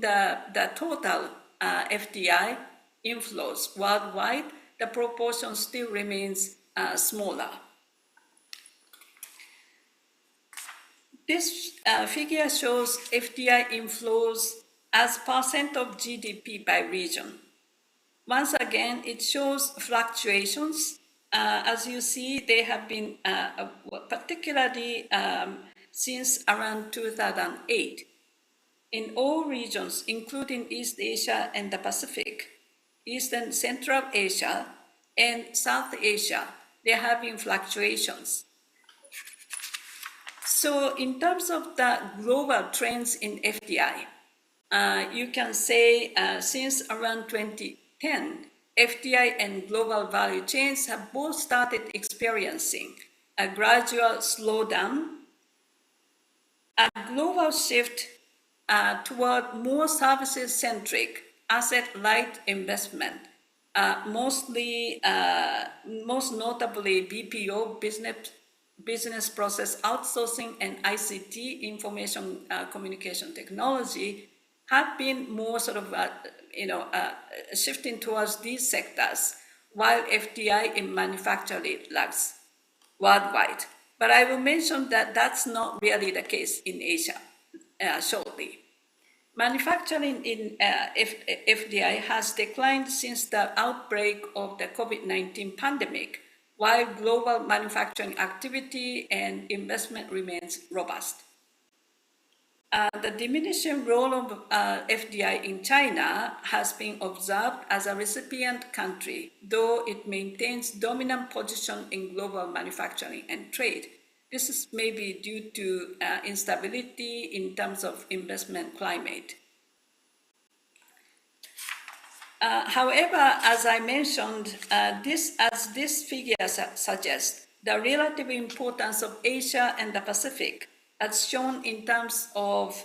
the total FDI inflows worldwide, the proportion still remains smaller. This figure shows FDI inflows as percent of GDP by region. Once again, it shows fluctuations. As you see, they have been particularly since around 2008. in all regions, including East Asia and the Pacific, East and Central Asia, and South Asia, there have been fluctuations. So in terms of the global trends in FDI, you can say since around 2010, FDI and global value chains have both started experiencing a gradual slowdown, a global shift toward more services-centric, asset-light investment, most notably BPO, business process outsourcing, and ICT, information communication technology, have been more sort of shifting towards these sectors, while FDI in manufacturing lags worldwide. But I will mention that that's not really the case in Asia shortly. Manufacturing in FDI has declined since the outbreak of the COVID-19 pandemic, while global manufacturing activity and investment remains robust. The diminishing role of FDI in China has been observed as a recipient country, though it maintains dominant position in global manufacturing and trade. This is maybe due to instability in terms of investment climate. However, as I mentioned, as this figure suggests, the relative importance of Asia and the Pacific, as shown in terms of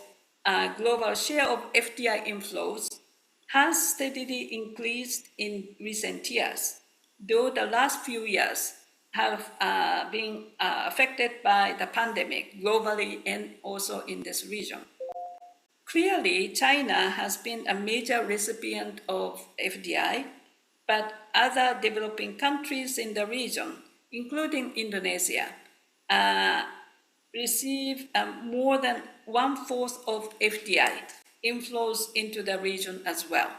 global share of FDI inflows, has steadily increased in recent years, though the last few years have been affected by the pandemic globally and also in this region. Clearly, China has been a major recipient of FDI, but other developing countries in the region, including Indonesia, receive more than 1/4 of FDI inflows into the region as well.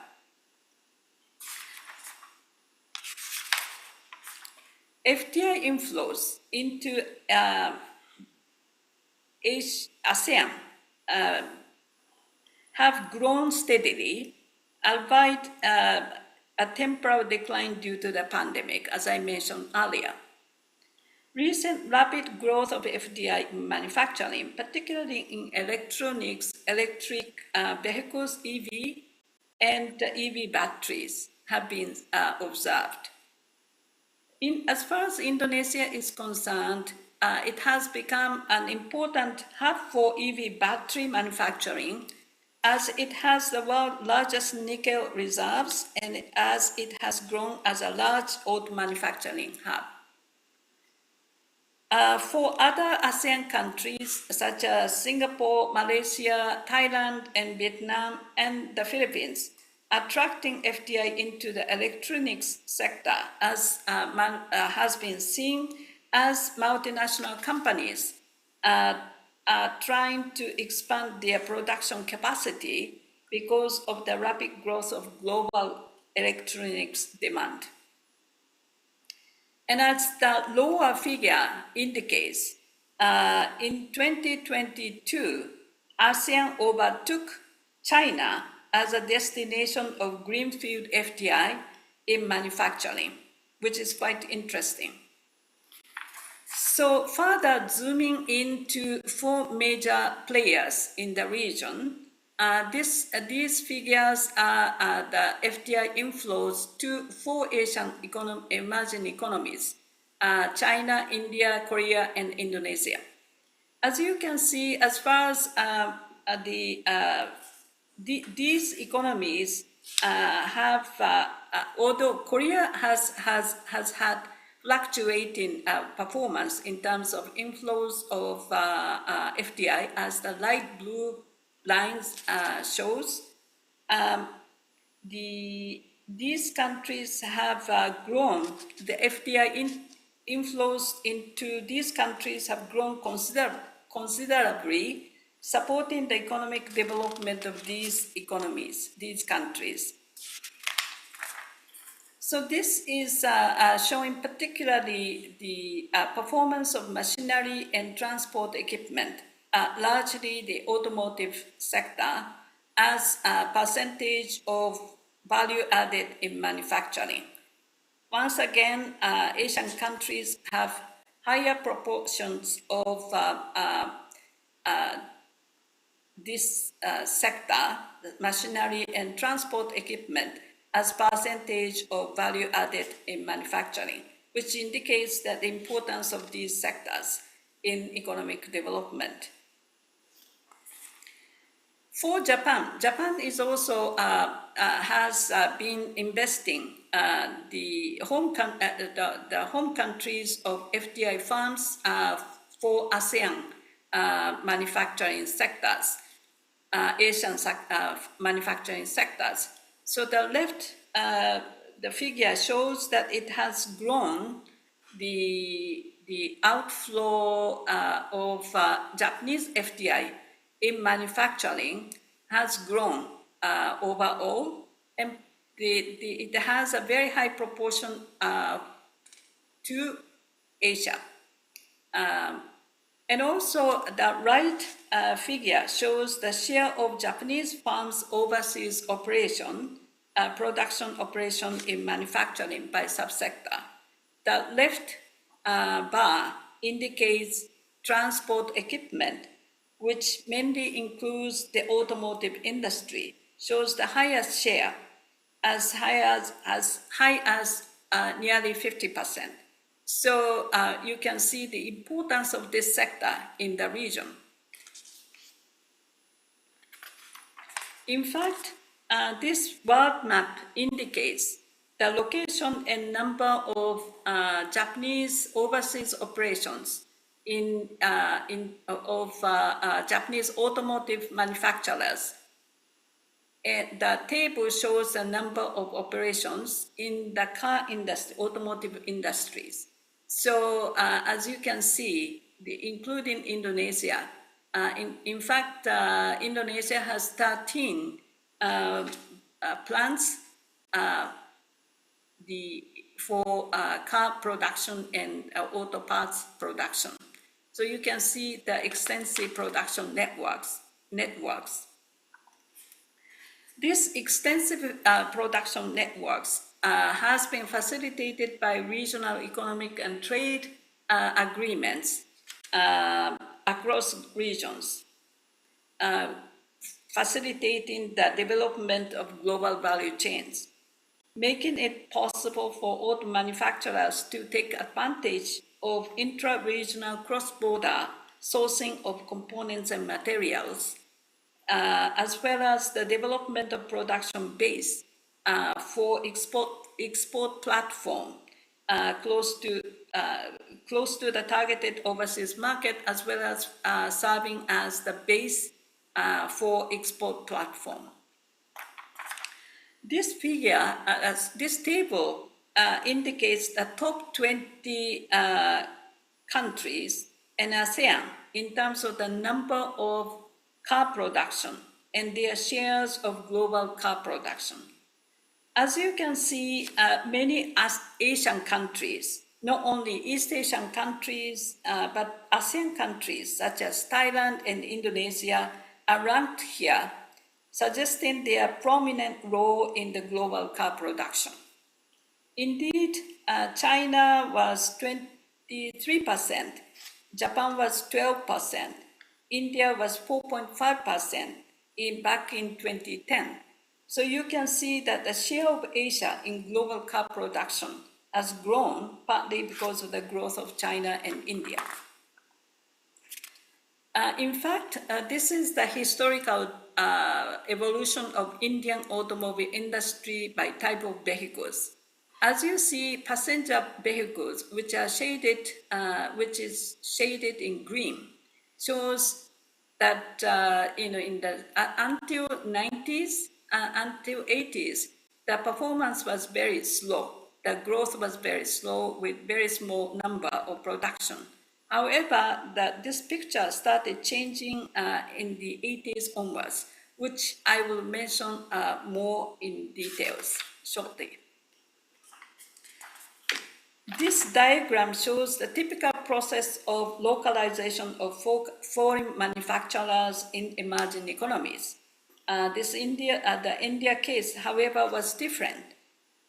FDI inflows into ASEAN have grown steadily, albeit a temporary decline due to the pandemic, as I mentioned earlier. Recent rapid growth of FDI in manufacturing, particularly in electronics, electric vehicles, EV, and EV batteries, have been observed. As far as Indonesia is concerned, it has become an important hub for EV battery manufacturing, as it has the world's largest nickel reserves and as it has grown as a large auto manufacturing hub. For other ASEAN countries such as Singapore, Malaysia, Thailand, and Vietnam, and the Philippines, attracting FDI into the electronics sector has been seen as multinational companies are trying to expand their production capacity because of the rapid growth of global electronics demand. And as the lower figure indicates, in 2022, ASEAN overtook China as a destination of greenfield FDI in manufacturing, which is quite interesting. So further zooming into 4 major players in the region, these figures are the FDI inflows to 4 Asian emerging economies, China, India, Korea, and Indonesia. As you can see, as far as these economies have, although Korea has had fluctuating performance in terms of inflows of FDI, as the light blue lines shows, these countries have grown. The FDI inflows into these countries have grown considerably, supporting the economic development of these economies, these countries. So this is showing particularly the performance of machinery and transport equipment largely the automotive sector, as a percentage of value added in manufacturing. Once again, Asian countries have higher proportions of this sector, the machinery and transport equipment, as percentage of value added in manufacturing, which indicates that the importance of these sectors in economic development. For Japan, Japan is also has been investing the home countries of FDI firms for ASEAN manufacturing sectors, Asian manufacturing sectors. So the left, the figure shows that it has grown the outflow of Japanese FDI in manufacturing has grown overall, and it has a very high proportion to Asia. And also the right figure shows the share of Japanese firms' overseas operation, production operation in manufacturing by subsector. The left bar indicates transport equipment, which mainly includes the automotive industry, shows the highest share, as high as nearly 50%. So you can see the importance of this sector in the region. In fact, this world map indicates the location and number of Japanese overseas operations of Japanese automotive manufacturers. And the table shows the number of operations in the car industry, automotive industries. So as you can see, including Indonesia, in fact, Indonesia has 13 plants for car production and auto parts production. So you can see the extensive production networks. This extensive production networks has been facilitated by regional economic and trade agreements across regions, facilitating the development of global value chains, making it possible for auto manufacturers to take advantage of intra-regional cross-border sourcing of components and materials, as well as the development of production base for export platform close to the targeted overseas market, as well as serving as the base for export platform. This figure, this table indicates the top 20 countries in ASEAN in terms of the number of car production and their shares of global car production. As you can see, many Asian countries, not only East Asian countries, but ASEAN countries such as Thailand and Indonesia are ranked here, suggesting their prominent role in the global car production. Indeed, China was 23%, Japan was 12%, India was 4.5% back in 2010. So you can see that the share of Asia in global car production has grown, partly because of the growth of China and India. In fact, this is the historical evolution of Indian automobile industry by type of vehicles. As you see, passenger vehicles, which are shaded, which is shaded in green, shows that in the until 90s, until 80s, the performance was very slow. The growth was very slow with very small number of production. However, this picture started changing in the 80s onwards, which I will mention more in details shortly. This diagram shows the typical process of localization of foreign manufacturers in emerging economies. The India case, however, was different.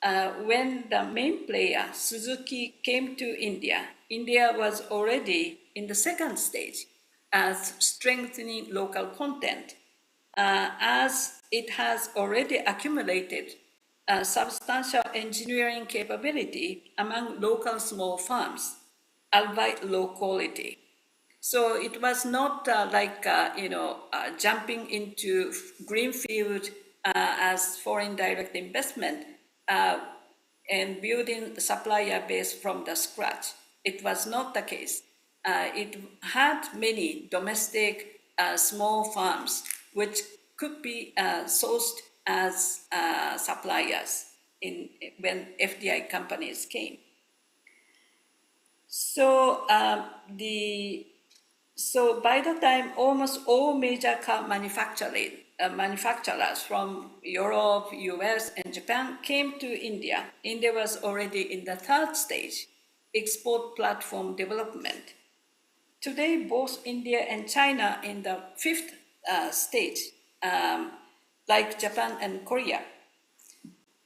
When the main player, Suzuki, came to India, India was already in the second stage as strengthening local content, as it has already accumulated substantial engineering capability among local small firms, albeit low quality. So it was not jumping into greenfield as foreign direct investment and building the supplier base from the scratch. It was not the case. It had many domestic small farms which could be sourced as suppliers when FDI companies came. So by the time almost all major car manufacturers from Europe, US, and Japan came to India, India was already in the third stage, export platform development. Today, both India and China in the fifth stage, like Japan and Korea.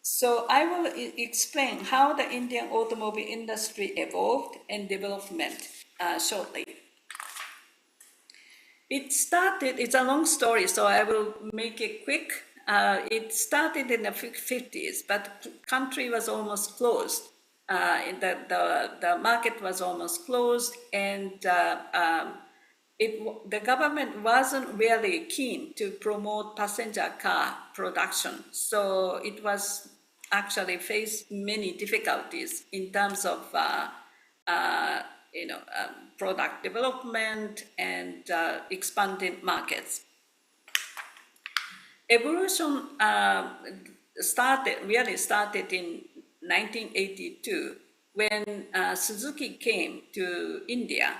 So I will explain how the Indian automobile industry evolved and development shortly. It's a long story, so I will make it quick. It started in the 50s, but the country was almost closed. The market was almost closed, and the government wasn't really keen to promote passenger car production. So it was actually faced many difficulties in terms of product development and expanding markets. Evolution really started in 1982 when Suzuki came to India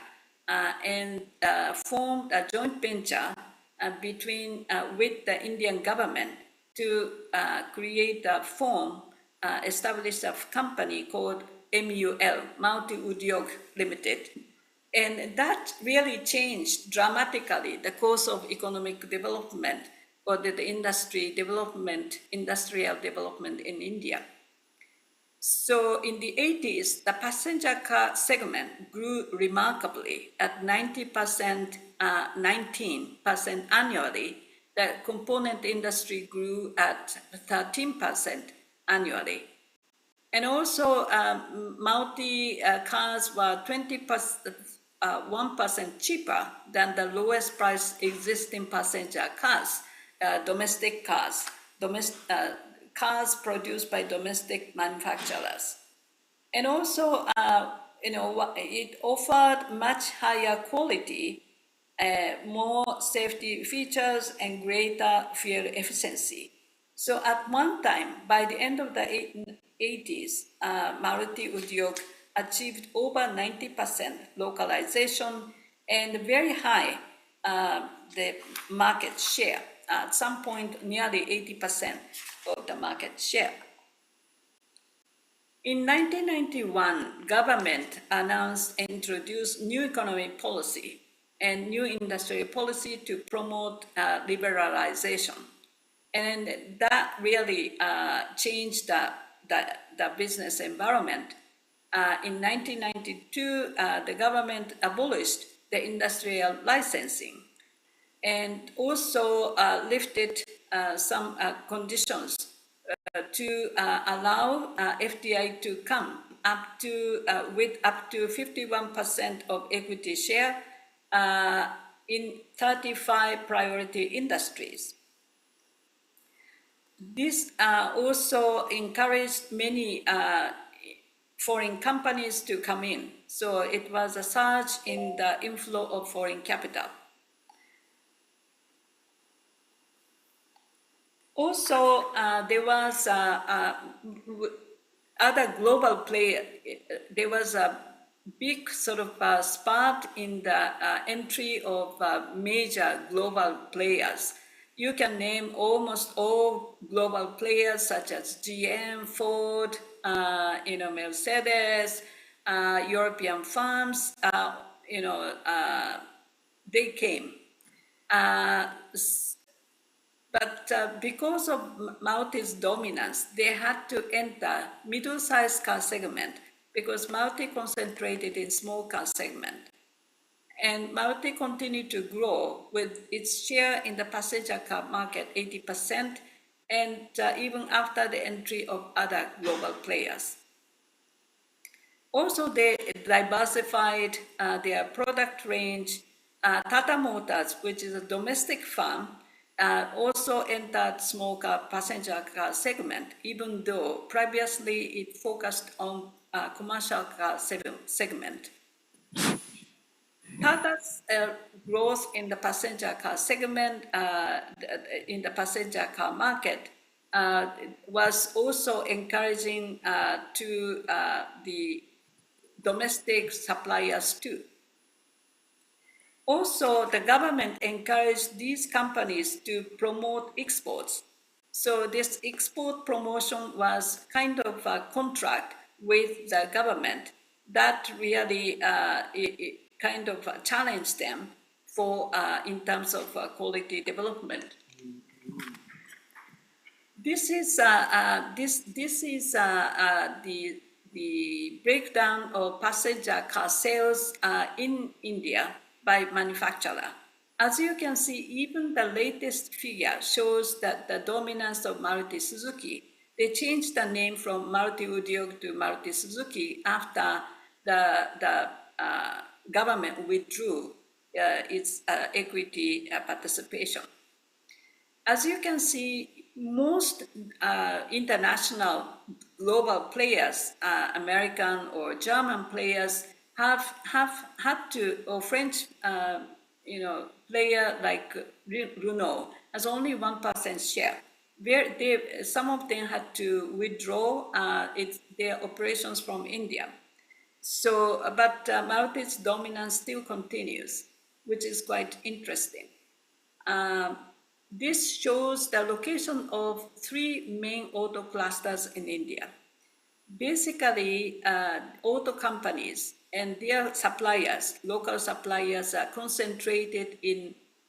and formed a joint venture with the Indian government to create a establish a company called MUL, Multi Udyog Limited. And that really changed dramatically the course of economic development or the industrial development in India. So in the 80s, the passenger car segment grew remarkably at 19% annually. The component industry grew at 13% annually. And also, cars were 1% cheaper than the lowest price existing passenger cars, domestic cars, cars produced by domestic manufacturers. And also, it offered much higher quality, more safety features, and greater fuel efficiency. So at one time, by the end of the 80s, Maruti Udyog achieved over 90% localization and very high the market share. At some point, nearly 80% of the market share. In 1991, government announced and introduced new economic policy and new industrial policy to promote liberalization. And that really changed the business environment. In 1992, the government abolished the industrial licensing and also lifted some conditions to allow FDI to come up to with up to 51% of equity share in 35 priority industries. This also encouraged many foreign companies to come in. So it was a surge in the inflow of foreign capital. Also, there was other global player. There was a big sort of spurt in the entry of major global players. You can name almost all global players such as GM, Ford, Mercedes, European firms, they came. But because of Maruti's dominance, they had to enter middle-sized car segment because Maruti concentrated in small car segment. And Maruti continued to grow with its share in the passenger car market 80%, and even after the entry of other global players. Also, they diversified their product range. Tata Motors, which is a domestic firm, also entered small car passenger car segment, even though previously it focused on commercial car segment. Tata's growth in the passenger car segment, in the passenger car market, was also encouraging to the domestic suppliers too. Also, the government encouraged these companies to promote exports. So this export promotion was kind of a contract with the government that really it kind of challenged them for in terms of quality development. This is the breakdown of passenger car sales in India by manufacturer. As you can see, even the latest figure shows that the dominance of Maruti Suzuki. They changed the name from Maruti Udyog to Maruti Suzuki after the government withdrew its equity participation. As you can see, most international global players, American or German players, have had to, or French, player like Renault has only 1% share. Some of them had to withdraw their operations from India. So, but Maruti's dominance still continues, which is quite interesting. This shows the location of 3 main auto clusters in India. Basically, auto companies and their suppliers, local suppliers, are concentrated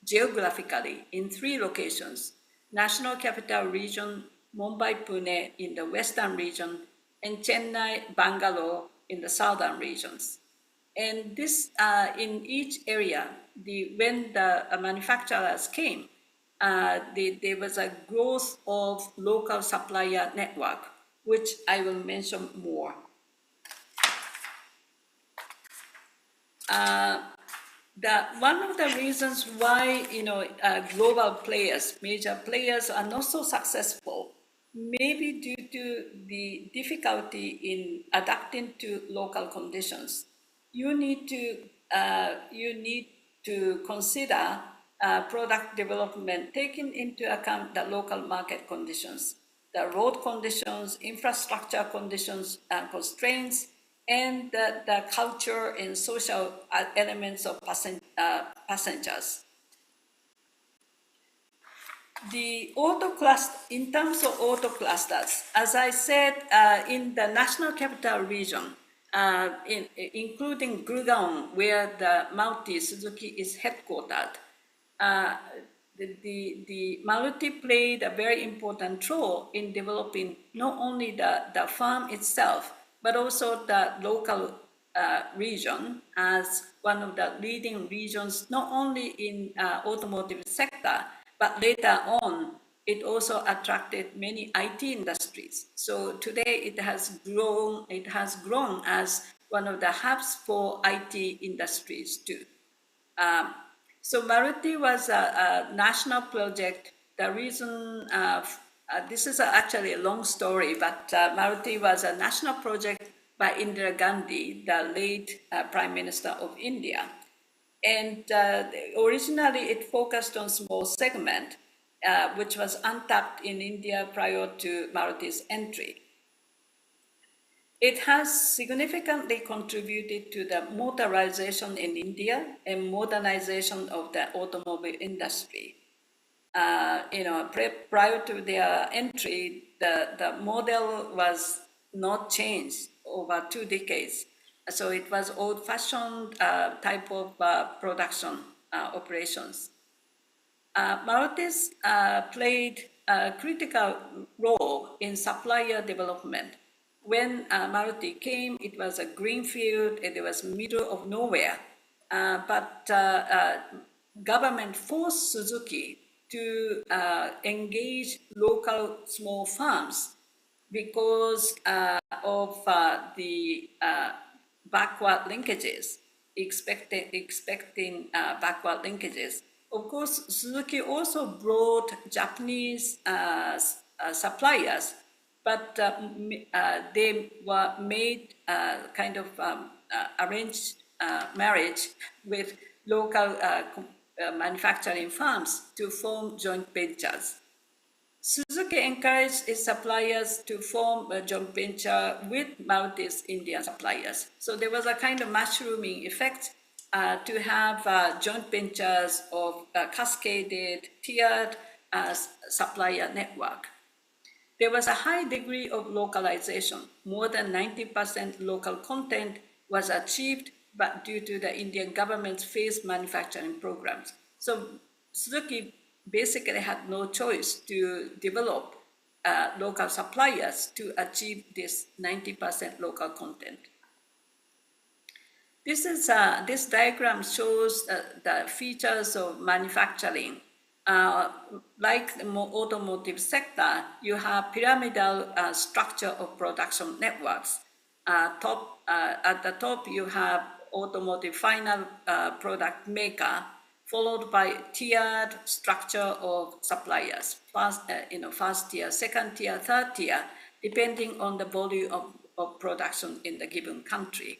geographically in 3 locations: National Capital Region, Mumbai, Pune in the western region, and Chennai, Bangalore in the southern regions. And this, in each area, when the manufacturers came, there was a growth of local supplier network, which I will mention more. One of the reasons why global players, major players, are not so successful, maybe due to the difficulty in adapting to local conditions. You need to consider product development taking into account the local market conditions, the road conditions, infrastructure conditions, constraints, and the culture and social elements of passengers. The auto cluster, in terms of auto clusters, as I said, in the National Capital Region, including Gurgaon, where the Maruti Suzuki is headquartered, the Maruti played a very important role in developing not only the farm itself, but also the local region as one of the leading regions, not only in automotive sector, but later on, it also attracted many IT industries. So today it has grown as one of the hubs for IT industries too. So Maruti was a national project. The reason, this is actually a long story, but Maruti was a national project by Indira Gandhi, the late Prime Minister of India. And originally it focused on small segment, which was untapped in India prior to Maruti's entry. It has significantly contributed to the motorization in India and modernization of the automobile industry. Prior to their entry, the model was not changed over 2 decades. So it was old-fashioned type of production operations. Marutis played a critical role in supplier development. When Maruti came, it was a greenfield, it was middle of nowhere, but government forced Suzuki to engage local small farms because of the backward linkages, expecting backward linkages. Of course, Suzuki also brought Japanese suppliers, but they were made kind of arranged marriage with local manufacturing firms to form joint ventures. Suzuki encouraged its suppliers to form a joint venture with Maruti's Indian suppliers. So there was a kind of mushrooming effect to have joint ventures of cascaded, tiered supplier network. There was a high degree of localization. More than 90% local content was achieved, but due to the Indian government's phased manufacturing programs. So Suzuki basically had no choice to develop local suppliers to achieve this 90% local content. This diagram shows the features of manufacturing. Like the automotive sector, you have pyramidal structure of production networks. At the top, you have automotive final product maker, followed by tiered structure of suppliers. First tier, second tier, third tier, depending on the volume of production in the given country.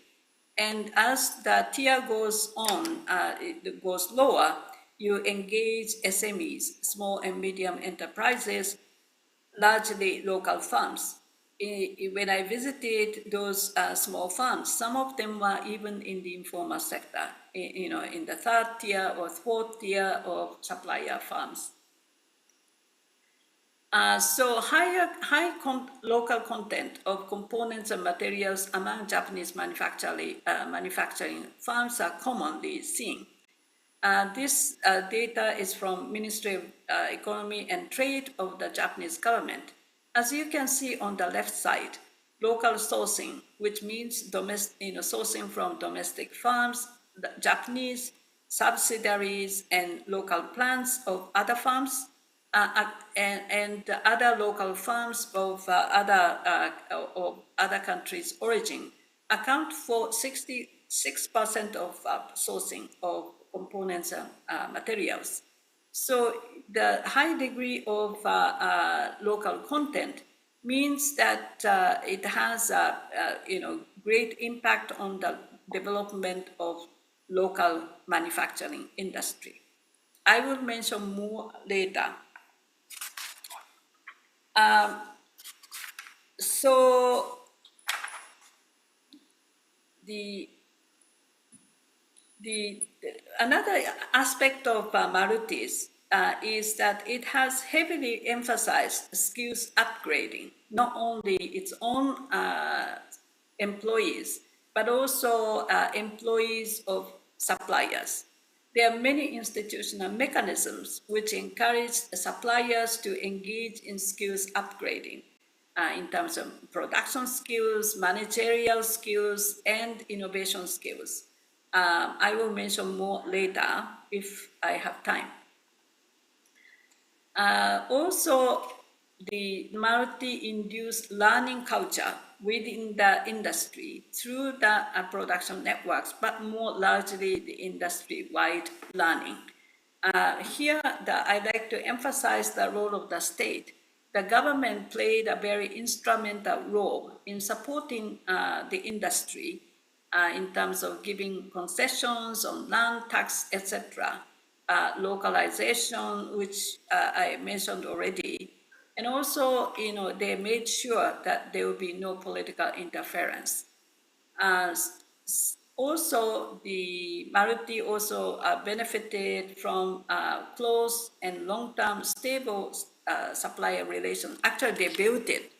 And as the tier goes on, it goes lower, you engage SMEs, small and medium enterprises, largely local firms. When I visited those small firms, some of them were even in the informal sector, in the third tier or fourth tier of supplier firms. So local content of components and materials among Japanese manufacturing firms are commonly seen. This data is from Ministry of Economy and Trade of the Japanese government. As you can see on the left side, local sourcing, which means sourcing from domestic firms, Japanese subsidiaries and local plants of other firms, and other local firms of other countries' origin account for 66% of sourcing of components and materials. So the high degree of local content means that it has a great impact on the development of local manufacturing industry. I will mention more later. So another aspect of Maruti's is that it has heavily emphasized skills upgrading, not only its own employees, but also employees of suppliers. There are many institutional mechanisms which encourage suppliers to engage in skills upgrading in terms of production skills, managerial skills, and innovation skills. I will mention more later if I have time. Also, the Maruti-induced learning culture within the industry through the production networks, but more largely the industry-wide learning. Here, I'd like to emphasize the role of the state. The government played a very instrumental role in supporting the industry in terms of giving concessions on land tax, etc., localization, which I mentioned already, and also, they made sure that there will be no political interference. Also, the Maruti also benefited from close and long-term stable supplier relations. Actually, they built it.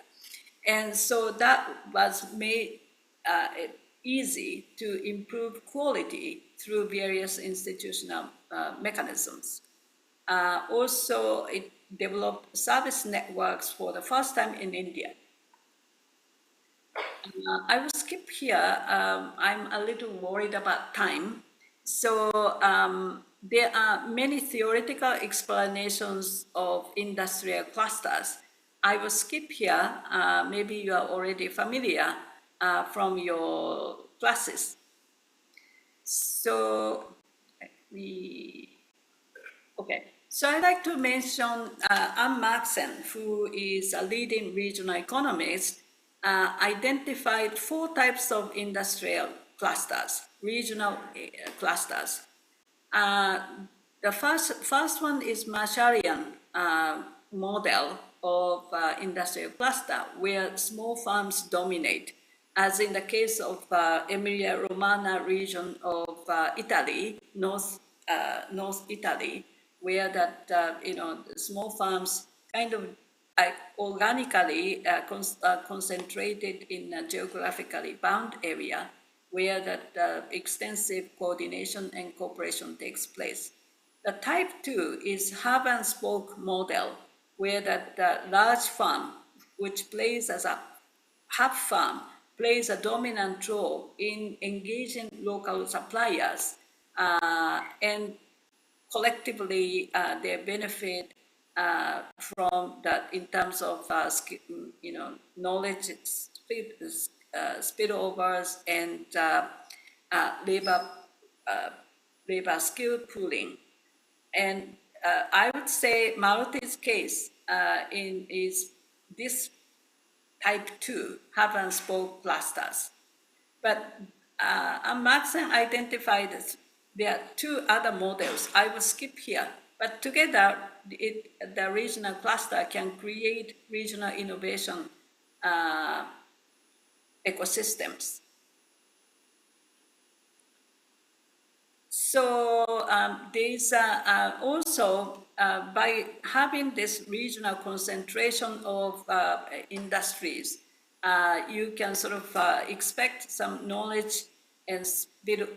And so that was made, easy to improve quality through various institutional mechanisms. Also, it developed service networks for the first time in India. I will skip here. I'm a little worried about time. So there are many theoretical explanations of industrial clusters. I will skip here. Maybe you are already familiar from your classes. So okay. So I'd like to mention Ann Marksen, who is a leading regional economist, identified 4 types of industrial clusters, regional clusters. The first one is Marshallian model of industrial cluster, where small farms dominate, as in the case of Emilia-Romagna region of Italy, North Italy, where that small farms kind of organically concentrated in a geographically bound area where that extensive coordination and cooperation takes place. The type 2 is hub and spoke model, where that large farm, which plays as a hub farm, plays a dominant role in engaging local suppliers and collectively they benefit from that in terms of knowledge spillovers and labor skill pooling. And I would say Maruti's case is this type 2 hub and spoke clusters. But Marksen identified there are 2 other models. I will skip here. But together, the regional cluster can create regional innovation ecosystems. So there's also, by having this regional concentration of industries, you can sort of expect some knowledge spill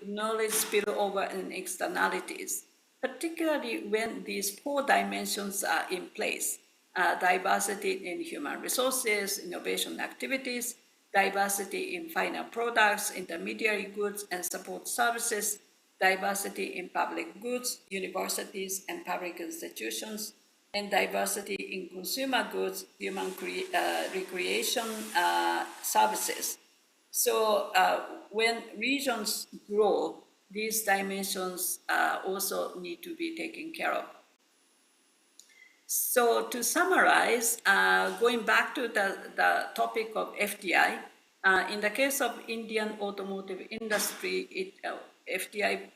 over and externalities, particularly when these 4 dimensions are in place. Diversity in human resources, innovation activities, diversity in final products, intermediary goods and support services, diversity in public goods, universities and public institutions, and diversity in consumer goods, human recreation services. So when regions grow, these dimensions also need to be taken care of. So to summarize, going back to the topic of FDI, in the case of Indian automotive industry, FDI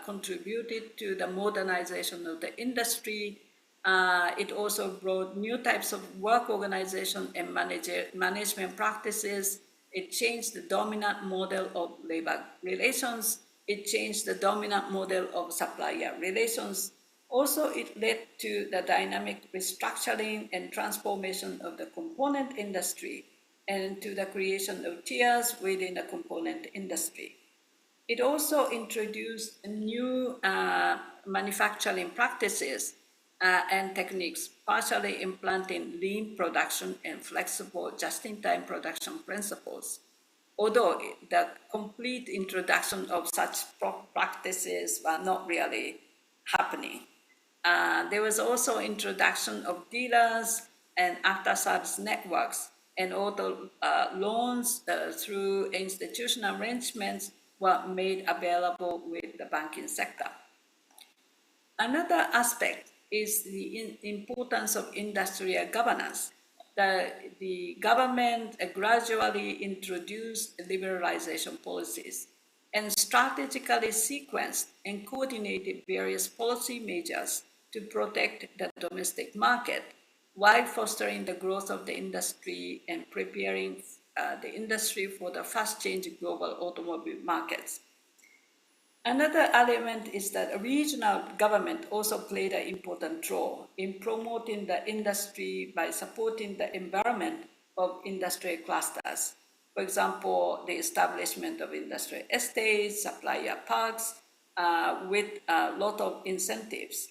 contributed to the modernization of the industry. It also brought new types of work organization and management practices. It changed the dominant model of labor relations. It changed the dominant model of supplier relations. Also, it led to the dynamic restructuring and transformation of the component industry and to the creation of tiers within the component industry. It also introduced new manufacturing practices and techniques, partially implanting lean production and flexible just-in-time production principles. Although the complete introduction of such practices were not really happening. There was also introduction of dealers and after-service networks, and auto loans through institutional arrangements were made available with the banking sector. Another aspect is the importance of industrial governance. The government gradually introduced liberalization policies and strategically sequenced and coordinated various policy measures to protect the domestic market while fostering the growth of the industry and preparing the industry for the fast-changing global automobile markets. Another element is that regional government also played an important role in promoting the industry by supporting the environment of industrial clusters. For example, the establishment of industrial estates, supplier parks, with a lot of incentives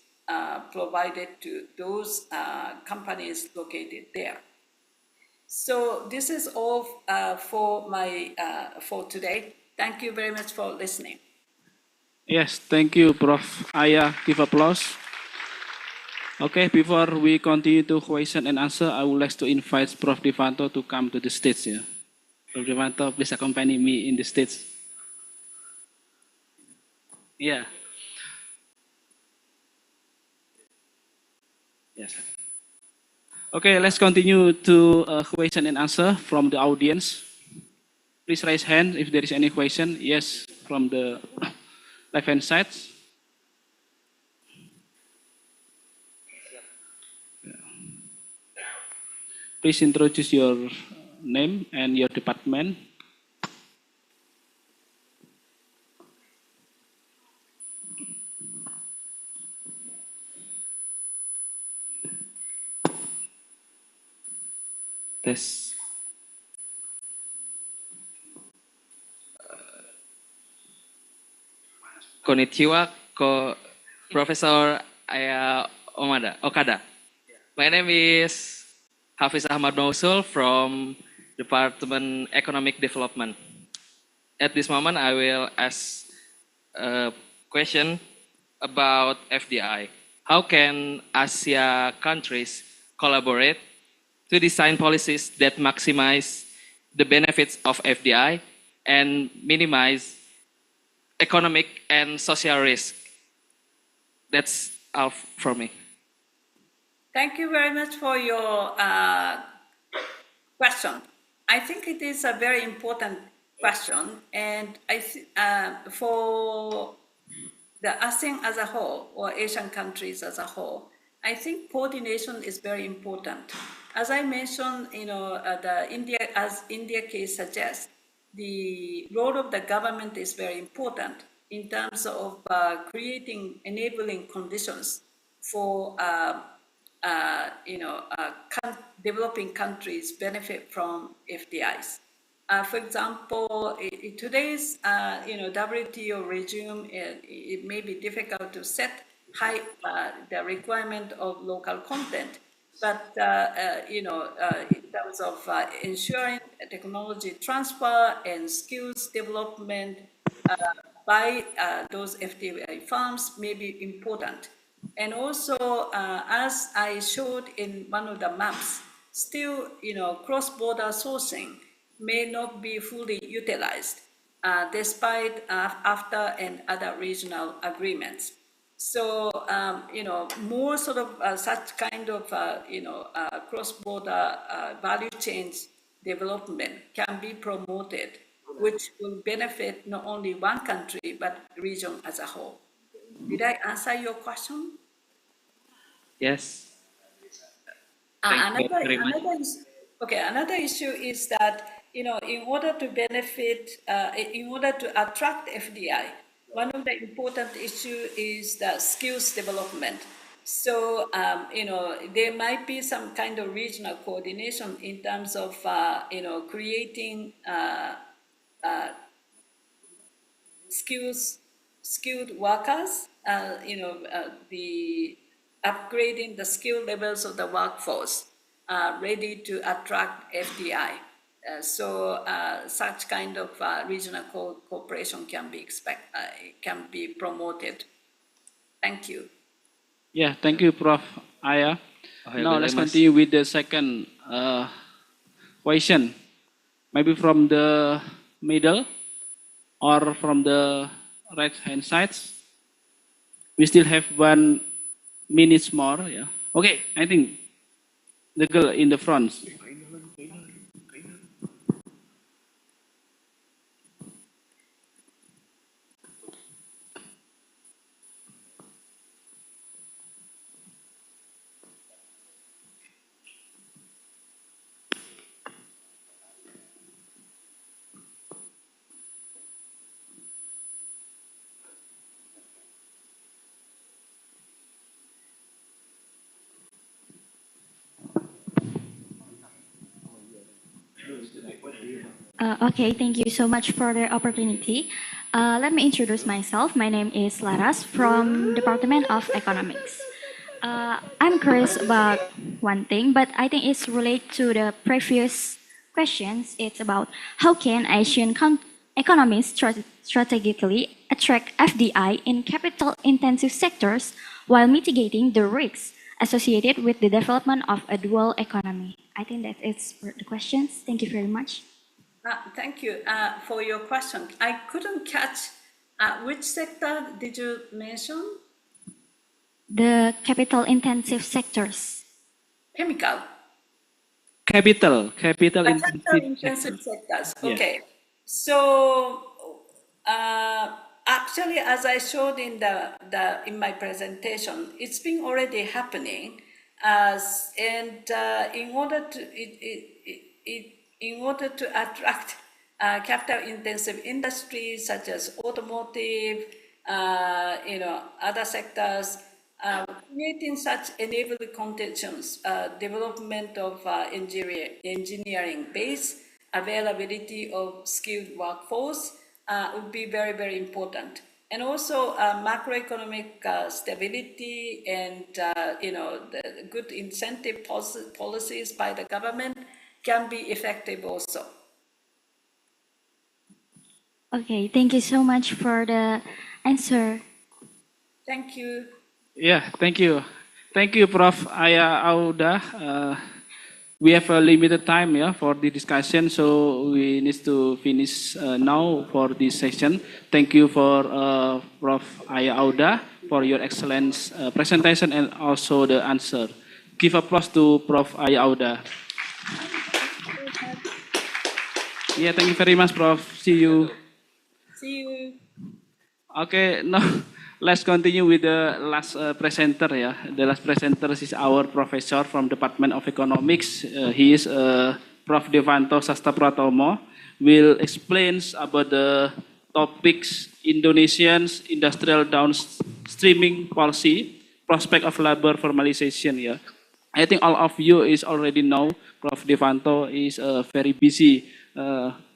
provided to those companies located there. So this is all for today. Thank you very much for listening. Yes, thank you, Prof. Aya. Give applause. Okay, before we continue to question and answer, I would like to invite Prof. Devanto to come to the stage. Yeah. Prof. Devanto, please accompany me in the stage. Yeah. Yes. Okay, let's continue to question and answer from the audience. Please raise hand if there is any question. Yes, from the left-hand side. Please introduce your name and your department. Tes. Konnichiwa, Professor Aya Okada. My name is Hafiz Ahmad Mausul from Department Economic Development. At this moment, I will ask a question about FDI. How can Asia countries collaborate to design policies that maximize the benefits of FDI and minimize economic and social risk? That's all from me. Thank you very much for your question. I think it is a very important question, and for the ASEAN as a whole, or Asian countries as a whole, I think coordination is very important. As I mentioned, as India case suggests, the role of the government is very important in terms of creating enabling conditions for developing countries benefit from FDIs. For example, in today's WTO regime, it may be difficult to set high the requirement of local content, but in terms of ensuring technology transfer and skills development by those FDI firms may be important. And also, as I showed in one of the maps, still, cross-border sourcing may not be fully utilized, despite AFTA and other regional agreements. So, more sort of such kind of, cross-border value chains development can be promoted, which will benefit not only one country, but region as a whole. Did I answer your question? Yes. Thank you very much. Another issue is that, in order to benefit, in order to attract FDI, one of the important issues is the skills development. So, there might be some kind of regional coordination in terms of, creating skilled workers, the upgrading the skill levels of the workforce ready to attract FDI. Such kind of regional cooperation can be promoted. Thank you. Yeah, thank you, Prof. Aya. Now let's continue with the second question. Maybe from the middle or from the right-hand side. We still have 1 minute more. Yeah. Okay, I think the girl in the front. Okay, thank you so much for the opportunity. Let me introduce myself. My name is Laras from Department of Economics. I'm curious about one thing, but I think it's related to the previous questions. It's about how can Asian economies strategically attract FDI in capital-intensive sectors while mitigating the risks associated with the development of a dual economy. I think that is for the questions. Thank you very much. Thank you for your question. I couldn't catch which sector did you mention? The capital-intensive sectors. Chemical. Capital Capital-intensive sectors. Yeah. Okay. So actually, as I showed in in my presentation, it's been already happening. In order to attract capital-intensive industries such as automotive, other sectors, creating such enabling conditions, development of engineering base, availability of skilled workforce would be very, very important. And also macroeconomic stability and the good incentive policies by the government can be effective also. Okay, thank you so much for the answer. Thank you. Yeah, thank you. Thank you, Prof. Aya Auda. We have a limited time for the discussion, so we need to finish now for this session. Thank you for Prof. Aya Auda for your excellent presentation and also the answer. Give applause to Prof. Aya Auda. Yeah, thank you very much, Prof. See you. See you. Okay, now let's continue with the last presenter. The last presenter is our professor from Department of Economics. He is Prof. Devanto Sastapratomo. Will explain about the topics Indonesian's industrial downstreaming policy, prospect of labor formalization. I think all of you is already know Prof. Devanto is very busy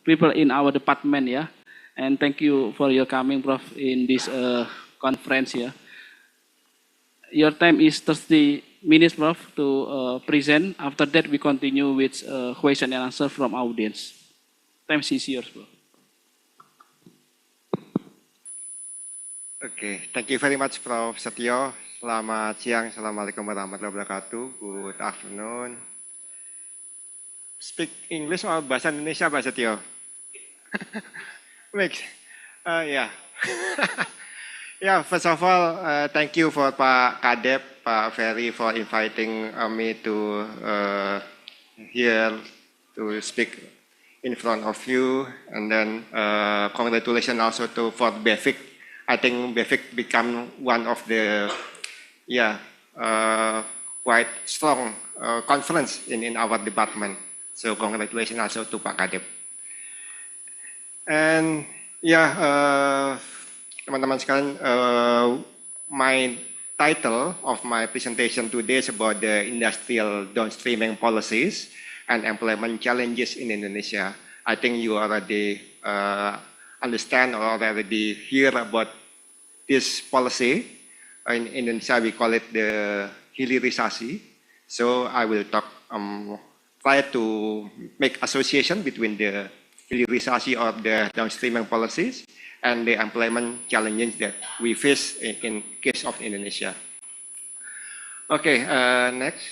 people in our department. And thank you for your coming, Prof, in this conference here. Your time is 30 minutes, Prof, to present. After that, we continue with question and answer from audience. Time is yours, Prof. Okay, thank you very much, Prof. Setio. Selamat siang, Assalamualaikum warahmatullahi wabarakatuh. Good afternoon. Speak English or bahasa Indonesia, Pak Setio? Mix. Yeah. Yeah, first of all, thank you for Pak Kadep, Pak Ferry, for inviting me to here to speak in front of you. And then congratulations also for BEFIC. I think BEFIC become one of the quite strong conference in our department. So congratulations also to Pak Kadep. And teman-teman sekalian, my title of my presentation today is about the industrial downstreaming policies and employment challenges in Indonesia. I think you already understand or already hear about this policy. In Indonesia, we call it the hilirisasi. So I will try to make association between the hilirisasi of the downstreaming policies and the employment challenges that we face in case of Indonesia. Okay, next.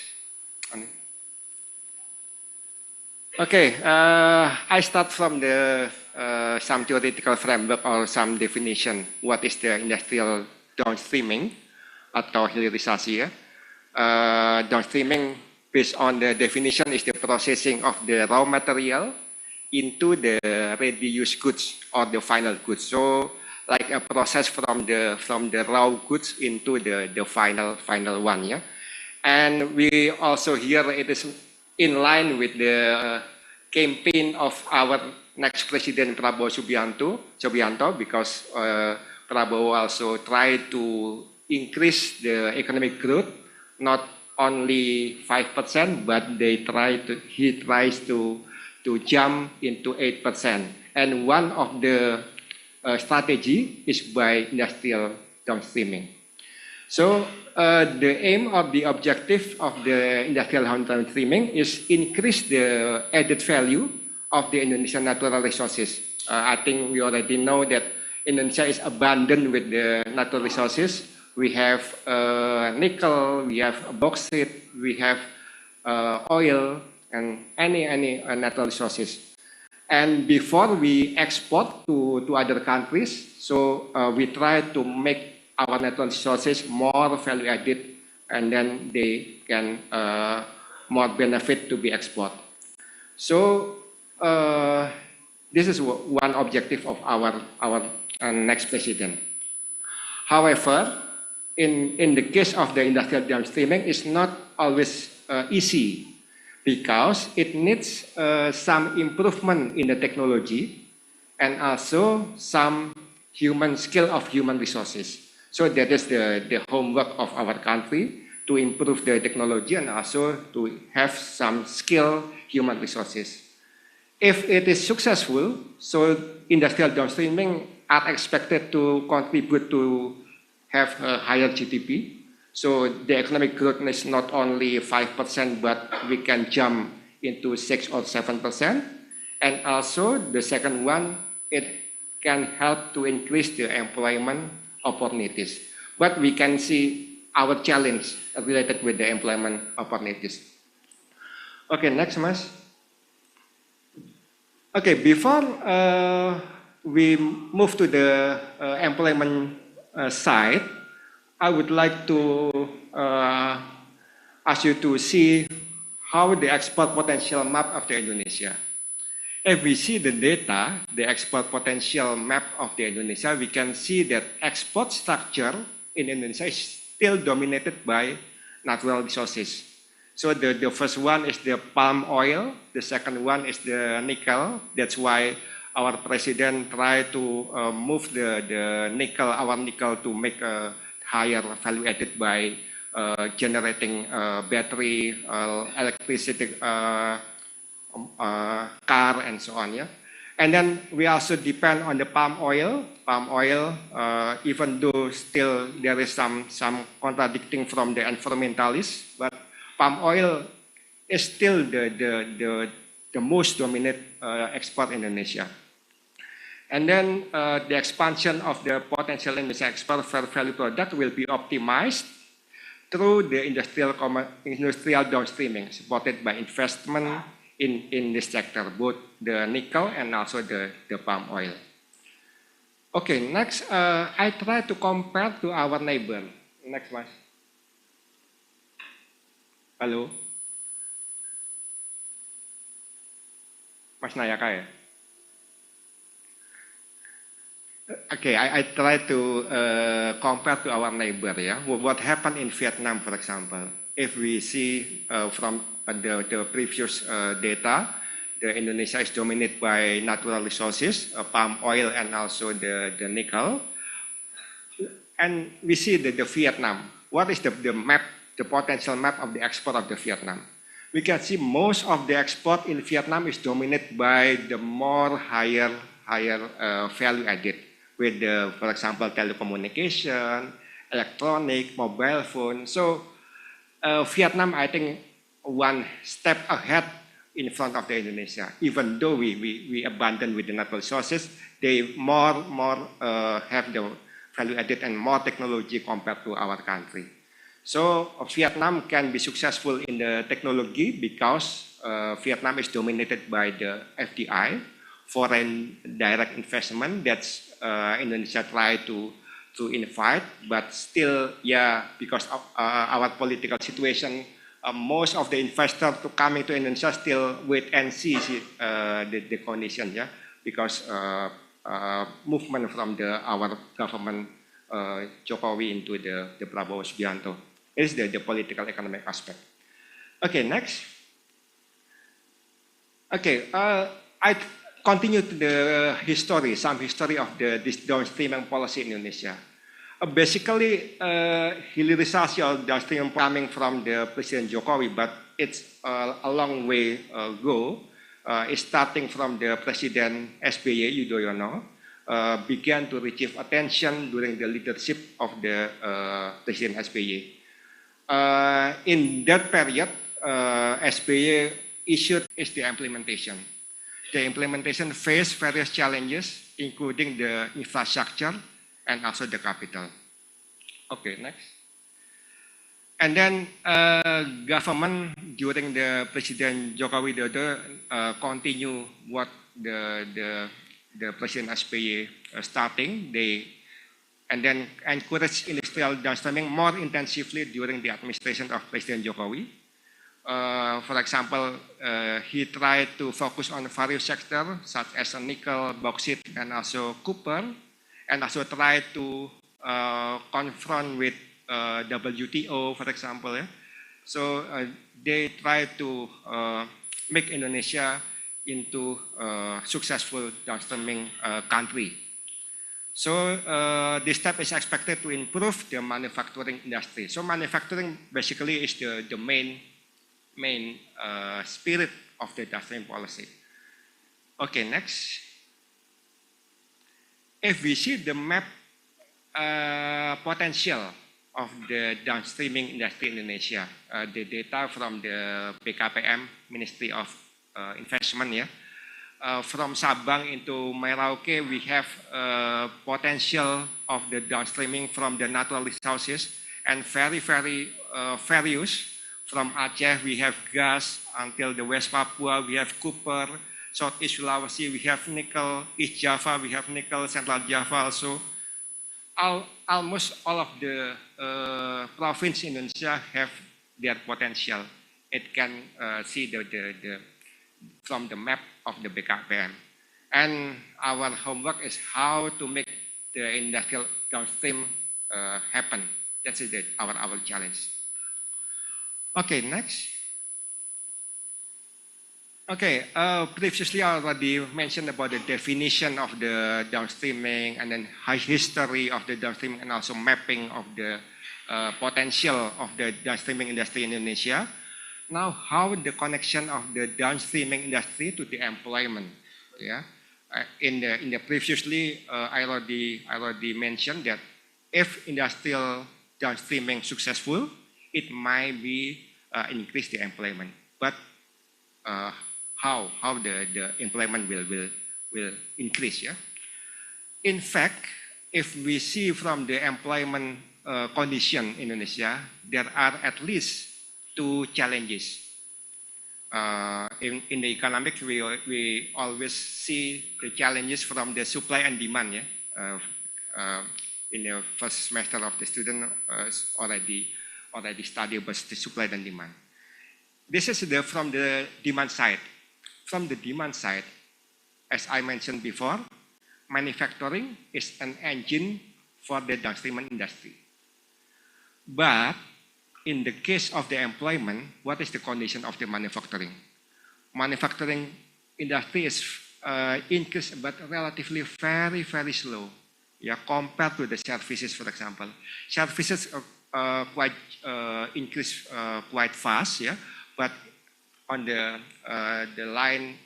Okay, I start from the some theoretical framework or some definition. What is the industrial downstreaming atau hilirisasi? Downstreaming, based on the definition, is the processing of the raw material into the ready-use goods or the final goods. So, like a process from the raw goods into the final one. And we also here it is in line with the campaign of our next President Prabowo Subianto, because Prabowo also tried to increase the economic growth, not only 5%, but he tries to to jump into 8%. And one of the strategy is by industrial downstreaming. So the aim of the objective of the industrial downstreaming is increase the added value of the Indonesian natural resources. I think we already know that Indonesia is abundant with the natural resources. We have nickel, we have bauxite, we have oil, and any natural resources. And before we export to other countries, so we try to make our natural resources more value added, and then they can more benefit to be export. So this is one objective of our next president. However, in the case of the industrial downstreaming, it's not always easy, because it needs some improvement in the technology and also some human skill of human resources. So that is the homework of our country, to improve the technology and also to have some skilled human resources. If it is successful, so industrial downstreaming are expected to contribute to have a higher GDP. So the economic growth is not only 5%, but we can jump into 6 or 7%. And also the second one, it can help to increase the employment opportunities. But we can see our challenge related with the employment opportunities. Okay, next, Mas. Okay, before we move to the employment side, I would like to ask you to see how the export potential map of the Indonesia. If we see the data, the export potential map of the Indonesia, we can see that export structure in Indonesia is still dominated by natural resources. So the first one is the palm oil, the second one is the nickel. That's why our president tried to move the nickel, our nickel, to make a higher value added by generating battery, electricity, car, and so on. Yeah, and then we also depend on the palm oil. Palm oil, even though still there is some contradicting from the environmentalists, but palm oil is still the most dominant export in Indonesia. And then the expansion of the potential Indonesia export value product will be optimized through the industrial downstreaming, supported by investment in this sector, both the nickel and also the palm oil. Okay, next, I try to compare to our neighbor. Next, Mas. Hello? Mas Nayaka ya? Okay, I try to compare to our neighbor. Yeah, what happened in Vietnam, for example. If we see from the previous data, the Indonesia is dominated by natural resources, palm oil, and also the nickel. And we see the Vietnam. What is the map, the potential map of the export of the Vietnam? We can see most of the export in Vietnam is dominated by the more higher value added, with the, for example, telecommunication, electronic, mobile phone. So Vietnam, I think, one step ahead in front of the Indonesia. Even though we abandon with the natural resources, they more have the value added and more technology compared to our country. So Vietnam can be successful in the technology because Vietnam is dominated by the FDI, foreign direct investment. That's Indonesia try to invite, but still, yeah, because of our political situation, most of the investors coming to Indonesia still wait and see the condition, yeah, because movement from our government Jokowi into the Prabowo Subianto is the political economic aspect. Okay, next. Okay, I continue to the history, some history of this downstreaming policy in Indonesia. Basically, hilirisasi or downstreaming coming from the President Jokowi, but it's a long way go. starting from the President SBY Yudhoyono, began to receive attention during the leadership of the President SBY. In that period, SBY issued is the implementation. The implementation faced various challenges, including the infrastructure and also the capital. Okay, next. And then government during the President Jokowi Widodo continue what the President SBY starting. And then encourage industrial downstreaming more intensively during the administration of President Jokowi. For example, he tried to focus on various sectors such as nickel, bauxite, and also copper, and also tried to confront with WTO, for example. Yeah? So they tried to make Indonesia into a successful downstreaming country. So this step is expected to improve the manufacturing industry. So manufacturing basically is the main spirit of the downstream policy. Okay, next. If we see the map potential of the downstreaming industry in Indonesia, the data from the BKPM, Ministry of Investment, yeah. From Sabang into Merauke, we have potential of the downstreaming from the natural resources and very various. From Aceh, we have gas. Until the West Papua, we have copper. Southeast Sulawesi, we have nickel. East Java, we have nickel. Central Java also. Almost all of the province in Indonesia have their potential. It can see from the map of the BKPM. And our homework is how to make the industrial downstream happen. That's our challenge. Okay, next. Okay, previously I already mentioned about the definition of the downstreaming and then history of the downstreaming and also mapping of the potential of the downstreaming industry in Indonesia. Now, how the connection of the downstreaming industry to the employment? Yeah, in the previously I already mentioned that if industrial downstreaming successful, it might be increase the employment. But how the employment will increase? Yeah. In fact, if we see from the employment condition in Indonesia, there are at least two challenges. In the economics, we always see the challenges from the supply and demand. Yeah? In the first semester of the student already study about the supply and demand. This is from the demand side. From the demand side, as I mentioned before, manufacturing is an engine for the downstream industry. But in the case of the employment, what is the condition of the manufacturing? Manufacturing industry is increased, but relatively very slow. Yeah, compared to the services, for example. Services quite increase quite fast. Yeah, but on the line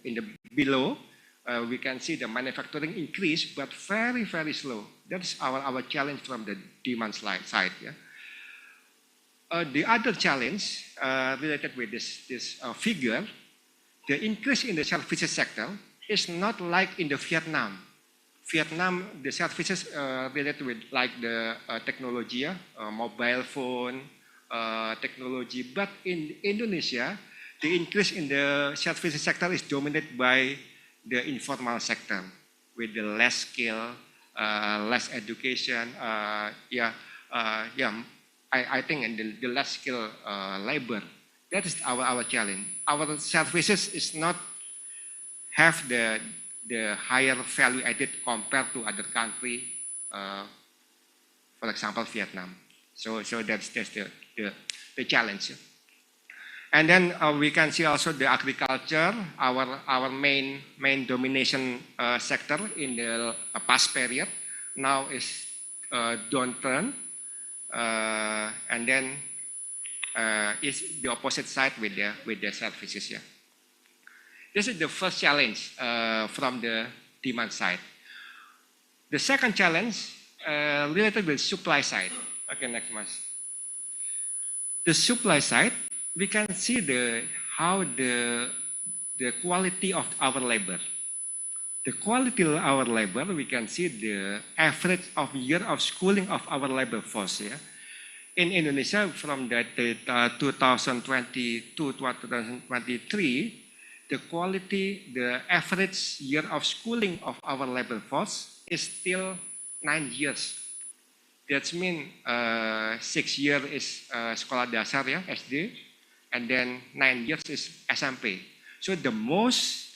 in the below, we can see the manufacturing increase, but very slow. That's our challenge from the demand side. Yeah. The other challenge related with this figure, the increase in the services sector is not like in the Vietnam. Vietnam, the services related with like the technology, mobile phone technology. But in Indonesia, the increase in the services sector is dominated by the informal sector with the less skill, less education. I think in the less skilled labor. That is our challenge. Our services is not have the higher value added compared to other country, for example, Vietnam. So that's the challenge. And then we can see also the agriculture, our main domination sector in the past period now is downturn, and then is the opposite side with the services. Yeah. This is the first challenge from the demand side. The second challenge related with supply side. Okay, next, Mas. The supply side, we can see how the quality of our labor. The quality of our labor, we can see the average of year of schooling of our labor force. Yeah? In Indonesia, from the 2020 to 2023, the average year of schooling of our labor force is still 9 years. That means 6 years is sekolah dasar, ya, SD, and then 9 years is SMP. So the most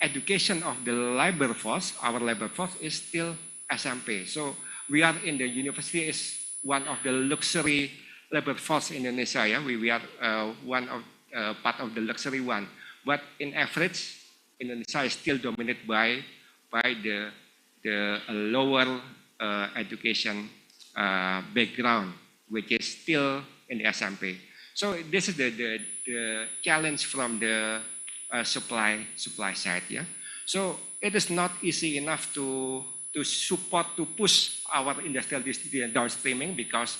education of the labor force, our labor force, is still SMP. So we are in the university is one of the luxury labor force in Indonesia. Yeah? We are one of part of the luxury one. But in average, Indonesia is still dominated by the lower education background, which is still in the SMP. So this is the challenge from the supply side. Yeah. So it is not easy enough to push our industrial downstreaming because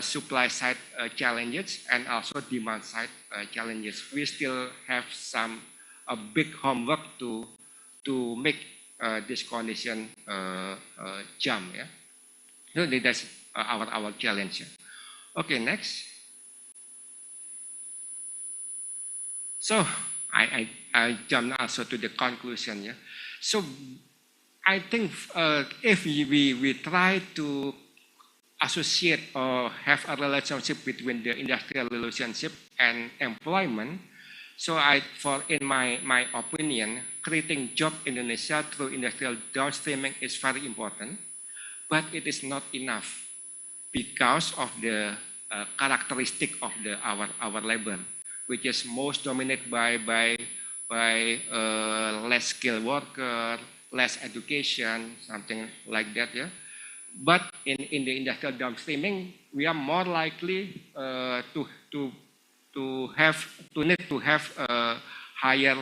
supply side challenges and also demand side challenges. We still have some big homework to make this condition jump. Yeah. So that's our challenge. Yeah. Okay, next. So I jump also to the conclusion. Yeah. So I think if we try to associate or have a relationship between the industrial relationship and employment, so in my opinion, creating job in Indonesia through industrial downstreaming is very important, but it is not enough because of the characteristic of our labor, which is most dominated by less skilled worker, less education, something like that. Yeah. But in the industrial downstreaming, we are more likely to need to have a higher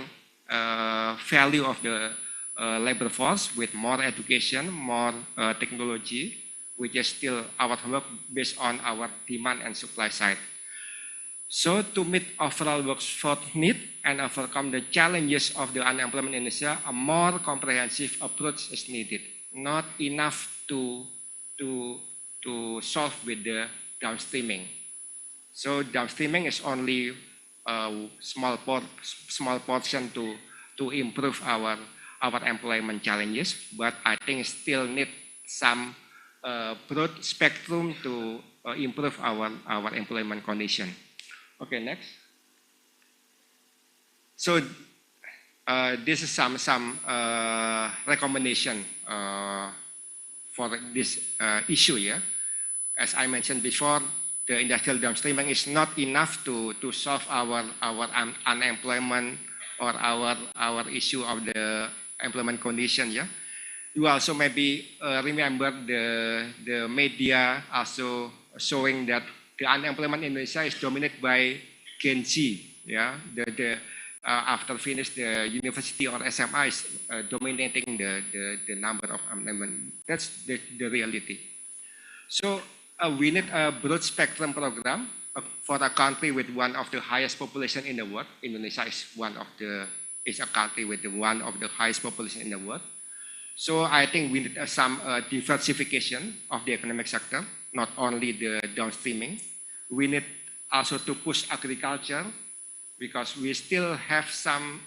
value of the labor force with more education, more technology, which is still our work based on our demand and supply side. So to meet overall workforce need and overcome the challenges of the unemployment in Indonesia, a more comprehensive approach is needed. Not enough to solve with the downstreaming. So downstreaming is only a small portion to improve our employment challenges, but I think still need some broad spectrum to improve our employment condition. Okay, next. So this is some recommendation for this issue. Yeah, as I mentioned before, the industrial downstreaming is not enough to solve our unemployment or our issue of the employment condition. Yeah, you also maybe remember the media also showing that the unemployment in Indonesia is dominated by Gen Z. Yeah, after finish the university or SMA is dominating the number of unemployment. That's the reality. So we need a broad spectrum program for a country with one of the highest population in the world. Indonesia is a country with one of the highest population in the world. So I think we need some diversification of the economic sector, not only the downstreaming. We need also to push agriculture because we still have some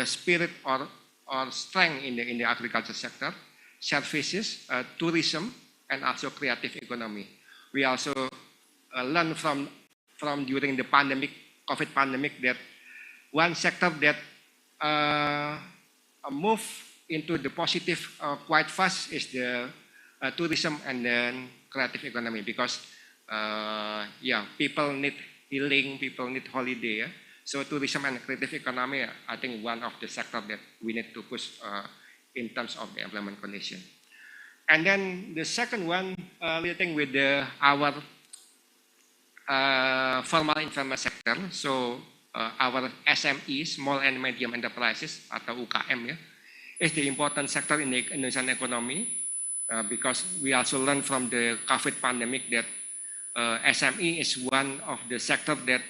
spirit or strength in the agriculture sector, services, tourism, and also creative economy. We also learned from during the COVID pandemic, that one sector that moved into the positive quite fast is the tourism and then creative economy, because people need healing, people need holiday. Yeah? So tourism and creative economy, I think one of the sector that we need to push in terms of the employment condition. And then the second one, relating with our formal informal sector. So our SME, small and medium enterprises atau UKM ya, is the important sector in the Indonesian economy because we also learned from the COVID pandemic that SME is one of the sector that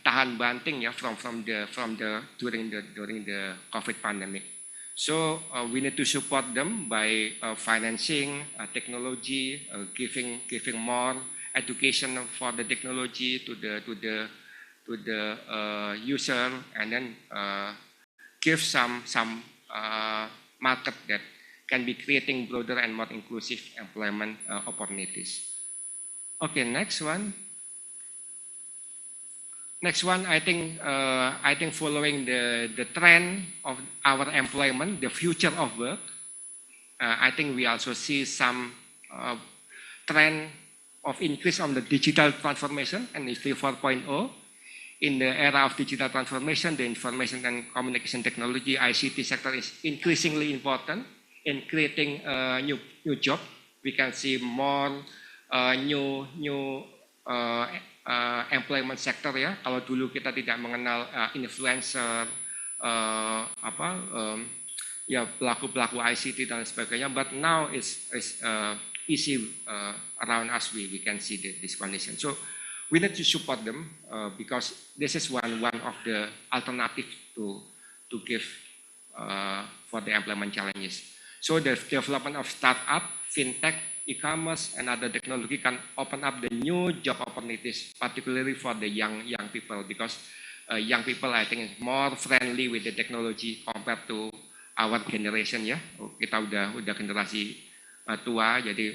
tahan banting ya during the COVID pandemic. So we need to support them by financing technology, giving more education for the technology to the user, and then give some market that can be creating broader and more inclusive employment opportunities. Okay, next one. Next one, I think following the trend of our employment, the future of work, I think we also see some trend of increase on the digital transformation and Industry 4.0. In the era of digital transformation, the information and communication technology, ICT sector is increasingly important in creating new job. We can see more new employment sector ya. Kalau dulu kita tidak mengenal influencer, pelaku-pelaku ICT dan sebagainya, but now it's easy around us. We can see this condition. So we need to support them because this is one of the alternative to give for the employment challenges. So the development of startup, fintech, e-commerce, and other technology can open up the new job opportunities, particularly for the young people, because young people I think is more friendly with the technology compared to our generation ya. Kita udah generasi tua, jadi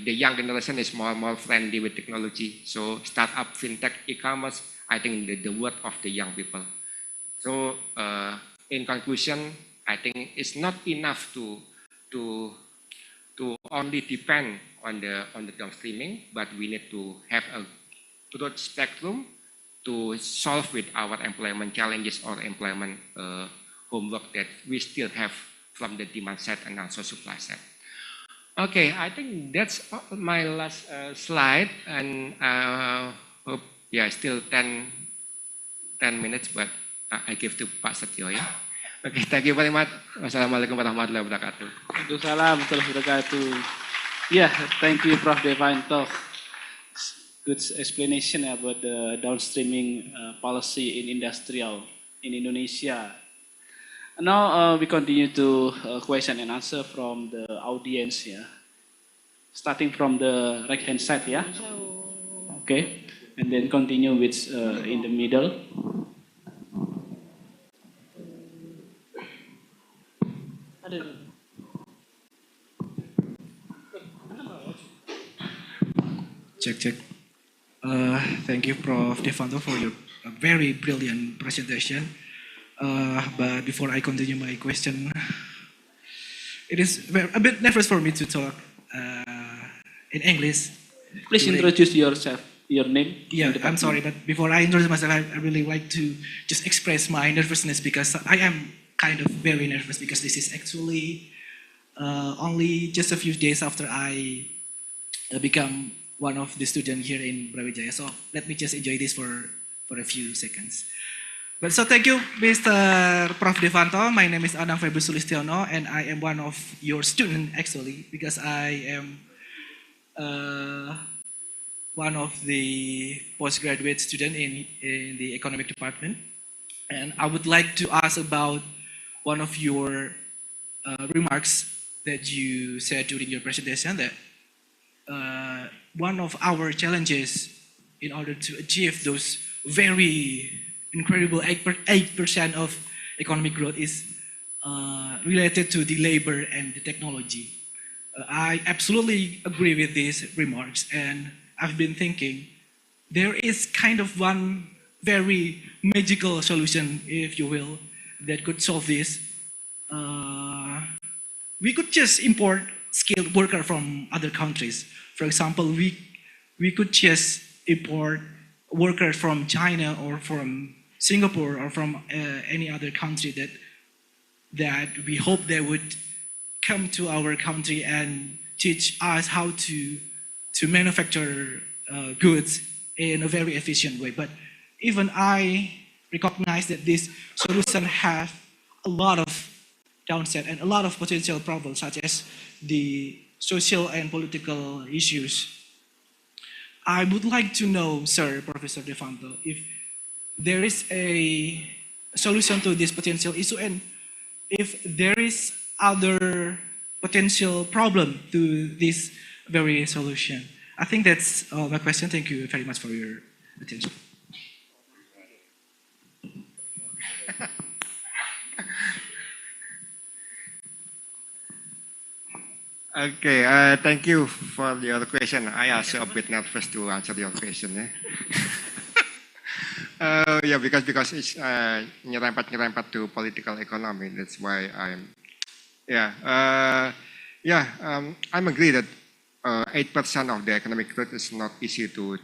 the young generation is more friendly with technology. So startup, fintech, e-commerce, I think the word of the young people. So in conclusion, I think it's not enough to only depend on the downstreaming, but we need to have a broad spectrum to solve with our employment challenges or employment homework that we still have from the demand side and also supply side. Okay, I think that's my last slide, and hope still 10 minutes, but I give to Pak Setio ya. Okay, thank you very much. Wassalamualaikum warahmatullahi wabarakatuh. Waalaikumsalam warahmatullahi wabarakatuh. Yeah, thank you, Prof. Devanto. Good explanation about the downstreaming policy in industrial in Indonesia. Now we continue to question and answer from the audience here. Starting from the right hand side, yeah. Okay, and then continue with in the middle. Check. Thank you, Prof. Devanto, for your very brilliant presentation. But before I continue my question, it is a bit nervous for me to talk in English. Please introduce yourself, your name. Yeah, I'm sorry, but before I introduce myself, I really like to just express my nervousness because I am kind of very nervous because this is actually only just a few days after I become one of the students here in Brawijaya. So let me just enjoy this for a few seconds. But so thank you, Mr. Prof. Devanto. My name is Anang Febri Sulistiono, and I am one of your students actually because I am one of the postgraduate student in the economic department. And I would like to ask about one of your remarks that you said during your presentation that one of our challenges in order to achieve those very incredible 8% of economic growth is related to the labor and the technology. I absolutely agree with these remarks, and I've been thinking there is kind of one very magical solution, if you will, that could solve this. We could just import skilled workers from other countries. For example, we could just import workers from China or from Singapore or from any other country that we hope they would come to our country and teach us how to to manufacture goods in a very efficient way. But even I recognize that this solution have a lot of downside and a lot of potential problems, such as the social and political issues. I would like to know, sir, Professor Devanto, if there is a solution to this potential issue and if there is other potential problem to this very solution. I think that's my question. Thank you very much for your attention. Okay, thank you for your question. I also a bit nervous to answer your question. Yeah, because it's nyerempet to political economy. That's why I'm agree that 8% of the economic growth is not easy to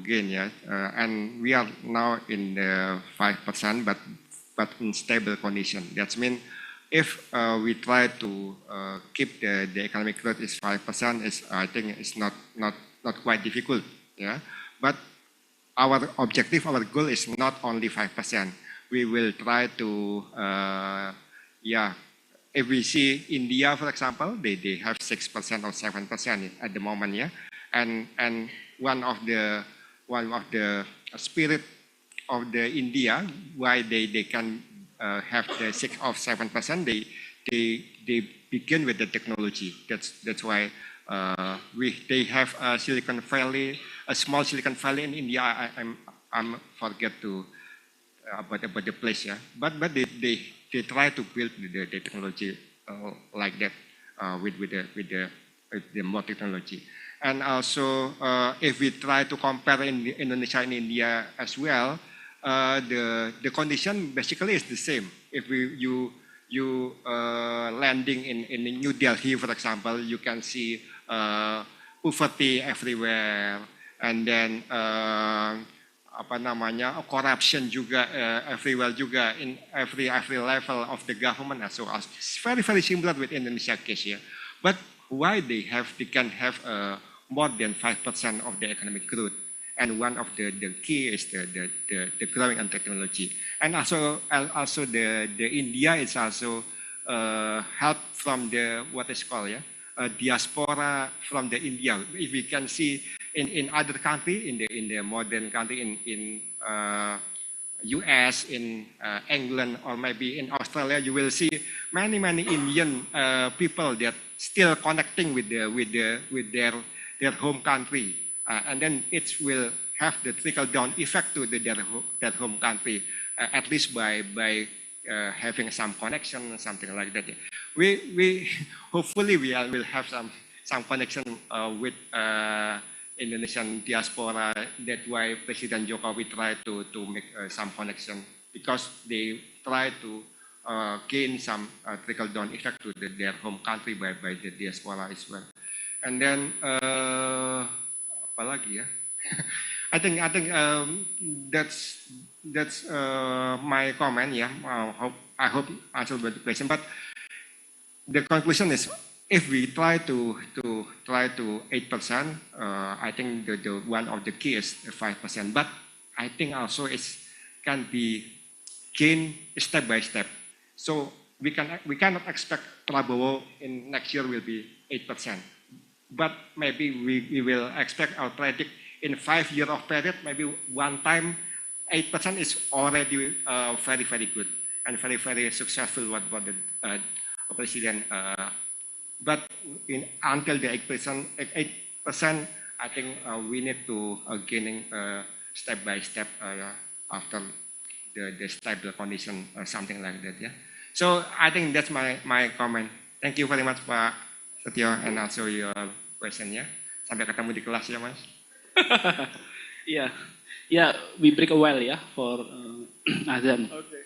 gain. Yeah, and we are now in the 5%, but in stable condition. That means if we try to keep the economic growth is 5%, I think it's not quite difficult. Yeah, but our objective, our goal is not only 5%. We will try to if we see India, for example, they have 6% or 7% at the moment. Yeah, and one of the spirit of the India why they can have the 6 or 7%, they begin with the technology. That's why they have a Silicon Valley, a small Silicon Valley in India. I'm forget to about the place. Yeah, but they try to build the technology like that with the more technology. And also if we try to compare in Indonesia and India as well. The condition basically is the same. If you landing in New Delhi, for example, you can see poverty everywhere, and then corruption juga everywhere juga in every level of the government. So it's very similar with Indonesia case here. But why they can have more than 5% of the economic growth? And one of the key is the growing on technology. And also the India is also help from the what is called diaspora from the India. If we can see in other country, in the modern country, in US, in England, or maybe in Australia, you will see many Indian people that still connecting with their home country. And then it will have the trickle-down effect to their home country, at least by having some connection, something like that. We hopefully will have some connection with Indonesian diaspora. That's why President Jokowi try to make some connection, because they try to gain some trickle-down effect to their home country by the diaspora as well. And then apalagi ya? I think that's my comment. Yeah, I hope answer the question. But the conclusion is, if we try to 8%, I think the one of the key is 5%. But I think also it can be gained step by step. So we cannot expect Prabowo in next year will be 8%. But maybe we will expect or predict in 5 years of period, maybe one time 8% is already very good and very successful what the president. But until the 8%, I think we need to gaining step by step after the stable condition or something like that. Yeah. So I think that's my comment. Thank you very much, Pak Setio, and also your question. Ya. Sampai ketemu di kelas ya, Mas. Yeah, we break a while ya for Azan. Okay.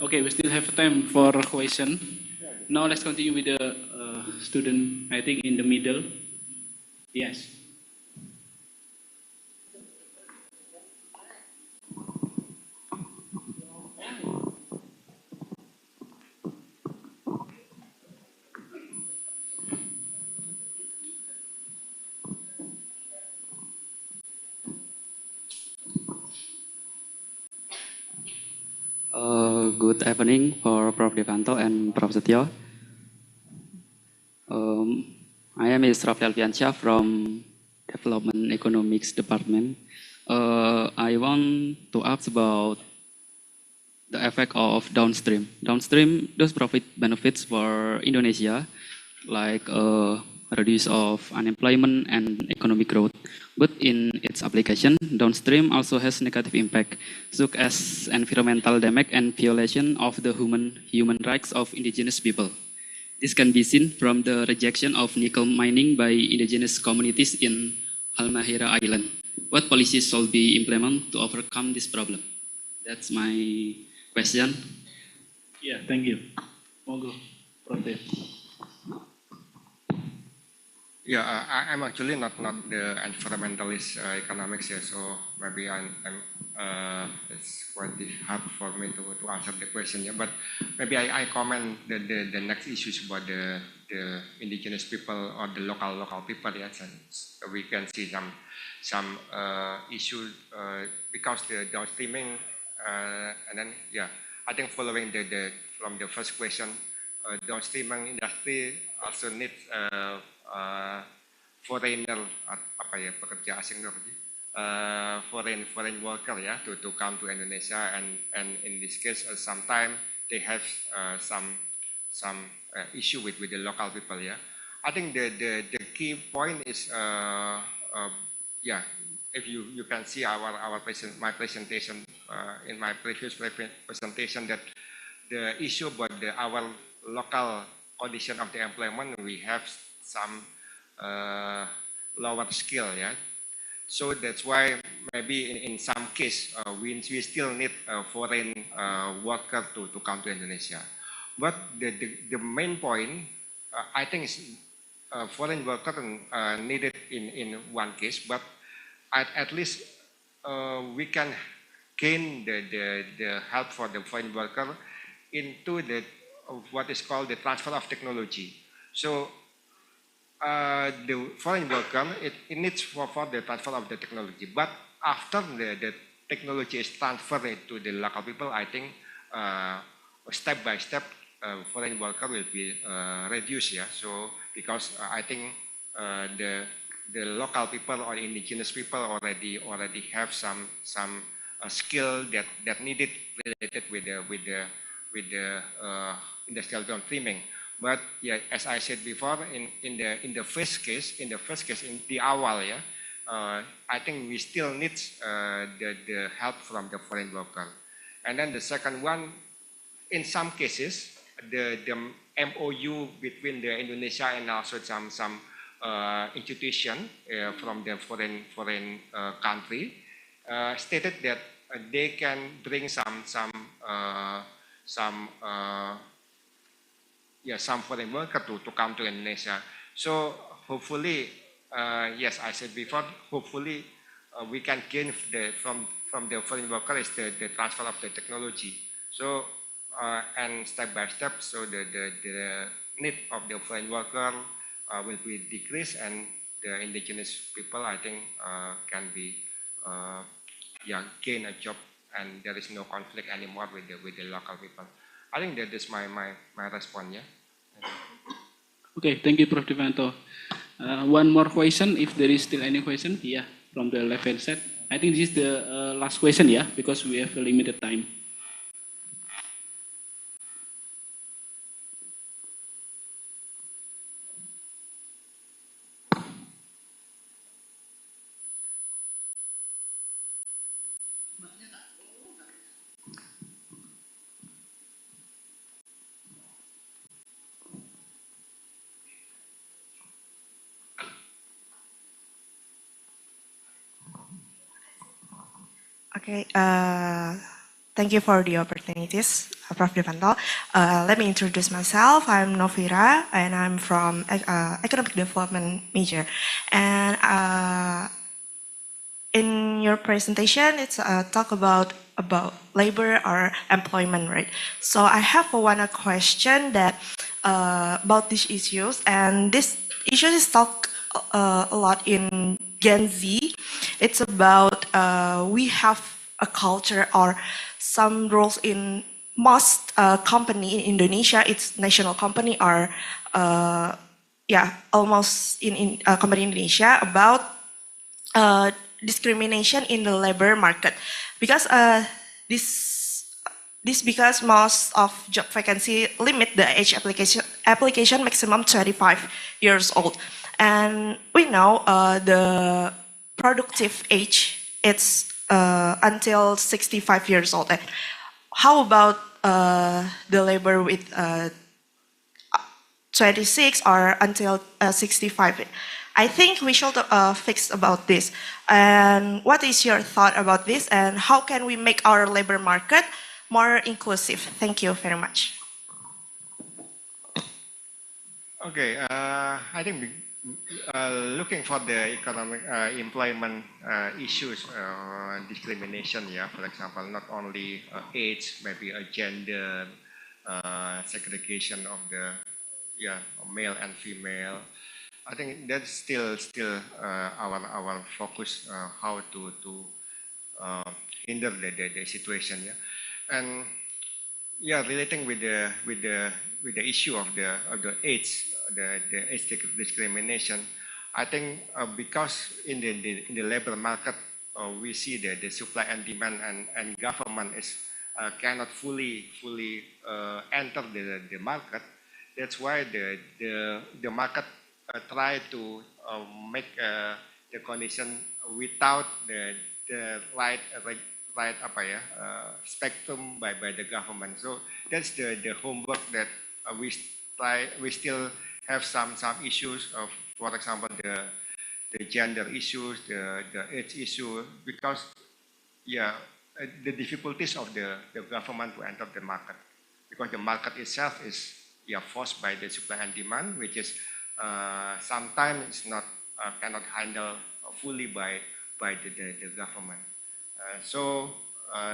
Okay, we still have time for question. Now let's continue with the student, I think in the middle. Yes. Good evening for Prof. Devanto and Prof. Setio. I am Israf Alfiansyah from Development Economics Department. I want to ask about the effect of downstream. Downstream does profit benefits for Indonesia, like reduce of unemployment and economic growth. But in its application, downstream also has negative impact, such as environmental damage and violation of the human rights of indigenous people. This can be seen from the rejection of nickel mining by indigenous communities in Halmahera Island. What policies should be implemented to overcome this problem? That's my question. Yeah, thank you. Monggo, Prof. Yeah, I'm actually not the environmentalist economics here, so maybe it's quite hard for me to answer the question. Yeah, but maybe I comment the next issues about the indigenous people or the local people. Yes, and so we can see some issues because the downstreaming and then yeah, I think following from the first question, downstreaming industry also needs foreigner pekerja asing foreign worker to come to Indonesia, and in this case sometimes they have some issue with the local people. I think the key point is if you can see my presentation in my previous presentation, that the issue about our local condition of the employment, we have some lower skill, so that's why maybe in some case we still need foreign worker to come to Indonesia. But the main point I think is foreign worker needed in one case, but at least we can gain the help for the foreign worker into what is called the transfer of technology. So the foreign worker, it needs for the transfer of the technology. But after the technology is transferred to the local people, I think step by step, foreign worker will be reduced. So because I think the local people or indigenous people already have some skill that needed related with the industrial downstreaming. But yeah, as I said before, in the first case, in the awal, I think we still need the help from the foreign worker. And then the second one, in some cases, the MOU between the Indonesia and also some institution from the foreign country stated that they can bring some foreign worker to come to Indonesia. So hopefully, yes, I said before, hopefully we can gain from the foreign worker is the transfer of the technology. So and step by step, so the need of the foreign worker will be decreased, and the indigenous people, I think, can be gain a job, and there is no conflict anymore with the local people. I think that is my response. Okay, thank you, Prof. Devanto. One more question, if there is still any question, from the left hand side. I think this is the last question, because we have a limited time. Okay, thank you for the opportunities. Prof. Devanto. Let me introduce myself. I'm Novira, and I'm from Economic Development major. And in your presentation, it's talk about labor or employment, right? So I have one question that about these issues, and this issue is talked a lot in Gen Z. It's about we have a culture or some roles in most company in Indonesia. It's national company or almost in company in Indonesia about discrimination in the labor market because this because most of job vacancy limit the age application maximum 25 years old, and we know the productive age it's until 65 years old. And how about the labor with 26 or until 65? I think we should fix about this. And what is your thought about this? And how can we make our labor market more inclusive? Thank you very much. Okay, I think looking for the economic employment issues, discrimination, yeah, for example, not only age, maybe a gender, segregation of the male and female. I think that's still our focus, how to hinder the situation, yeah, and relating with the issue of the age, the age discrimination. I think because in the labor market we see the supply and demand and government is cannot fully enter the market. That's why the market try to make the condition without the right spectrum by the government. So that's the homework that we still have some issues of, for example, the gender issues, the age issue, because the difficulties of the government to enter the market, because the market itself is forced by the supply and demand, which is sometimes it's not cannot handle fully by the government. So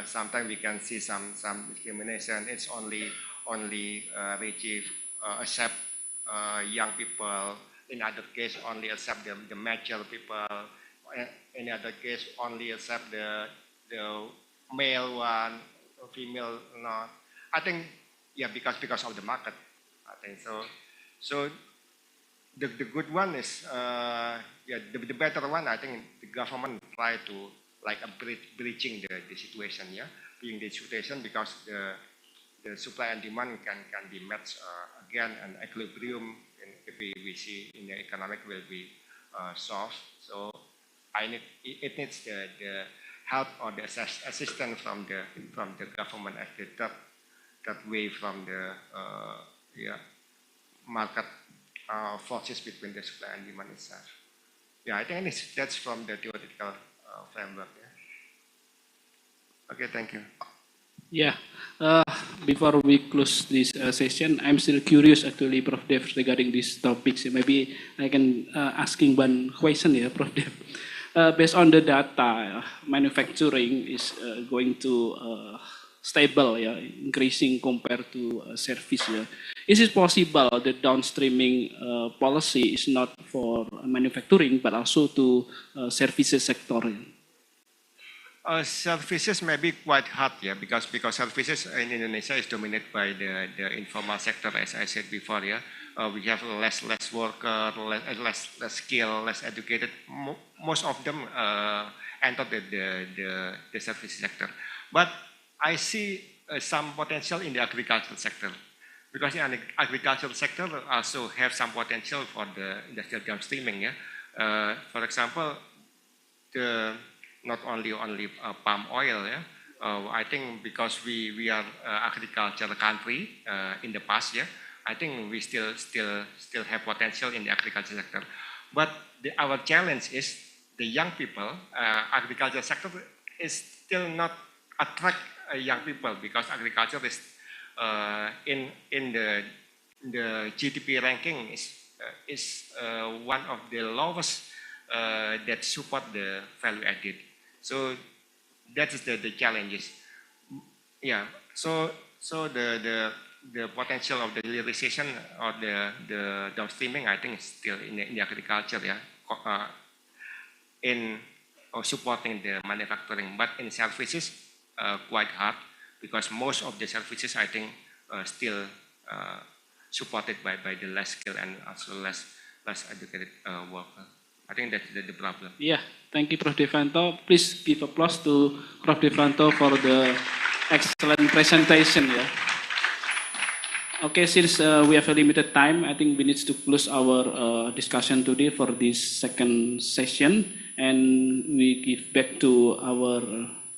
sometimes we can see some discrimination. It's only accept young people. In other case, only accept the mature people. In other case, only accept the male one, female not. I think because of the market. I think so. So the good one is the better one. I think the government try to like bridging the situation, being the situation, because the supply and demand can be met again, and equilibrium we see in the economic will be solved. So it needs the help or the assistance from the government as the third way from the market forces between the supply and demand itself. Yeah, I think that's from the theoretical framework. Okay, thank you. Yeah, before we close this session, I'm still curious actually, Prof. Dev, regarding these topics. Maybe I can asking one question here, Prof. Dev. Based on the data, manufacturing is going to stable, increasing compared to service. Is it possible that downstreaming policy is not for manufacturing but also to services sector? Services may be quite hard, because services in Indonesia is dominated by the informal sector, as I said before, we have less worker, less skill, less educated. Most of them enter the service sector, but I see some potential in the agricultural sector, because in the agricultural sector also have some potential for the industrial downstreaming. For example, not only palm oil. I think because we are agricultural country in the past, I think we still have potential in the agriculture sector. But our challenge is the young people. Agriculture sector is still not attract young people, because agriculture is in the GDP ranking is one of the lowest that support the value added. So that is the challenges. Yeah. So the potential of the realization or the downstreaming, I think, is still in the agriculture, yeah, in supporting the manufacturing, but in services, quite hard because most of the services, I think, still supported by the less skilled and also less educated worker. I think that's the problem. Yeah, thank you, Prof. Devanto. Please give applause to Prof. Devanto for the excellent presentation. Yeah. Okay, since we have a limited time, I think we need to close our discussion today for this second session, and we give back to our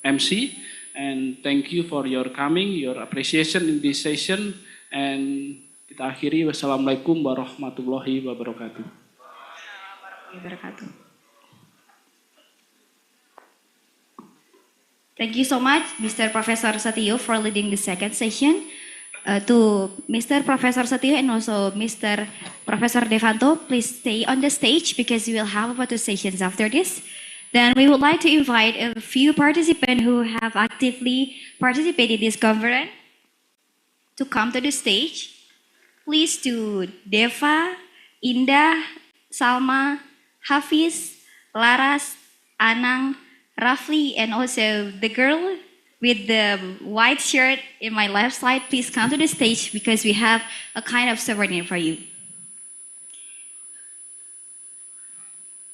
MC. And thank you for your coming, your appreciation in this session. And kita akhiri, wassalamualaikum warahmatullahi wabarakatuh. Thank you so much, Mr. Professor Satio, for leading the second session. To Mr. Professor Satio and also Mr. Professor Devanto, please stay on the stage because we will have about 2 sessions after this. Then we would like to invite a few participants who have actively participated in this conference to come to the stage. Please to Deva, Indah, Salma, Hafiz, Laras, Anang, Rafli, and also the girl with the white shirt in my left side. Please come to the stage because we have a kind of souvenir for you.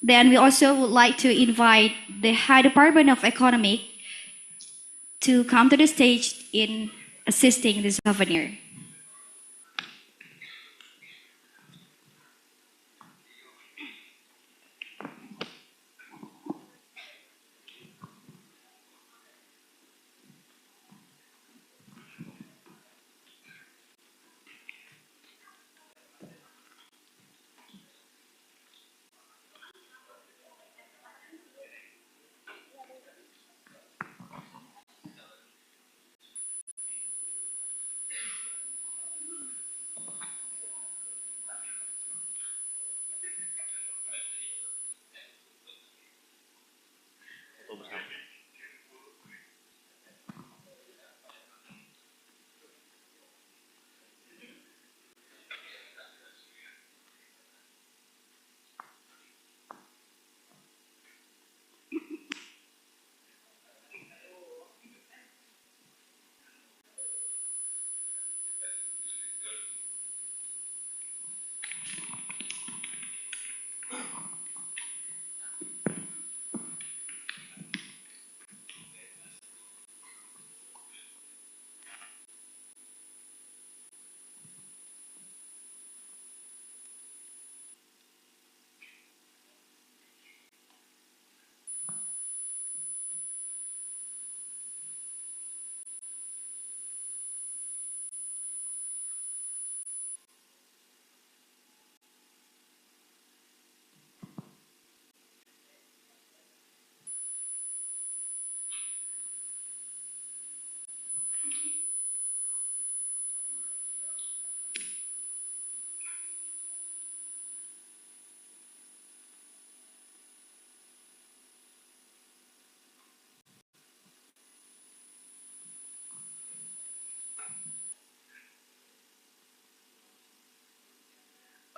Then we also would like to invite the High Department of Economic to come to the stage in assisting the souvenir.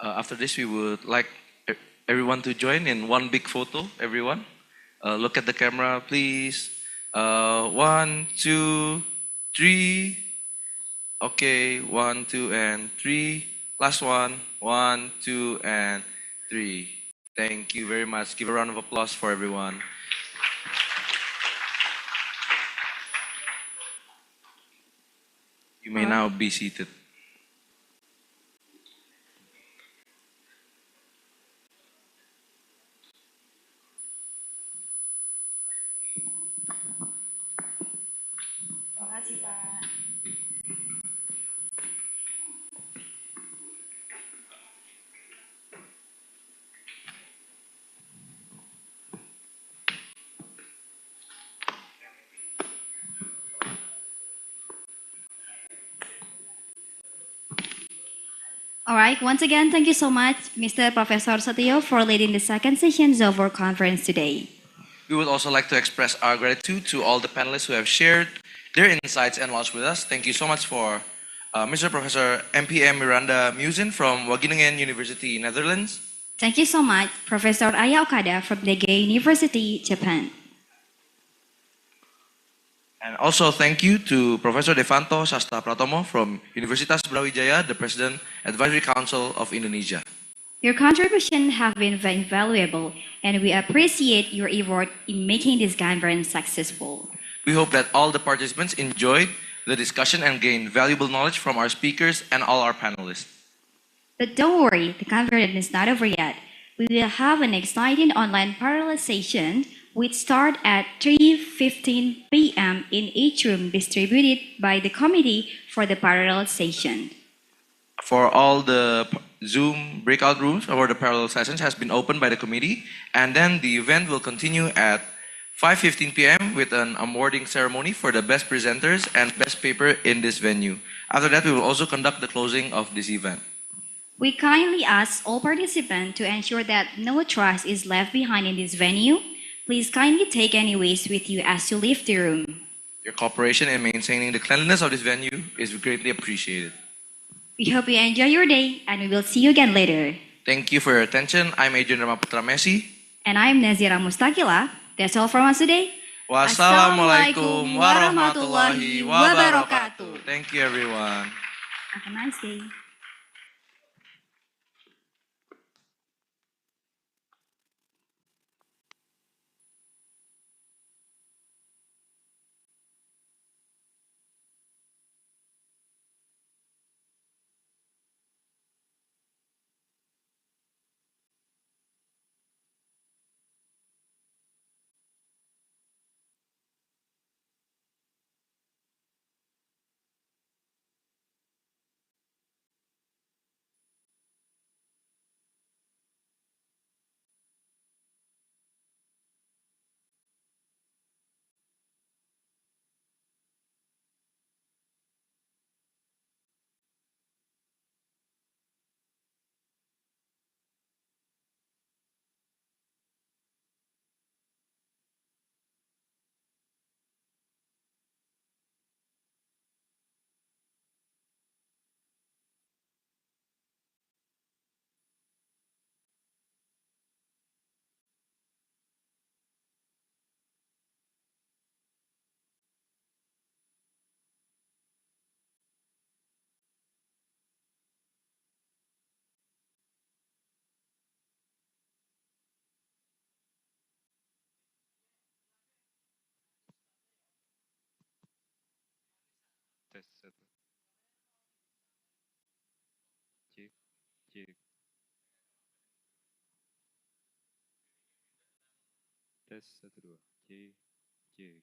After this, we would like everyone to join in one big photo. Everyone, look at the camera, please. 1, 2, 3. Okay, 1, 2, and 3. Last one. 1, 2, and 3. Thank you very much. Give a round of applause for everyone. You may now be seated. All right, once again, thank you so much, Mr. Professor Satyo, for leading the second session of our conference today. We would also like to express our gratitude to all the panelists who have shared their insights and knowledge with us. Thank you so much for Mr. Professor MPM Miranda Musin from Wageningen University, Netherlands. Thank you so much, Professor Aya Okada from Nagay University, Japan. And also thank you to Professor Devanto Sasta Pratomo from Universitas Brawijaya, the President Advisory Council of Indonesia. Your contributions have been invaluable, and we appreciate your effort in making this conference successful. We hope that all the participants enjoyed the discussion and gained valuable knowledge from our speakers and all our panelists. But don't worry, the conference is not over yet. We will have an exciting online parallel session which start at 3:15 p.m. in each room distributed by the committee for the parallel session. For all the Zoom breakout rooms or the parallel sessions has been opened by the committee, and then the event will continue at 5:15 p.m. with an awarding ceremony for the best presenters and best paper in this venue. After that, we will also conduct the closing of this event. We kindly ask all participants to ensure that no trash is left behind in this venue. Please kindly take any waste with you as you leave the room. Your cooperation in maintaining the cleanliness of this venue is greatly appreciated. We hope you enjoy your day, and we will see you again later. Thank you for your attention. I'm Adrian Ramaputra Messi. And I'm Nazira Mustakila. That's all from us today. Wassalamualaikum warahmatullahi wabarakatuh. Thank you, everyone. Have a nice day. Tes satu. Cek, cek. Tes satu dua. Cek, cek.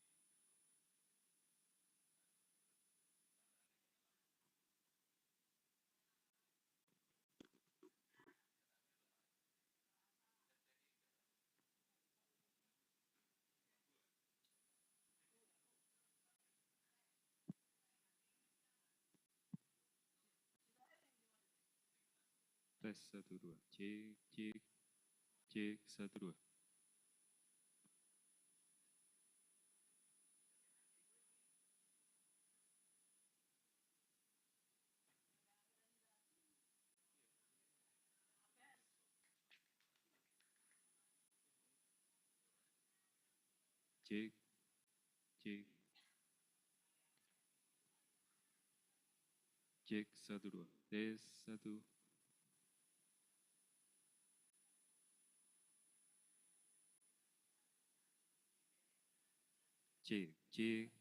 Tes satu dua. Cek, cek, cek satu dua. Cek, cek, cek satu dua. Tes satu. Cek, cek,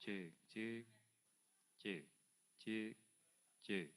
cek, cek, cek, cek, cek.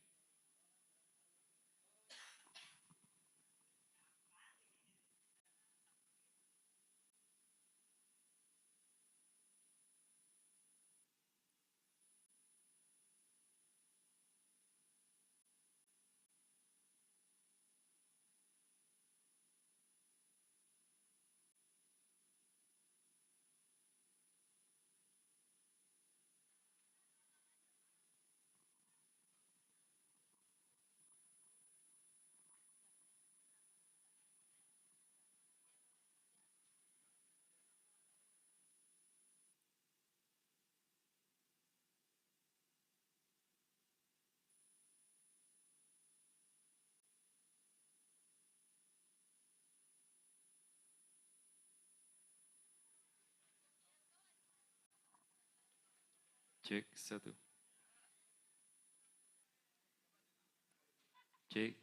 Cek satu. Cek.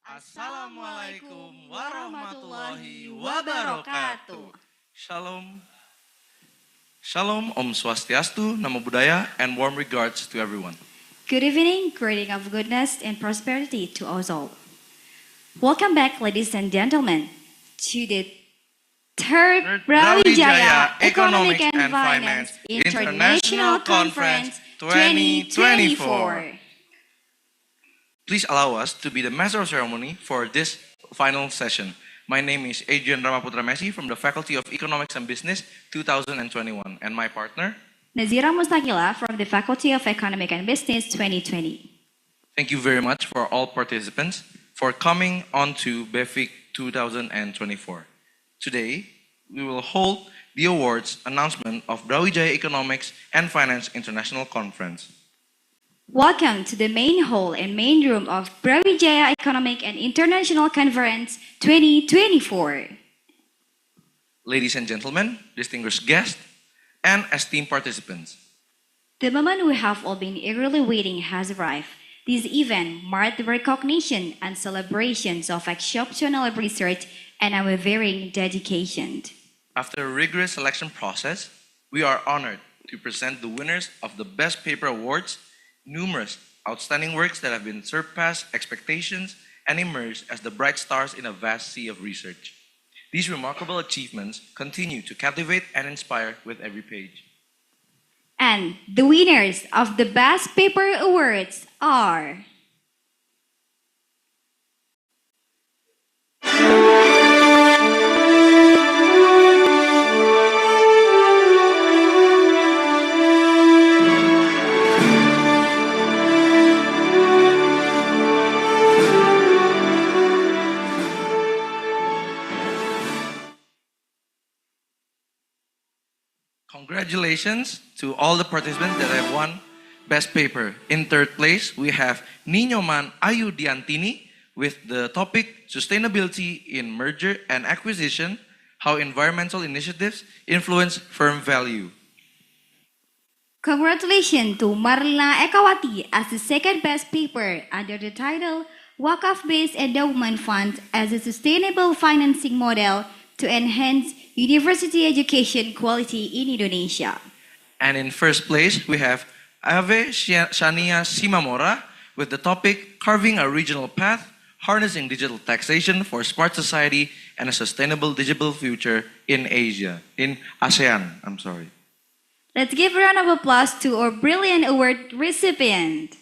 Assalamualaikum warahmatullahi wabarakatuh. Shalom. Shalom, Om Swastiastu, Namo Buddhaya, and warm regards to everyone. Good evening, greeting of goodness and prosperity to us all. Welcome back, ladies and gentlemen, to the third Brawijaya Economic and Finance International Conference 2024. Please allow us to be the master of ceremony for this final session. My name is Adrian Ramaputra Messi from the Faculty of Economics and Business 2021, and my partner, Nazira Mustakila from the Faculty of Economic and Business 2020. Thank you very much for all participants for coming on to BEFIC 2024. Today, we will hold the awards announcement of Brawijaya Economics and Finance International Conference. Welcome to the main hall and main room of Brawijaya Economic and International Conference 2024. Ladies and gentlemen, distinguished guests, and esteemed participants. The moment we have all been eagerly waiting has arrived. This event marked the recognition and celebrations of exceptional research and unwavering dedication. After a rigorous selection process, we are honored to present the winners of the Best Paper Awards, numerous outstanding works that have been surpassed expectations and emerged as the bright stars in a vast sea of research. These remarkable achievements continue to captivate and inspire with every page. And the winners of the Best Paper Awards are... Congratulations to all the participants that have won Best Paper. In third place, we have Ninyoman Ayu Diantini with the topic Sustainability in Merger and Acquisition, How Environmental Initiatives Influence Firm Value. Congratulations to Marlina Ekawati as the second best paper under the title Wakaf-Based Endowment Fund as a Sustainable Financing Model to Enhance University Education Quality in Indonesia. And in first place, we have Ave Shania Simamora with the topic Carving a Regional Path, Harnessing Digital Taxation for Smart Society and a Sustainable Digital Future in Asia, in ASEAN, I'm sorry. Let's give a round of applause to our brilliant award recipient.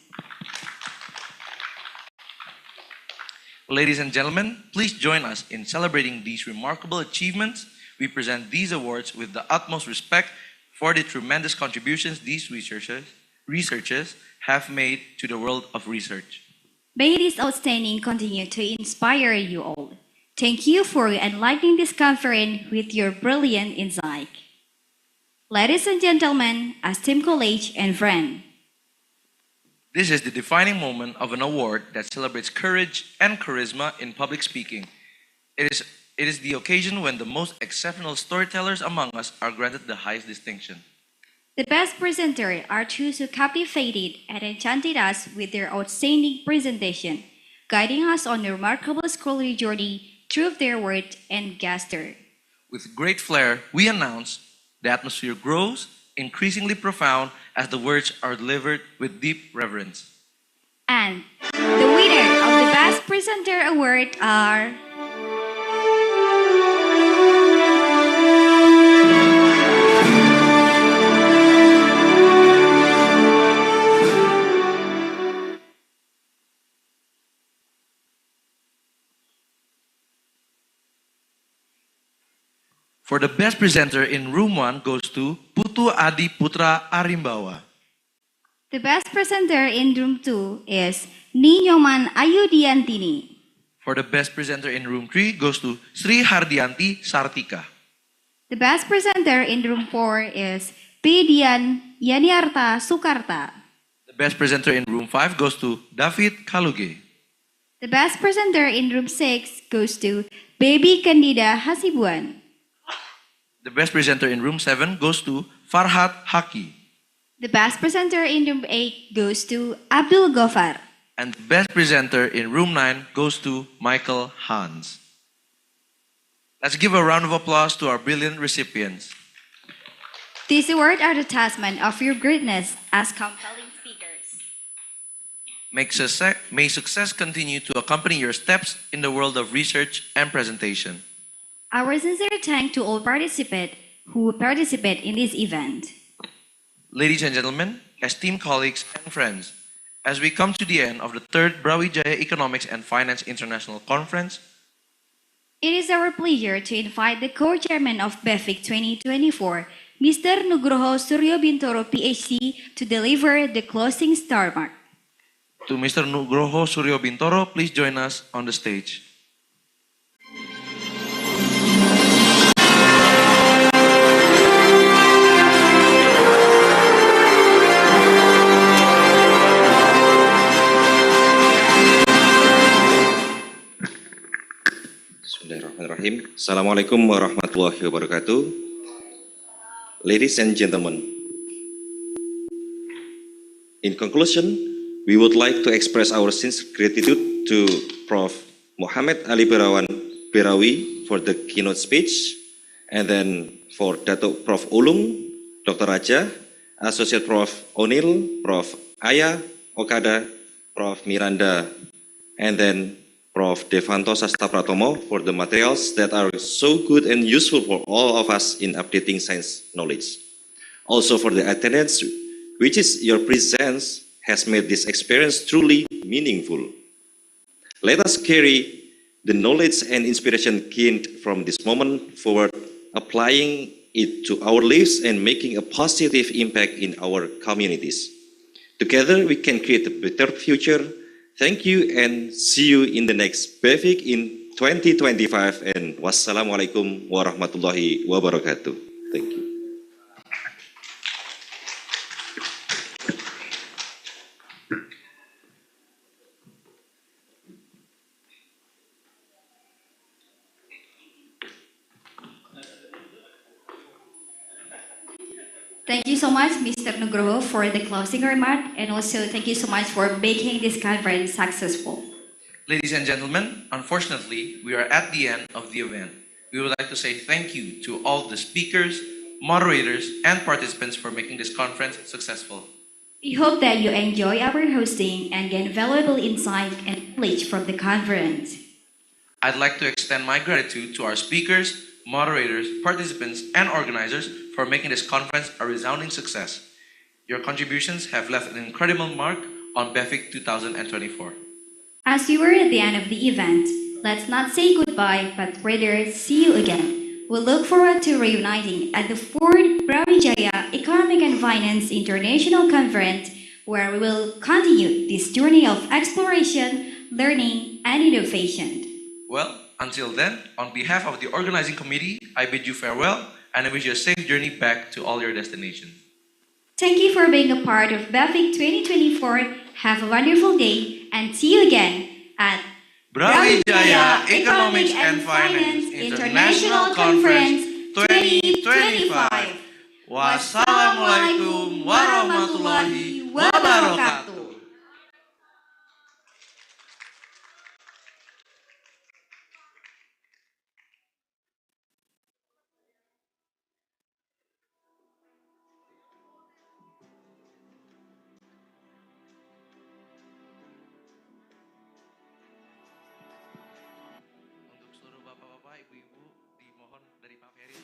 Ladies and gentlemen, please join us in celebrating these remarkable achievements. We present these awards with the utmost respect for the tremendous contributions these researchers have made to the world of research. May this outstanding continue to inspire you all. Thank you for enlightening this conference with your brilliant insight. Ladies and gentlemen, esteemed colleagues and friends, this is the defining moment of an award that celebrates courage and charisma in public speaking. It is the occasion when the most exceptional storytellers among us are granted the highest distinction. the best presenters are those who captivated and enchanted us with their outstanding presentation, guiding us on a remarkable scholarly journey through their words and gesture. With great flair, we announce the atmosphere grows increasingly profound as the words are delivered with deep reverence. And the winner of the Best Presenter Award are... For the best presenter in room 1 goes to Putu Adi Putra Arimbawa. The best presenter in room 2 is Ninyoman Ayu Diantini. For the best presenter in room 3 goes to Sri Hardianti Sartika. The best presenter in room 4 is P. Dian Yaniarta Sukarta. The best presenter in room 5 goes to David Kaluge. The best presenter in room 6 goes to Baby Candida Hasibuan. The best presenter in room 7 goes to Farhat Haki. The best presenter in room 8 goes to Abdul Gofar. And the best presenter in room 9 goes to Michael Hans. Let's give a round of applause to our brilliant recipients. These awards are the testament of your greatness as compelling speakers. May success continue to accompany your steps in the world of research and presentation. Our sincere thanks to all participants who participate in this event. Ladies and gentlemen, esteemed colleagues and friends, as we come to the end of the 3rd Brawijaya Economics and Finance International Conference, it is our pleasure to invite the co-chairman of BEFIC 2024, Mr. Nugroho Suryo Bintoro, PhD, to deliver the closing star mark. to Mr. Nugroho Suryo Bintoro, please join us on the stage. Bismillahirrahmanirrahim. Assalamualaikum warahmatullahi wabarakatuh. Ladies and gentlemen, in conclusion, we would like to express our sincere gratitude to Prof. Muhammad Ali Berawi for the keynote speech, and then for Datuk Prof. Ulung, Dr. Raja, Associate Prof. O'Neill, Prof. Aya Okada, Prof. Miranda, and then Prof. Devanto Sastapratomo for the materials that are so good and useful for all of us in updating science knowledge. Also for the attendance, which is your presence has made this experience truly meaningful. Let us carry the knowledge and inspiration gained from this moment forward, applying it to our lives and making a positive impact in our communities. Together we can create a better future. Thank you and see you in the next BEFIC in 2025, and wassalamualaikum warahmatullahi wabarakatuh. Thank you. Thank you so much, Mr. Nugroho, for the closing remark, and also thank you so much for making this conference successful. Ladies and gentlemen, unfortunately, we are at the end of the event. We would like to say thank you to all the speakers, moderators, and participants for making this conference successful. We hope that you enjoy our hosting and gain valuable insight and knowledge from the conference. I'd like to extend my gratitude to our speakers, moderators, participants, and organizers for making this conference a resounding success. Your contributions have left an incredible mark on BEFIC 2024. As we were at the end of the event, let's not say goodbye, but rather see you again. We look forward to reuniting at the 4th Brawijaya Economic and Finance International Conference, where we will continue this journey of exploration, learning, and innovation. Well, until then, on behalf of the organizing committee, I bid you farewell and I wish you a safe journey back to all your destinations. Thank you for being a part of BEFIC 2024. Have a wonderful day and see you again at Brawijaya Economics and Finance International Conference 2025. Wassalamualaikum warahmatullahi wabarakatuh. Untuk seluruh bapak-bapak, ibu-ibu, dimohon dari Pak Ferry